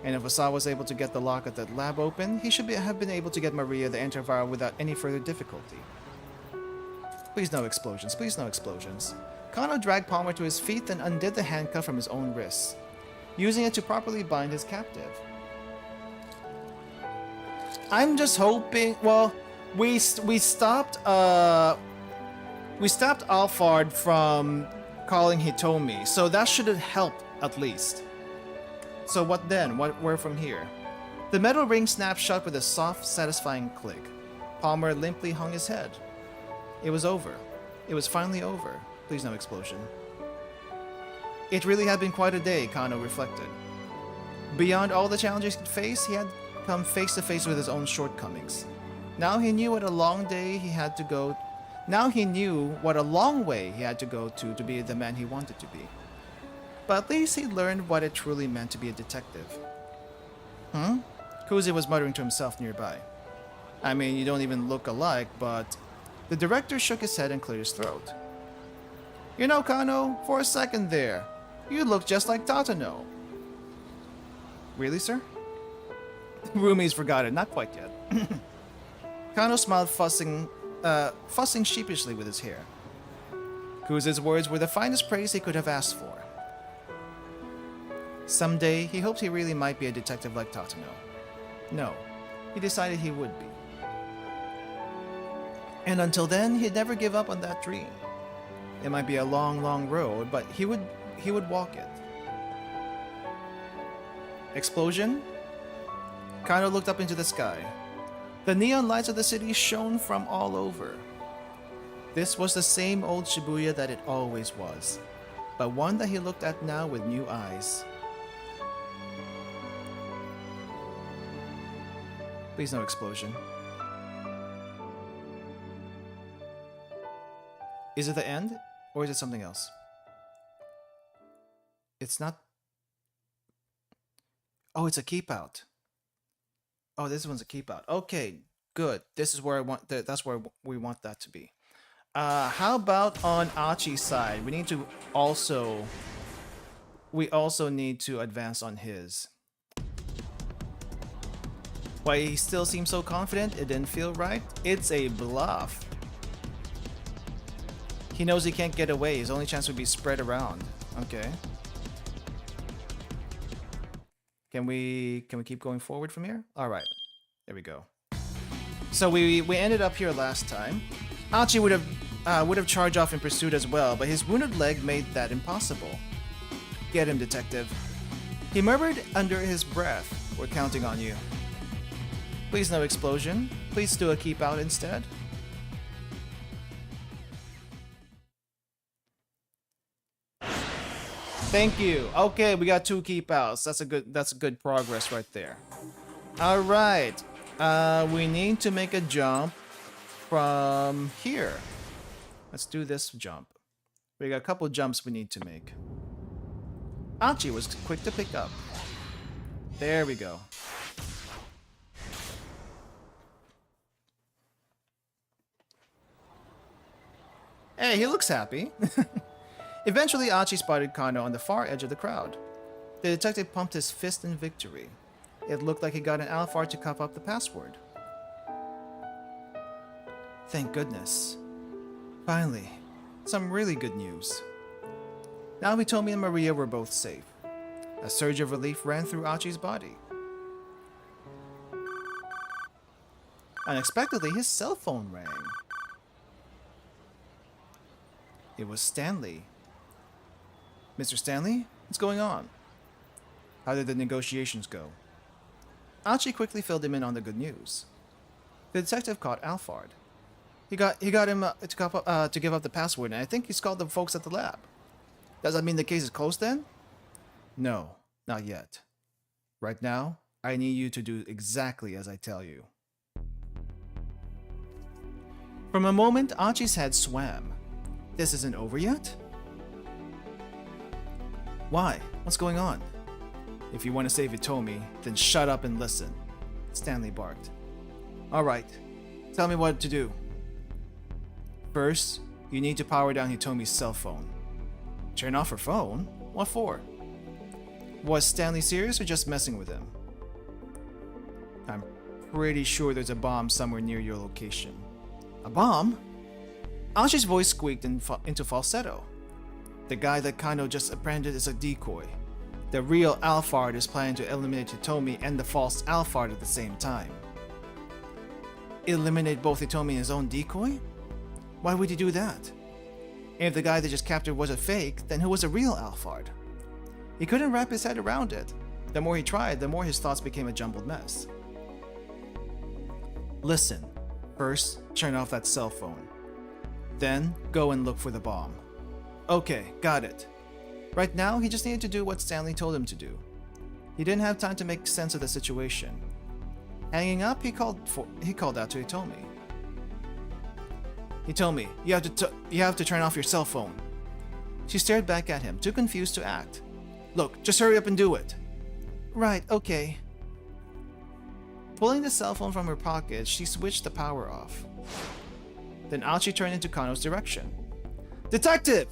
And if Osawa was able to get the lock at that lab open, he should have been able to get Maria the antiviral without any further difficulty. Please no explosions, please no explosions. Kano dragged Palmer to his feet, then undid the handcuff from his own wrists, using it to properly bind his captive. I'm just hoping, well, we stopped Alphard from calling Hitomi, so that should have helped at least. So what then? Where from here? The metal ring snapped shut with a soft, satisfying click. Palmer limply hung his head. It was over. It was finally over. Please no explosion. It really had been quite a day, Kano reflected. Beyond all the challenges he'd faced, he had come face to face with his own shortcomings. Now he knew what a long day he had to go. Now he knew what a long way he had to go to be the man he wanted to be. But at least he'd learned what it truly meant to be a detective. Kuze was muttering to himself nearby. I mean, you don't even look alike, but... The director shook his head and cleared his throat. You know, Kano, for a second there, you look just like Tatano. Really, sir? Rumi's forgot it, not quite yet. Kano smiled, fussing sheepishly with his hair. Kuze's words were the finest praise he could have asked for. Someday, he hoped he really might be a detective like Tatano. No, he decided he would be. And until then, he'd never give up on that dream. It might be a long, long road, but he would walk it. Explosion? Kano looked up into the sky. The neon lights of the city shone from all over. This was the same old Shibuya that it always was, but one that he looked at now with new eyes. Please no explosion. Is it the end? Or is it something else? It's not... Oh, it's a keep out. Oh, this one's a keep out. Okay, good. This is where I want... That's where we want that to be. How about on Achi's side? We also need to advance on his. Why he still seems so confident? It didn't feel right. It's a bluff. He knows he can't get away. His only chance would be spread around. Okay. Can we keep going forward from here? All right. There we go. So we ended up here last time. Achi would have charged off in pursuit as well, but his wounded leg made that impossible. Get him, detective. He murmured under his breath. We're counting on you. Please no explosion. Please do a keep out instead. Thank you. Okay, we got 2 keep outs. That's a good progress right there. All right. We need to make a jump from here. Let's do this jump. We got a couple jumps we need to make. Achi was quick to pick up. There we go. Hey, he looks happy. Eventually, Achi spotted Kano on the far edge of the crowd. The detective pumped his fist in victory. It looked like he got an Alphard to cough up the password. Thank goodness. Finally, some really good news. Now Hitomi and Maria were both safe. A surge of relief ran through Achi's body. Unexpectedly, his cell phone rang. It was Stanley. Mr. Stanley, what's going on? How did the negotiations go? Achi quickly filled him in on the good news. The detective caught Alphard. He got him to give up the password, and I think he's called the folks at the lab. Does that mean the case is closed then? No, not yet. Right now, I need you to do exactly as I tell you. From a moment, Achi's head swam. This isn't over yet? Why? What's going on? If you want to save Hitomi, then shut up and listen, Stanley barked. Alright, tell me what to do. First, you need to power down Hitomi's cell phone. Turn off her phone? What for? Was Stanley serious or just messing with him? I'm pretty sure there's a bomb somewhere near your location. A bomb? Achi's voice squeaked into falsetto. The guy that Kano just apprehended is a decoy. The real Alphard is planning to eliminate Hitomi and the false Alphard at the same time. Eliminate both Hitomi and his own decoy? Why would he do that? And if the guy they just captured was a fake, then who was a real Alphard? He couldn't wrap his head around it. The more he tried, the more his thoughts became a jumbled mess. Listen, first, turn off that cell phone. Then, go and look for the bomb. Okay, got it. Right now, he just needed to do what Stanley told him to do. He didn't have time to make sense of the situation. Hanging up, he called out to Hitomi. Hitomi, you have to turn off your cell phone. She stared back at him, too confused to act. Look, just hurry up and do it. Right, okay. Pulling the cell phone from her pocket, she switched the power off. Then Achi turned into Kano's direction. Detective!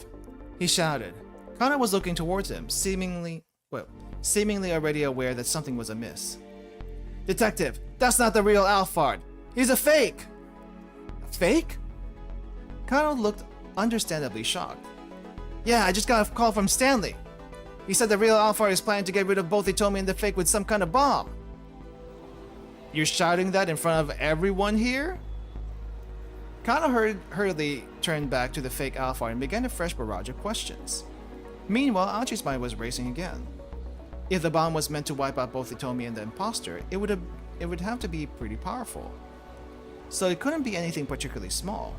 He shouted. Kano was looking towards him, seemingly already aware that something was amiss. Detective, that's not the real Alphard. He's a fake! A fake? Kano looked understandably shocked. Yeah, I just got a call from Stanley. He said the real Alphard is planning to get rid of both Hitomi and the fake with some kind of bomb. You're shouting that in front of everyone here? Kano hurriedly turned back to the fake Alphard and began a fresh barrage of questions. Meanwhile, Achi's mind was racing again. If the bomb was meant to wipe out both Hitomi and the imposter, it would have to be pretty powerful. So it couldn't be anything particularly small.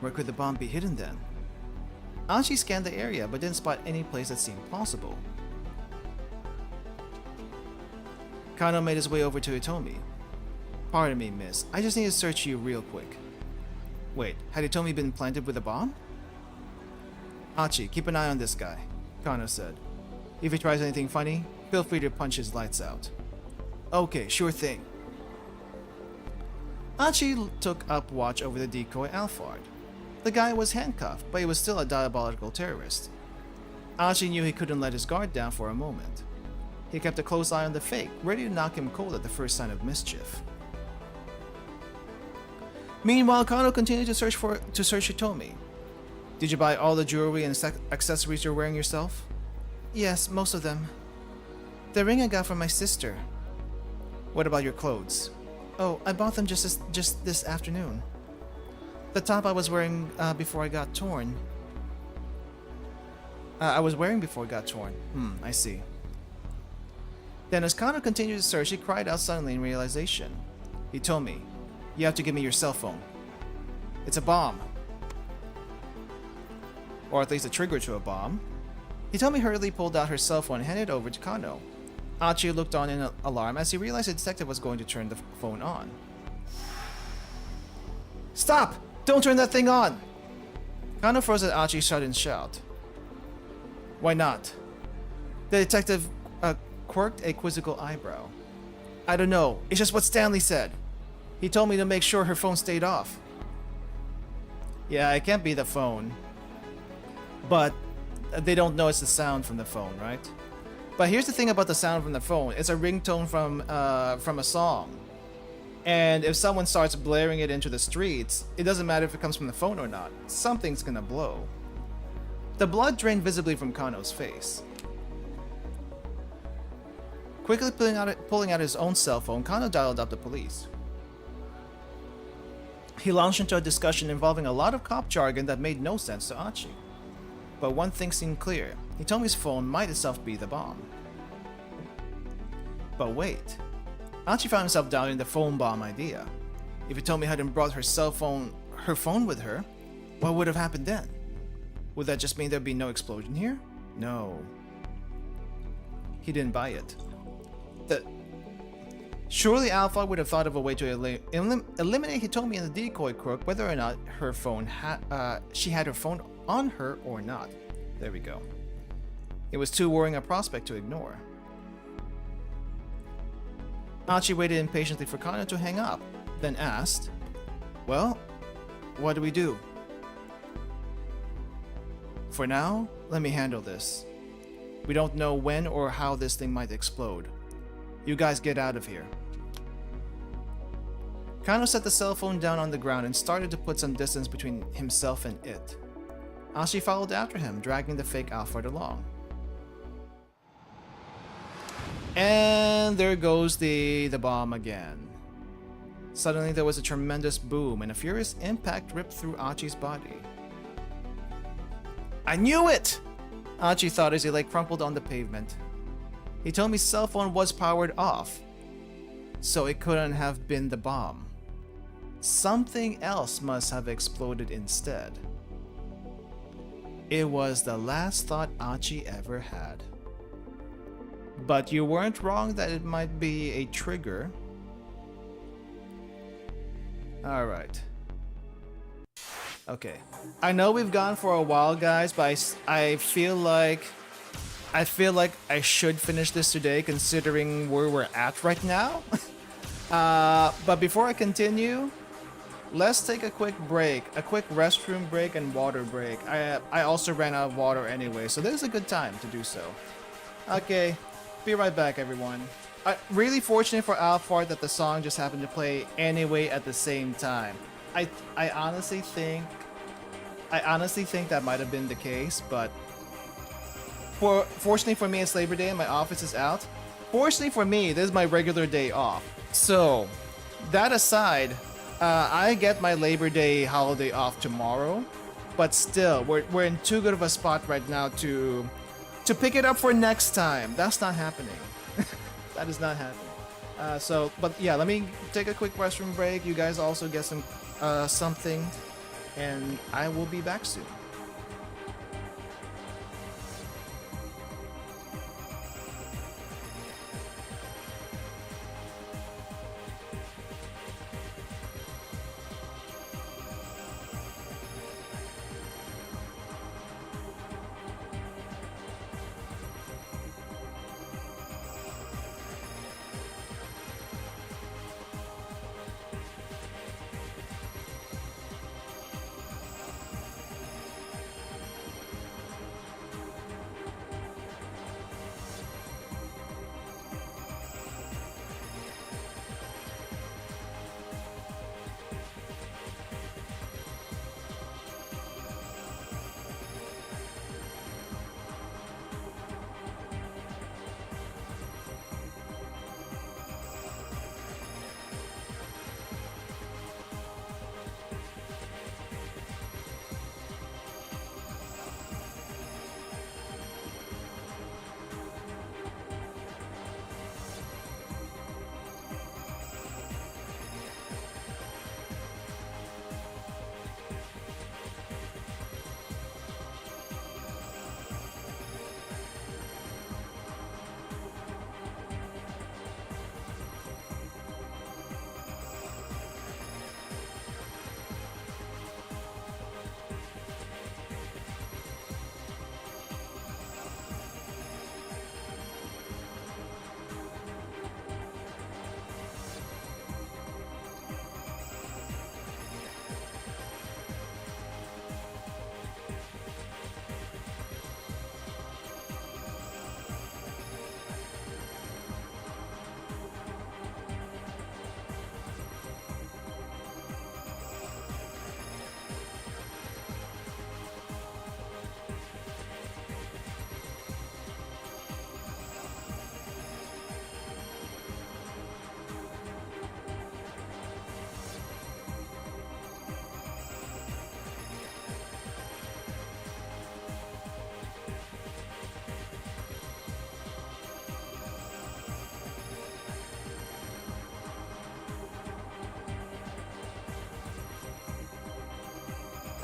Where could the bomb be hidden then? Achi scanned the area but didn't spot any place that seemed possible. Kano made his way over to Hitomi. Pardon me, miss. I just need to search you real quick. Wait, had Hitomi been planted with a bomb? Achi, keep an eye on this guy, Kano said. If he tries anything funny, feel free to punch his lights out. Okay, sure thing. Achi took up watch over the decoy Alphard. The guy was handcuffed, but he was still a diabolical terrorist. Achi knew he couldn't let his guard down for a moment. He kept a close eye on the fake, ready to knock him cold at the first sign of mischief. Meanwhile, Kano continued to search Hitomi. Did you buy all the jewelry and accessories you're wearing yourself? Yes, most of them. The ring I got from my sister. What about your clothes? Oh, I bought them just this afternoon. The top I was wearing before I got torn. I see. Then as Kano continued to search, he cried out suddenly in realization. He told me, you have to give me your cell phone. It's a bomb. Or at least a trigger to a bomb. Hitomi hurriedly pulled out her cell phone and handed it over to Kano. Achi looked on in alarm as he realized the detective was going to turn the phone on. Stop! Don't turn that thing on! Kano froze at Achi's sudden shout. Why not? The detective quirked a quizzical eyebrow. I don't know, it's just what Stanley said. He told me to make sure her phone stayed off. Yeah, it can't be the phone. But they don't know it's the sound from the phone, right? But here's the thing about the sound from the phone. It's a ringtone from a song. And if someone starts blaring it into the streets, it doesn't matter if it comes from the phone or not. Something's gonna blow. The blood drained visibly from Kano's face. Quickly pulling out his own cell phone, Kano dialed up the police. He launched into a discussion involving a lot of cop jargon that made no sense to Achi. But one thing seemed clear. Hitomi's phone might itself be the bomb. But wait. Achi found himself doubting the phone bomb idea. If Hitomi hadn't brought her phone with her, what would have happened then? Would that just mean there'd be no explosion here? No. He didn't buy it. Surely Alpha would have thought of a way to eliminate Hitomi and the decoy crook, whether or not she had her phone on her or not. There we go. It was too worrying a prospect to ignore. Achi waited impatiently for Kano to hang up, then asked, well, what do we do? For now, let me handle this. We don't know when or how this thing might explode. You guys get out of here. Kano set the cell phone down on the ground and started to put some distance between himself and it. Achi followed after him, dragging the fake Alphard along. And there goes the bomb again. Suddenly there was a tremendous boom and a furious impact ripped through Achi's body. I knew it! Achi thought as he lay crumpled on the pavement. Hitomi's cell phone was powered off, so it couldn't have been the bomb. Something else must have exploded instead. It was the last thought Achi ever had. But you weren't wrong that it might be a trigger. Alright. Okay. I know we've gone for a while, guys, but I feel like I should finish this today considering where we're at right now. But before I continue, let's take a quick break, a quick restroom break and water break. I also ran out of water anyway, so this is a good time to do so. Okay, be right back, everyone. Really fortunate for Alphard that the song just happened to play anyway at the same time. I honestly think that might have been the case, but fortunately for me, it's Labor Day and my office is out. Fortunately for me, this is my regular day off. So, that aside, I get my Labor Day holiday off tomorrow, but still, we're in too good of a spot right now to pick it up for next time. That's not happening. That is not happening. But yeah, let me take a quick restroom break. You guys also get some something, and I will be back soon.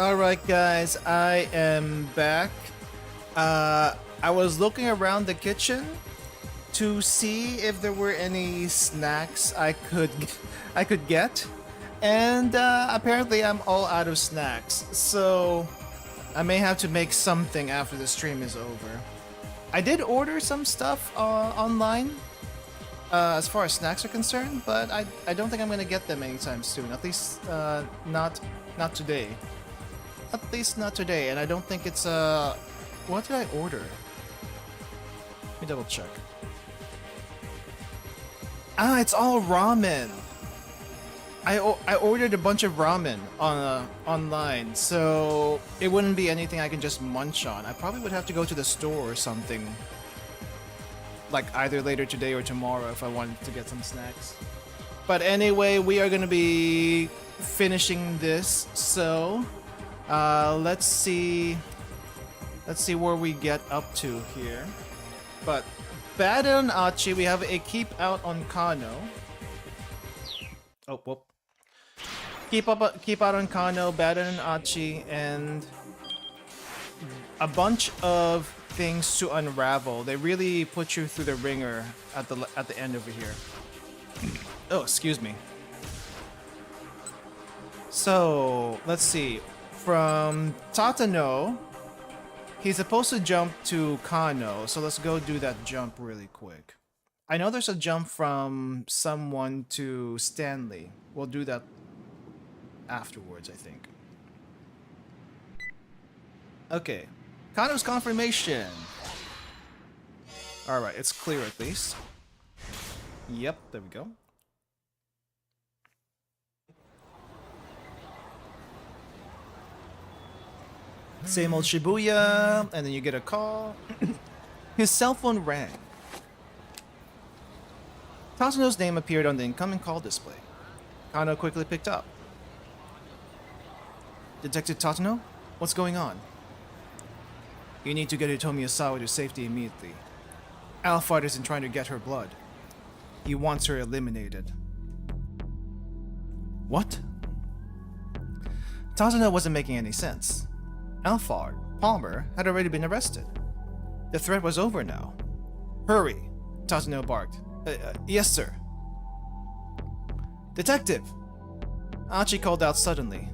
Alright guys, I am back. I was looking around the kitchen to see if there were any snacks I could get. And apparently I'm all out of snacks. So I may have to make something after the stream is over. I did order some stuff online as far as snacks are concerned, but I don't think I'm gonna get them anytime soon. At least not today. At least not today, and I don't think it's what did I order? Let me double check. Ah, it's all ramen. I ordered a bunch of ramen on online, so it wouldn't be anything I can just munch on. I probably would have to go to the store or something, like either later today or tomorrow if I wanted to get some snacks. But anyway, we are gonna be finishing this, so let's see where we get up to here. But bad on Achi, we have a keep out on Kano. Oh, whoop. Keep out on Kano, bad on Achi, and a bunch of things to unravel. They really put you through the ringer at the end over here. Oh, excuse me. So let's see. From Tatano, he's supposed to jump to Kano, so let's go do that jump really quick. I know there's a jump from someone to Stanley. We'll do that afterwards, I think. Okay, Kano's confirmation. Alright, it's clear at least. Yep, there we go. Same old Shibuya, and then you get a call. His cell phone rang. Tatsuno's name appeared on the incoming call display. Kano quickly picked up. Detective Tatsuno? What's going on? You need to get Hitomi Osawa to safety immediately. Alphard isn't trying to get her blood. He wants her eliminated. What? Tatsuno wasn't making any sense. Alphard, Palmer, had already been arrested. The threat was over now. Hurry, Tatsuno barked. Yes, sir. Detective! Achi called out suddenly.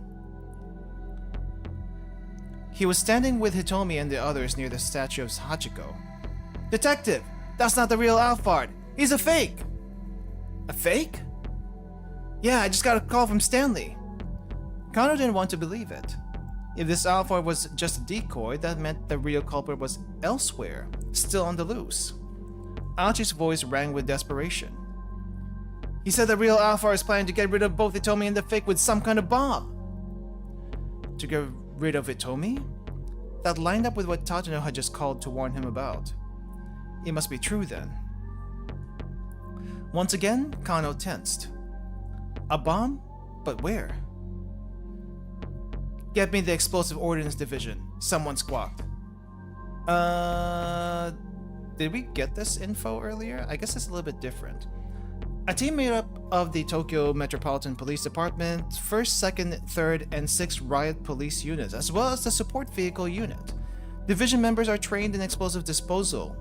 He was standing with Hitomi and the others near the statue of Hachiko. Detective! That's not the real Alphard! He's a fake! A fake? Yeah, I just got a call from Stanley. Kano didn't want to believe it. If this Alphard was just a decoy, that meant the real culprit was elsewhere, still on the loose. Achi's voice rang with desperation. He said the real Alphard is planning to get rid of both Hitomi and the fake with some kind of bomb. To get rid of Hitomi? That lined up with what Tatsuno had just called to warn him about. It must be true then. Once again, Kano tensed. A bomb? But where? Get me the Explosive Ordnance Division, someone squawked. Did we get this info earlier? I guess it's a little bit different. A team made up of the Tokyo Metropolitan Police Department, 1st, 2nd, 3rd, and 6th Riot Police units, as well as the Support Vehicle unit. Division members are trained in explosive disposal.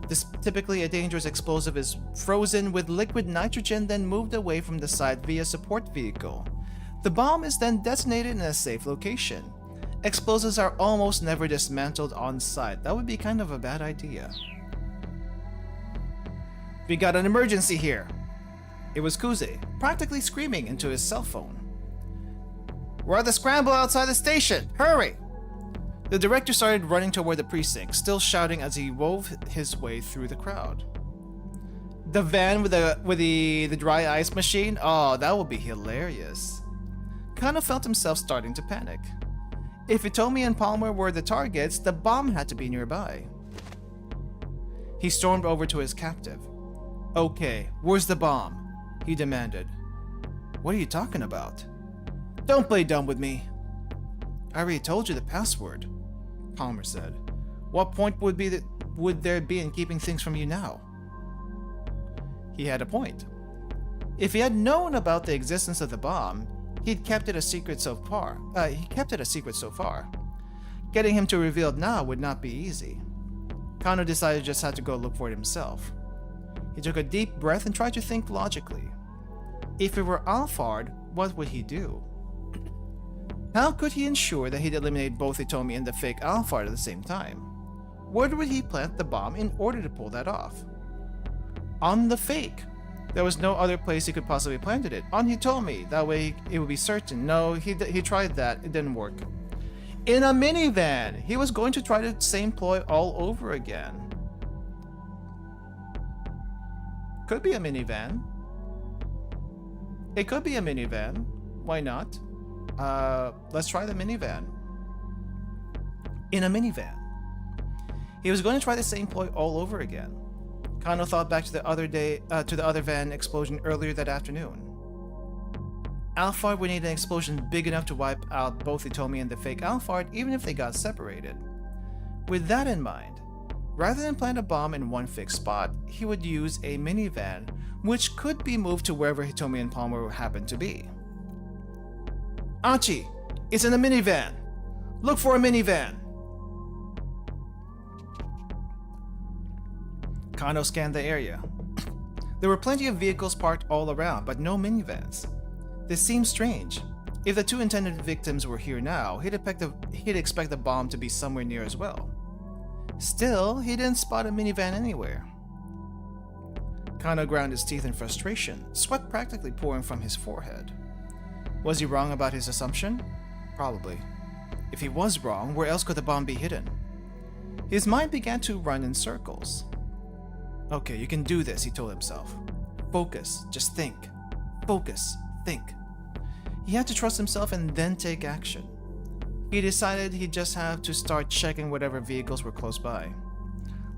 This typically a dangerous explosive is frozen with liquid nitrogen, then moved away from the site via support vehicle. The bomb is then detonated in a safe location. Explosives are almost never dismantled on site. That would be kind of a bad idea. We got an emergency here. It was Kuze, practically screaming into his cell phone. We're at the scramble outside the station! Hurry! The director started running toward the precinct, still shouting as he wove his way through the crowd. The van with the dry ice machine? Oh, that would be hilarious. Kano felt himself starting to panic. If Hitomi and Palmer were the targets, the bomb had to be nearby. He stormed over to his captive. Okay, where's the bomb? He demanded. What are you talking about? Don't play dumb with me. I already told you the password, Palmer said. What point would there be in keeping things from you now? He had a point. If he had known about the existence of the bomb, He'd kept it a secret so far. Getting him to reveal it now would not be easy. Kano decided he just had to go look for it himself. He took a deep breath and tried to think logically. If it were LULdog, what would he do? How could he ensure that he'd eliminate both Hitomi and the fake LULdog at the same time? Where would he plant the bomb in order to pull that off? On the fake. There was no other place he could possibly plant it. On Hitomi, that way it would be certain. No, he tried that, it didn't work. In a minivan! He was going to try the same ploy all over again. Could be a minivan. It could be a minivan. Why not? Let's try the minivan. In a minivan. He was going to try the same ploy all over again. Kano thought back to the other van explosion earlier that afternoon. LULdog would need an explosion big enough to wipe out both Hitomi and the fake LULdog even if they got separated. With that in mind, rather than plant a bomb in one fixed spot, he would use a minivan which could be moved to wherever Hitomi and Palmer happened to be. Achi, it's in a minivan! Look for a minivan! Kano scanned the area. There were plenty of vehicles parked all around, but no minivans. This seemed strange. If the two intended victims were here now, he'd expect the bomb to be somewhere near as well. Still, he didn't spot a minivan anywhere. Kano ground his teeth in frustration, sweat practically pouring from his forehead. Was he wrong about his assumption? Probably. If he was wrong, where else could the bomb be hidden? His mind began to run in circles. Okay, you can do this, he told himself. Focus, just think. Focus, think. He had to trust himself and then take action. He decided he'd just have to start checking whatever vehicles were close by.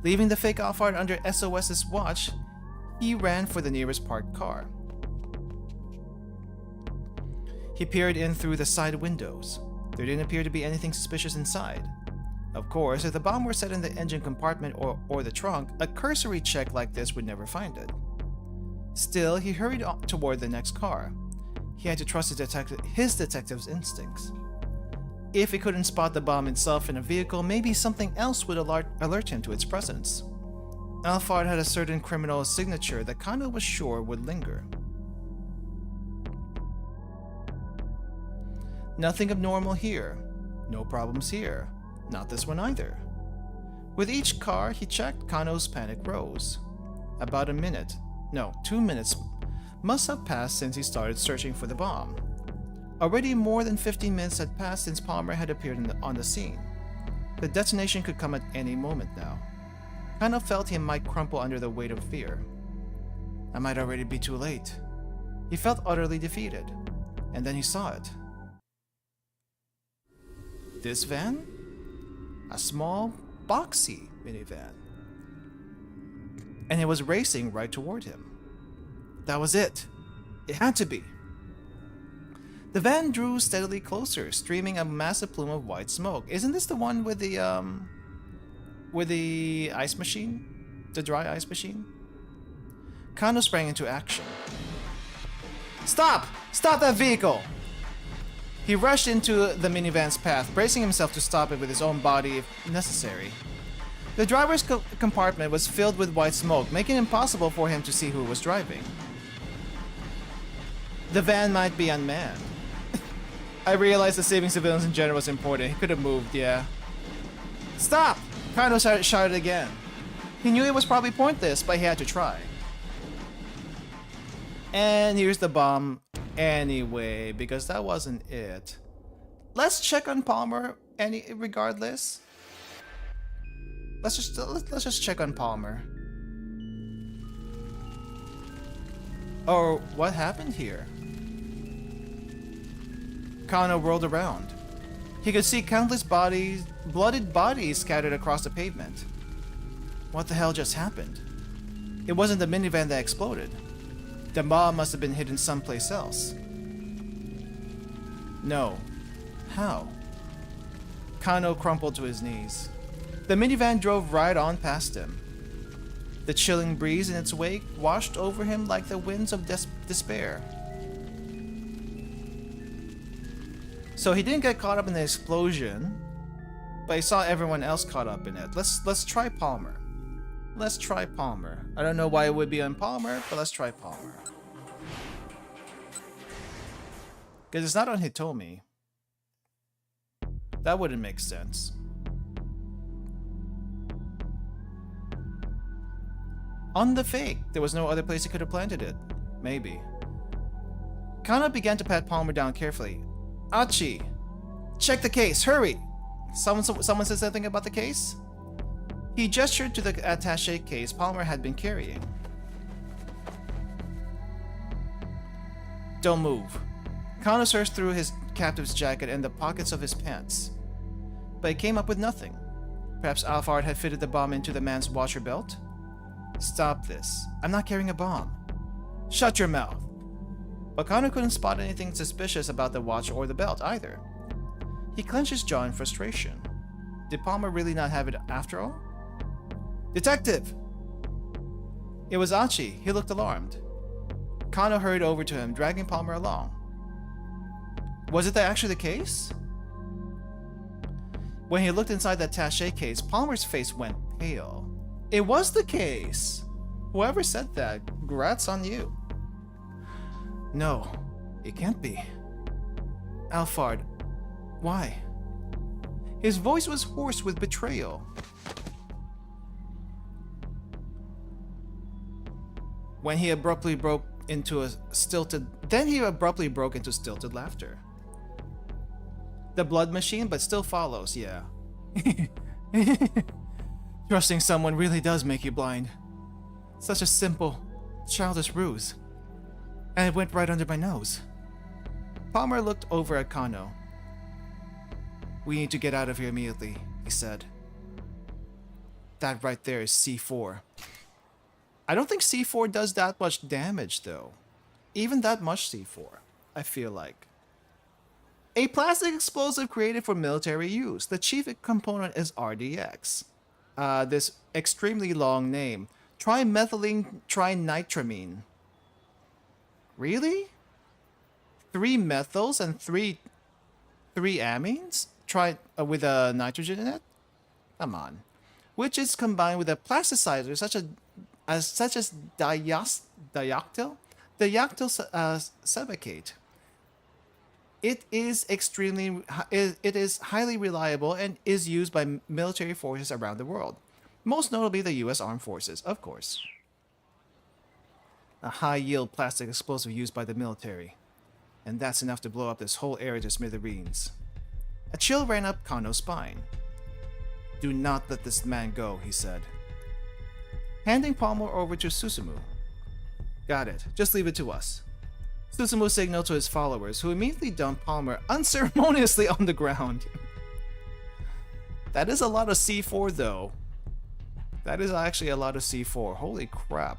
Leaving the fake LULdog under SOS's watch, he ran for the nearest parked car. He peered in through the side windows. There didn't appear to be anything suspicious inside. Of course, if the bomb were set in the engine compartment or the trunk, a cursory check like this would never find it. Still, he hurried toward the next car. He had to trust his detective's instincts. If he couldn't spot the bomb itself in a vehicle, maybe something else would alert him to its presence. LULdog had a certain criminal signature that Kano was sure would linger. Nothing abnormal here. No problems here. Not this one either. With each car he checked, Kano's panic rose. About 2 minutes must have passed since he started searching for the bomb. Already more than 15 minutes had passed since Palmer had appeared on the scene. The detonation could come at any moment now. Kano felt he might crumple under the weight of fear. I might already be too late. He felt utterly defeated. And then he saw it. This van? A small, boxy minivan. And it was racing right toward him. That was it. It had to be. The van drew steadily closer, streaming a massive plume of white smoke. Isn't this the one with the ice machine? The dry ice machine? Kano sprang into action. Stop! Stop that vehicle! He rushed into the minivan's path, bracing himself to stop it with his own body if necessary. The driver's compartment was filled with white smoke, making it impossible for him to see who was driving. The van might be unmanned. I realized that saving civilians in general was important. He could have moved, yeah. Stop! Kano shouted again. He knew it was probably pointless, but he had to try. And here's the bomb anyway, because that wasn't it. Let's check on Palmer regardless. Let's just check on Palmer. Oh, what happened here? Kano whirled around. He could see countless blooded bodies scattered across the pavement. What the hell just happened? It wasn't the minivan that exploded. The bomb must have been hidden someplace else. No. How? Kano crumpled to his knees. The minivan drove right on past him. The chilling breeze in its wake washed over him like the winds of despair. So he didn't get caught up in the explosion, but he saw everyone else caught up in it. Let's try Palmer. Let's try Palmer. I don't know why it would be on Palmer, but let's try Palmer. Because it's not on Hitomi. That wouldn't make sense. On the fake, there was no other place he could have planted it. Maybe. Kana began to pat Palmer down carefully. Achi! Check the case, hurry! Someone said something about the case? He gestured to the attaché case Palmer had been carrying. Don't move. Kana searched through his captive's jacket and the pockets of his pants, but he came up with nothing. Perhaps Alphard had fitted the bomb into the man's watch or belt? Stop this. I'm not carrying a bomb. Shut your mouth. But Kana couldn't spot anything suspicious about the watch or the belt either. He clenched his jaw in frustration. Did Palmer really not have it after all? Detective! It was Achi. He looked alarmed. Kana hurried over to him, dragging Palmer along. Was it actually the case? When he looked inside the attaché case, Palmer's face went pale. It was the case! Whoever said that, congrats on you. No, it can't be. Alphard, why? His voice was hoarse with betrayal. When he abruptly broke into stilted laughter. The blood machine, but still follows, yeah. Trusting someone really does make you blind. Such a simple, childish ruse. And it went right under my nose. Palmer looked over at Kano. We need to get out of here immediately, he said. That right there is C4. I don't think C4 does that much damage, though. Even that much C4, I feel like. A plastic explosive created for military use. The chief component is RDX. This extremely long name. Trimethylene trinitramine. Really? 3 methyls and 3 amines? With a nitrogen in it? Come on. Which is combined with a plasticizer such as diactyl sebacate. It is highly reliable and is used by military forces around the world, most notably the U.S. Armed Forces, of course. A high-yield plastic explosive used by the military, and that's enough to blow up this whole area to smithereens. A chill ran up Kano's spine. Do not let this man go, he said, handing Palmer over to Susumu. Got it, just leave it to us. Susumu signaled to his followers, who immediately dumped Palmer unceremoniously on the ground. That is a lot of C4, though. That is actually a lot of C4. Holy crap.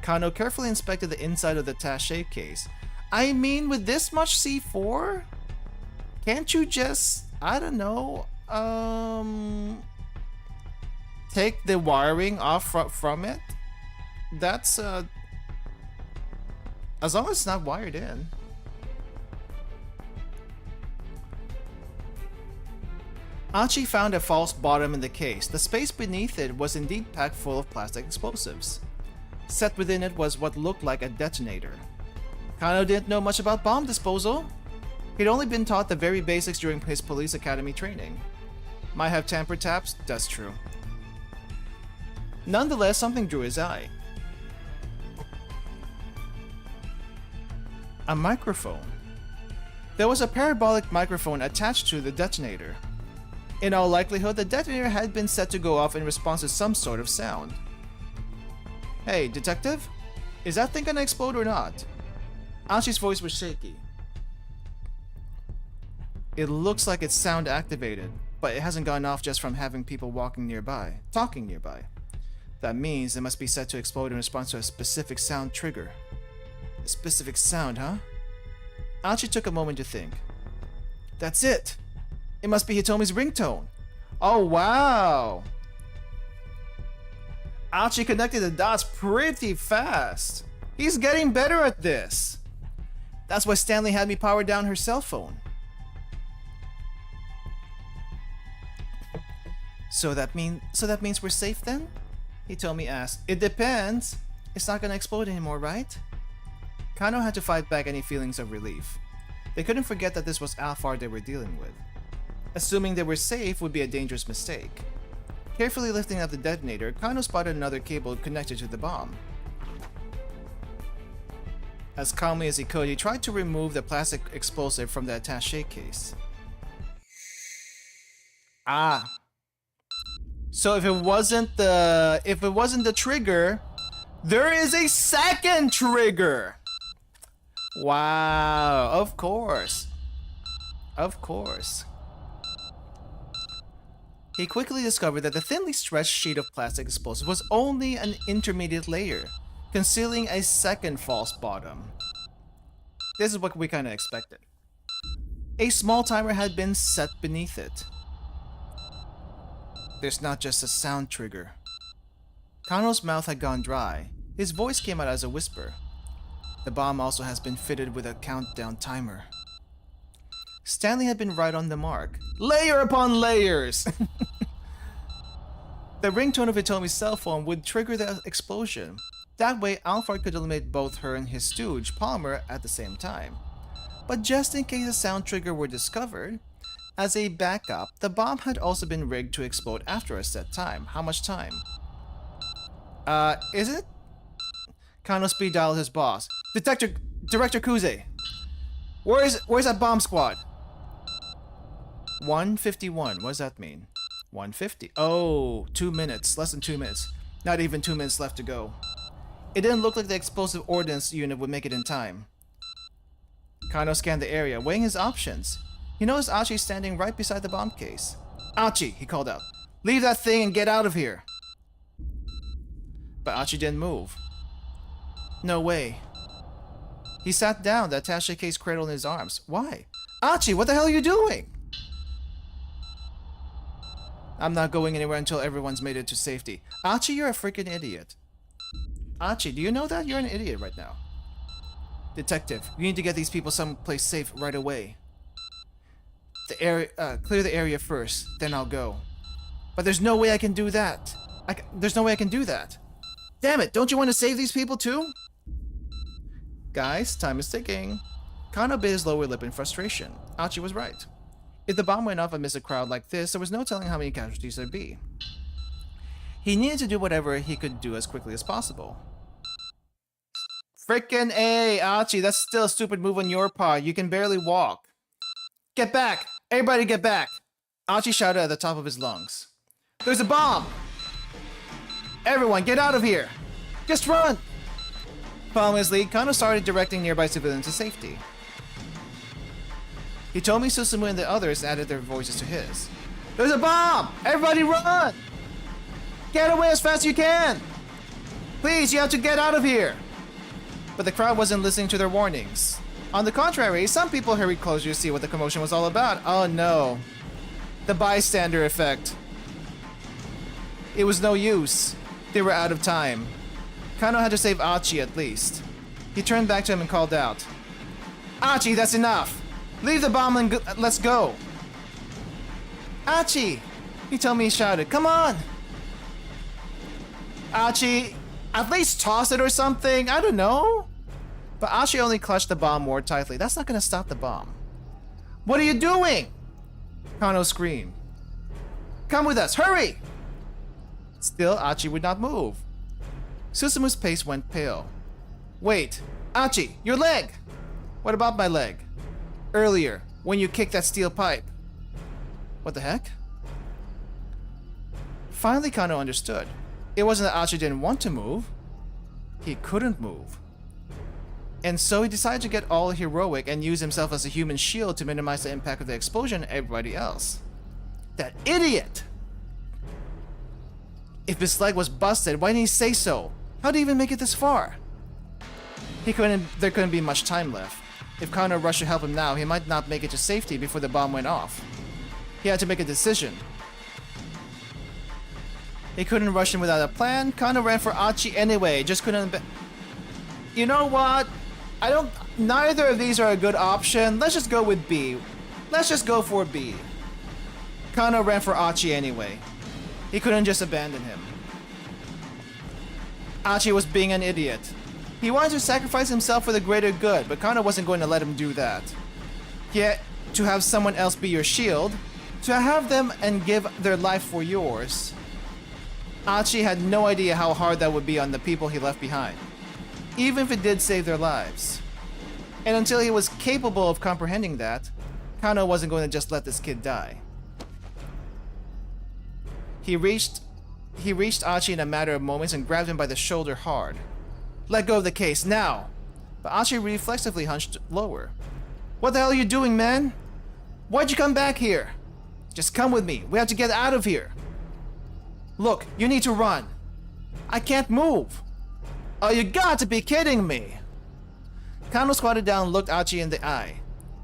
Kano carefully inspected the inside of the attaché case. I mean, with this much C4? Can't you just, I don't know, take the wiring off from it? That's, as long as it's not wired in. Achi found a false bottom in the case. The space beneath it was indeed packed full of plastic explosives. Set within it was what looked like a detonator. Kano didn't know much about bomb disposal. He'd only been taught the very basics during his police academy training. Might have tamper taps, that's true. Nonetheless, something drew his eye. A microphone. There was a parabolic microphone attached to the detonator. In all likelihood, the detonator had been set to go off in response to some sort of sound. Hey, detective? Is that thing gonna explode or not? Achi's voice was shaky. It looks like it's sound activated, but it hasn't gone off just from having people talking nearby. That means it must be set to explode in response to a specific sound trigger. A specific sound, huh? Achi took a moment to think. That's it! It must be Hitomi's ringtone. Oh wow! Achi connected the dots pretty fast. He's getting better at this. That's why Stanley had me power down her cell phone. So that means we're safe then? Hitomi asked. It depends. It's not gonna explode anymore, right? Kano had to fight back any feelings of relief. They couldn't forget that this was Alphard they were dealing with. Assuming they were safe would be a dangerous mistake. Carefully lifting up the detonator, Kano spotted another cable connected to the bomb. As calmly as he could, he tried to remove the plastic explosive from the attaché case. Ah. So if it wasn't the trigger, there is a second trigger! Wow, of course. Of course. He quickly discovered that the thinly stretched sheet of plastic explosive was only an intermediate layer, concealing a second false bottom. This is what we kinda expected. A small timer had been set beneath it. There's not just a sound trigger. Kano's mouth had gone dry. His voice came out as a whisper. The bomb also has been fitted with a countdown timer. Stanley had been right on the mark. Layer upon layers! The ringtone of Hitomi's cell phone would trigger the explosion. That way, Alphard could eliminate both her and his stooge, Palmer, at the same time. But just in case a sound trigger were discovered, as a backup, the bomb had also been rigged to explode after a set time. How much time? Is it? Kano speed dialed his boss. Director Kuze! Where's that bomb squad? 151. What does that mean? 150. Oh, 2 minutes. Less than 2 minutes. Not even 2 minutes left to go. It didn't look like the explosive ordnance unit would make it in time. Kano scanned the area, weighing his options. He noticed Achi standing right beside the bomb case. Achi, he called out. Leave that thing and get out of here. But Achi didn't move. No way. He sat down, the attaché case cradled in his arms. Why? Achi, what the hell are you doing? I'm not going anywhere until everyone's made it to safety. Achi, you're a freaking idiot. Achi, do you know that? You're an idiot right now. Detective, we need to get these people someplace safe right away. The area, clear the area first, then I'll go. But there's no way I can do that. There's no way I can do that. Damn it, don't you want to save these people too? Guys, time is ticking. Kano bit his lower lip in frustration. Achi was right. If the bomb went off amidst a crowd like this, there was no telling how many casualties there'd be. He needed to do whatever he could do as quickly as possible. Frickin' A, Achi, that's still a stupid move on your part. You can barely walk. Get back! Everybody get back! Achi shouted at the top of his lungs. There's a bomb! Everyone, get out of here! Just run! Following his lead, Kano started directing nearby civilians to safety. Hitomi, Susumu, and the others added their voices to his. There's a bomb! Everybody run! Get away as fast as you can! Please, you have to get out of here! But the crowd wasn't listening to their warnings. On the contrary, some people hurried closer to see what the commotion was all about. Oh no. The bystander effect. It was no use. They were out of time. Kano had to save Achi at least. He turned back to him and called out. Achi, that's enough! Leave the bomb and let's go! Achi! Hitomi shouted, come on! Achi, at least toss it or something, I don't know? But Achi only clutched the bomb more tightly. That's not gonna stop the bomb. What are you doing? Kano screamed. Come with us, hurry! Still, Achi would not move. Susumu's face went pale. Wait, Achi, your leg! What about my leg? Earlier, when you kicked that steel pipe. What the heck? Finally, Kano understood. It wasn't that Achi didn't want to move. He couldn't move. And so he decided to get all heroic and use himself as a human shield to minimize the impact of the explosion on everybody else. That idiot! If his leg was busted, why didn't he say so? How'd he even make it this far? There couldn't be much time left. If Kano rushed to help him now, he might not make it to safety before the bomb went off. He had to make a decision. He couldn't rush him without a plan. Kano ran for Achi anyway, just couldn't... You know what? Neither of these are a good option. Let's just go with B. Let's just go for B. Kano ran for Achi anyway. He couldn't just abandon him. Achi was being an idiot. He wanted to sacrifice himself for the greater good, but Kano wasn't going to let him do that. Yet, to have someone else be your shield, to have them and give their life for yours, Achi had no idea how hard that would be on the people he left behind, even if it did save their lives. And until he was capable of comprehending that, Kano wasn't going to just let this kid die. He reached Achi in a matter of moments and grabbed him by the shoulder hard. Let go of the case, now! But Achi reflexively hunched lower. What the hell are you doing, man? Why'd you come back here? Just come with me, we have to get out of here. Look, you need to run. I can't move. Oh, you got to be kidding me. Kano squatted down and looked Achi in the eye.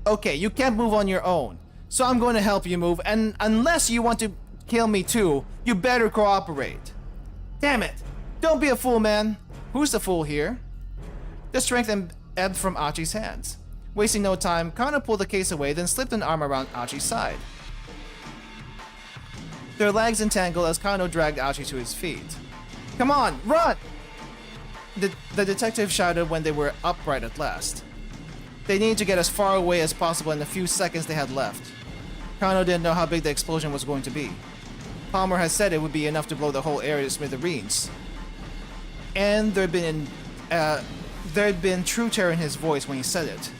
Okay, you can't move on your own, so I'm going to help you move, and unless you want to kill me too, you better cooperate. Damn it! Don't be a fool, man. Who's the fool here? The strength ebbed from Achi's hands. Wasting no time, Kano pulled the case away, then slipped an arm around Achi's side. Their legs entangled as Kano dragged Achi to his feet. Come on, run! The detective shouted when they were upright at last. They needed to get as far away as possible in the few seconds they had left. Kano didn't know how big the explosion was going to be. Palmer had said it would be enough to blow the whole area to smithereens. And there'd been true terror in his voice when he said it.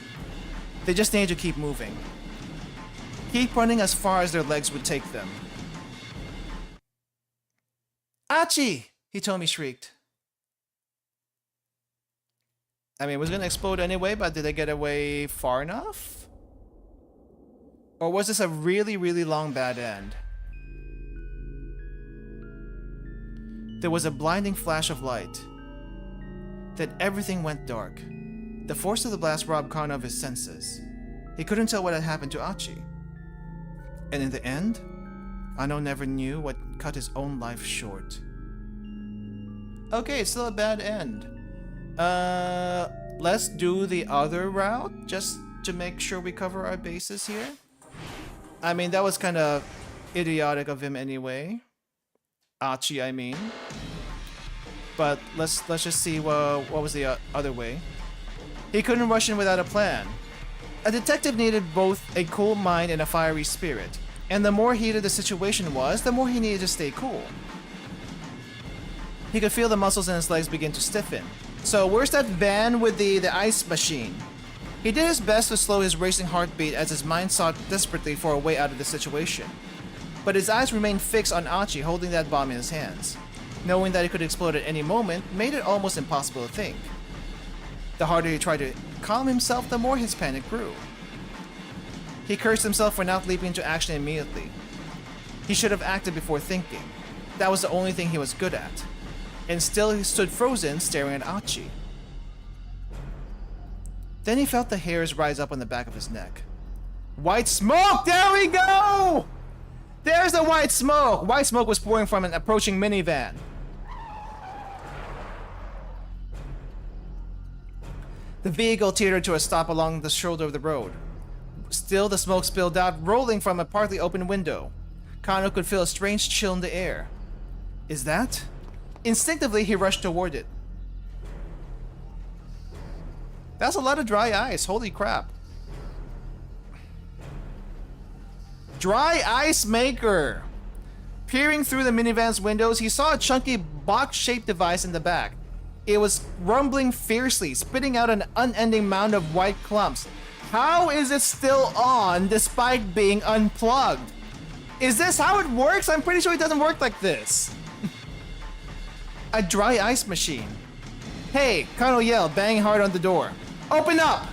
They just needed to keep moving. Keep running as far as their legs would take them. Achi! Hitomi shrieked. I mean, it was gonna explode anyway, but did they get away far enough? Or was this a really, really long bad end? There was a blinding flash of light. Then everything went dark. The force of the blast robbed Kano of his senses. He couldn't tell what had happened to Achi. And in the end, Kano never knew what cut his own life short. Okay, it's still a bad end. Let's do the other route, just to make sure we cover our bases here. I mean, that was kind of idiotic of him anyway. Achi, I mean. But let's just see what was the other way. He couldn't rush in without a plan. A detective needed both a cool mind and a fiery spirit. And the more heated the situation was, the more he needed to stay cool. He could feel the muscles in his legs begin to stiffen. So where's that van with the ice machine? He did his best to slow his racing heartbeat as his mind sought desperately for a way out of the situation. But his eyes remained fixed on Achi holding that bomb in his hands. Knowing that it could explode at any moment made it almost impossible to think. The harder he tried to calm himself, the more his panic grew. He cursed himself for not leaping into action immediately. He should have acted before thinking. That was the only thing he was good at. And still he stood frozen, staring at Achi. Then he felt the hairs rise up on the back of his neck. White smoke! There we go! There's the white smoke! White smoke was pouring from an approaching minivan. The vehicle teetered to a stop along the shoulder of the road. Still, the smoke spilled out, rolling from a partly open window. Kano could feel a strange chill in the air. Is that? Instinctively, he rushed toward it. That's a lot of dry ice, holy crap. Dry ice maker! Peering through the minivan's windows, he saw a chunky box-shaped device in the back. It was rumbling fiercely, spitting out an unending mound of white clumps. How is it still on despite being unplugged? Is this how it works? I'm pretty sure it doesn't work like this. A dry ice machine. Hey, Kano yelled, banging hard on the door. Open up!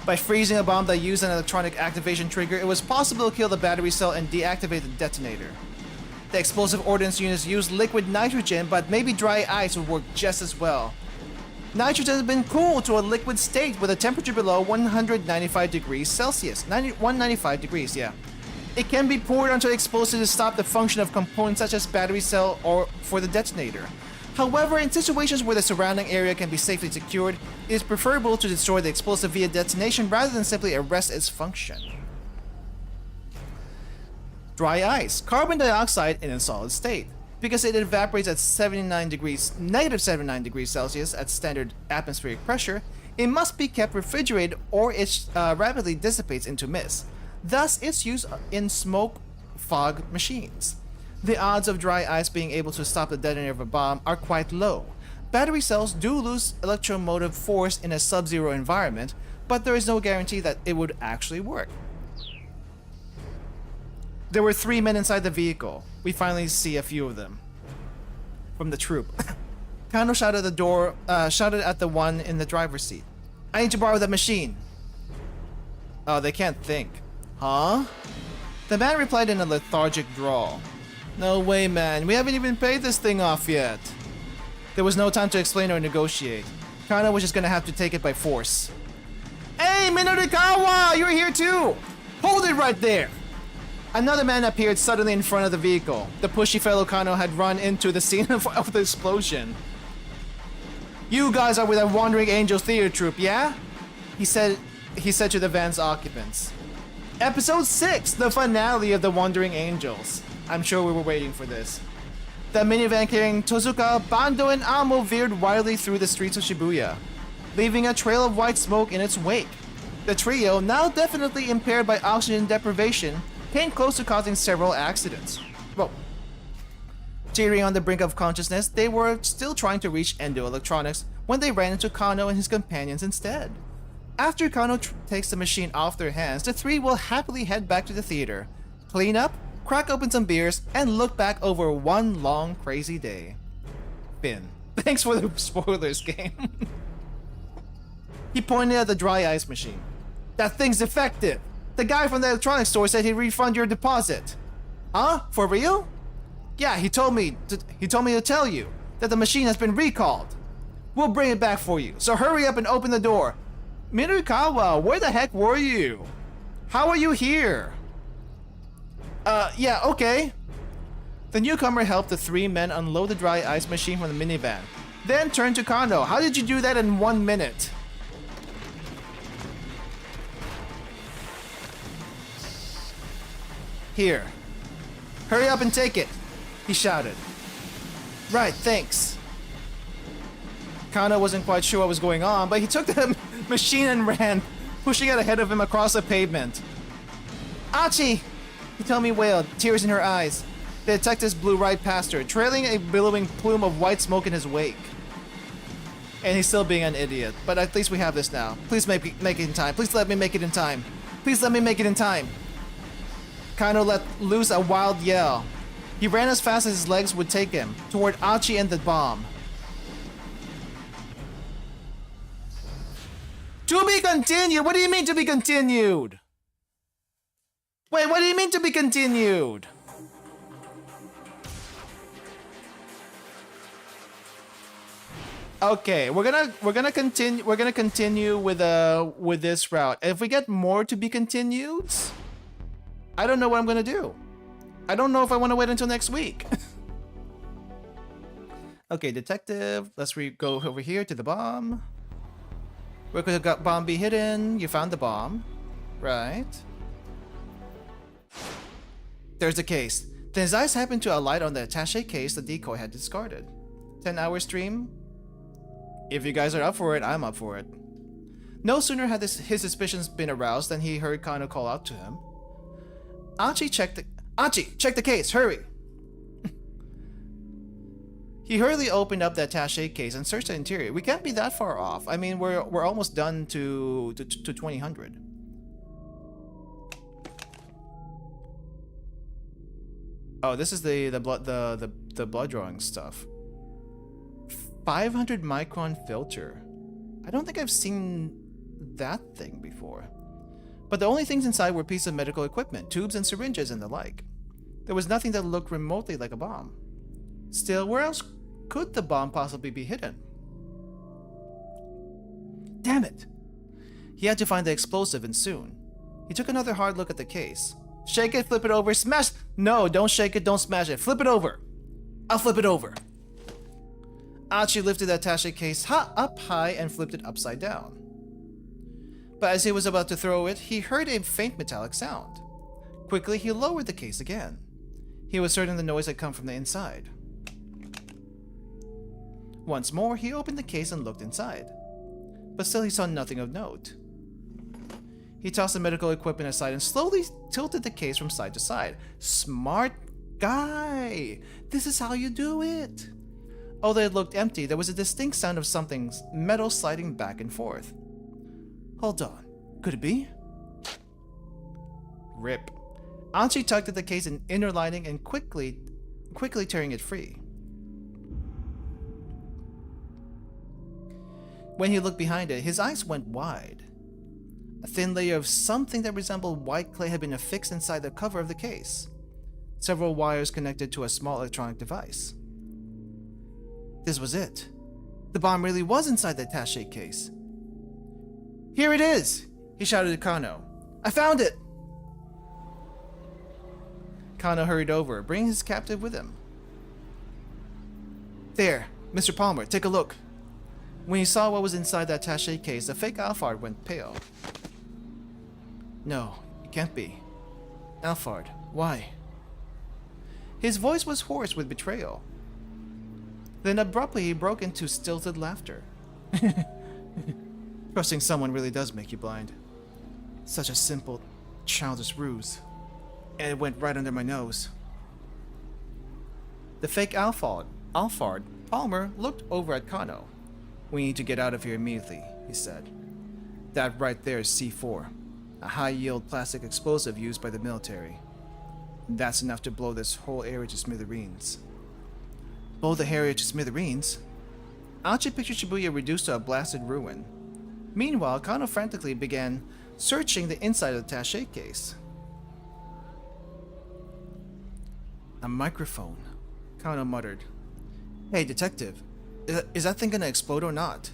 By freezing a bomb that used an electronic activation trigger, it was possible to kill the battery cell and deactivate the detonator. The explosive ordnance units used liquid nitrogen, but maybe dry ice would work just as well. Nitrogen has been cooled to a liquid state with a temperature below 195 degrees Celsius. 195 degrees, yeah. It can be poured onto the explosive to stop the function of components such as battery cell or for the detonator. However, in situations where the surrounding area can be safely secured, it is preferable to destroy the explosive via detonation rather than simply arrest its function. Dry ice, carbon dioxide in a solid state. Because it evaporates at negative 79 degrees Celsius at standard atmospheric pressure, it must be kept refrigerated or it rapidly dissipates into mist. Thus, its use in smoke fog machines. The odds of dry ice being able to stop the detonator of a bomb are quite low. Battery cells do lose electromotive force in a sub-zero environment, but there is no guarantee that it would actually work. There were 3 men inside the vehicle. We finally see a few of them. From the troop. Kano shouted at the one in the driver's seat. I need to borrow that machine. Oh, they can't think. Huh? The man replied in a lethargic drawl. No way, man. We haven't even paid this thing off yet. There was no time to explain or negotiate. Kano was just gonna have to take it by force. Hey, Minorikawa! You're here too! Hold it right there! Another man appeared suddenly in front of the vehicle. The pushy fellow Kano had run into the scene of the explosion. You guys are with a Wandering Angels theater troupe, yeah? He said to the van's occupants. Episode 6, the finale of the Wandering Angels. I'm sure we were waiting for this. The minivan carrying Tozuka, Bando, and Amo veered wildly through the streets of Shibuya, leaving a trail of white smoke in its wake. The trio, now definitely impaired by oxygen deprivation, came close to causing several accidents. Well, teetering on the brink of consciousness, they were still trying to reach Endo Electronics when they ran into Kano and his companions instead. After Kano takes the machine off their hands, the three will happily head back to the theater, clean up, crack open some beers, and look back over one long crazy day. Finn, thanks for the spoilers, game. He pointed at the dry ice machine. That thing's defective! The guy from the electronics store said he'd refund your deposit. Huh? For real? Yeah, he told me to tell you that the machine has been recalled. We'll bring it back for you, so hurry up and open the door. Minorikawa, where the heck were you? How are you here? Yeah, okay. The newcomer helped the 3 men unload the dry ice machine from the minivan, then turned to Kano. How did you do that in 1 minute? Here. Hurry up and take it, he shouted. Right, thanks. Kano wasn't quite sure what was going on, but he took the machine and ran, pushing it ahead of him across the pavement. Achi! Hitomi wailed, tears in her eyes. The detectives blew right past her, trailing a billowing plume of white smoke in his wake. And he's still being an idiot, but at least we have this now. Please make it in time. Please let me make it in time. Please let me make it in time. Kano let loose a wild yell. He ran as fast as his legs would take him, toward Achi and the bomb. To be continued? What do you mean to be continued? Wait, what do you mean to be continued? Okay, we're gonna continue with this route. If we get more to be continued, I don't know what I'm gonna do. I don't know if I want to wait until next week. Okay, detective. Let's go over here to the bomb. Where could the bomb be hidden? You found the bomb, right? There's the case. Then his eyes happened to alight on the attaché case the decoy had discarded. 10-hour stream. If you guys are up for it, I'm up for it. No sooner had his suspicions been aroused than he heard Kano call out to him. Achi, check the case, hurry! He hurriedly opened up the attaché case and searched the interior. We can't be that far off. I mean, we're almost done to 2000. Oh, this is the blood drawing stuff. 500 micron filter. I don't think I've seen that thing before. But the only things inside were pieces of medical equipment, tubes and syringes and the like. There was nothing that looked remotely like a bomb. Still, where else could the bomb possibly be hidden? Damn it! He had to find the explosive, and soon. He took another hard look at the case. Shake it, flip it over, smash! No, don't shake it, don't smash it. Flip it over! I'll flip it over. Achi lifted the attaché case up high and flipped it upside down. But as he was about to throw it, he heard a faint metallic sound. Quickly, he lowered the case again. He was certain the noise had come from the inside. Once more, he opened the case and looked inside. But still he saw nothing of note. He tossed the medical equipment aside and slowly tilted the case from side to side. Smart guy! This is how you do it! Although it looked empty, there was a distinct sound of something's metal sliding back and forth. Hold on. Could it be? Rip. Anchi tugged at the case in inner lining and quickly tearing it free. When he looked behind it, his eyes went wide. A thin layer of something that resembled white clay had been affixed inside the cover of the case. Several wires connected to a small electronic device. This was it. The bomb really was inside the attaché case. Here it is! He shouted to Kano. I found it! Kano hurried over, bringing his captive with him. There, Mr. Palmer, take a look. When he saw what was inside the attaché case, the fake Alphard went pale. No, it can't be. Alphard, why? His voice was hoarse with betrayal. Then abruptly he broke into stilted laughter. Trusting someone really does make you blind. Such a simple, childish ruse. And it went right under my nose. The fake Alphard, Palmer, looked over at Kano. We need to get out of here immediately, he said. That right there is C4, a high-yield plastic explosive used by the military. That's enough to blow this whole area to smithereens. Blow the area to smithereens? Achi pictured Shibuya reduced to a blasted ruin. Meanwhile, Kano frantically began searching the inside of the attaché case. A microphone, Kano muttered. Hey, detective, is that thing gonna explode or not?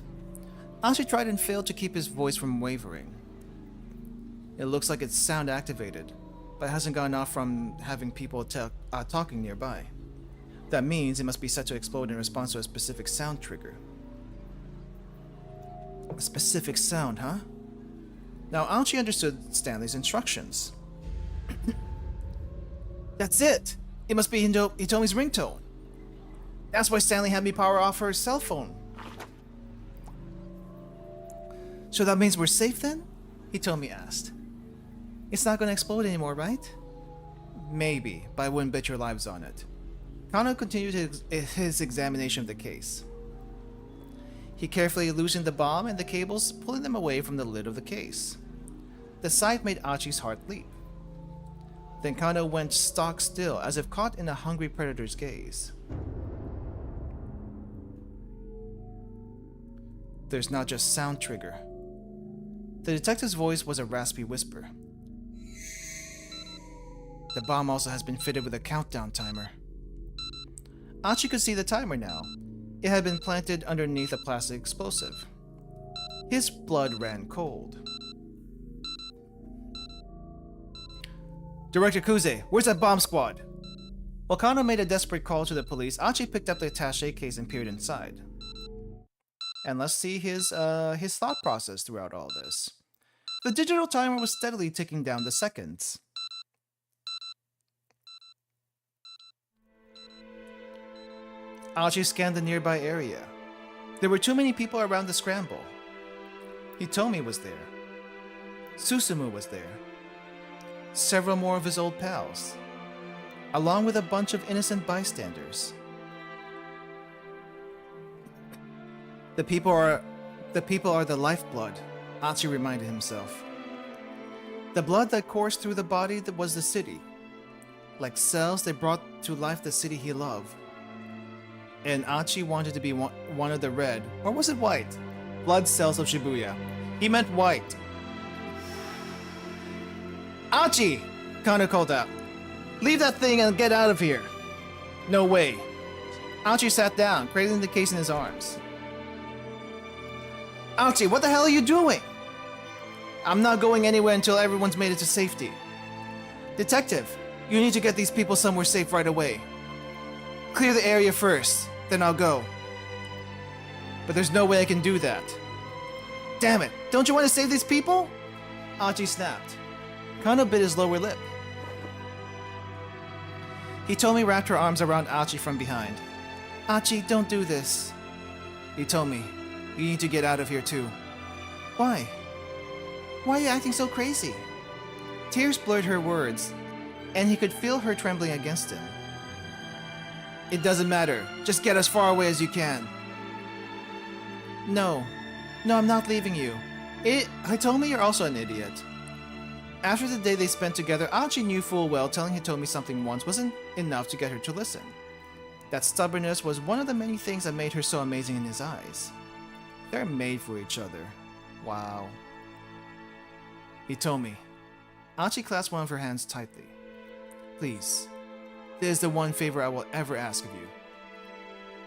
Ashi tried and failed to keep his voice from wavering. It looks like it's sound activated, but it hasn't gone off from having people talking nearby. That means it must be set to explode in response to a specific sound trigger. A specific sound, huh? Now Ashi understood Stanley's instructions. That's it! It must be Hitomi's ringtone. That's why Stanley had me power off her cell phone. So that means we're safe then? Hitomi asked. It's not gonna explode anymore, right? Maybe, but I wouldn't bet your lives on it. Kano continued his examination of the case. He carefully loosened the bomb and the cables, pulling them away from the lid of the case. The sight made Achi's heart leap. Then Kano went stock still, as if caught in a hungry predator's gaze. There's not just sound trigger. The detective's voice was a raspy whisper. The bomb also has been fitted with a countdown timer. Achi could see the timer now. It had been planted underneath a plastic explosive. His blood ran cold. Director Kuze, where's that bomb squad? While Kano made a desperate call to the police, Achi picked up the attaché case and peered inside. And let's see his thought process throughout all this. The digital timer was steadily ticking down the seconds. Achi scanned the nearby area. There were too many people around the scramble. Hitomi was there. Susumu was there. Several more of his old pals, along with a bunch of innocent bystanders. The people are the lifeblood, Achi reminded himself. The blood that coursed through the body that was the city. Like cells, they brought to life the city he loved. And Achi wanted to be one of the red, or was it white, blood cells of Shibuya. He meant white. Achi! Kano called out. Leave that thing and get out of here. No way. Achi sat down, cradling the case in his arms. Achi, what the hell are you doing? I'm not going anywhere until everyone's made it to safety. Detective, you need to get these people somewhere safe right away. Clear the area first, then I'll go. But there's no way I can do that. Damn it, don't you want to save these people? Achi snapped. Kano bit his lower lip. Hitomi wrapped her arms around Achi from behind. Achi, don't do this. Hitomi, you need to get out of here too. Why? Why are you acting so crazy? Tears blurred her words, and he could feel her trembling against him. It doesn't matter. Just get as far away as you can. No. No, I'm not leaving you. Hitomi, you're also an idiot. After the day they spent together, Achi knew full well telling Hitomi something once wasn't enough to get her to listen. That stubbornness was one of the many things that made her so amazing in his eyes. They're made for each other. Wow. Hitomi. Achi clasped one of her hands tightly. Please. This is the one favor I will ever ask of you.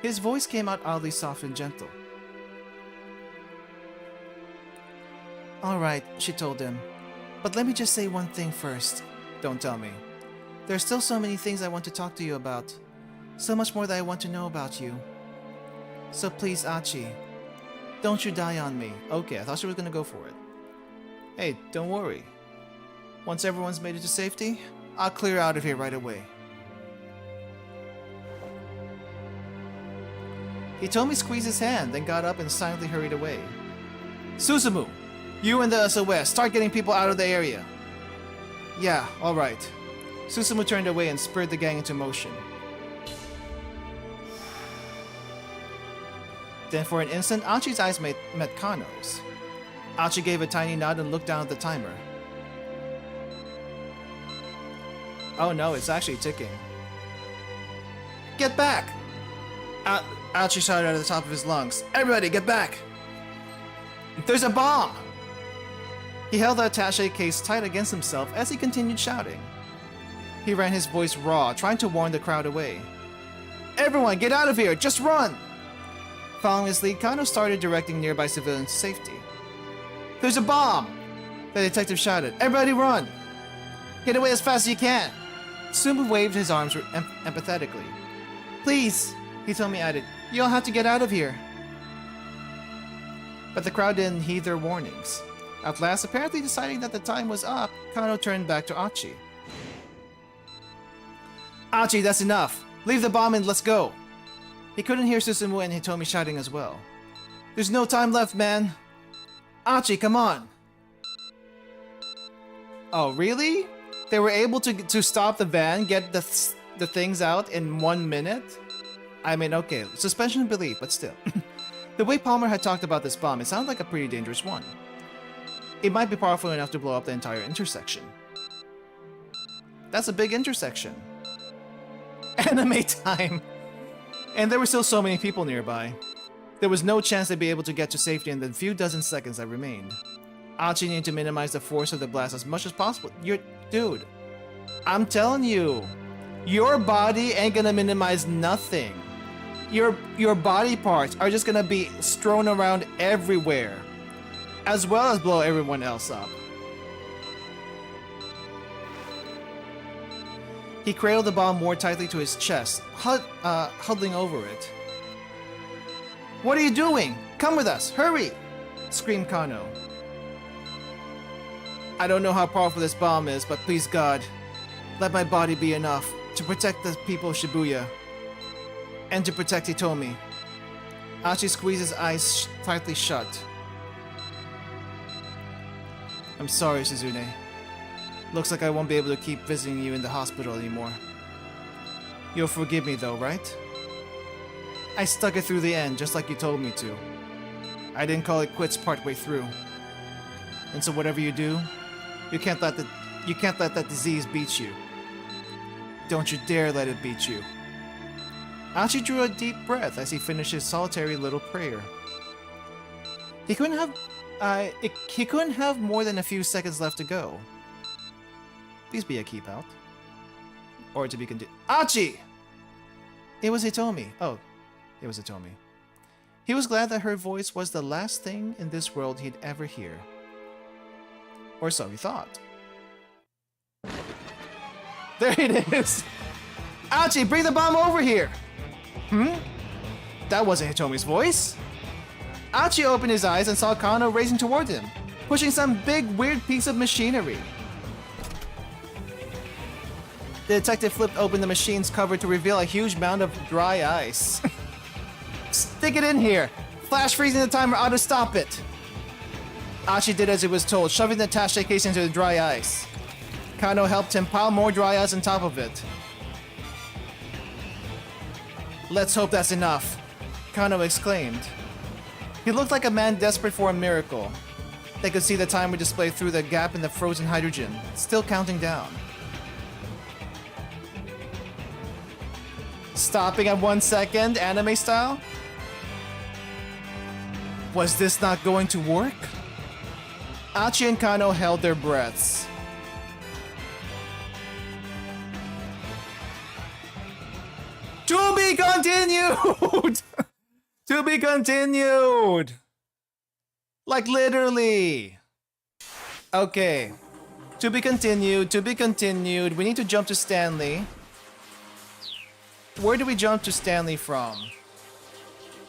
His voice came out oddly soft and gentle. Alright, she told him. But let me just say one thing first. Don't tell me. There's still so many things I want to talk to you about. So much more that I want to know about you. So please, Achi, don't you die on me. Okay, I thought she was gonna go for it. Hey, don't worry. Once everyone's made it to safety, I'll clear out of here right away. Hitomi squeezed his hand, then got up and silently hurried away. Susumu! You and the SOS, start getting people out of the area. Yeah, alright. Susumu turned away and spurred the gang into motion. Then for an instant, Achi's eyes met Kano's. Achi gave a tiny nod and looked down at the timer. Oh no, it's actually ticking. Get back! Achi shouted at the top of his lungs. Everybody, get back! There's a bomb! He held the attaché case tight against himself as he continued shouting. He ran his voice raw, trying to warn the crowd away. Everyone, get out of here! Just run! Following his lead, Kano started directing nearby civilians to safety. There's a bomb! The detective shouted. Everybody run! Get away as fast as you can! Sumu waved his arms empathetically. Please, Hitomi added, you all have to get out of here. But the crowd didn't heed their warnings. At last, apparently deciding that the time was up, Kano turned back to Achi. Achi, that's enough! Leave the bomb and let's go! He couldn't hear Susumu and Hitomi shouting as well. There's no time left, man! Achi, come on! Oh, really? They were able to stop the van, get the things out in 1 minute? I mean, okay, suspension of belief, but still. The way Palmer had talked about this bomb, it sounded like a pretty dangerous one. It might be powerful enough to blow up the entire intersection. That's a big intersection. Anime time! And there were still so many people nearby. There was no chance they'd be able to get to safety in the few dozen seconds that remained. Achi needed to minimize the force of the blast as much as possible. Dude, I'm telling you, your body ain't gonna minimize nothing. Your body parts are just gonna be strewn around everywhere, as well as blow everyone else up. He cradled the bomb more tightly to his chest, huddling over it. What are you doing? Come with us, hurry! Screamed Kano. I don't know how powerful this bomb is, but please God, let my body be enough to protect the people of Shibuya. And to protect Hitomi. Achi squeezed his eyes tightly shut. I'm sorry, Shizune. Looks like I won't be able to keep visiting you in the hospital anymore. You'll forgive me though, right? I stuck it through the end, just like you told me to. I didn't call it quits partway through. And so whatever you do, you can't let that disease beat you. Don't you dare let it beat you. Achi drew a deep breath as he finished his solitary little prayer. He couldn't have more than a few seconds left to go. Please be a keep out. Or to be continued. Achi! It was Hitomi. Oh, it was Hitomi. He was glad that her voice was the last thing in this world he'd ever hear. Or so he thought. There it is! Achi, bring the bomb over here! That wasn't Hitomi's voice. Achi opened his eyes and saw Kano racing toward him, pushing some big weird piece of machinery. The detective flipped open the machine's cover to reveal a huge mound of dry ice. Stick it in here! Flash freezing the timer ought to stop it! Achi did as he was told, shoving the attaché case into the dry ice. Kano helped him pile more dry ice on top of it. Let's hope that's enough, Kano exclaimed. He looked like a man desperate for a miracle. They could see the timer display through the gap in the frozen hydrogen, still counting down. Stopping at 1 second, anime style? Was this not going to work? Achi and Kano held their breaths. To be continued! To be continued! Like literally! Okay. To be continued, to be continued. We need to jump to Stanley. Where do we jump to Stanley from?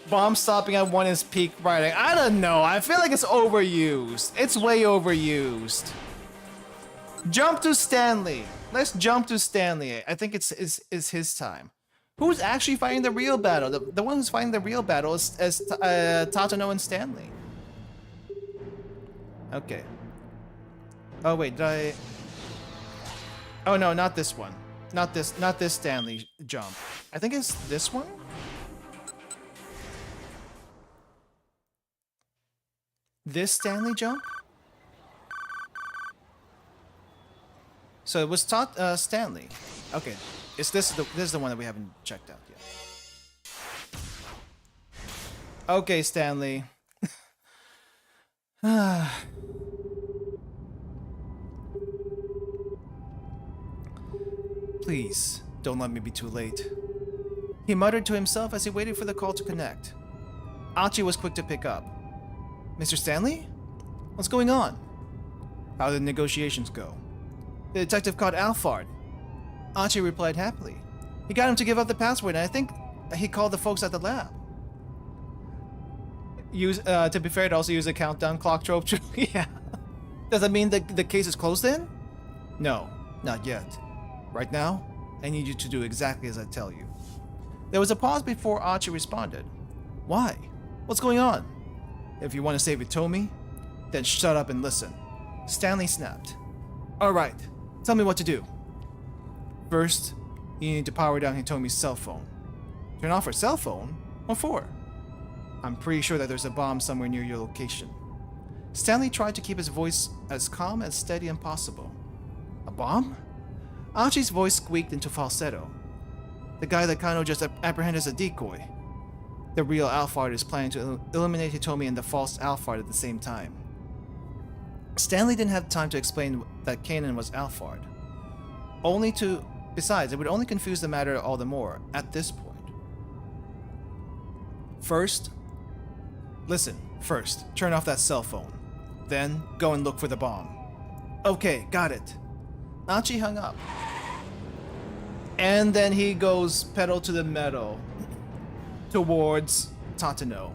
Bomb stopping at 1 is peak writing. I don't know. I feel like it's overused. It's way overused. Jump to Stanley. Let's jump to Stanley. I think it's his time. Who's actually fighting the real battle? The one who's fighting the real battle is Tatano and Stanley. Okay. Oh wait, did I? Oh no, not this one. Not this Stanley jump. I think it's this one. This Stanley jump? So it was Stanley. Okay. Is this the one that we haven't checked out yet? Okay, Stanley. Please, don't let me be too late. He muttered to himself as he waited for the call to connect. Achi was quick to pick up. Mr. Stanley? What's going on? How did the negotiations go? The detective caught Alphard. Achi replied happily. He got him to give up the password, and I think he called the folks at the lab. To be fair, it also used a countdown clock trope. Yeah. Does that mean the case is closed then? No, not yet. Right now, I need you to do exactly as I tell you. There was a pause before Achi responded. Why? What's going on? If you want to save Hitomi, then shut up and listen. Stanley snapped. Alright, tell me what to do. First, you need to power down Hitomi's cell phone. Turn off her cell phone? What for? I'm pretty sure that there's a bomb somewhere near your location. Stanley tried to keep his voice as calm and steady as possible. A bomb? Achi's voice squeaked into falsetto. The guy that Kano just apprehended as a decoy. The real Alphard is planning to eliminate Hitomi and the false Alphard at the same time. Stanley didn't have time to explain that Kanan was Alphard. Besides, it would only confuse the matter all the more at this point. First, turn off that cell phone. Then, go and look for the bomb. Okay, got it. Achi hung up. And then he goes pedal to the metal towards Tatano.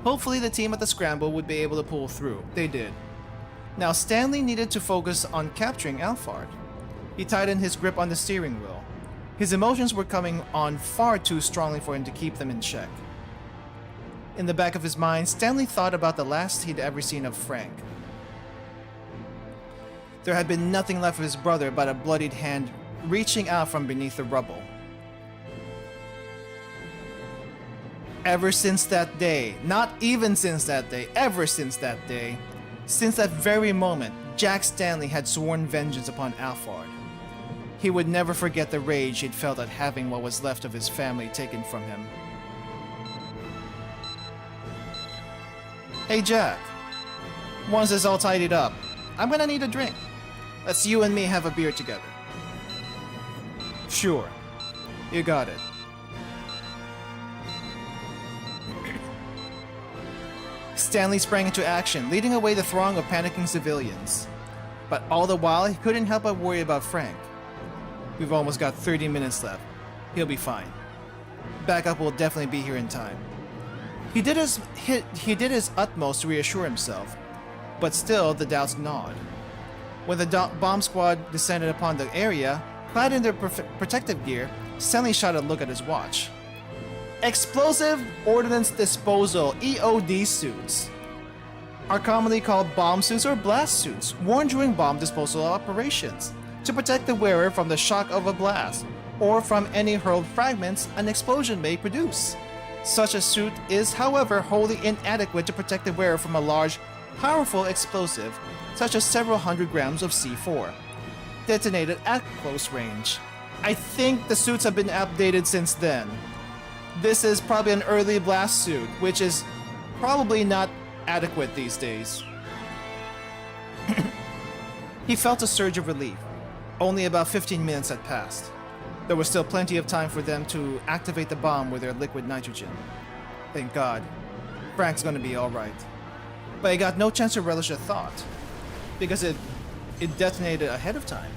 Hopefully the team at the Scramble would be able to pull through. They did. Now Stanley needed to focus on capturing Alphard. He tightened his grip on the steering wheel. His emotions were coming on far too strongly for him to keep them in check. In the back of his mind, Stanley thought about the last he'd ever seen of Frank. There had been nothing left of his brother but a bloodied hand reaching out from beneath the rubble. Ever since that day, not even since that day, ever since that day, since that very moment, Jack Stanley had sworn vengeance upon Alphard. He would never forget the rage he'd felt at having what was left of his family taken from him. Hey Jack, once this all tidied up, I'm gonna need a drink. Let's you and me have a beer together. Sure, you got it. Stanley sprang into action, leading away the throng of panicking civilians. But all the while, he couldn't help but worry about Frank. We've almost got 30 minutes left. He'll be fine. Backup will definitely be here in time. He did his utmost to reassure himself, but still the doubts gnawed. When the bomb squad descended upon the area, Clad in their protective gear, Stanley shot a look at his watch. Explosive Ordnance Disposal (EOD) suits are commonly called bomb suits or blast suits, worn during bomb disposal operations to protect the wearer from the shock of a blast or from any hurled fragments an explosion may produce. Such a suit is, however, wholly inadequate to protect the wearer from a large, powerful explosive, such as several hundred grams of C4, detonated at close range. I think the suits have been updated since then. This is probably an early blast suit, which is probably not adequate these days. He felt a surge of relief. Only about 15 minutes had passed. There was still plenty of time for them to activate the bomb with their liquid nitrogen. Thank God. Frank's gonna be alright. But he got no chance to relish a thought, because it detonated ahead of time.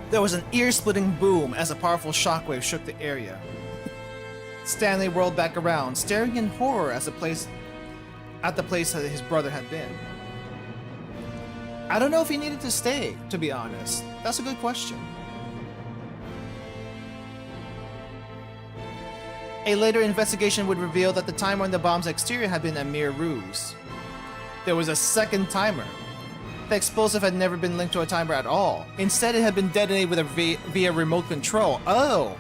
There was an ear-splitting boom as a powerful shockwave shook the area. Stanley whirled back around, staring in horror at the place that his brother had been. I don't know if he needed to stay, to be honest. That's a good question. A later investigation would reveal that the timer on the bomb's exterior had been a mere ruse. There was a second timer. The explosive had never been linked to a timer at all. Instead, it had been detonated with via remote control. Oh!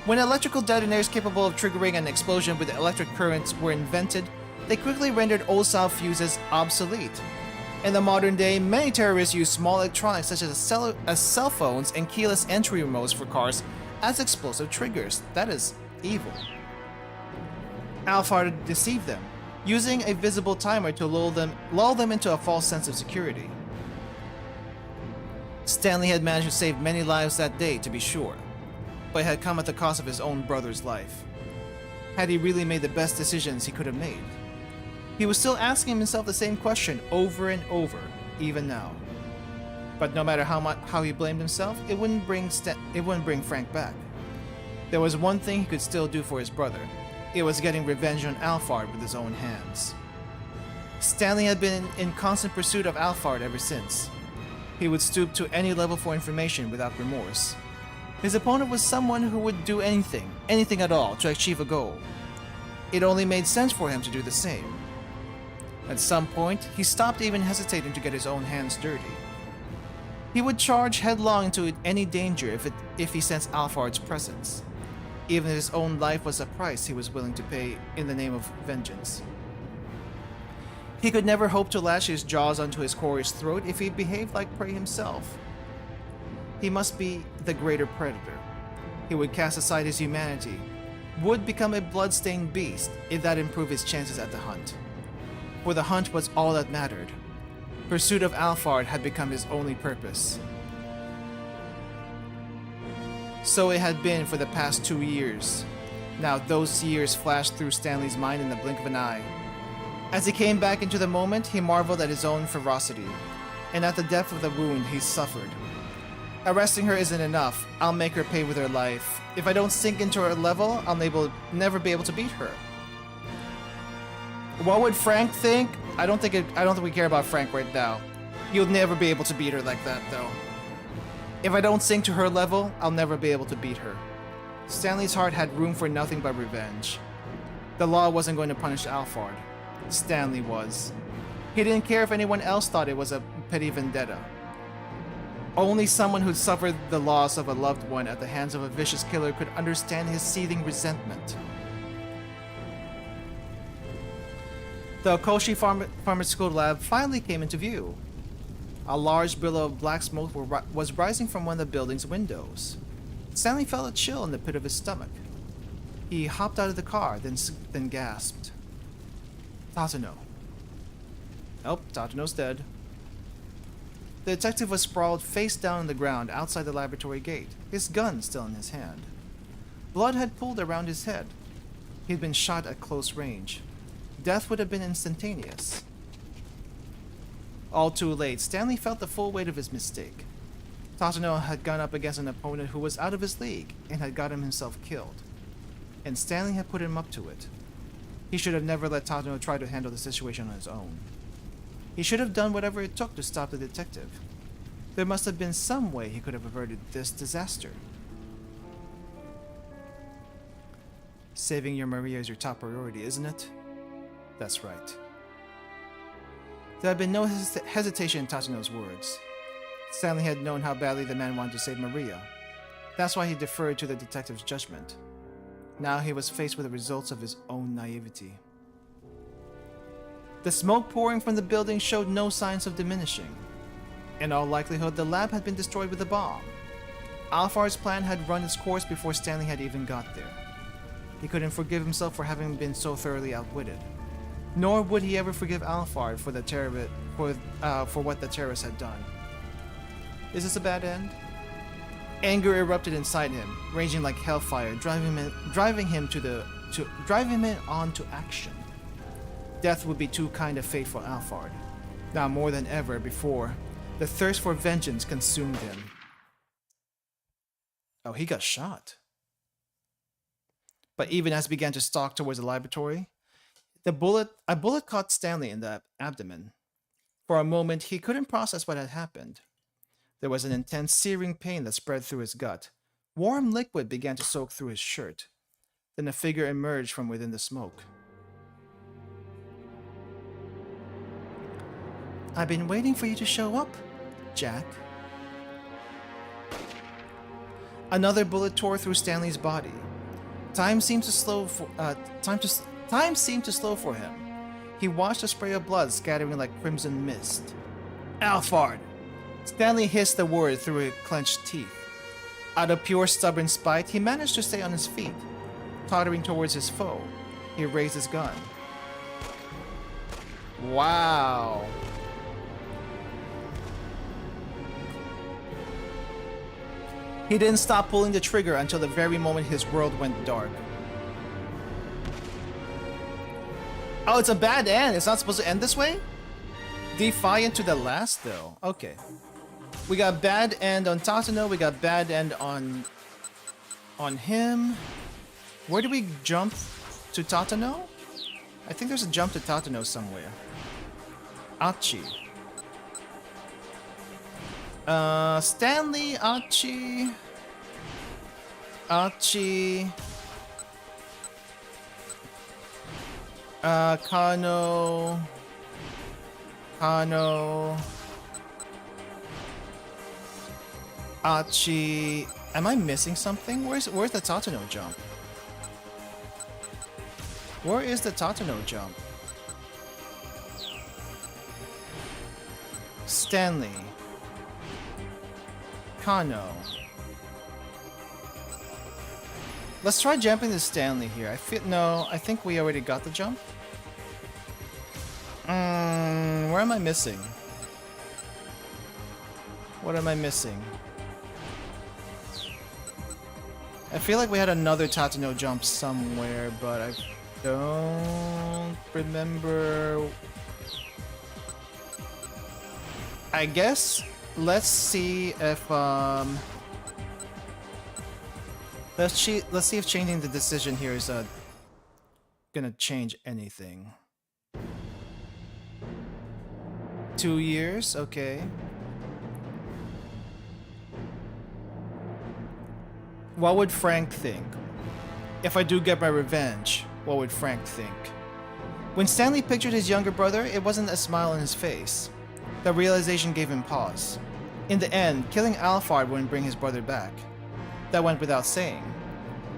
When electrical detonators capable of triggering an explosion with electric currents were invented, they quickly rendered old-style fuses obsolete. In the modern day, many terrorists use small electronics such as cell phones and keyless entry remotes for cars as explosive triggers. That is evil. Alphard deceived them, using a visible timer to lull them into a false sense of security. Stanley had managed to save many lives that day, to be sure, but it had come at the cost of his own brother's life. Had he really made the best decisions he could have made? He was still asking himself the same question over and over, even now. But no matter how he blamed himself, it wouldn't bring Frank back. There was one thing he could still do for his brother. It was getting revenge on Alphard with his own hands. Stanley had been in constant pursuit of Alphard ever since. He would stoop to any level for information without remorse. His opponent was someone who would do anything at all, to achieve a goal. It only made sense for him to do the same. At some point, he stopped even hesitating to get his own hands dirty. He would charge headlong into any danger if he sensed Alphard's presence, even if his own life was a price he was willing to pay in the name of vengeance. He could never hope to lash his jaws onto his quarry's throat if he behaved like prey himself. He must be the greater predator. He would cast aside his humanity, would become a blood-stained beast if that improved his chances at the hunt. For the hunt was all that mattered. Pursuit of Alphard had become his only purpose. So it had been for the past 2 years. Now those years flashed through Stanley's mind in the blink of an eye. As he came back into the moment, he marveled at his own ferocity, and at the depth of the wound he suffered. Arresting her isn't enough. I'll make her pay with her life. If I don't sink into her level, I'll never be able to beat her. What would Frank think? I don't think we care about Frank right now. You'll never be able to beat her like that, though. If I don't sink to her level, I'll never be able to beat her. Stanley's heart had room for nothing but revenge. The law wasn't going to punish Alphard. Stanley was. He didn't care if anyone else thought it was a petty vendetta. Only someone who'd suffered the loss of a loved one at the hands of a vicious killer could understand his seething resentment. The Okoshi Pharmaceutical Lab finally came into view. A large billow of black smoke was rising from one of the building's windows. Stanley felt a chill in the pit of his stomach. He hopped out of the car, then gasped. Tatano. Oh, Tatano's dead. The detective was sprawled face down on the ground outside the laboratory gate, his gun still in his hand. Blood had pooled around his head. He had been shot at close range. Death would have been instantaneous. All too late, Stanley felt the full weight of his mistake. Tatano had gone up against an opponent who was out of his league and had gotten himself killed. And Stanley had put him up to it. He should have never let Tatano try to handle the situation on his own. He should have done whatever it took to stop the detective. There must have been some way he could have averted this disaster. Saving your Maria is your top priority, isn't it? That's right. There had been no hesitation in Tatsuno's words. Stanley had known how badly the man wanted to save Maria. That's why he deferred to the detective's judgment. Now he was faced with the results of his own naivety. The smoke pouring from the building showed no signs of diminishing. In all likelihood, the lab had been destroyed with a bomb. Alphard's plan had run its course before Stanley had even got there. He couldn't forgive himself for having been so thoroughly outwitted. Nor would he ever forgive Alphard for what the terrorists had done. Is this a bad end? Anger erupted inside him, raging like hellfire, driving him on to action. Death would be too kind of fate for Alphard. Now more than ever before, the thirst for vengeance consumed him. Oh, he got shot. But even as he began to stalk towards the laboratory, a bullet caught Stanley in the abdomen. For a moment, he couldn't process what had happened. There was an intense searing pain that spread through his gut. Warm liquid began to soak through his shirt. Then a figure emerged from within the smoke. I've been waiting for you to show up, Jack. Another bullet tore through Stanley's body. Time seemed to slow for him. He watched a spray of blood scattering like crimson mist. Alphard! Stanley hissed the word through his clenched teeth. Out of pure stubborn spite, he managed to stay on his feet. Tottering towards his foe, he raised his gun. Wow. He didn't stop pulling the trigger until the very moment his world went dark. Oh, it's a bad end. It's not supposed to end this way? Defiant to the last, though. Okay. We got bad end on Tatsuno. We got bad end on him. Where do we jump to Tatsuno? I think there's a jump to Tatsuno somewhere. Achi. Stanley, Achi. Kano. Achi. Am I missing something? Where's the Tatsuno jump? Where is the Tatsuno jump? Stanley. Kano. Let's try jumping to Stanley here. I think we already got the jump. Where am I missing? What am I missing? I feel like we had another Tatsuno jump somewhere, but I don't remember. I guess let's see if let's see if changing the decision here is gonna change anything. 2 years, okay. What would Frank think? If I do get my revenge, what would Frank think? When Stanley pictured his younger brother, it wasn't a smile on his face. The realization gave him pause. In the end, killing Alphard wouldn't bring his brother back. That went without saying.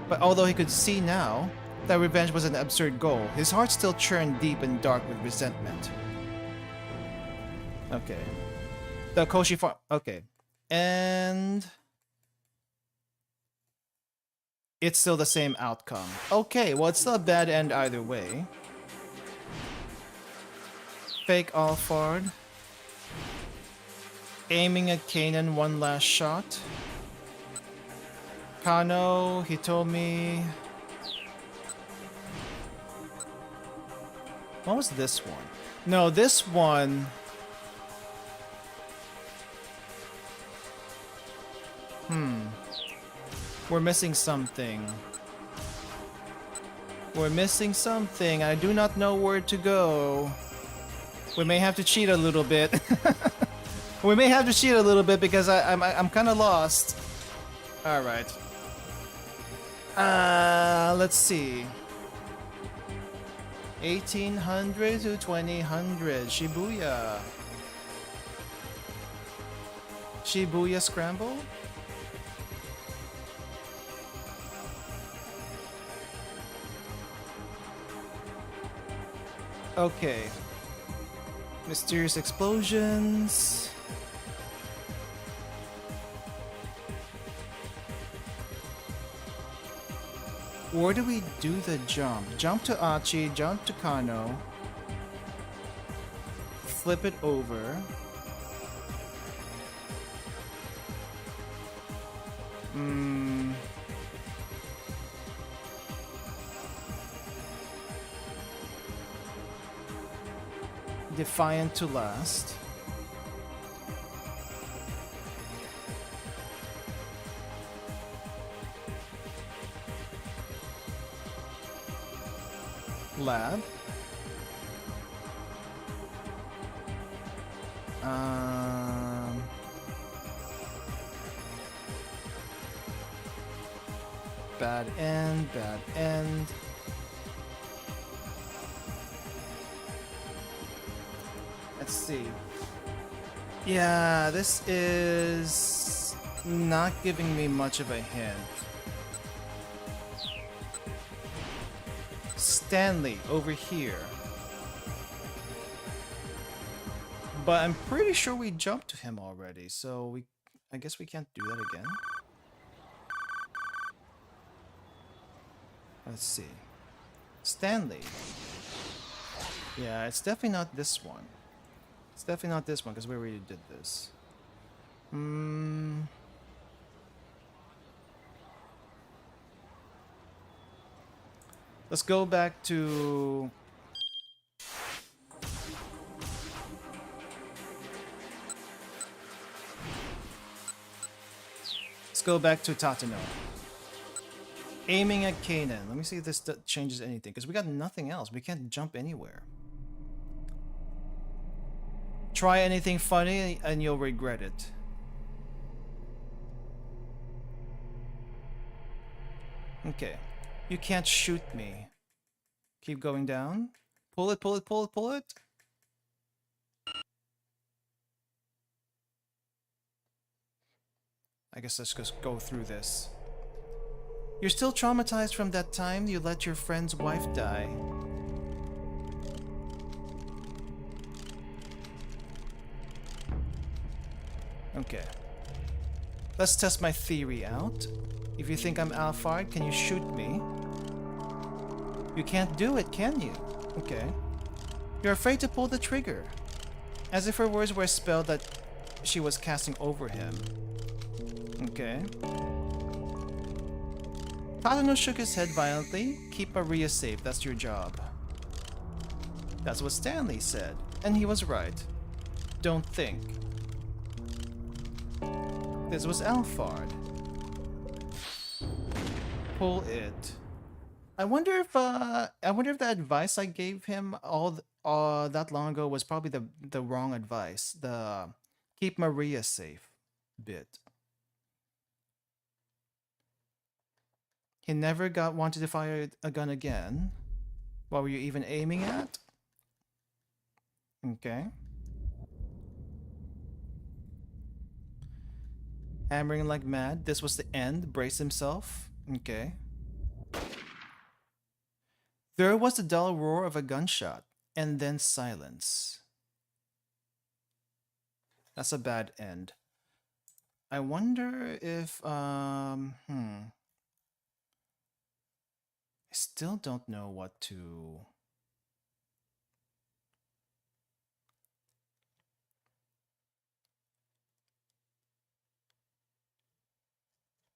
But although he could see now that revenge was an absurd goal, his heart still churned deep and dark with resentment. Okay. The Koshi farm. Okay. And it's still the same outcome. Okay, well, it's still a bad end either way. Fake Alphard. Aiming at Kanan, one last shot. Kano, he told me. What was this one? No, this one. We're missing something. We're missing something. I do not know where to go. We may have to cheat a little bit. We may have to cheat a little bit because I'm kind of lost. All right. Let's see. 1800 to 2000 Shibuya. Shibuya Scramble. Okay. Mysterious explosions. Where do we do the jump? Jump to Achi, jump to Kano. Flip it over. Defiant to last. Lab. Bad end, bad end. Let's see. Yeah, this is not giving me much of a hint. Stanley over here. But I'm pretty sure we jumped to him already, so I guess we can't do that again. Let's see. Stanley. Yeah, it's definitely not this one. It's definitely not this one because we already did this. Let's go back to... Let's go back to Tatano. Aiming at Kanan. Let me see if this changes anything, because we got nothing else. We can't jump anywhere. Try anything funny and you'll regret it. Okay. You can't shoot me. Keep going down. Pull it, pull it, pull it, pull it. I guess let's just go through this. You're still traumatized from that time you let your friend's wife die. Okay. Let's test my theory out. If you think I'm Alphard, can you shoot me? You can't do it, can you? Okay. You're afraid to pull the trigger. As if her words were a spell that she was casting over him. Okay. Tatano shook his head violently. Keep Maria safe, that's your job. That's what Stanley said, and he was right. Don't think. This was Alphard. Pull it. I wonder if the advice I gave him that long ago was probably the wrong advice. The keep Maria safe bit. He never wanted to fire a gun again. What were you even aiming at? Okay. Hammering like mad. This was the end. Brace himself. Okay. There was the dull roar of a gunshot, and then silence. That's a bad end. I wonder if, I still don't know what to...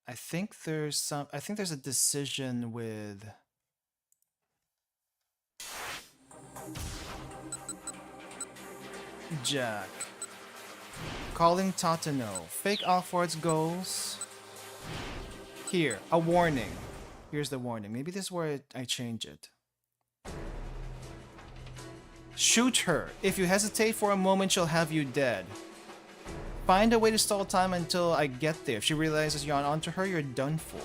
I think there's a decision with... Jack. Calling Tatano. Fake Alphard's goals. Here, a warning. Here's the warning. Maybe this is where I change it. Shoot her. If you hesitate for a moment, she'll have you dead. Find a way to stall time until I get there. If she realizes you're onto her, you're done for.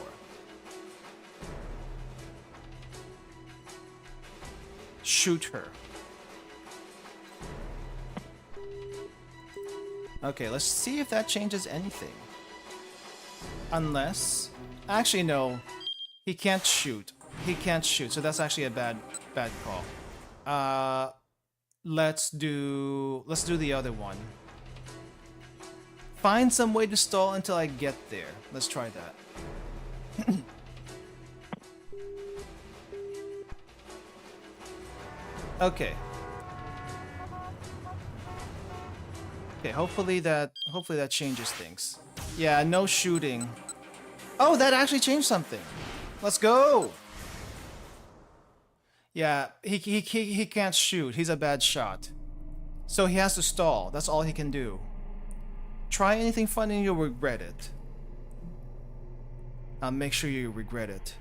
Shoot her. Okay, let's see if that changes anything. Unless... Actually, no. He can't shoot. He can't shoot, so that's actually a bad call. Let's do the other one. Find some way to stall until I get there. Let's try that. Okay. Okay, hopefully that changes things. Yeah, no shooting. Oh, that actually changed something. Let's go. Yeah, he can't shoot. He's a bad shot. So he has to stall. That's all he can do. Try anything fun and you'll regret it. I'll make sure you regret it.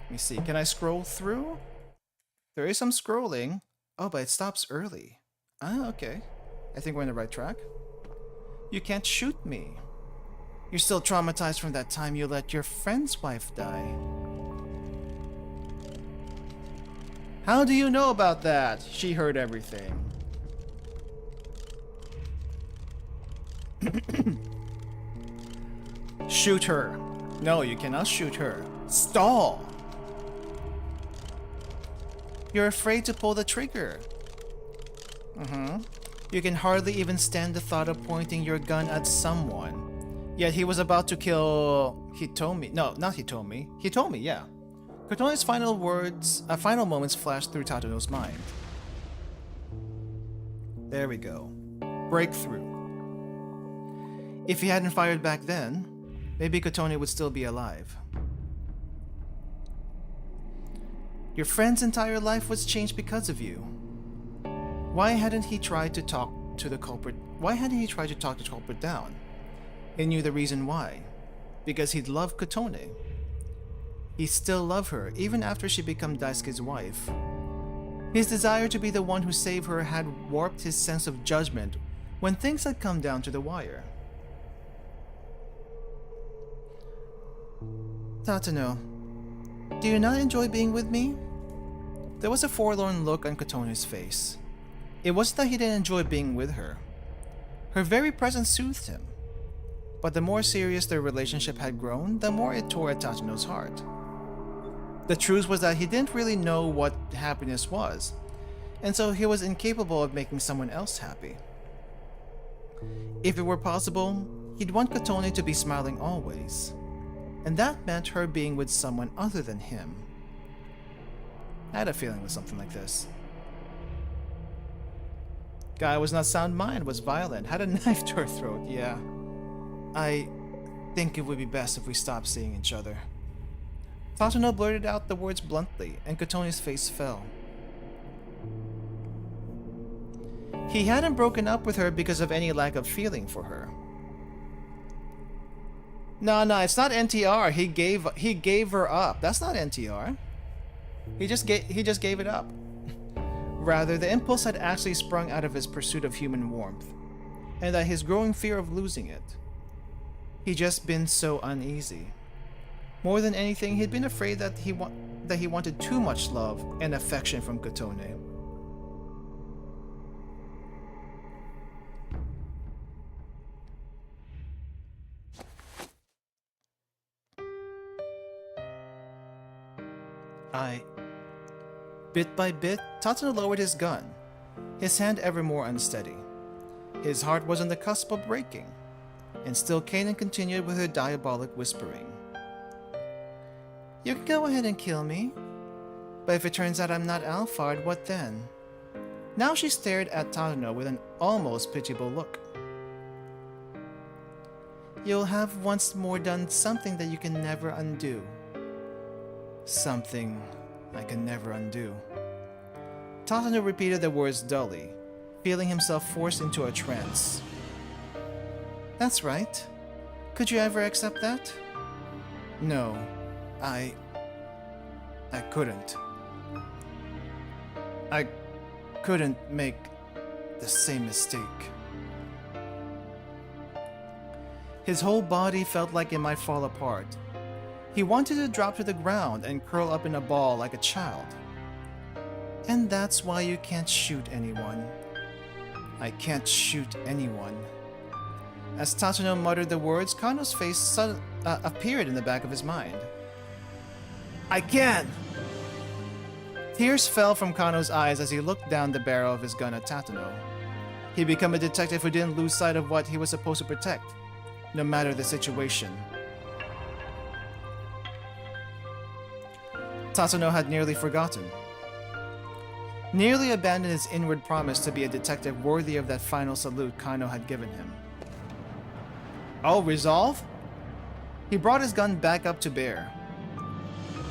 Let me see. Can I scroll through? There is some scrolling. Oh, but it stops early. Ah, okay. I think we're on the right track. You can't shoot me. You're still traumatized from that time you let your friend's wife die. How do you know about that? She heard everything. Shoot her. No, you cannot shoot her. Stall. You're afraid to pull the trigger. You can hardly even stand the thought of pointing your gun at someone. Yet he was about to kill Hitomi. No, not Hitomi. Hitomi, yeah. Kotone's final moments flashed through Tatsuno's mind. There we go. Breakthrough. If he hadn't fired back then, maybe Kotone would still be alive. Your friend's entire life was changed because of you. Why hadn't he tried to talk the culprit down? He knew the reason why. Because he'd loved Kotone. He still loved her, even after she became Daisuke's wife. His desire to be the one who saved her had warped his sense of judgment when things had come down to the wire. Tatsuno, do you not enjoy being with me? There was a forlorn look on Kotone's face. It wasn't that he didn't enjoy being with her. Her very presence soothed him. But the more serious their relationship had grown, the more it tore at Tatsuno's heart. The truth was that he didn't really know what happiness was, and so he was incapable of making someone else happy. If it were possible, he'd want Kotone to be smiling always. And that meant her being with someone other than him. I had a feeling it was something like this. Guy was not sound mind, was violent, had a knife to her throat, yeah. I think it would be best if we stopped seeing each other. Tatsuno blurted out the words bluntly, and Kotone's face fell. He hadn't broken up with her because of any lack of feeling for her. No, it's not NTR. He gave her up. That's not NTR. He just gave it up. Rather, the impulse had actually sprung out of his pursuit of human warmth, and that his growing fear of losing it. He'd just been so uneasy. More than anything, he'd been afraid that he wanted too much love and affection from Kotone. Bit by bit, Tatsuno lowered his gun, his hand ever more unsteady. His heart was on the cusp of breaking, and still Kanan continued with her diabolic whispering. You can go ahead and kill me, but if it turns out I'm not Alphard, what then? Now she stared at Tatsuno with an almost pitiable look. You'll have once more done something that you can never undo. Something I can never undo. Tatsuno repeated the words dully, feeling himself forced into a trance. That's right. Could you ever accept that? No, I couldn't. I couldn't make the same mistake. His whole body felt like it might fall apart. He wanted to drop to the ground and curl up in a ball like a child. And that's why you can't shoot anyone. I can't shoot anyone. As Tatsuno muttered the words, Kano's face appeared in the back of his mind. I can! Tears fell from Kano's eyes as he looked down the barrel of his gun at Tatsuno. He'd become a detective who didn't lose sight of what he was supposed to protect, no matter the situation. Tatsuno had nearly forgotten. Nearly abandoned his inward promise to be a detective worthy of that final salute Kano had given him. Oh, resolve? He brought his gun back up to bear.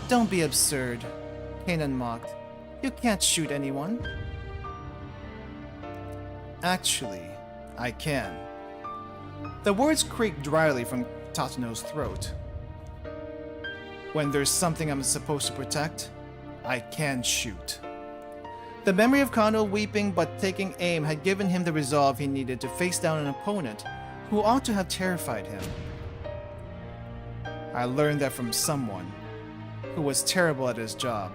Don't be absurd, Kanan mocked. You can't shoot anyone. Actually, I can. The words creaked dryly from Tatsuno's throat. When there's something I'm supposed to protect, I can shoot. The memory of Kano weeping but taking aim had given him the resolve he needed to face down an opponent who ought to have terrified him. I learned that from someone who was terrible at his job.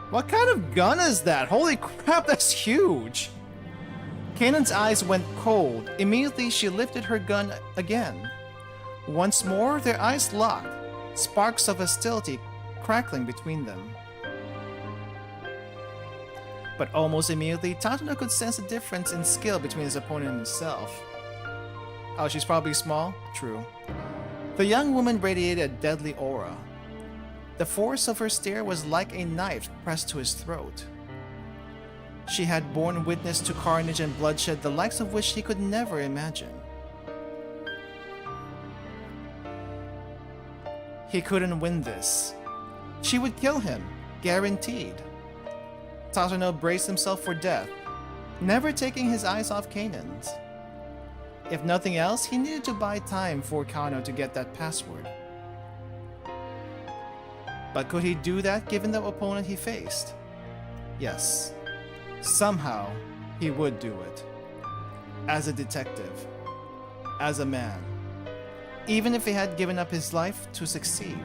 What kind of gun is that? Holy crap, that's huge! Kanan's eyes went cold. Immediately, she lifted her gun again. Once more, their eyes locked, sparks of hostility crackling between them. But almost immediately, Tatsuno could sense a difference in skill between his opponent and himself. Oh, she's probably small? True. The young woman radiated a deadly aura. The force of her stare was like a knife pressed to his throat. She had borne witness to carnage and bloodshed the likes of which he could never imagine. He couldn't win this. She would kill him, guaranteed. Tatsuno braced himself for death, never taking his eyes off Kanan's. If nothing else, he needed to buy time for Kano to get that password. But could he do that given the opponent he faced? Yes. Somehow, he would do it. As a detective. As a man. Even if he had given up his life to succeed.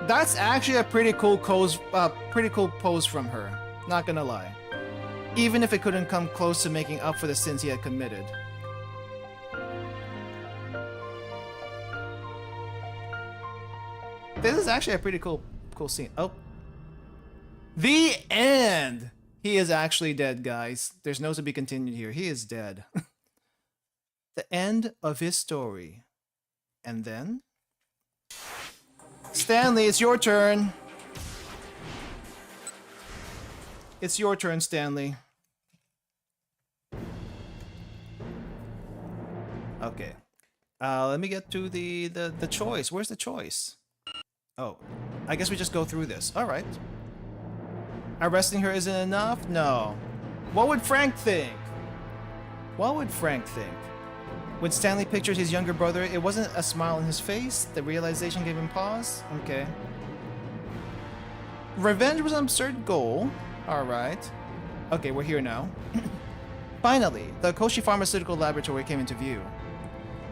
That's actually a pretty cool pose from her. Not gonna lie. Even if it couldn't come close to making up for the sins he had committed. This is actually a pretty cool scene. Oh. The end! He is actually dead, guys. There's no to be continued here. He is dead. The end of his story. And then? Stanley, it's your turn. It's your turn, Stanley. Okay. Let me get to the choice. Where's the choice? Oh, I guess we just go through this. All right. Arresting her isn't enough? No. What would Frank think? What would Frank think? When Stanley pictured his younger brother, it wasn't a smile on his face. The realization gave him pause. Okay. Revenge was an absurd goal. All right. Okay, we're here now. Finally, the Koshi Pharmaceutical Laboratory came into view.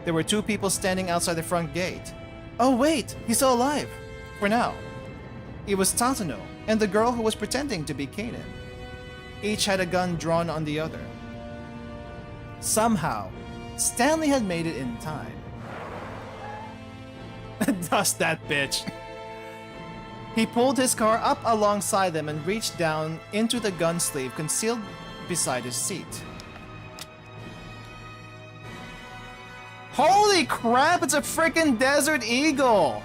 There were two people standing outside the front gate. Oh wait, he's still alive. For now. It was Tatsuno and the girl who was pretending to be Kanan. Each had a gun drawn on the other. Somehow, Stanley had made it in time. Dust that bitch. He pulled his car up alongside them and reached down into the gun sleeve concealed beside his seat. Holy crap, it's a freaking Desert Eagle!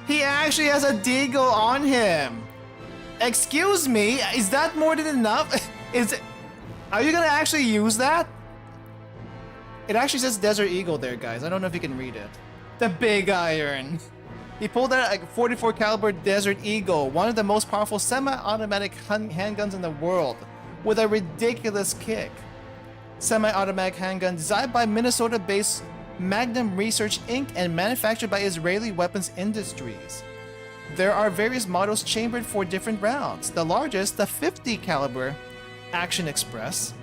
He actually has a deagle on him! Excuse me, is that more than enough? Are you gonna actually use that? It actually says Desert Eagle there, guys. I don't know if you can read it. The big iron. He pulled out a 44 caliber Desert Eagle, one of the most powerful semi-automatic handguns in the world, with a ridiculous kick. Semi-automatic handgun designed by Minnesota-based Magnum Research Inc. and manufactured by Israeli Weapons Industries. There are various models chambered for different rounds. The largest, the 50 caliber Action Express,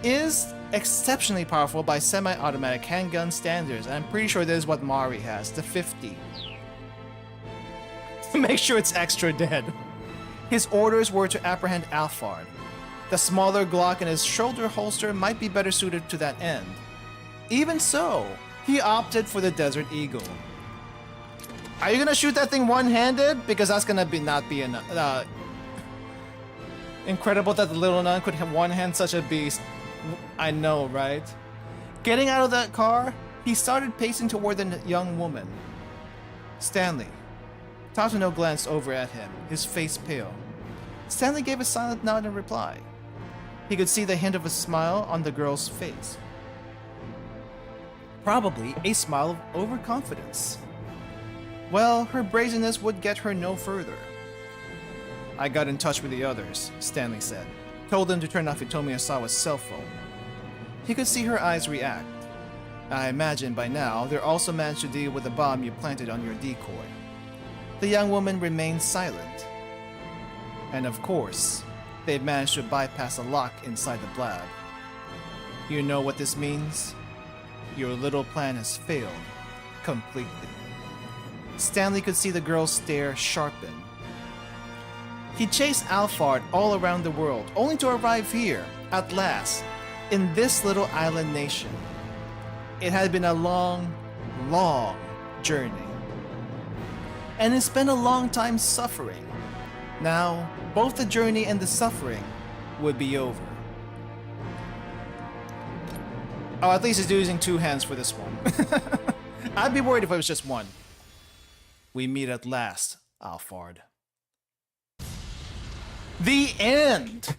is exceptionally powerful by semi-automatic handgun standards. I'm pretty sure this is what Mari has, the 50. To make sure it's extra dead. His orders were to apprehend Alphard. The smaller Glock in his shoulder holster might be better suited to that end. Even so, he opted for the Desert Eagle. Are you gonna shoot that thing one-handed? Because that's gonna not be enough. Incredible that the little nun could have one-hand such a beast. I know, right? Getting out of that car, he started pacing toward the young woman. Stanley. Tatsuno glanced over at him, his face pale. Stanley gave a silent nod in reply. He could see the hint of a smile on the girl's face. Probably a smile of overconfidence. Well, her brazenness would get her no further. I got in touch with the others, Stanley said. Told them to turn off Hitomi Osawa's cell phone. He could see her eyes react. I imagine by now they're also managed to deal with the bomb you planted on your decoy. The young woman remained silent. And of course, they've managed to bypass a lock inside the blab. You know what this means? Your little plan has failed completely. Stanley could see the girl's stare sharpen. He chased Alphard all around the world, only to arrive here, at last, in this little island nation. It had been a long, long journey. And he spent a long time suffering. Now, both the journey and the suffering would be over. Oh, at least he's using two hands for this one. I'd be worried if it was just one. We meet at last, Alphard. The end!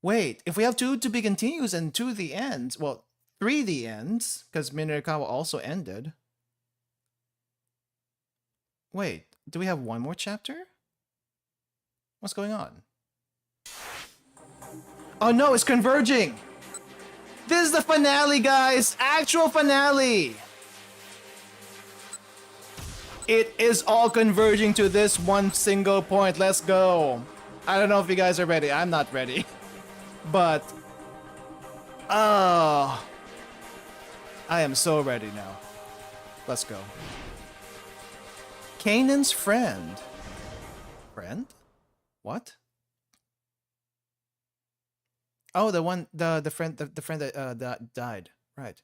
Wait, if we have two to be continues and two the ends, well, three the ends, because Minorikawa also ended. Wait, do we have one more chapter? What's going on? Oh no, it's converging! This is the finale, guys! Actual finale! It is all converging to this one single point. Let's go. I don't know if you guys are ready. I'm not ready. But... I am so ready now. Let's go. Kanan's friend. Friend? What? Oh, the friend that died. Right.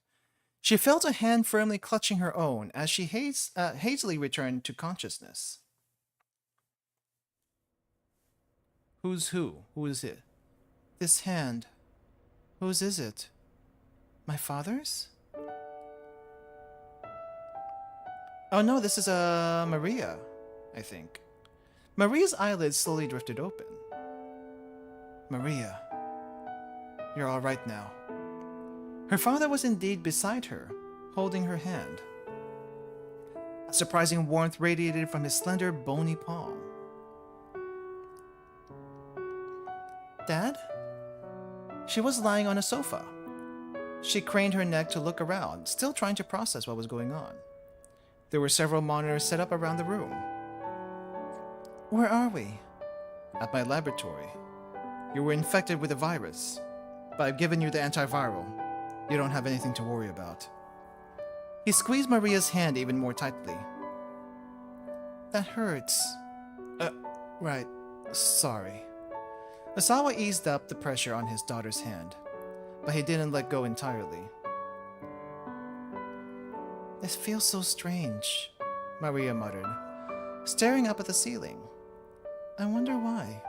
She felt a hand firmly clutching her own as she hazily returned to consciousness. Who's who? Who is it? This hand. Whose is it? My father's? Oh no, this is Maria, I think. Maria's eyelids slowly drifted open. Maria, you're all right now. Her father was indeed beside her, holding her hand. A surprising warmth radiated from his slender, bony palm. Dad? She was lying on a sofa. She craned her neck to look around, still trying to process what was going on. There were several monitors set up around the room. Where are we? At my laboratory. You were infected with a virus, but I've given you the antiviral. You don't have anything to worry about. He squeezed Maria's hand even more tightly. That hurts. Right. Sorry. Osawa eased up the pressure on his daughter's hand, but he didn't let go entirely. This feels so strange, Maria muttered, staring up at the ceiling. I wonder why.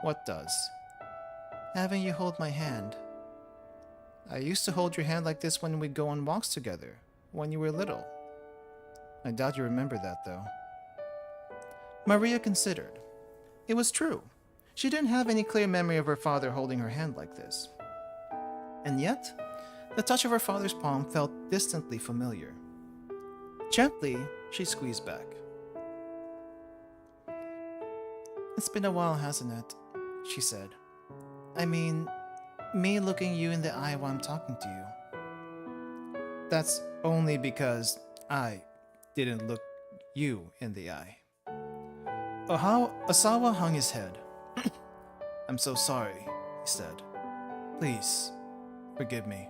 What does? Having you hold my hand. I used to hold your hand like this when we'd go on walks together, when you were little. I doubt you remember that, though. Maria considered. It was true. She didn't have any clear memory of her father holding her hand like this. And yet, the touch of her father's palm felt distantly familiar. Gently, she squeezed back. It's been a while, hasn't it? She said. I mean, me looking you in the eye while I'm talking to you. That's only because I didn't look you in the eye. Osawa hung his head. I'm so sorry, he said. Please, forgive me.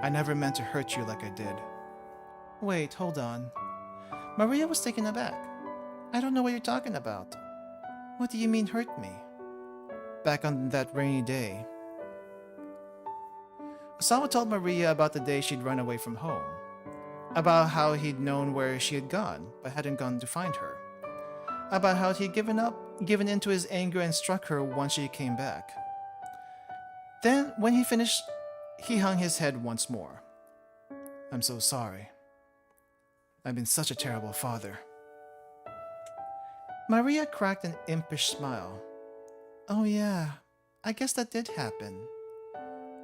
I never meant to hurt you like I did. Wait, hold on. Maria was taken aback. I don't know what you're talking about. What do you mean hurt me? Back on that rainy day. Osawa told Maria about the day she'd run away from home. About how he'd known where she had gone, but hadn't gone to find her. About how he'd given in to his anger and struck her once she came back. Then, when he finished, he hung his head once more. I'm so sorry. I've been such a terrible father. Maria cracked an impish smile. Oh yeah, I guess that did happen.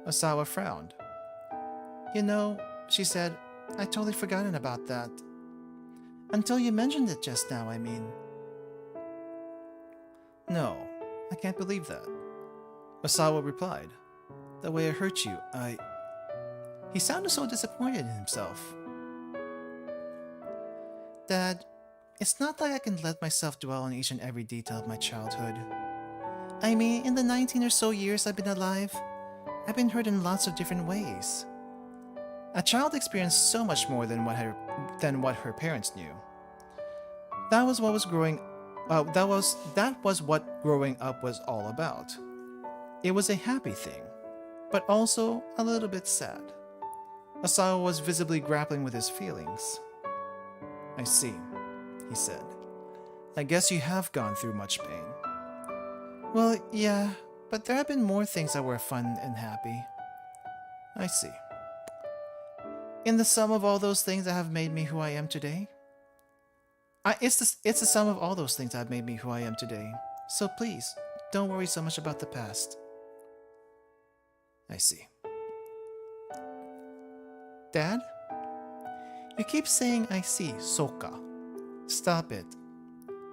Osawa frowned. You know, she said, I totally forgotten about that. Until you mentioned it just now, I mean. No, I can't believe that. Osawa replied. The way I hurt you, He sounded so disappointed in himself. Dad, it's not like I can let myself dwell on each and every detail of my childhood. I mean, in the 19 or so years I've been alive, I've been hurt in lots of different ways. A child experienced so much more than what her parents knew. That was what growing up was all about. It was a happy thing, but also a little bit sad. Osawa was visibly grappling with his feelings. I see, he said. I guess you have gone through much pain. Well, yeah, but there have been more things that were fun and happy. I see. In the sum of all those things that have made me who I am today? It's the sum of all those things that have made me who I am today. So please, don't worry so much about the past. I see. Dad? You keep saying I see, Soka. Stop it.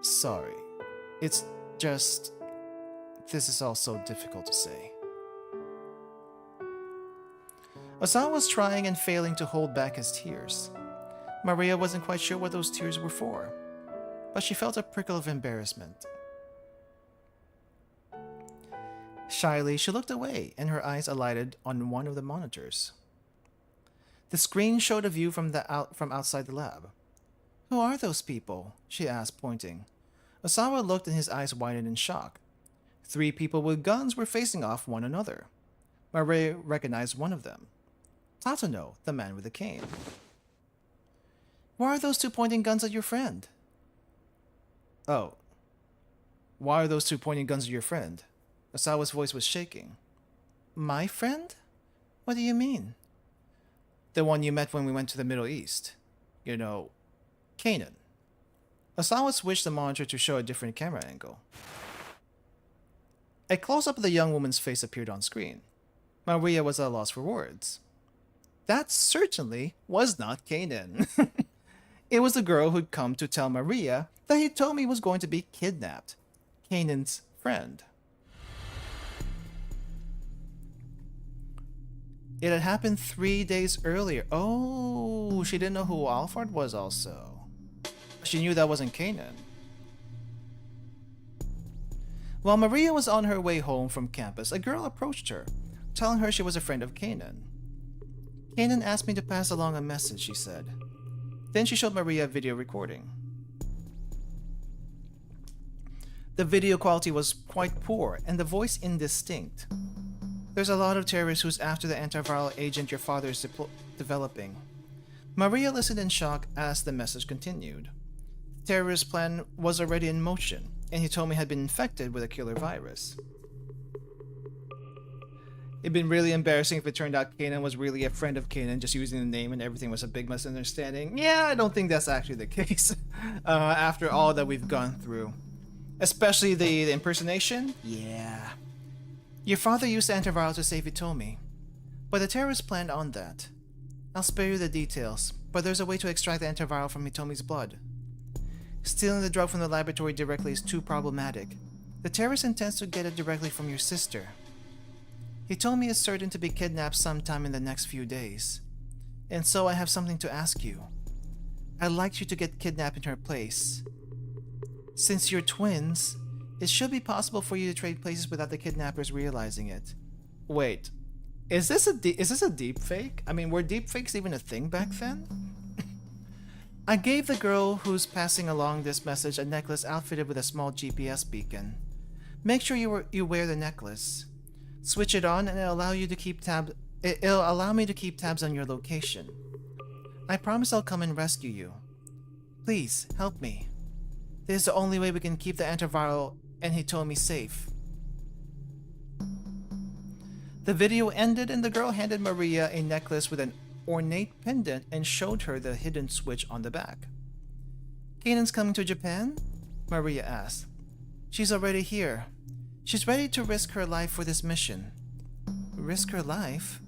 Sorry. It's just... This is all so difficult to say. Osawa was trying and failing to hold back his tears. Maria wasn't quite sure what those tears were for, but she felt a prickle of embarrassment. Shyly, she looked away, and her eyes alighted on one of the monitors. The screen showed a view from outside the lab. Who are those people? She asked, pointing. Osawa looked, and his eyes widened in shock. 3 people with guns were facing off one another. Maria recognized one of them. Tatono, the man with the cane. Why are those 2 pointing guns at your friend? Oh. Why are those 2 pointing guns at your friend? Osawa's voice was shaking. My friend? What do you mean? The one you met when we went to the Middle East. You know, Kanan. Osawa switched the monitor to show a different camera angle. A close-up of the young woman's face appeared on screen. Maria was at a loss for words. That certainly was not Kanan. It was the girl who'd come to tell Maria that Hitomi was going to be kidnapped. Kanan's friend. It had happened 3 days earlier. Oh, she didn't know who Alfred was also. She knew that wasn't Kanan. While Maria was on her way home from campus, a girl approached her, telling her she was a friend of Kanan. Kanan asked me to pass along a message, she said. Then she showed Maria a video recording. The video quality was quite poor and the voice indistinct. There's a lot of terrorists who's after the antiviral agent your father is developing. Maria listened in shock as the message continued. The terrorist plan was already in motion, and Hitomi had been infected with a killer virus. It'd been really embarrassing if it turned out Kanan was really a friend of Kanan, just using the name and everything was a big misunderstanding. Yeah, I don't think that's actually the case. After all that we've gone through. Especially the impersonation? Yeah. Your father used antiviral to save Hitomi, but the terrorists planned on that. I'll spare you the details, but there's a way to extract the antiviral from Hitomi's blood. Stealing the drug from the laboratory directly is too problematic. The terrorist intends to get it directly from your sister. Hitomi is certain to be kidnapped sometime in the next few days. And so I have something to ask you. I'd like you to get kidnapped in her place. Since you're twins, it should be possible for you to trade places without the kidnappers realizing it. Wait, is this a deep fake? I mean, were deep fakes even a thing back then? I gave the girl who's passing along this message a necklace outfitted with a small GPS beacon. Make sure you wear the necklace. Switch it on and it'll allow me to keep tabs on your location. I promise I'll come and rescue you. Please, help me. This is the only way we can keep the antiviral and Hitomi safe. The video ended and the girl handed Maria a necklace with an ornate pendant and showed her the hidden switch on the back. Kanan's coming to Japan? Maria asked. She's already here. She's ready to risk her life for this mission. Risk her life?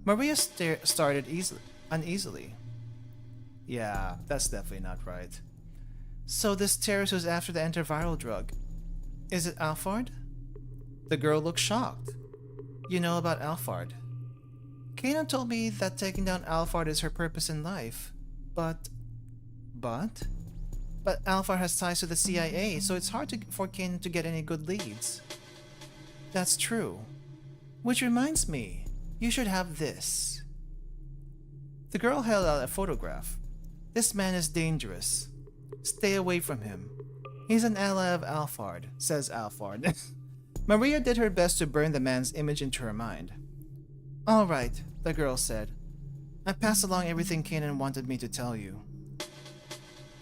Maria started uneasily. Yeah, that's definitely not right. So this terrorist was after the antiviral drug. Is it Alphard? The girl looked shocked. You know about Alphard? Kanan told me that taking down Alphard is her purpose in life. But Alphard has ties to the CIA, so it's hard for Kanan to get any good leads. That's true. Which reminds me, you should have this. The girl held out a photograph. This man is dangerous. Stay away from him. He's an ally of Alphard, says Alphard. Maria did her best to burn the man's image into her mind. Alright, the girl said. I passed along everything Kanan wanted me to tell you.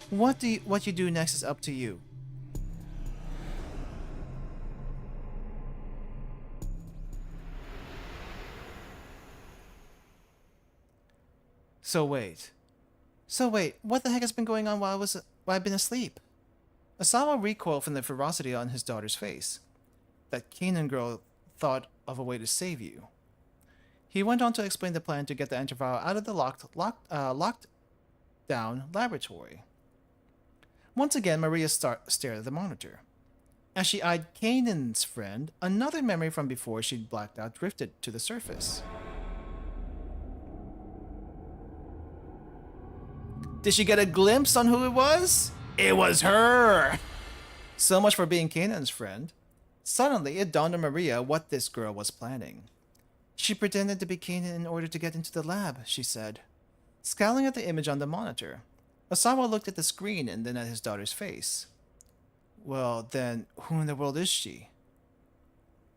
What you do next is up to you. So wait, what the heck has been going on while I've been asleep? Osawa recoiled from the ferocity on his daughter's face. That Kanan girl thought of a way to save you. He went on to explain the plan to get the antiviral out of the locked down laboratory. Once again, Maria stared at the monitor. As she eyed Kanan's friend, another memory from before she'd blacked out drifted to the surface. Did she get a glimpse on who it was? It was her! So much for being Kanan's friend. Suddenly, it dawned on Maria what this girl was planning. She pretended to be Kanan in order to get into the lab, she said. Scowling at the image on the monitor, Osawa looked at the screen and then at his daughter's face. Well, then, who in the world is she?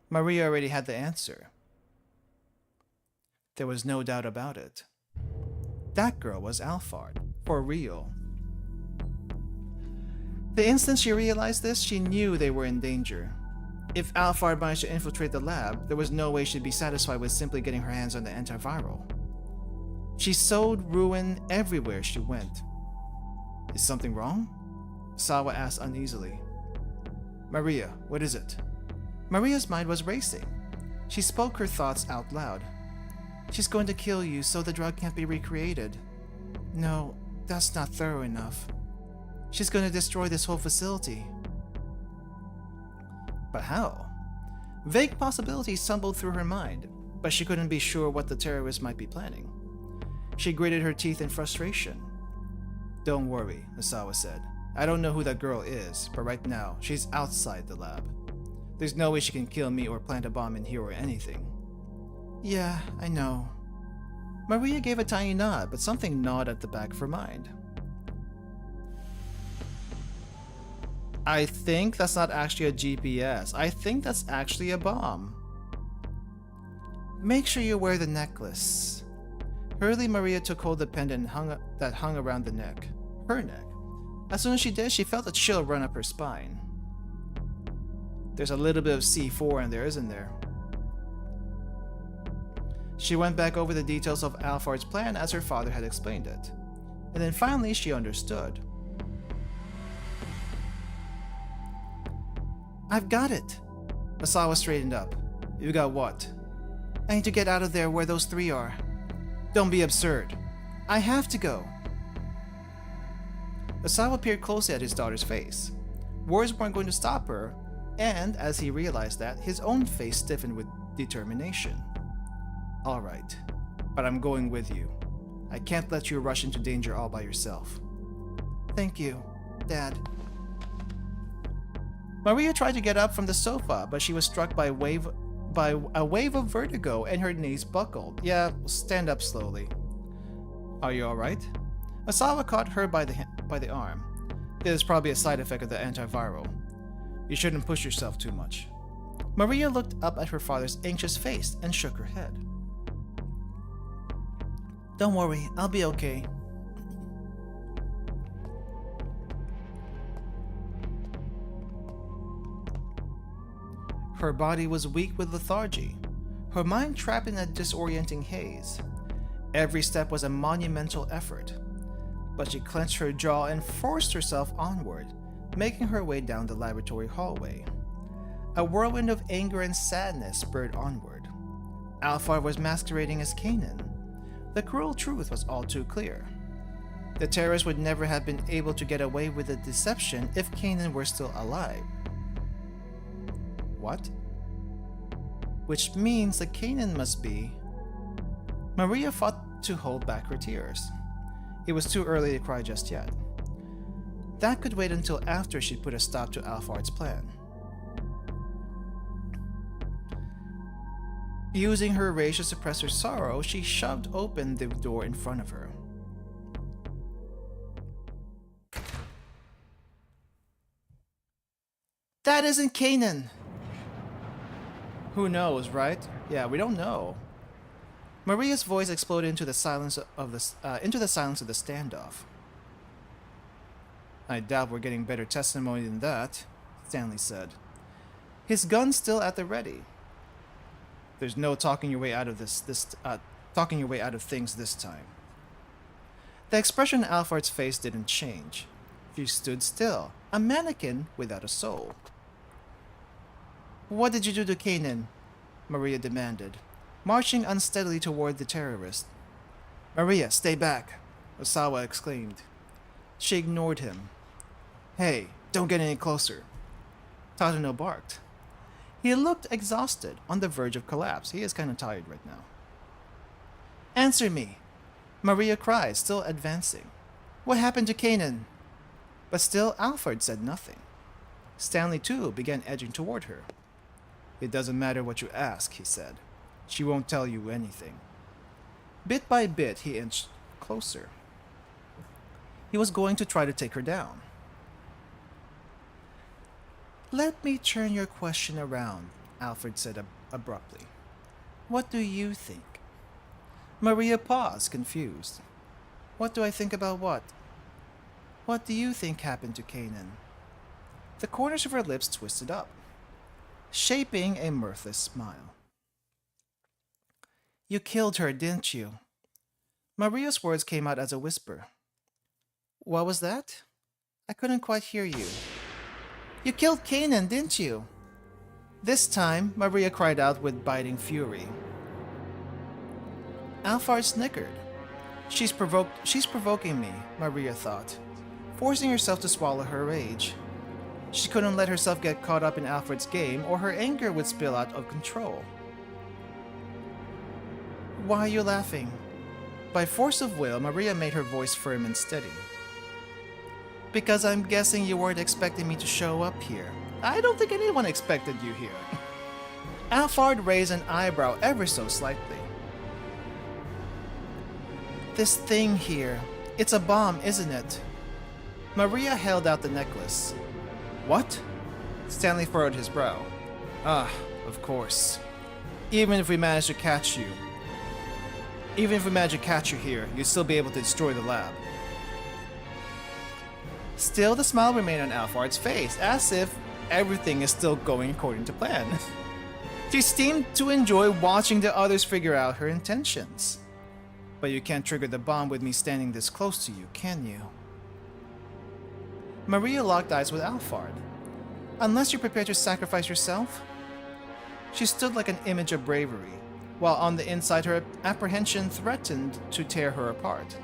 Maria already had the answer. There was no doubt about it. That girl was Alphard, for real. The instant she realized this, she knew they were in danger. If Alphard managed to infiltrate the lab, there was no way she'd be satisfied with simply getting her hands on the antiviral. She sowed ruin everywhere she went. Is something wrong? Sawa asked uneasily. Maria, what is it? Maria's mind was racing. She spoke her thoughts out loud. She's going to kill you so the drug can't be recreated. No, that's not thorough enough. She's going to destroy this whole facility. But how? Vague possibilities tumbled through her mind, but she couldn't be sure what the terrorists might be planning. She gritted her teeth in frustration. Don't worry, Osawa said. I don't know who that girl is, but right now, she's outside the lab. There's no way she can kill me or plant a bomb in here or anything. Yeah, I know. Maria gave a tiny nod, but something gnawed at the back of her mind. I think that's not actually a GPS. I think that's actually a bomb. Make sure you wear the necklace. Hurriedly, Maria took hold of the pendant that hung around the neck. Her neck. As soon as she did, she felt a chill run up her spine. There's a little bit of C4 in there, isn't there? She went back over the details of Alphard's plan as her father had explained it. And then finally, she understood. I've got it! Osawa straightened up. You got what? I need to get out of there where those three are. Don't be absurd. I have to go. Osawa peered closely at his daughter's face. Words weren't going to stop her, and as he realized that, his own face stiffened with determination. Alright, but I'm going with you. I can't let you rush into danger all by yourself. Thank you, Dad. Maria tried to get up from the sofa, but she was struck by a wave of vertigo and her knees buckled. Yeah, stand up slowly. Are you alright? Asawa caught her by the arm. This is probably a side effect of the antiviral. You shouldn't push yourself too much. Maria looked up at her father's anxious face and shook her head. Don't worry, I'll be okay. Her body was weak with lethargy, her mind trapped in a disorienting haze. Every step was a monumental effort, but she clenched her jaw and forced herself onward, making her way down the laboratory hallway. A whirlwind of anger and sadness spurred onward. Alphard was masquerading as Kanan. The cruel truth was all too clear. The terrorists would never have been able to get away with the deception if Kanan were still alive. What? Which means that Kanan must be... Maria fought to hold back her tears. It was too early to cry just yet. That could wait until after she put a stop to Alphard's plan. Using her rage to suppress her sorrow, she shoved open the door in front of her. That isn't Kanan! Who knows, right? Yeah, we don't know. Maria's voice exploded into the silence of the standoff. I doubt we're getting better testimony than that, Stanley said. His gun still at the ready. There's no talking your way out of things this time. The expression on Alphard's face didn't change. She stood still, a mannequin without a soul. What did you do to Kanan? Maria demanded, marching unsteadily toward the terrorist. Maria, stay back, Osawa exclaimed. She ignored him. Hey, don't get any closer. Tadano barked. He looked exhausted, on the verge of collapse. He is kind of tired right now. Answer me, Maria cried, still advancing. What happened to Kanan? But still Alphard said nothing. Stanley, too, began edging toward her. It doesn't matter what you ask, he said. She won't tell you anything. Bit by bit, he inched closer. He was going to try to take her down. Let me turn your question around, Alphard said abruptly. What do you think? Maria paused, confused. What do I think about what? What do you think happened to Kanan? The corners of her lips twisted up, shaping a mirthless smile. You killed her, didn't you? Maria's words came out as a whisper. What was that? I couldn't quite hear you. You killed Kanan, didn't you? This time, Maria cried out with biting fury. Alphard snickered. She's provoking me, Maria thought, forcing herself to swallow her rage. She couldn't let herself get caught up in Alphard's game or her anger would spill out of control. Why are you laughing? By force of will, Maria made her voice firm and steady. Because I'm guessing you weren't expecting me to show up here. I don't think anyone expected you here. Alphard raised an eyebrow ever so slightly. This thing here, it's a bomb, isn't it? Maria held out the necklace. What? Stanley furrowed his brow. Ah, of course. Even if we manage to catch you here, you'd still be able to destroy the lab. Still, the smile remained on Alphard's face, as if everything is still going according to plan. She seemed to enjoy watching the others figure out her intentions. But you can't trigger the bomb with me standing this close to you, can you? Maria locked eyes with Alphard. Unless you're prepared to sacrifice yourself? She stood like an image of bravery, while on the inside her apprehension threatened to tear her apart.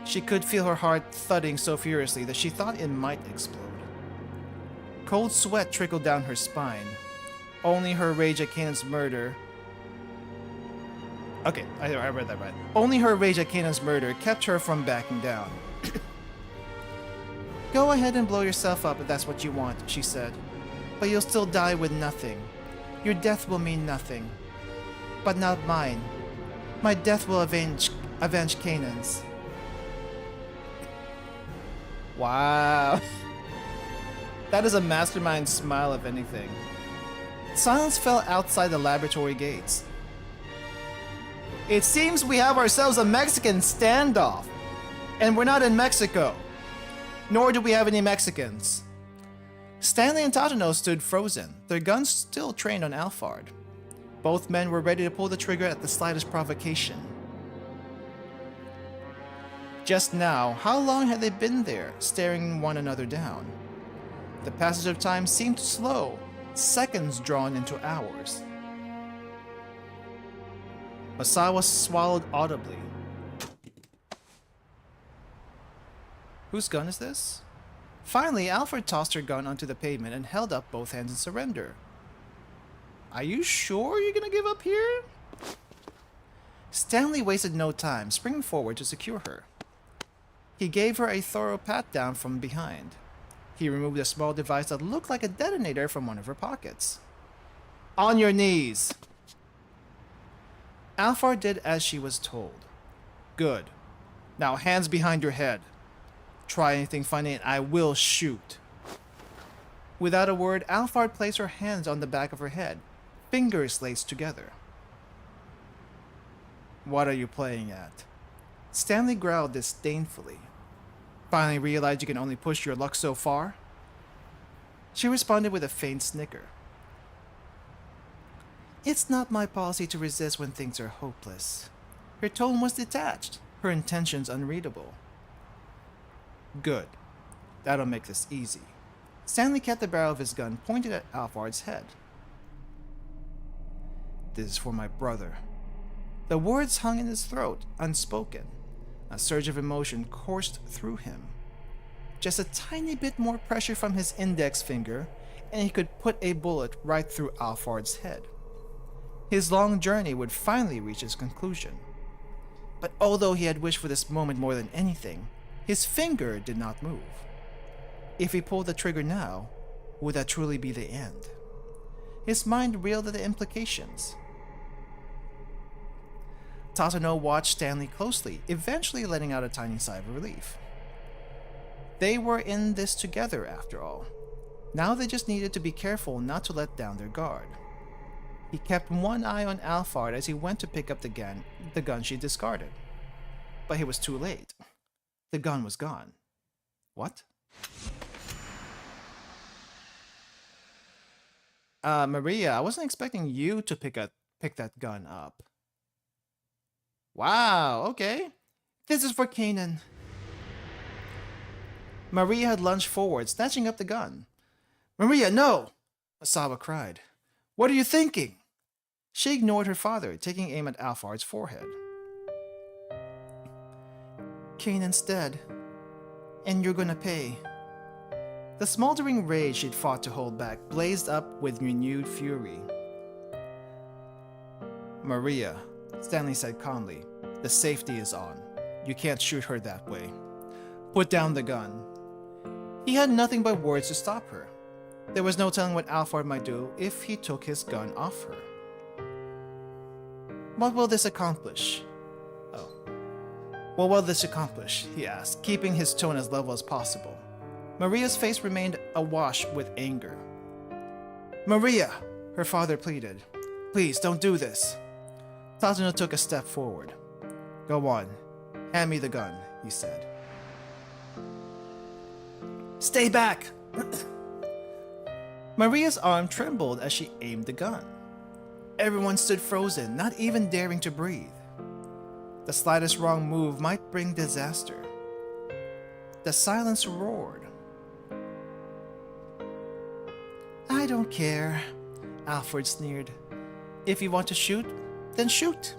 She could feel her heart thudding so furiously that she thought it might explode. Cold sweat trickled down her spine. Only her rage at Kanan's murder... Okay, I read that right. Only her rage at Kanan's murder kept her from backing down. Go ahead and blow yourself up if that's what you want, she said. But you'll still die with nothing. Your death will mean nothing. But not mine. My death will avenge Kanan's. Wow. That is a mastermind smile, if anything. Silence fell outside the laboratory gates. It seems we have ourselves a Mexican standoff. And we're not in Mexico. Nor do we have any Mexicans. Stanley and Tatano stood frozen, their guns still trained on Alphard. Both men were ready to pull the trigger at the slightest provocation. Just now, how long had they been there, staring one another down? The passage of time seemed slow, seconds drawn into hours. Osawa swallowed audibly. Whose gun is this? Finally, Alfred tossed her gun onto the pavement and held up both hands in surrender. Are you sure you're gonna give up here? Stanley wasted no time, springing forward to secure her. He gave her a thorough pat-down from behind. He removed a small device that looked like a detonator from one of her pockets. On your knees! Alfred did as she was told. Good. Now hands behind your head. Try anything funny and I will shoot. Without a word, Alfard placed her hands on the back of her head, fingers laced together. What are you playing at? Stanley growled disdainfully. Finally realized you can only push your luck so far? She responded with a faint snicker. It's not my policy to resist when things are hopeless. Her tone was detached, her intentions unreadable. Good. That'll make this easy. Stanley kept the barrel of his gun pointed at Alphard's head. This is for my brother. The words hung in his throat, unspoken. A surge of emotion coursed through him. Just a tiny bit more pressure from his index finger, and he could put a bullet right through Alphard's head. His long journey would finally reach its conclusion. But although he had wished for this moment more than anything, his finger did not move. If he pulled the trigger now, would that truly be the end? His mind reeled at the implications. Tatano watched Stanley closely, eventually letting out a tiny sigh of relief. They were in this together, after all. Now they just needed to be careful not to let down their guard. He kept one eye on Alphard as he went to pick up the gun she discarded. But he was too late. The gun was gone. What? Maria, I wasn't expecting you to pick that gun up. Wow, okay. This is for Kanan. Maria had lunged forward, snatching up the gun. Maria, no! Asawa cried. What are you thinking? She ignored her father, taking aim at Alphard's forehead. Kanan's dead, and you're gonna pay. The smoldering rage she'd fought to hold back blazed up with renewed fury. Maria, Stanley said calmly, the safety is on. You can't shoot her that way. Put down the gun. He had nothing but words to stop her. There was no telling what Alphard might do if he took his gun off her. What will this accomplish? What will this accomplish? He asked, keeping his tone as level as possible. Maria's face remained awash with anger. Maria, her father pleaded. Please, don't do this. Tatano took a step forward. Go on. Hand me the gun, he said. Stay back! Maria's arm trembled as she aimed the gun. Everyone stood frozen, not even daring to breathe. The slightest wrong move might bring disaster. The silence roared. I don't care, Alfred sneered. If you want to shoot, then shoot.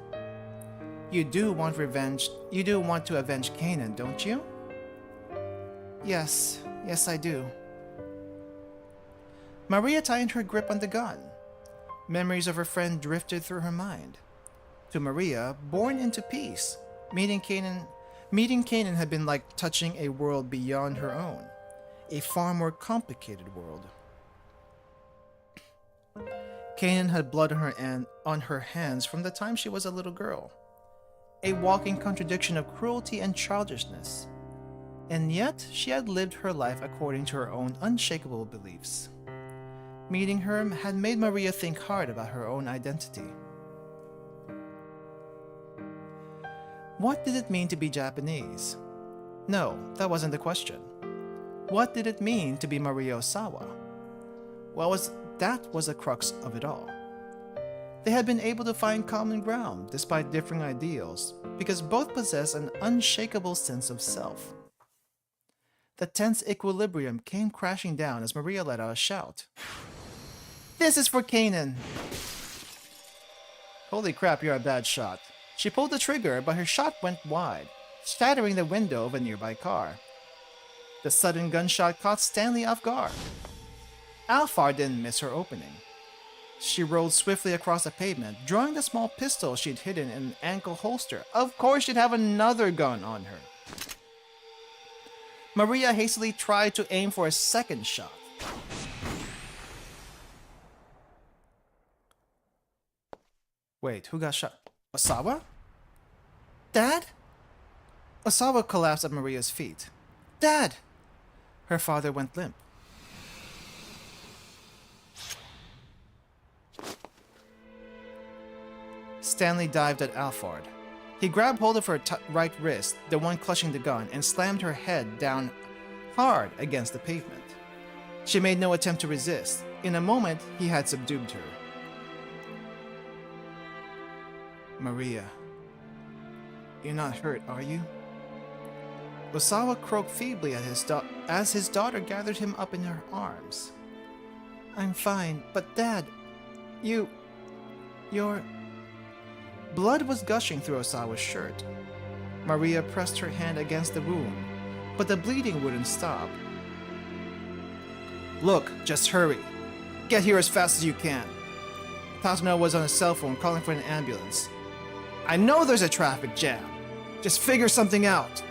You do want revenge. You do want to avenge Kanan, don't you? Yes, I do. Maria tightened her grip on the gun. Memories of her friend drifted through her mind. To Maria, born into peace, meeting Kanan had been like touching a world beyond her own. a far more complicated world. Kanan had blood on her hands from the time she was a little girl, a walking contradiction of cruelty and childishness, and yet she had lived her life according to her own unshakable beliefs. Meeting her had made Maria think hard about her own identity. What did it mean to be Japanese? No, that wasn't the question. What did it mean to be Maria Osawa? That was the crux of it all. They had been able to find common ground despite differing ideals because both possessed an unshakable sense of self. The tense equilibrium came crashing down as Maria let out a shout. "This is for Kanan!" Holy crap, you're a bad shot. She pulled the trigger, but her shot went wide, shattering the window of a nearby car. The sudden gunshot caught Stanley off guard. Alphard didn't miss her opening. She rolled swiftly across the pavement, drawing the small pistol she'd hidden in an ankle holster. Of course she'd have another gun on her. Maria hastily tried to aim for a second shot. Wait, who got shot? Osawa? Dad? Osawa collapsed at Maria's feet. Dad! Her father went limp. Stanley dived at Alphard. He grabbed hold of her right wrist, the one clutching the gun, and slammed her head down hard against the pavement. She made no attempt to resist. In a moment, he had subdued her. Maria, you're not hurt, are you? Osawa croaked feebly as his daughter gathered him up in her arms. I'm fine, but Dad, your... Blood was gushing through Osawa's shirt. Maria pressed her hand against the wound, but the bleeding wouldn't stop. Look, just hurry. Get here as fast as you can. Tatsuno was on his cell phone calling for an ambulance. I know there's a traffic jam. Just figure something out.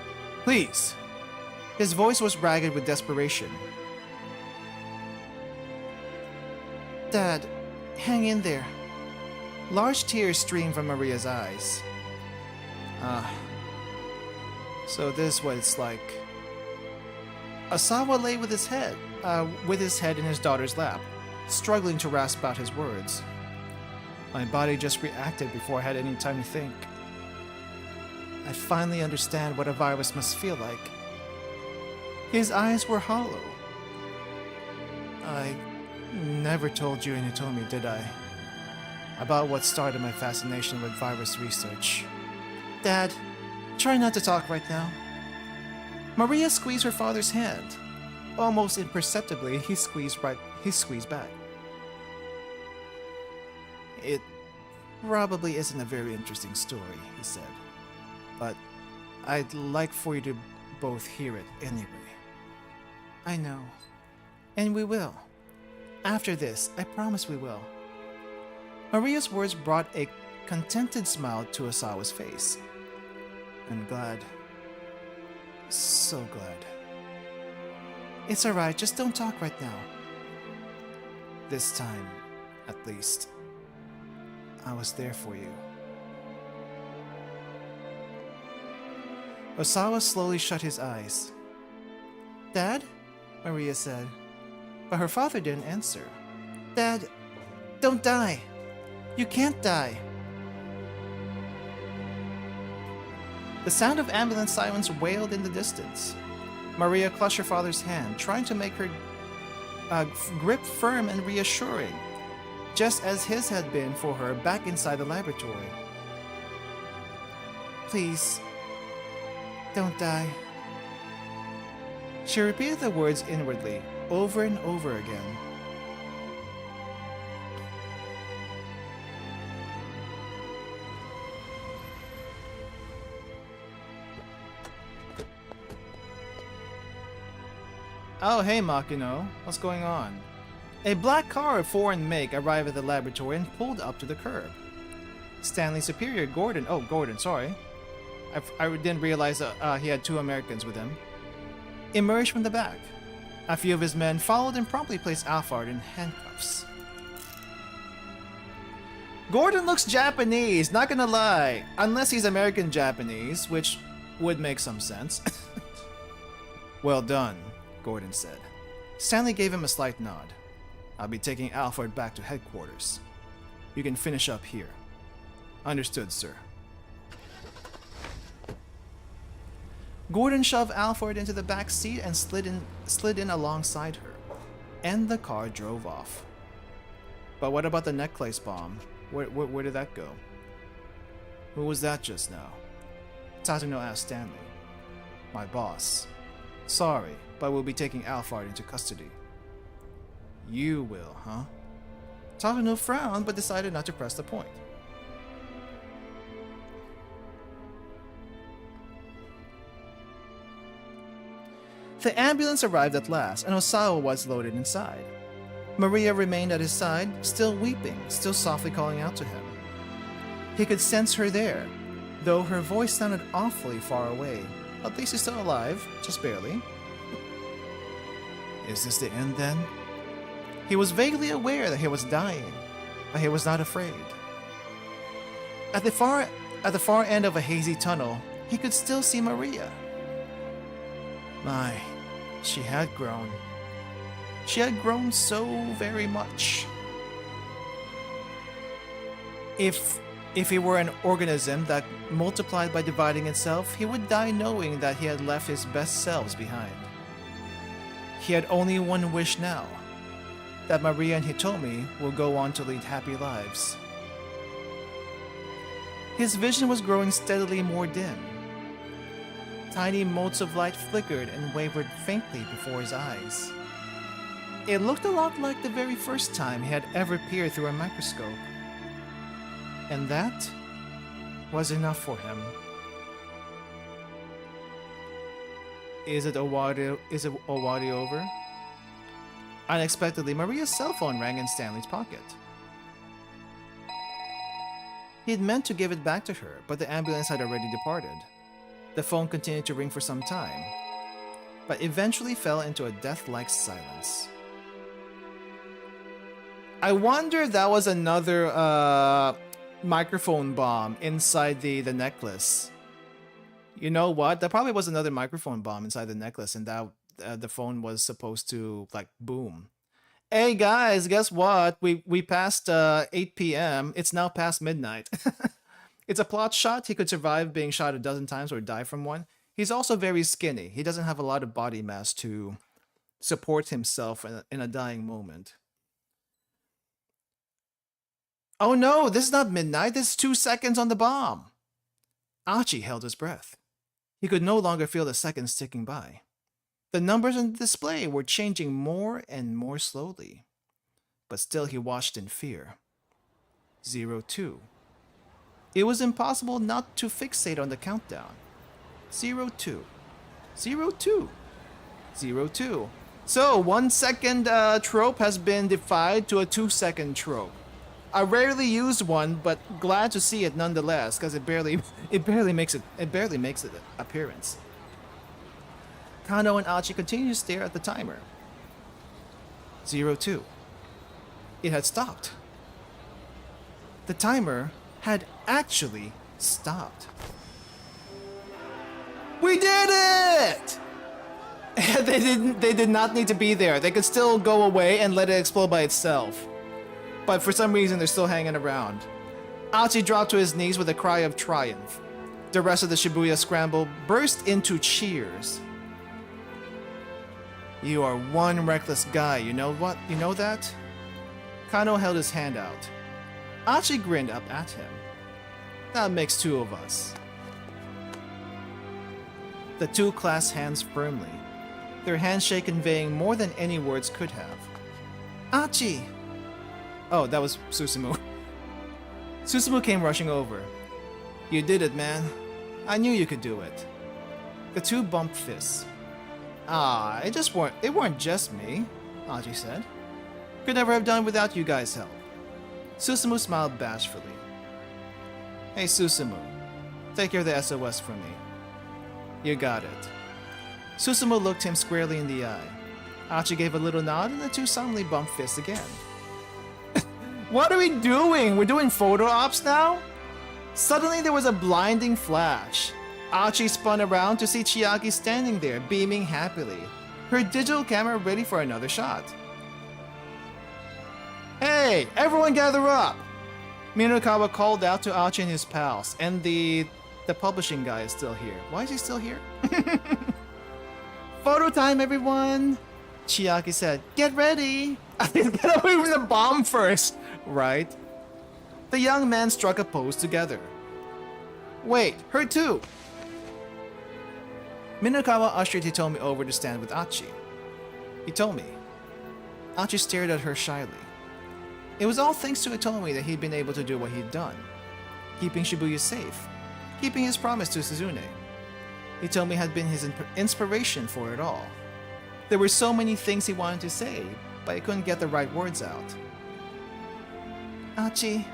Please. His voice was ragged with desperation. Dad, hang in there. Large tears streamed from Maria's eyes. So this is what it's like. Osawa lay with his head in his daughter's lap, struggling to rasp out his words. My body just reacted before I had any time to think. I finally understand what a virus must feel like. His eyes were hollow. I never told you Initomi, did I? About what started my fascination with virus research. Dad, try not to talk right now. Maria squeezed her father's hand. Almost imperceptibly, he squeezed back. It probably isn't a very interesting story, he said. But I'd like for you to both hear it anyway. I know. And we will. After this, I promise we will. Maria's words brought a contented smile to Osawa's face. I'm glad. So glad. It's alright, just don't talk right now. This time, at least, I was there for you. Osawa slowly shut his eyes. Dad? Maria said. But her father didn't answer. Dad, don't die. You can't die. The sound of ambulance sirens wailed in the distance. Maria clutched her father's hand, trying to make her grip firm and reassuring, just as his had been for her back inside the laboratory. Please, don't die. She repeated the words inwardly, over and over again. Oh, hey, Makino. What's going on? A black car of foreign make arrived at the laboratory and pulled up to the curb. Stanley's superior, Gordon... Oh, Gordon, sorry. I didn't realize he had two Americans with him. Emerged from the back. A few of his men followed and promptly placed Alphard in handcuffs. Gordon looks Japanese, not gonna lie. Unless he's American Japanese, which would make some sense. Well done, Gordon said. Stanley gave him a slight nod. I'll be taking Alphard back to headquarters. You can finish up here. Understood, sir. Gordon shoved Alphard into the back seat and slid in alongside her, and the car drove off. But what about the necklace bomb? Where did that go? Who was that just now? Tatsuno asked Stanley. My boss. Sorry, but we'll be taking Alphard into custody. You will, huh? Tatsuno frowned but decided not to press the point. The ambulance arrived at last, and Osawa was loaded inside. Maria remained at his side, still weeping, still softly calling out to him. He could sense her there, though her voice sounded awfully far away. At least he's still alive, just barely. Is this the end then? He was vaguely aware that he was dying, but he was not afraid. At the far end of a hazy tunnel, he could still see Maria. My, she had grown. She had grown so very much. If he were an organism that multiplied by dividing itself, he would die knowing that he had left his best selves behind. He had only one wish now, that Maria and Hitomi will go on to lead happy lives. His vision was growing steadily more dim. Tiny motes of light flickered and wavered faintly before his eyes. It looked a lot like the very first time he had ever peered through a microscope. And that was enough for him. Is it already over? Unexpectedly, Maria's cell phone rang in Stanley's pocket. He had meant to give it back to her, but the ambulance had already departed. The phone continued to ring for some time, but eventually fell into a death-like silence. I wonder if that was another microphone bomb inside the necklace. You know what? That probably was another microphone bomb inside the necklace, and that the phone was supposed to like boom. Hey guys, guess what? We passed 8 p.m. It's now past midnight. It's a plot shot. He could survive being shot a dozen times or die from one. He's also very skinny. He doesn't have a lot of body mass to support himself in a dying moment. Oh no, this is not midnight. This is 2 seconds on the bomb. Archie held his breath. He could no longer feel the seconds ticking by. The numbers on the display were changing more and more slowly. But still he watched in fear. 02. It was impossible not to fixate on the countdown. 02. 02. 02. So, 1 second trope has been defied to a 2 second trope. I rarely used one, but glad to see it nonetheless, because it barely makes an appearance. Kano and Achi continued to stare at the timer. 02. It had stopped. The timer had actually stopped. We did it! They did not need to be there. They could still go away and let it explode by itself. But for some reason, they're still hanging around. Achi dropped to his knees with a cry of triumph. The rest of the Shibuya Scramble burst into cheers. You are one reckless guy, you know what? You know that? Kano held his hand out. Achi grinned up at him. That makes two of us. The two clasped hands firmly, their handshake conveying more than any words could have. Achi! Oh, that was Susumu. Susumu came rushing over. You did it, man. I knew you could do it. The two bumped fists. It weren't just me, Achi said. Could never have done without you guys' help. Susumu smiled bashfully. Hey Susumu, take care of the SOS for me. You got it. Susumu looked him squarely in the eye. Achi gave a little nod and the two suddenly bumped fists again. What are we doing? We're doing photo ops now? Suddenly there was a blinding flash. Achi spun around to see Chiaki standing there, beaming happily, her digital camera ready for another shot. Hey, everyone gather up! Minokawa called out to Achi and his pals, and the publishing guy is still here. Why is he still here? Photo time, everyone! Chiaki said, get ready! Get away from the bomb first! Right? The young men struck a pose together. Wait, her too! Minokawa ushered Hitomi over to stand with Achi. Hitomi. Achi stared at her shyly. It was all thanks to Hitomi that he'd been able to do what he'd done. Keeping Shibuya safe. Keeping his promise to Suzune. Hitomi had been his inspiration for it all. There were so many things he wanted to say, but he couldn't get the right words out. Achi,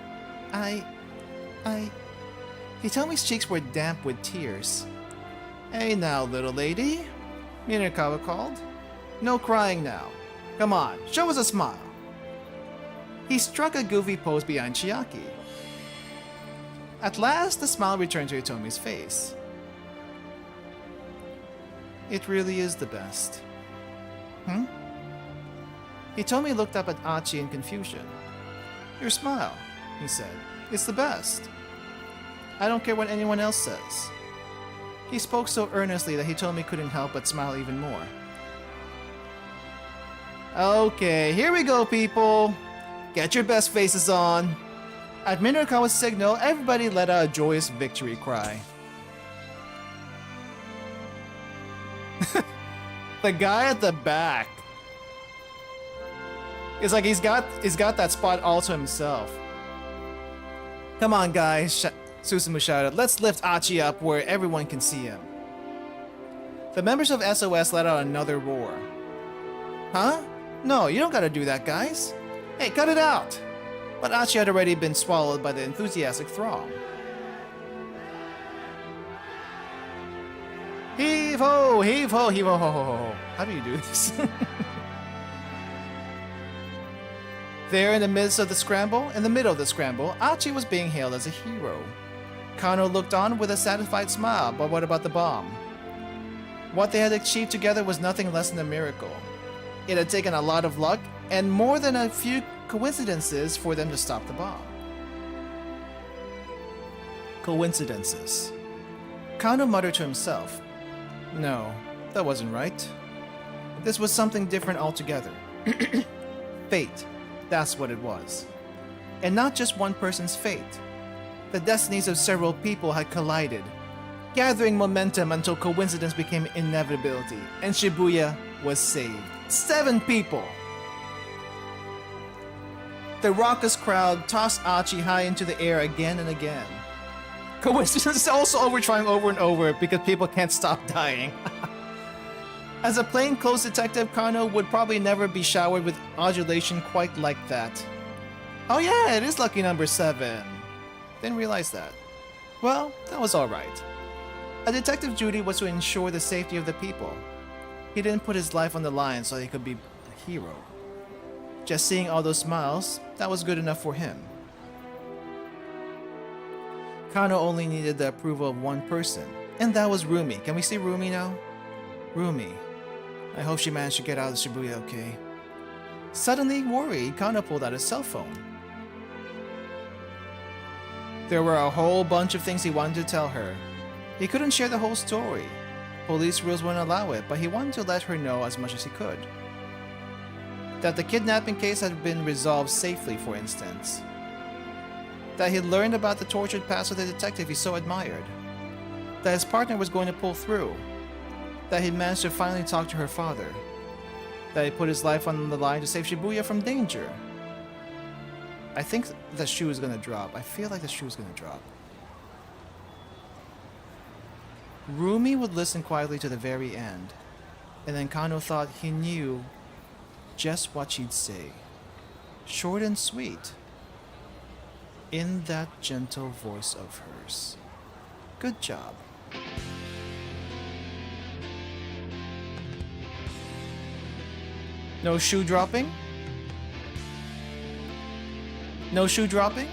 Hitomi's cheeks were damp with tears. Hey now, little lady, Minokawa called. No crying now. Come on, show us a smile. He struck a goofy pose behind Chiaki. At last, the smile returned to Hitomi's face. It really is the best. Hitomi looked up at Achi in confusion. Your smile, he said. It's the best. I don't care what anyone else says. He spoke so earnestly that Hitomi couldn't help but smile even more. Okay, here we go, people. Get your best faces on. At Minokawa's signal, everybody let out a joyous victory cry. The guy at the back. It's like he's got that spot all to himself. Come on, guys, Susumu shouted. Let's lift Achi up where everyone can see him. The members of SOS let out another roar. Huh? No, you don't gotta do that, guys. Hey, cut it out! But Achi had already been swallowed by the enthusiastic throng. Heave ho, heave ho, heave ho, ho, ho, ho. How do you do this? There in the midst of the scramble, in the middle of the scramble, Achi was being hailed as a hero. Kano looked on with a satisfied smile, but what about the bomb? What they had achieved together was nothing less than a miracle. It had taken a lot of luck, and more than a few coincidences for them to stop the bomb. Coincidences. Kano muttered to himself. No, that wasn't right. This was something different altogether. Fate. That's what it was. And not just one person's fate. The destinies of several people had collided, gathering momentum until coincidence became inevitability, and Shibuya was saved. 7 people! The raucous crowd tossed Achi high into the air again and again. Coincidence is also overtrying over and over because people can't stop dying. As a plainclothes detective, Kano would probably never be showered with adulation quite like that. Oh yeah, it is lucky number 7. Didn't realize that. Well, that was alright. A detective's duty was to ensure the safety of the people. He didn't put his life on the line so he could be a hero. Just seeing all those smiles, that was good enough for him. Kano only needed the approval of one person, and that was Rumi. Can we see Rumi now? Rumi. I hope she managed to get out of Shibuya okay. Suddenly worried, Kano pulled out his cell phone. There were a whole bunch of things he wanted to tell her. He couldn't share the whole story. Police rules wouldn't allow it, but he wanted to let her know as much as he could. That the kidnapping case had been resolved safely, for instance. That he'd learned about the tortured past of the detective he so admired. That his partner was going to pull through. That he'd managed to finally talk to her father. That he put his life on the line to save Shibuya from danger. I think the shoe is gonna drop. I feel like the shoe is gonna drop. Rumi would listen quietly to the very end, and then Kano thought he knew just what she'd say. Short and sweet. In that gentle voice of hers. Good job. No shoe dropping? No shoe dropping?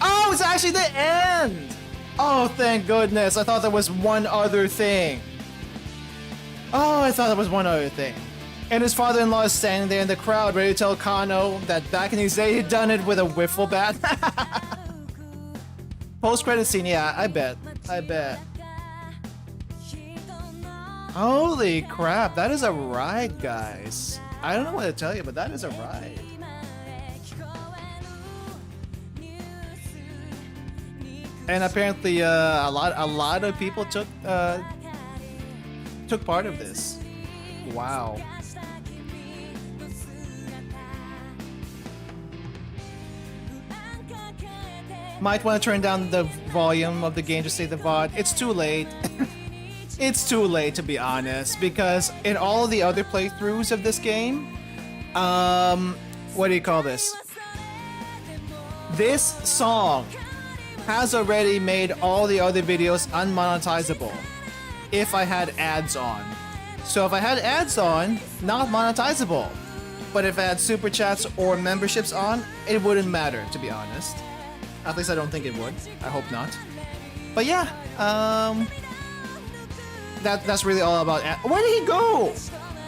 Oh, it's actually the end! Oh, thank goodness. I thought there was one other thing. Oh, I thought there was one other thing. And his father-in-law is standing there in the crowd ready to tell Kano that back in his day he'd done it with a wiffle bat. Post-credit scene, yeah, I bet. I bet. Holy crap, that is a ride, guys. I don't know what to tell you, but that is a ride. And apparently, a lot of people took part of this. Wow. Might want to turn down the volume of the game to save the VOD. It's too late. It's too late, to be honest, because in all of the other playthroughs of this game, what do you call this? This song has already made all the other videos unmonetizable if I had ads on. So if I had ads on, not monetizable. But if I had super chats or memberships on, it wouldn't matter, to be honest. At least I don't think it would. I hope not. But yeah, that's really all about ad. Where did he go?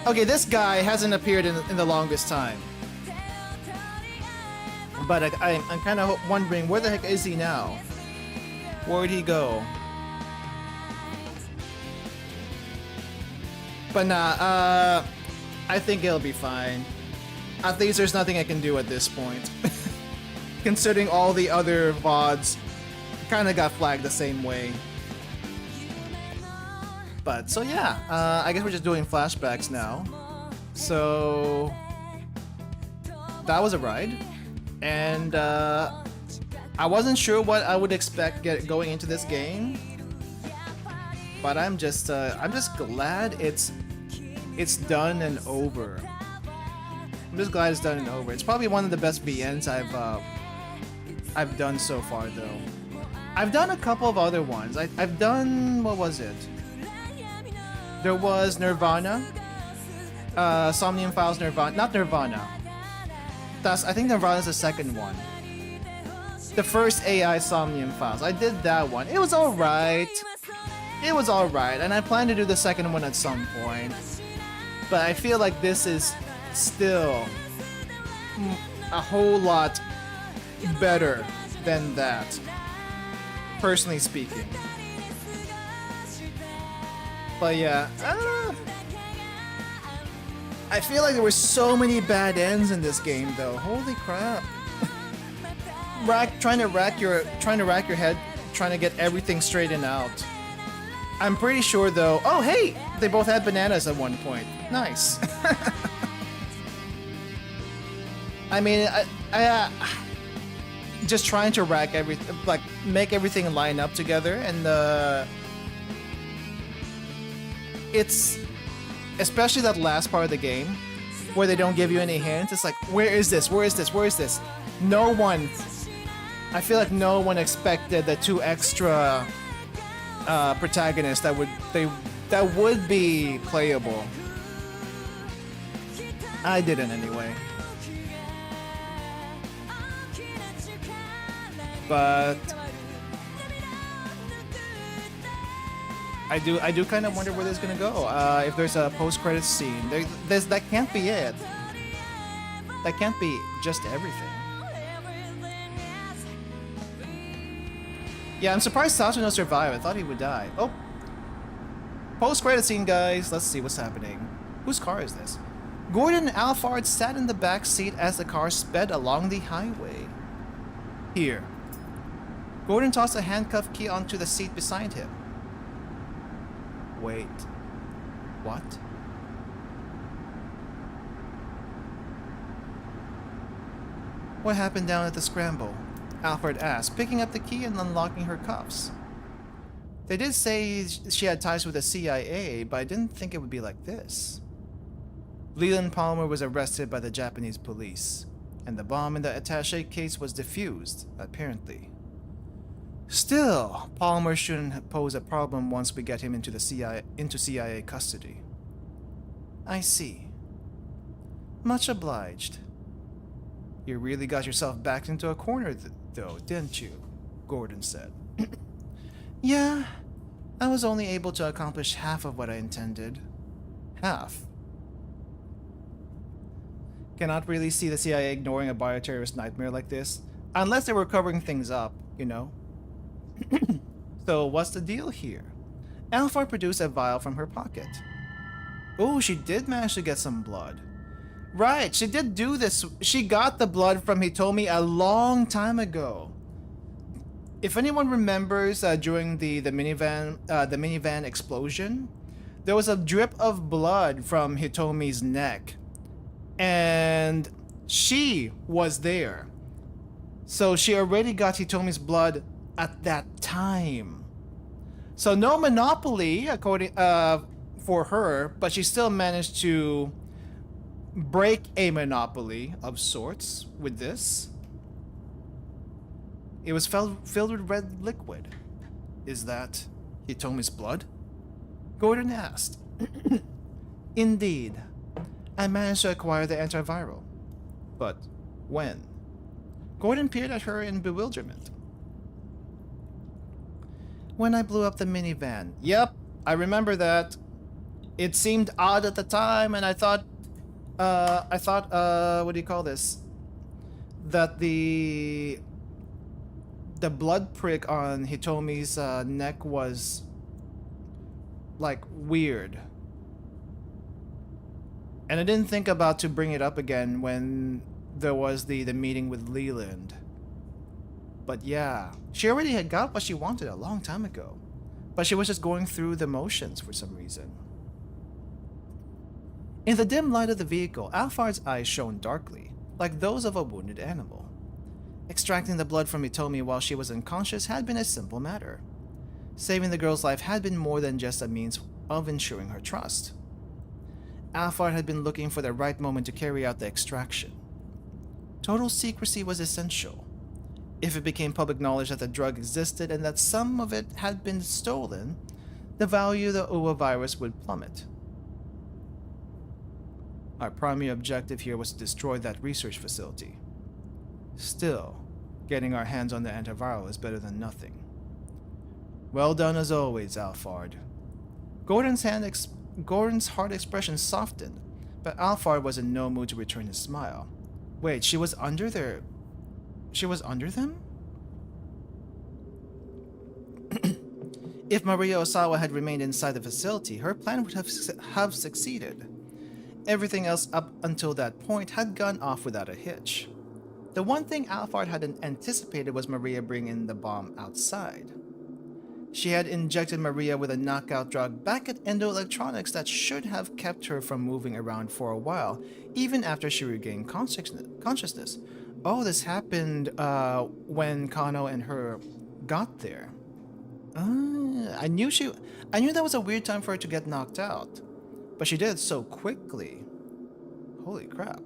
Okay, this guy hasn't appeared in the longest time. But I'm kind of wondering, where the heck is he now? Where'd he go? But nah, I think it'll be fine. At least there's nothing I can do at this point. Considering all the other VODs kind of got flagged the same way. But, so yeah, I guess we're just doing flashbacks now. So, that was a ride. And, I wasn't sure what I would expect going into this game. But I'm just glad it's done and over. I'm just glad it's done and over. It's probably one of the best VNs I've done so far, though. I've done a couple of other ones. I've done, what was it? There was Nirvana, Somnium Files Nirvana, not Nirvana. I think Nirvana's the second one. The first AI Somnium Files. I did that one. It was alright. It was alright, and I plan to do the second one at some point. But I feel like this is still a whole lot better than that, personally speaking. But yeah, I feel like there were so many bad ends in this game, though. Holy crap! Trying to rack your head, trying to get everything straightened out. I'm pretty sure, though. Oh, hey, they both had bananas at one point. Nice. I mean, I just trying to rack everything, like make everything line up together, and it's especially that last part of the game where they don't give you any hints. It's like, where is this? Where is this? Where is this? No one. I feel like no one expected the 2 extra protagonists that would be playable. I didn't anyway. But I do kind of wonder where this is gonna go. If there's a post-credits scene, that can't be it. That can't be just everything. Yeah, I'm surprised Sasuno survived. I thought he would die. Oh, post-credit scene, guys. Let's see what's happening. Whose car is this? Gordon and Alphard sat in the back seat as the car sped along the highway. Here. Gordon tossed a handcuff key onto the seat beside him. Wait. What? What happened down at the Scramble? Alfred asked, picking up the key and unlocking her cuffs. They did say she had ties with the CIA, but I didn't think it would be like this. Leland Palmer was arrested by the Japanese police, and the bomb in the attaché case was defused, apparently. Still, Palmer shouldn't pose a problem once we get him into CIA custody. I see. Much obliged. You really got yourself backed into a corner, though, didn't you? Gordon said. Yeah, I was only able to accomplish half of what I intended. Half? Cannot really see the CIA ignoring a bioterrorist nightmare like this. Unless they were covering things up, you know. So what's the deal here? Alphard produced a vial from her pocket. Oh, she did manage to get some blood. Right, she did do this. She got the blood from Hitomi a long time ago. If anyone remembers during the minivan explosion, there was a drip of blood from Hitomi's neck, and she was there. So she already got Hitomi's blood at that time. So no monopoly according for her, but she still managed to break a monopoly of sorts with this. It was filled with red liquid. Is that Hitomi's blood? Gordon asked. Indeed. I managed to acquire the antiviral. But when? Gordon peered at her in bewilderment. When I blew up the minivan. Yep, I remember that. It seemed odd at the time, and I thought, what do you call this? That the blood prick on Hitomi's neck was like weird. And I didn't think about to bring it up again when there was the meeting with Leland. But yeah, she already had got what she wanted a long time ago. But she was just going through the motions for some reason. In the dim light of the vehicle, Alphard's eyes shone darkly, like those of a wounded animal. Extracting the blood from Hitomi while she was unconscious had been a simple matter. Saving the girl's life had been more than just a means of ensuring her trust. Alphard had been looking for the right moment to carry out the extraction. Total secrecy was essential. If it became public knowledge that the drug existed and that some of it had been stolen, the value of the UA virus would plummet. Our primary objective here was to destroy that research facility. Still, getting our hands on the antiviral is better than nothing. Well done as always, Alphard. Gordon's hard expression softened, but Alphard was in no mood to return his smile. Wait, she was under them? If Maria Osawa had remained inside the facility, her plan would have succeeded. Everything else up until that point had gone off without a hitch. The one thing Alphard hadn't anticipated was Maria bringing the bomb outside. She had injected Maria with a knockout drug back at Endo Electronics that should have kept her from moving around for a while, even after she regained consciousness. Oh, this happened when Kano and her got there. I knew that was a weird time for her to get knocked out, but she did it so quickly. Holy crap.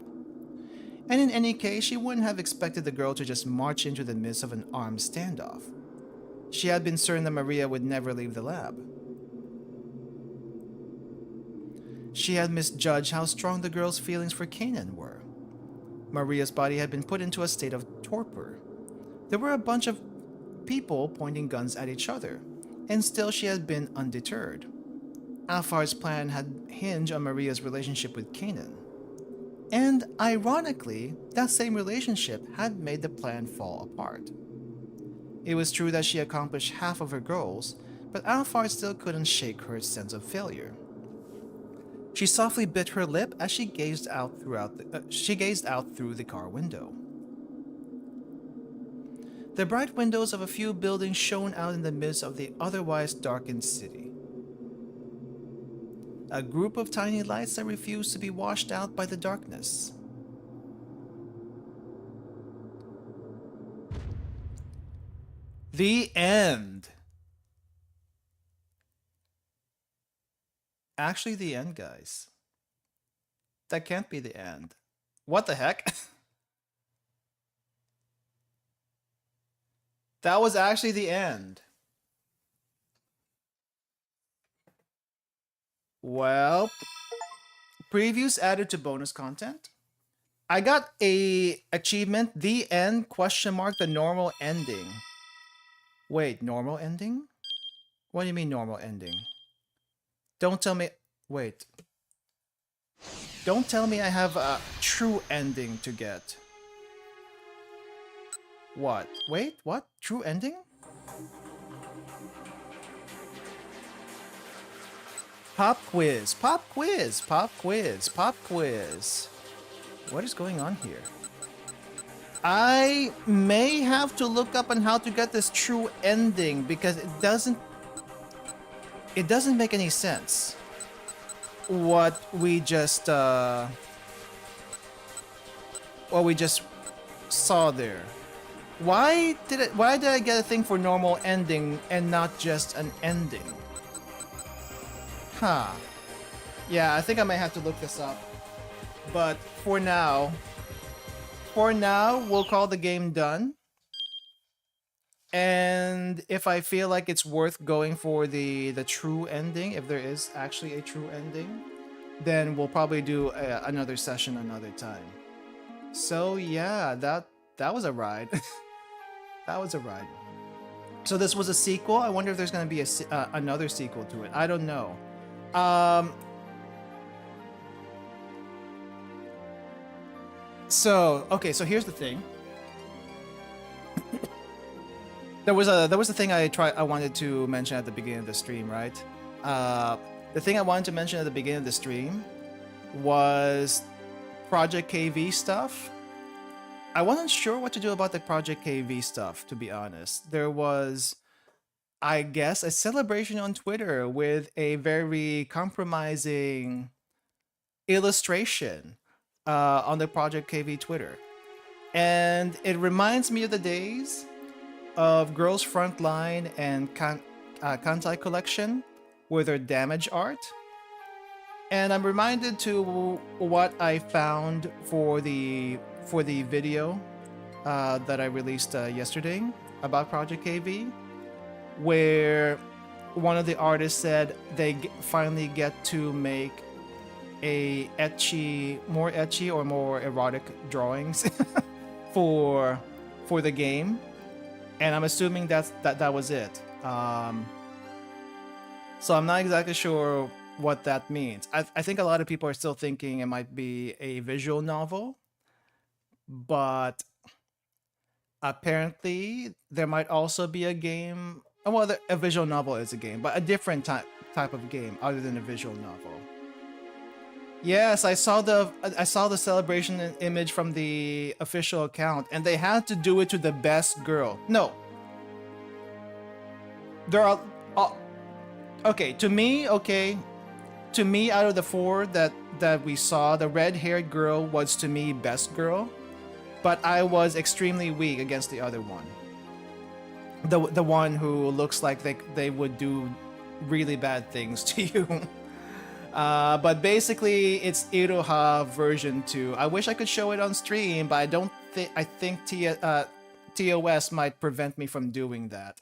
And in any case, she wouldn't have expected the girl to just march into the midst of an armed standoff. She had been certain that Maria would never leave the lab. She had misjudged how strong the girl's feelings for Kanan were. Maria's body had been put into a state of torpor. There were a bunch of people pointing guns at each other, and still she had been undeterred. Alphard's plan had hinged on Maria's relationship with Kanan. And ironically, that same relationship had made the plan fall apart. It was true that she accomplished half of her goals, but Alphard still couldn't shake her sense of failure. She softly bit her lip as she gazed out through the car window. The bright windows of a few buildings shone out in the midst of the otherwise darkened city. A group of tiny lights that refused to be washed out by the darkness. The end. Actually, the end, guys. That can't be the end. What the heck? That was actually the end. Well, previews added to bonus content. I got a achievement, the end, question mark, the normal ending. Wait, normal ending? What do you mean normal ending? Don't tell me, wait. Don't tell me I have a true ending to get. What? Wait, what? True ending? Pop quiz, pop quiz, pop quiz, pop quiz. What is going on here? I may have to look up on how to get this true ending because it doesn't make any sense. What we just saw there. Why did I get a thing for normal ending and not just an ending? Huh. Yeah, I think I might have to look this up. But for now, we'll call the game done. And if I feel like it's worth going for the true ending, if there is actually a true ending, then we'll probably do another session another time. So yeah, that was a ride. That was a ride. So this was a sequel. I wonder if there's going to be another sequel to it. I don't know. So here's the thing. There was a thing I wanted to mention at the beginning of the stream, right? The thing I wanted to mention at the beginning of the stream was Project KV stuff. I wasn't sure what to do about the Project KV stuff, to be honest. There was, I guess, a celebration on Twitter with a very compromising illustration on the Project KV Twitter. And it reminds me of the days of Girls Frontline and Kantai Collection with their damage art. And I'm reminded to what I found for the video that I released yesterday about Project KV, where one of the artists said they finally get to make a more etchy or more erotic drawings for the game, and I'm assuming that was it. So I'm not exactly sure what that means. I think a lot of people are still thinking it might be a visual novel, but apparently there might also be a game. Well, a visual novel is a game, but a different type of game other than a visual novel. Yes, I saw the celebration image from the official account, and they had to do it to the best girl. No, there are okay. To me, out of the four that we saw, the red-haired girl was to me best girl, but I was extremely weak against the other one. The one who looks like they would do really bad things to you. But basically, it's Iroha version 2. I wish I could show it on stream, but I think TOS might prevent me from doing that.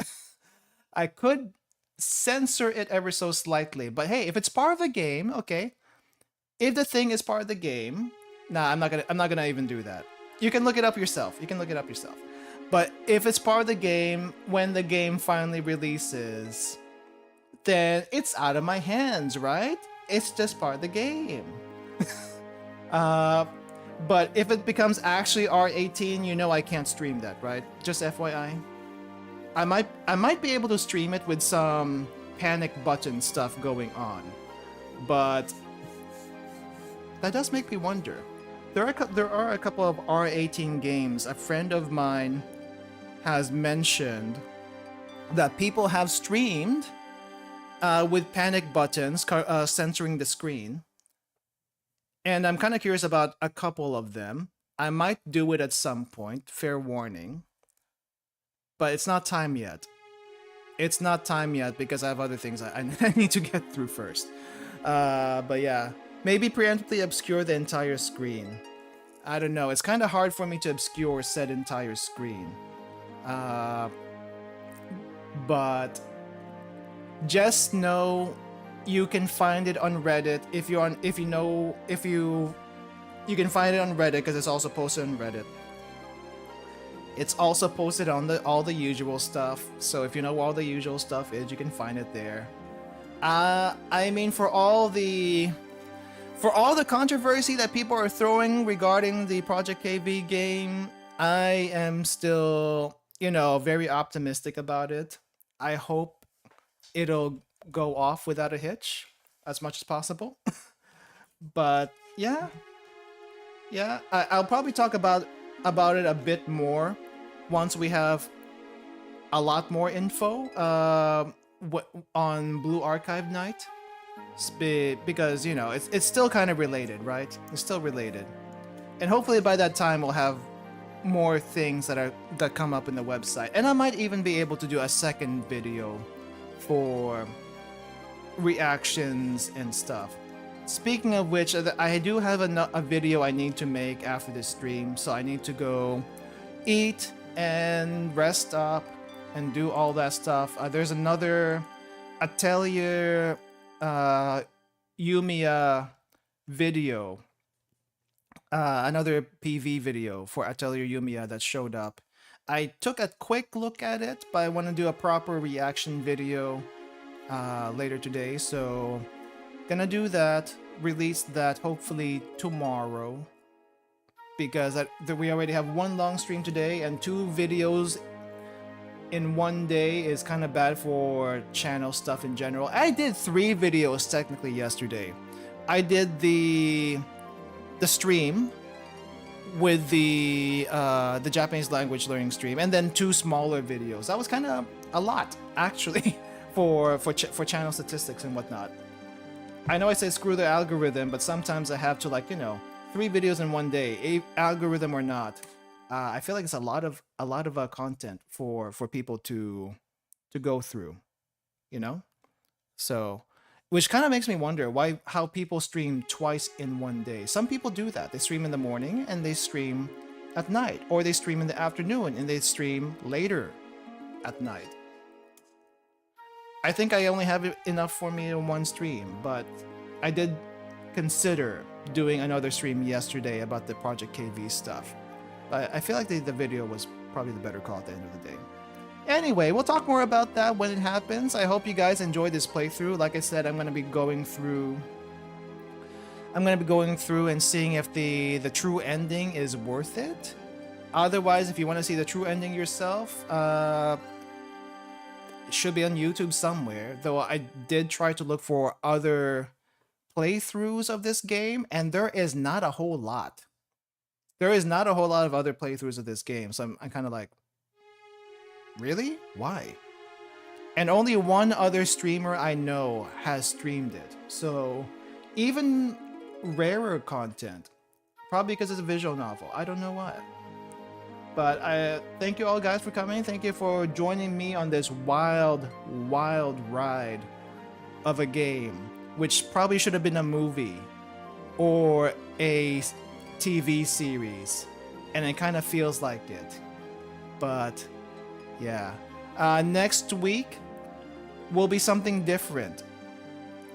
I could censor it ever so slightly, but hey, if it's part of the game, okay. If the thing is part of the game, nah, I'm not gonna even do that. You can look it up yourself. But if it's part of the game, when the game finally releases, then it's out of my hands, right? It's just part of the game. But if it becomes actually R18, I can't stream that, right? Just FYI. I might be able to stream it with some panic button stuff going on, but that does make me wonder. There are a couple of R18 games. A friend of mine has mentioned that people have streamed with panic buttons censoring the screen. And I'm kind of curious about a couple of them. I might do it at some point, fair warning. But it's not time yet. It's not time yet because I have other things I need to get through first. But yeah, maybe preemptively obscure the entire screen. I don't know. It's kind of hard for me to obscure said entire screen. but just know you can find it on Reddit if you you can find it on Reddit because it's also posted on Reddit. It's also posted on all the usual stuff. So if you know all the usual stuff is, you can find it there. I mean, for all the controversy that people are throwing regarding the Project KV game, I am still, very optimistic about it. I hope it'll go off without a hitch as much as possible. But yeah, I'll probably talk about it a bit more once we have a lot more info on Blue Archive Night, because it's still kind of related, right? It's still related, and hopefully by that time we'll have more things that come up in the website, and I might even be able to do a second video for reactions and stuff. Speaking of which, I do have a video I need to make after this stream, so I need to go eat and rest up and do all that stuff. There's another Atelier Yumiya video, another PV video for Atelier Yumiya that showed up. I took a quick look at it, but I want to do a proper reaction video later today, so gonna do that, release that hopefully tomorrow, because we already have one long stream today, and 2 videos in one day is kind of bad for channel stuff in general. I did 3 videos technically yesterday. I did the stream with the Japanese language learning stream, and then 2 smaller videos. That was kind of a lot actually for channel statistics and whatnot. I know I say screw the algorithm, but sometimes I have to 3 videos in one day, algorithm or not. I feel like it's a lot of content for people to go through, So, which kind of makes me wonder how people stream twice in one day. Some people do that. They stream in the morning and they stream at night, or they stream in the afternoon and they stream later at night. I think I only have enough for me in one stream, but I did consider doing another stream yesterday about the Project KV stuff. But I feel like the video was probably the better call at the end of the day. Anyway, we'll talk more about that when it happens. I hope you guys enjoyed this playthrough. Like I said, I'm going to be going through and seeing if the true ending is worth it. Otherwise, if you want to see the true ending yourself, it should be on YouTube somewhere, though I did try to look for other playthroughs of this game, and there is not a whole lot. There is not a whole lot of other playthroughs of this game, so I'm kind of like, really? Why? And only one other streamer I know has streamed it, so even rarer content, probably because it's a visual novel. I don't know why. But I thank you all guys for coming. Thank you for joining me on this wild, wild ride of a game, which probably should have been a movie or a TV series, and it kind of feels like it. But yeah, next week will be something different,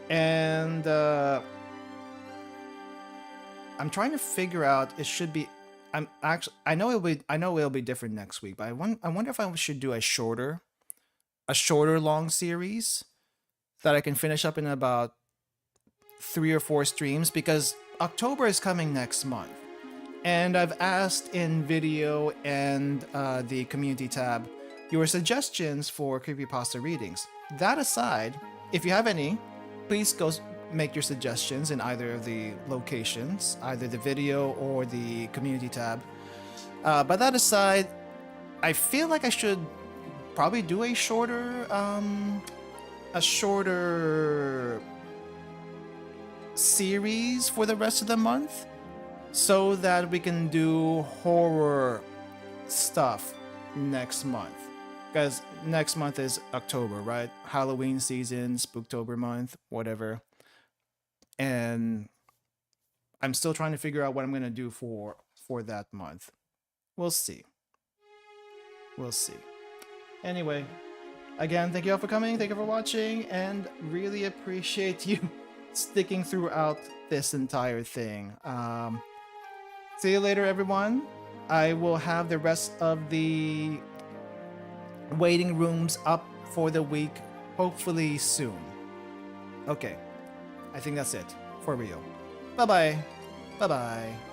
and I'm trying to figure out. It should be. I know it'll be different next week, but I wonder if I should do a shorter long series that I can finish up in about 3 or 4 streams, because October is coming next month, and I've asked in video and the community tab your suggestions for creepypasta readings. That aside, if you have any, please go make your suggestions in either of the locations, either the video or the community tab. But that aside, I feel like I should probably do a shorter series for the rest of the month, so that we can do horror stuff next month. Because next month is October, right? Halloween season, Spooktober month, whatever. And I'm still trying to figure out what I'm going to do for that month. We'll see. Anyway, Again, thank you all for coming, thank you for watching, and really appreciate you sticking throughout this entire thing. See you later, everyone. I will have the rest of the waiting rooms up for the week, hopefully soon. Okay, I think that's it for real. Bye-bye. Bye-bye.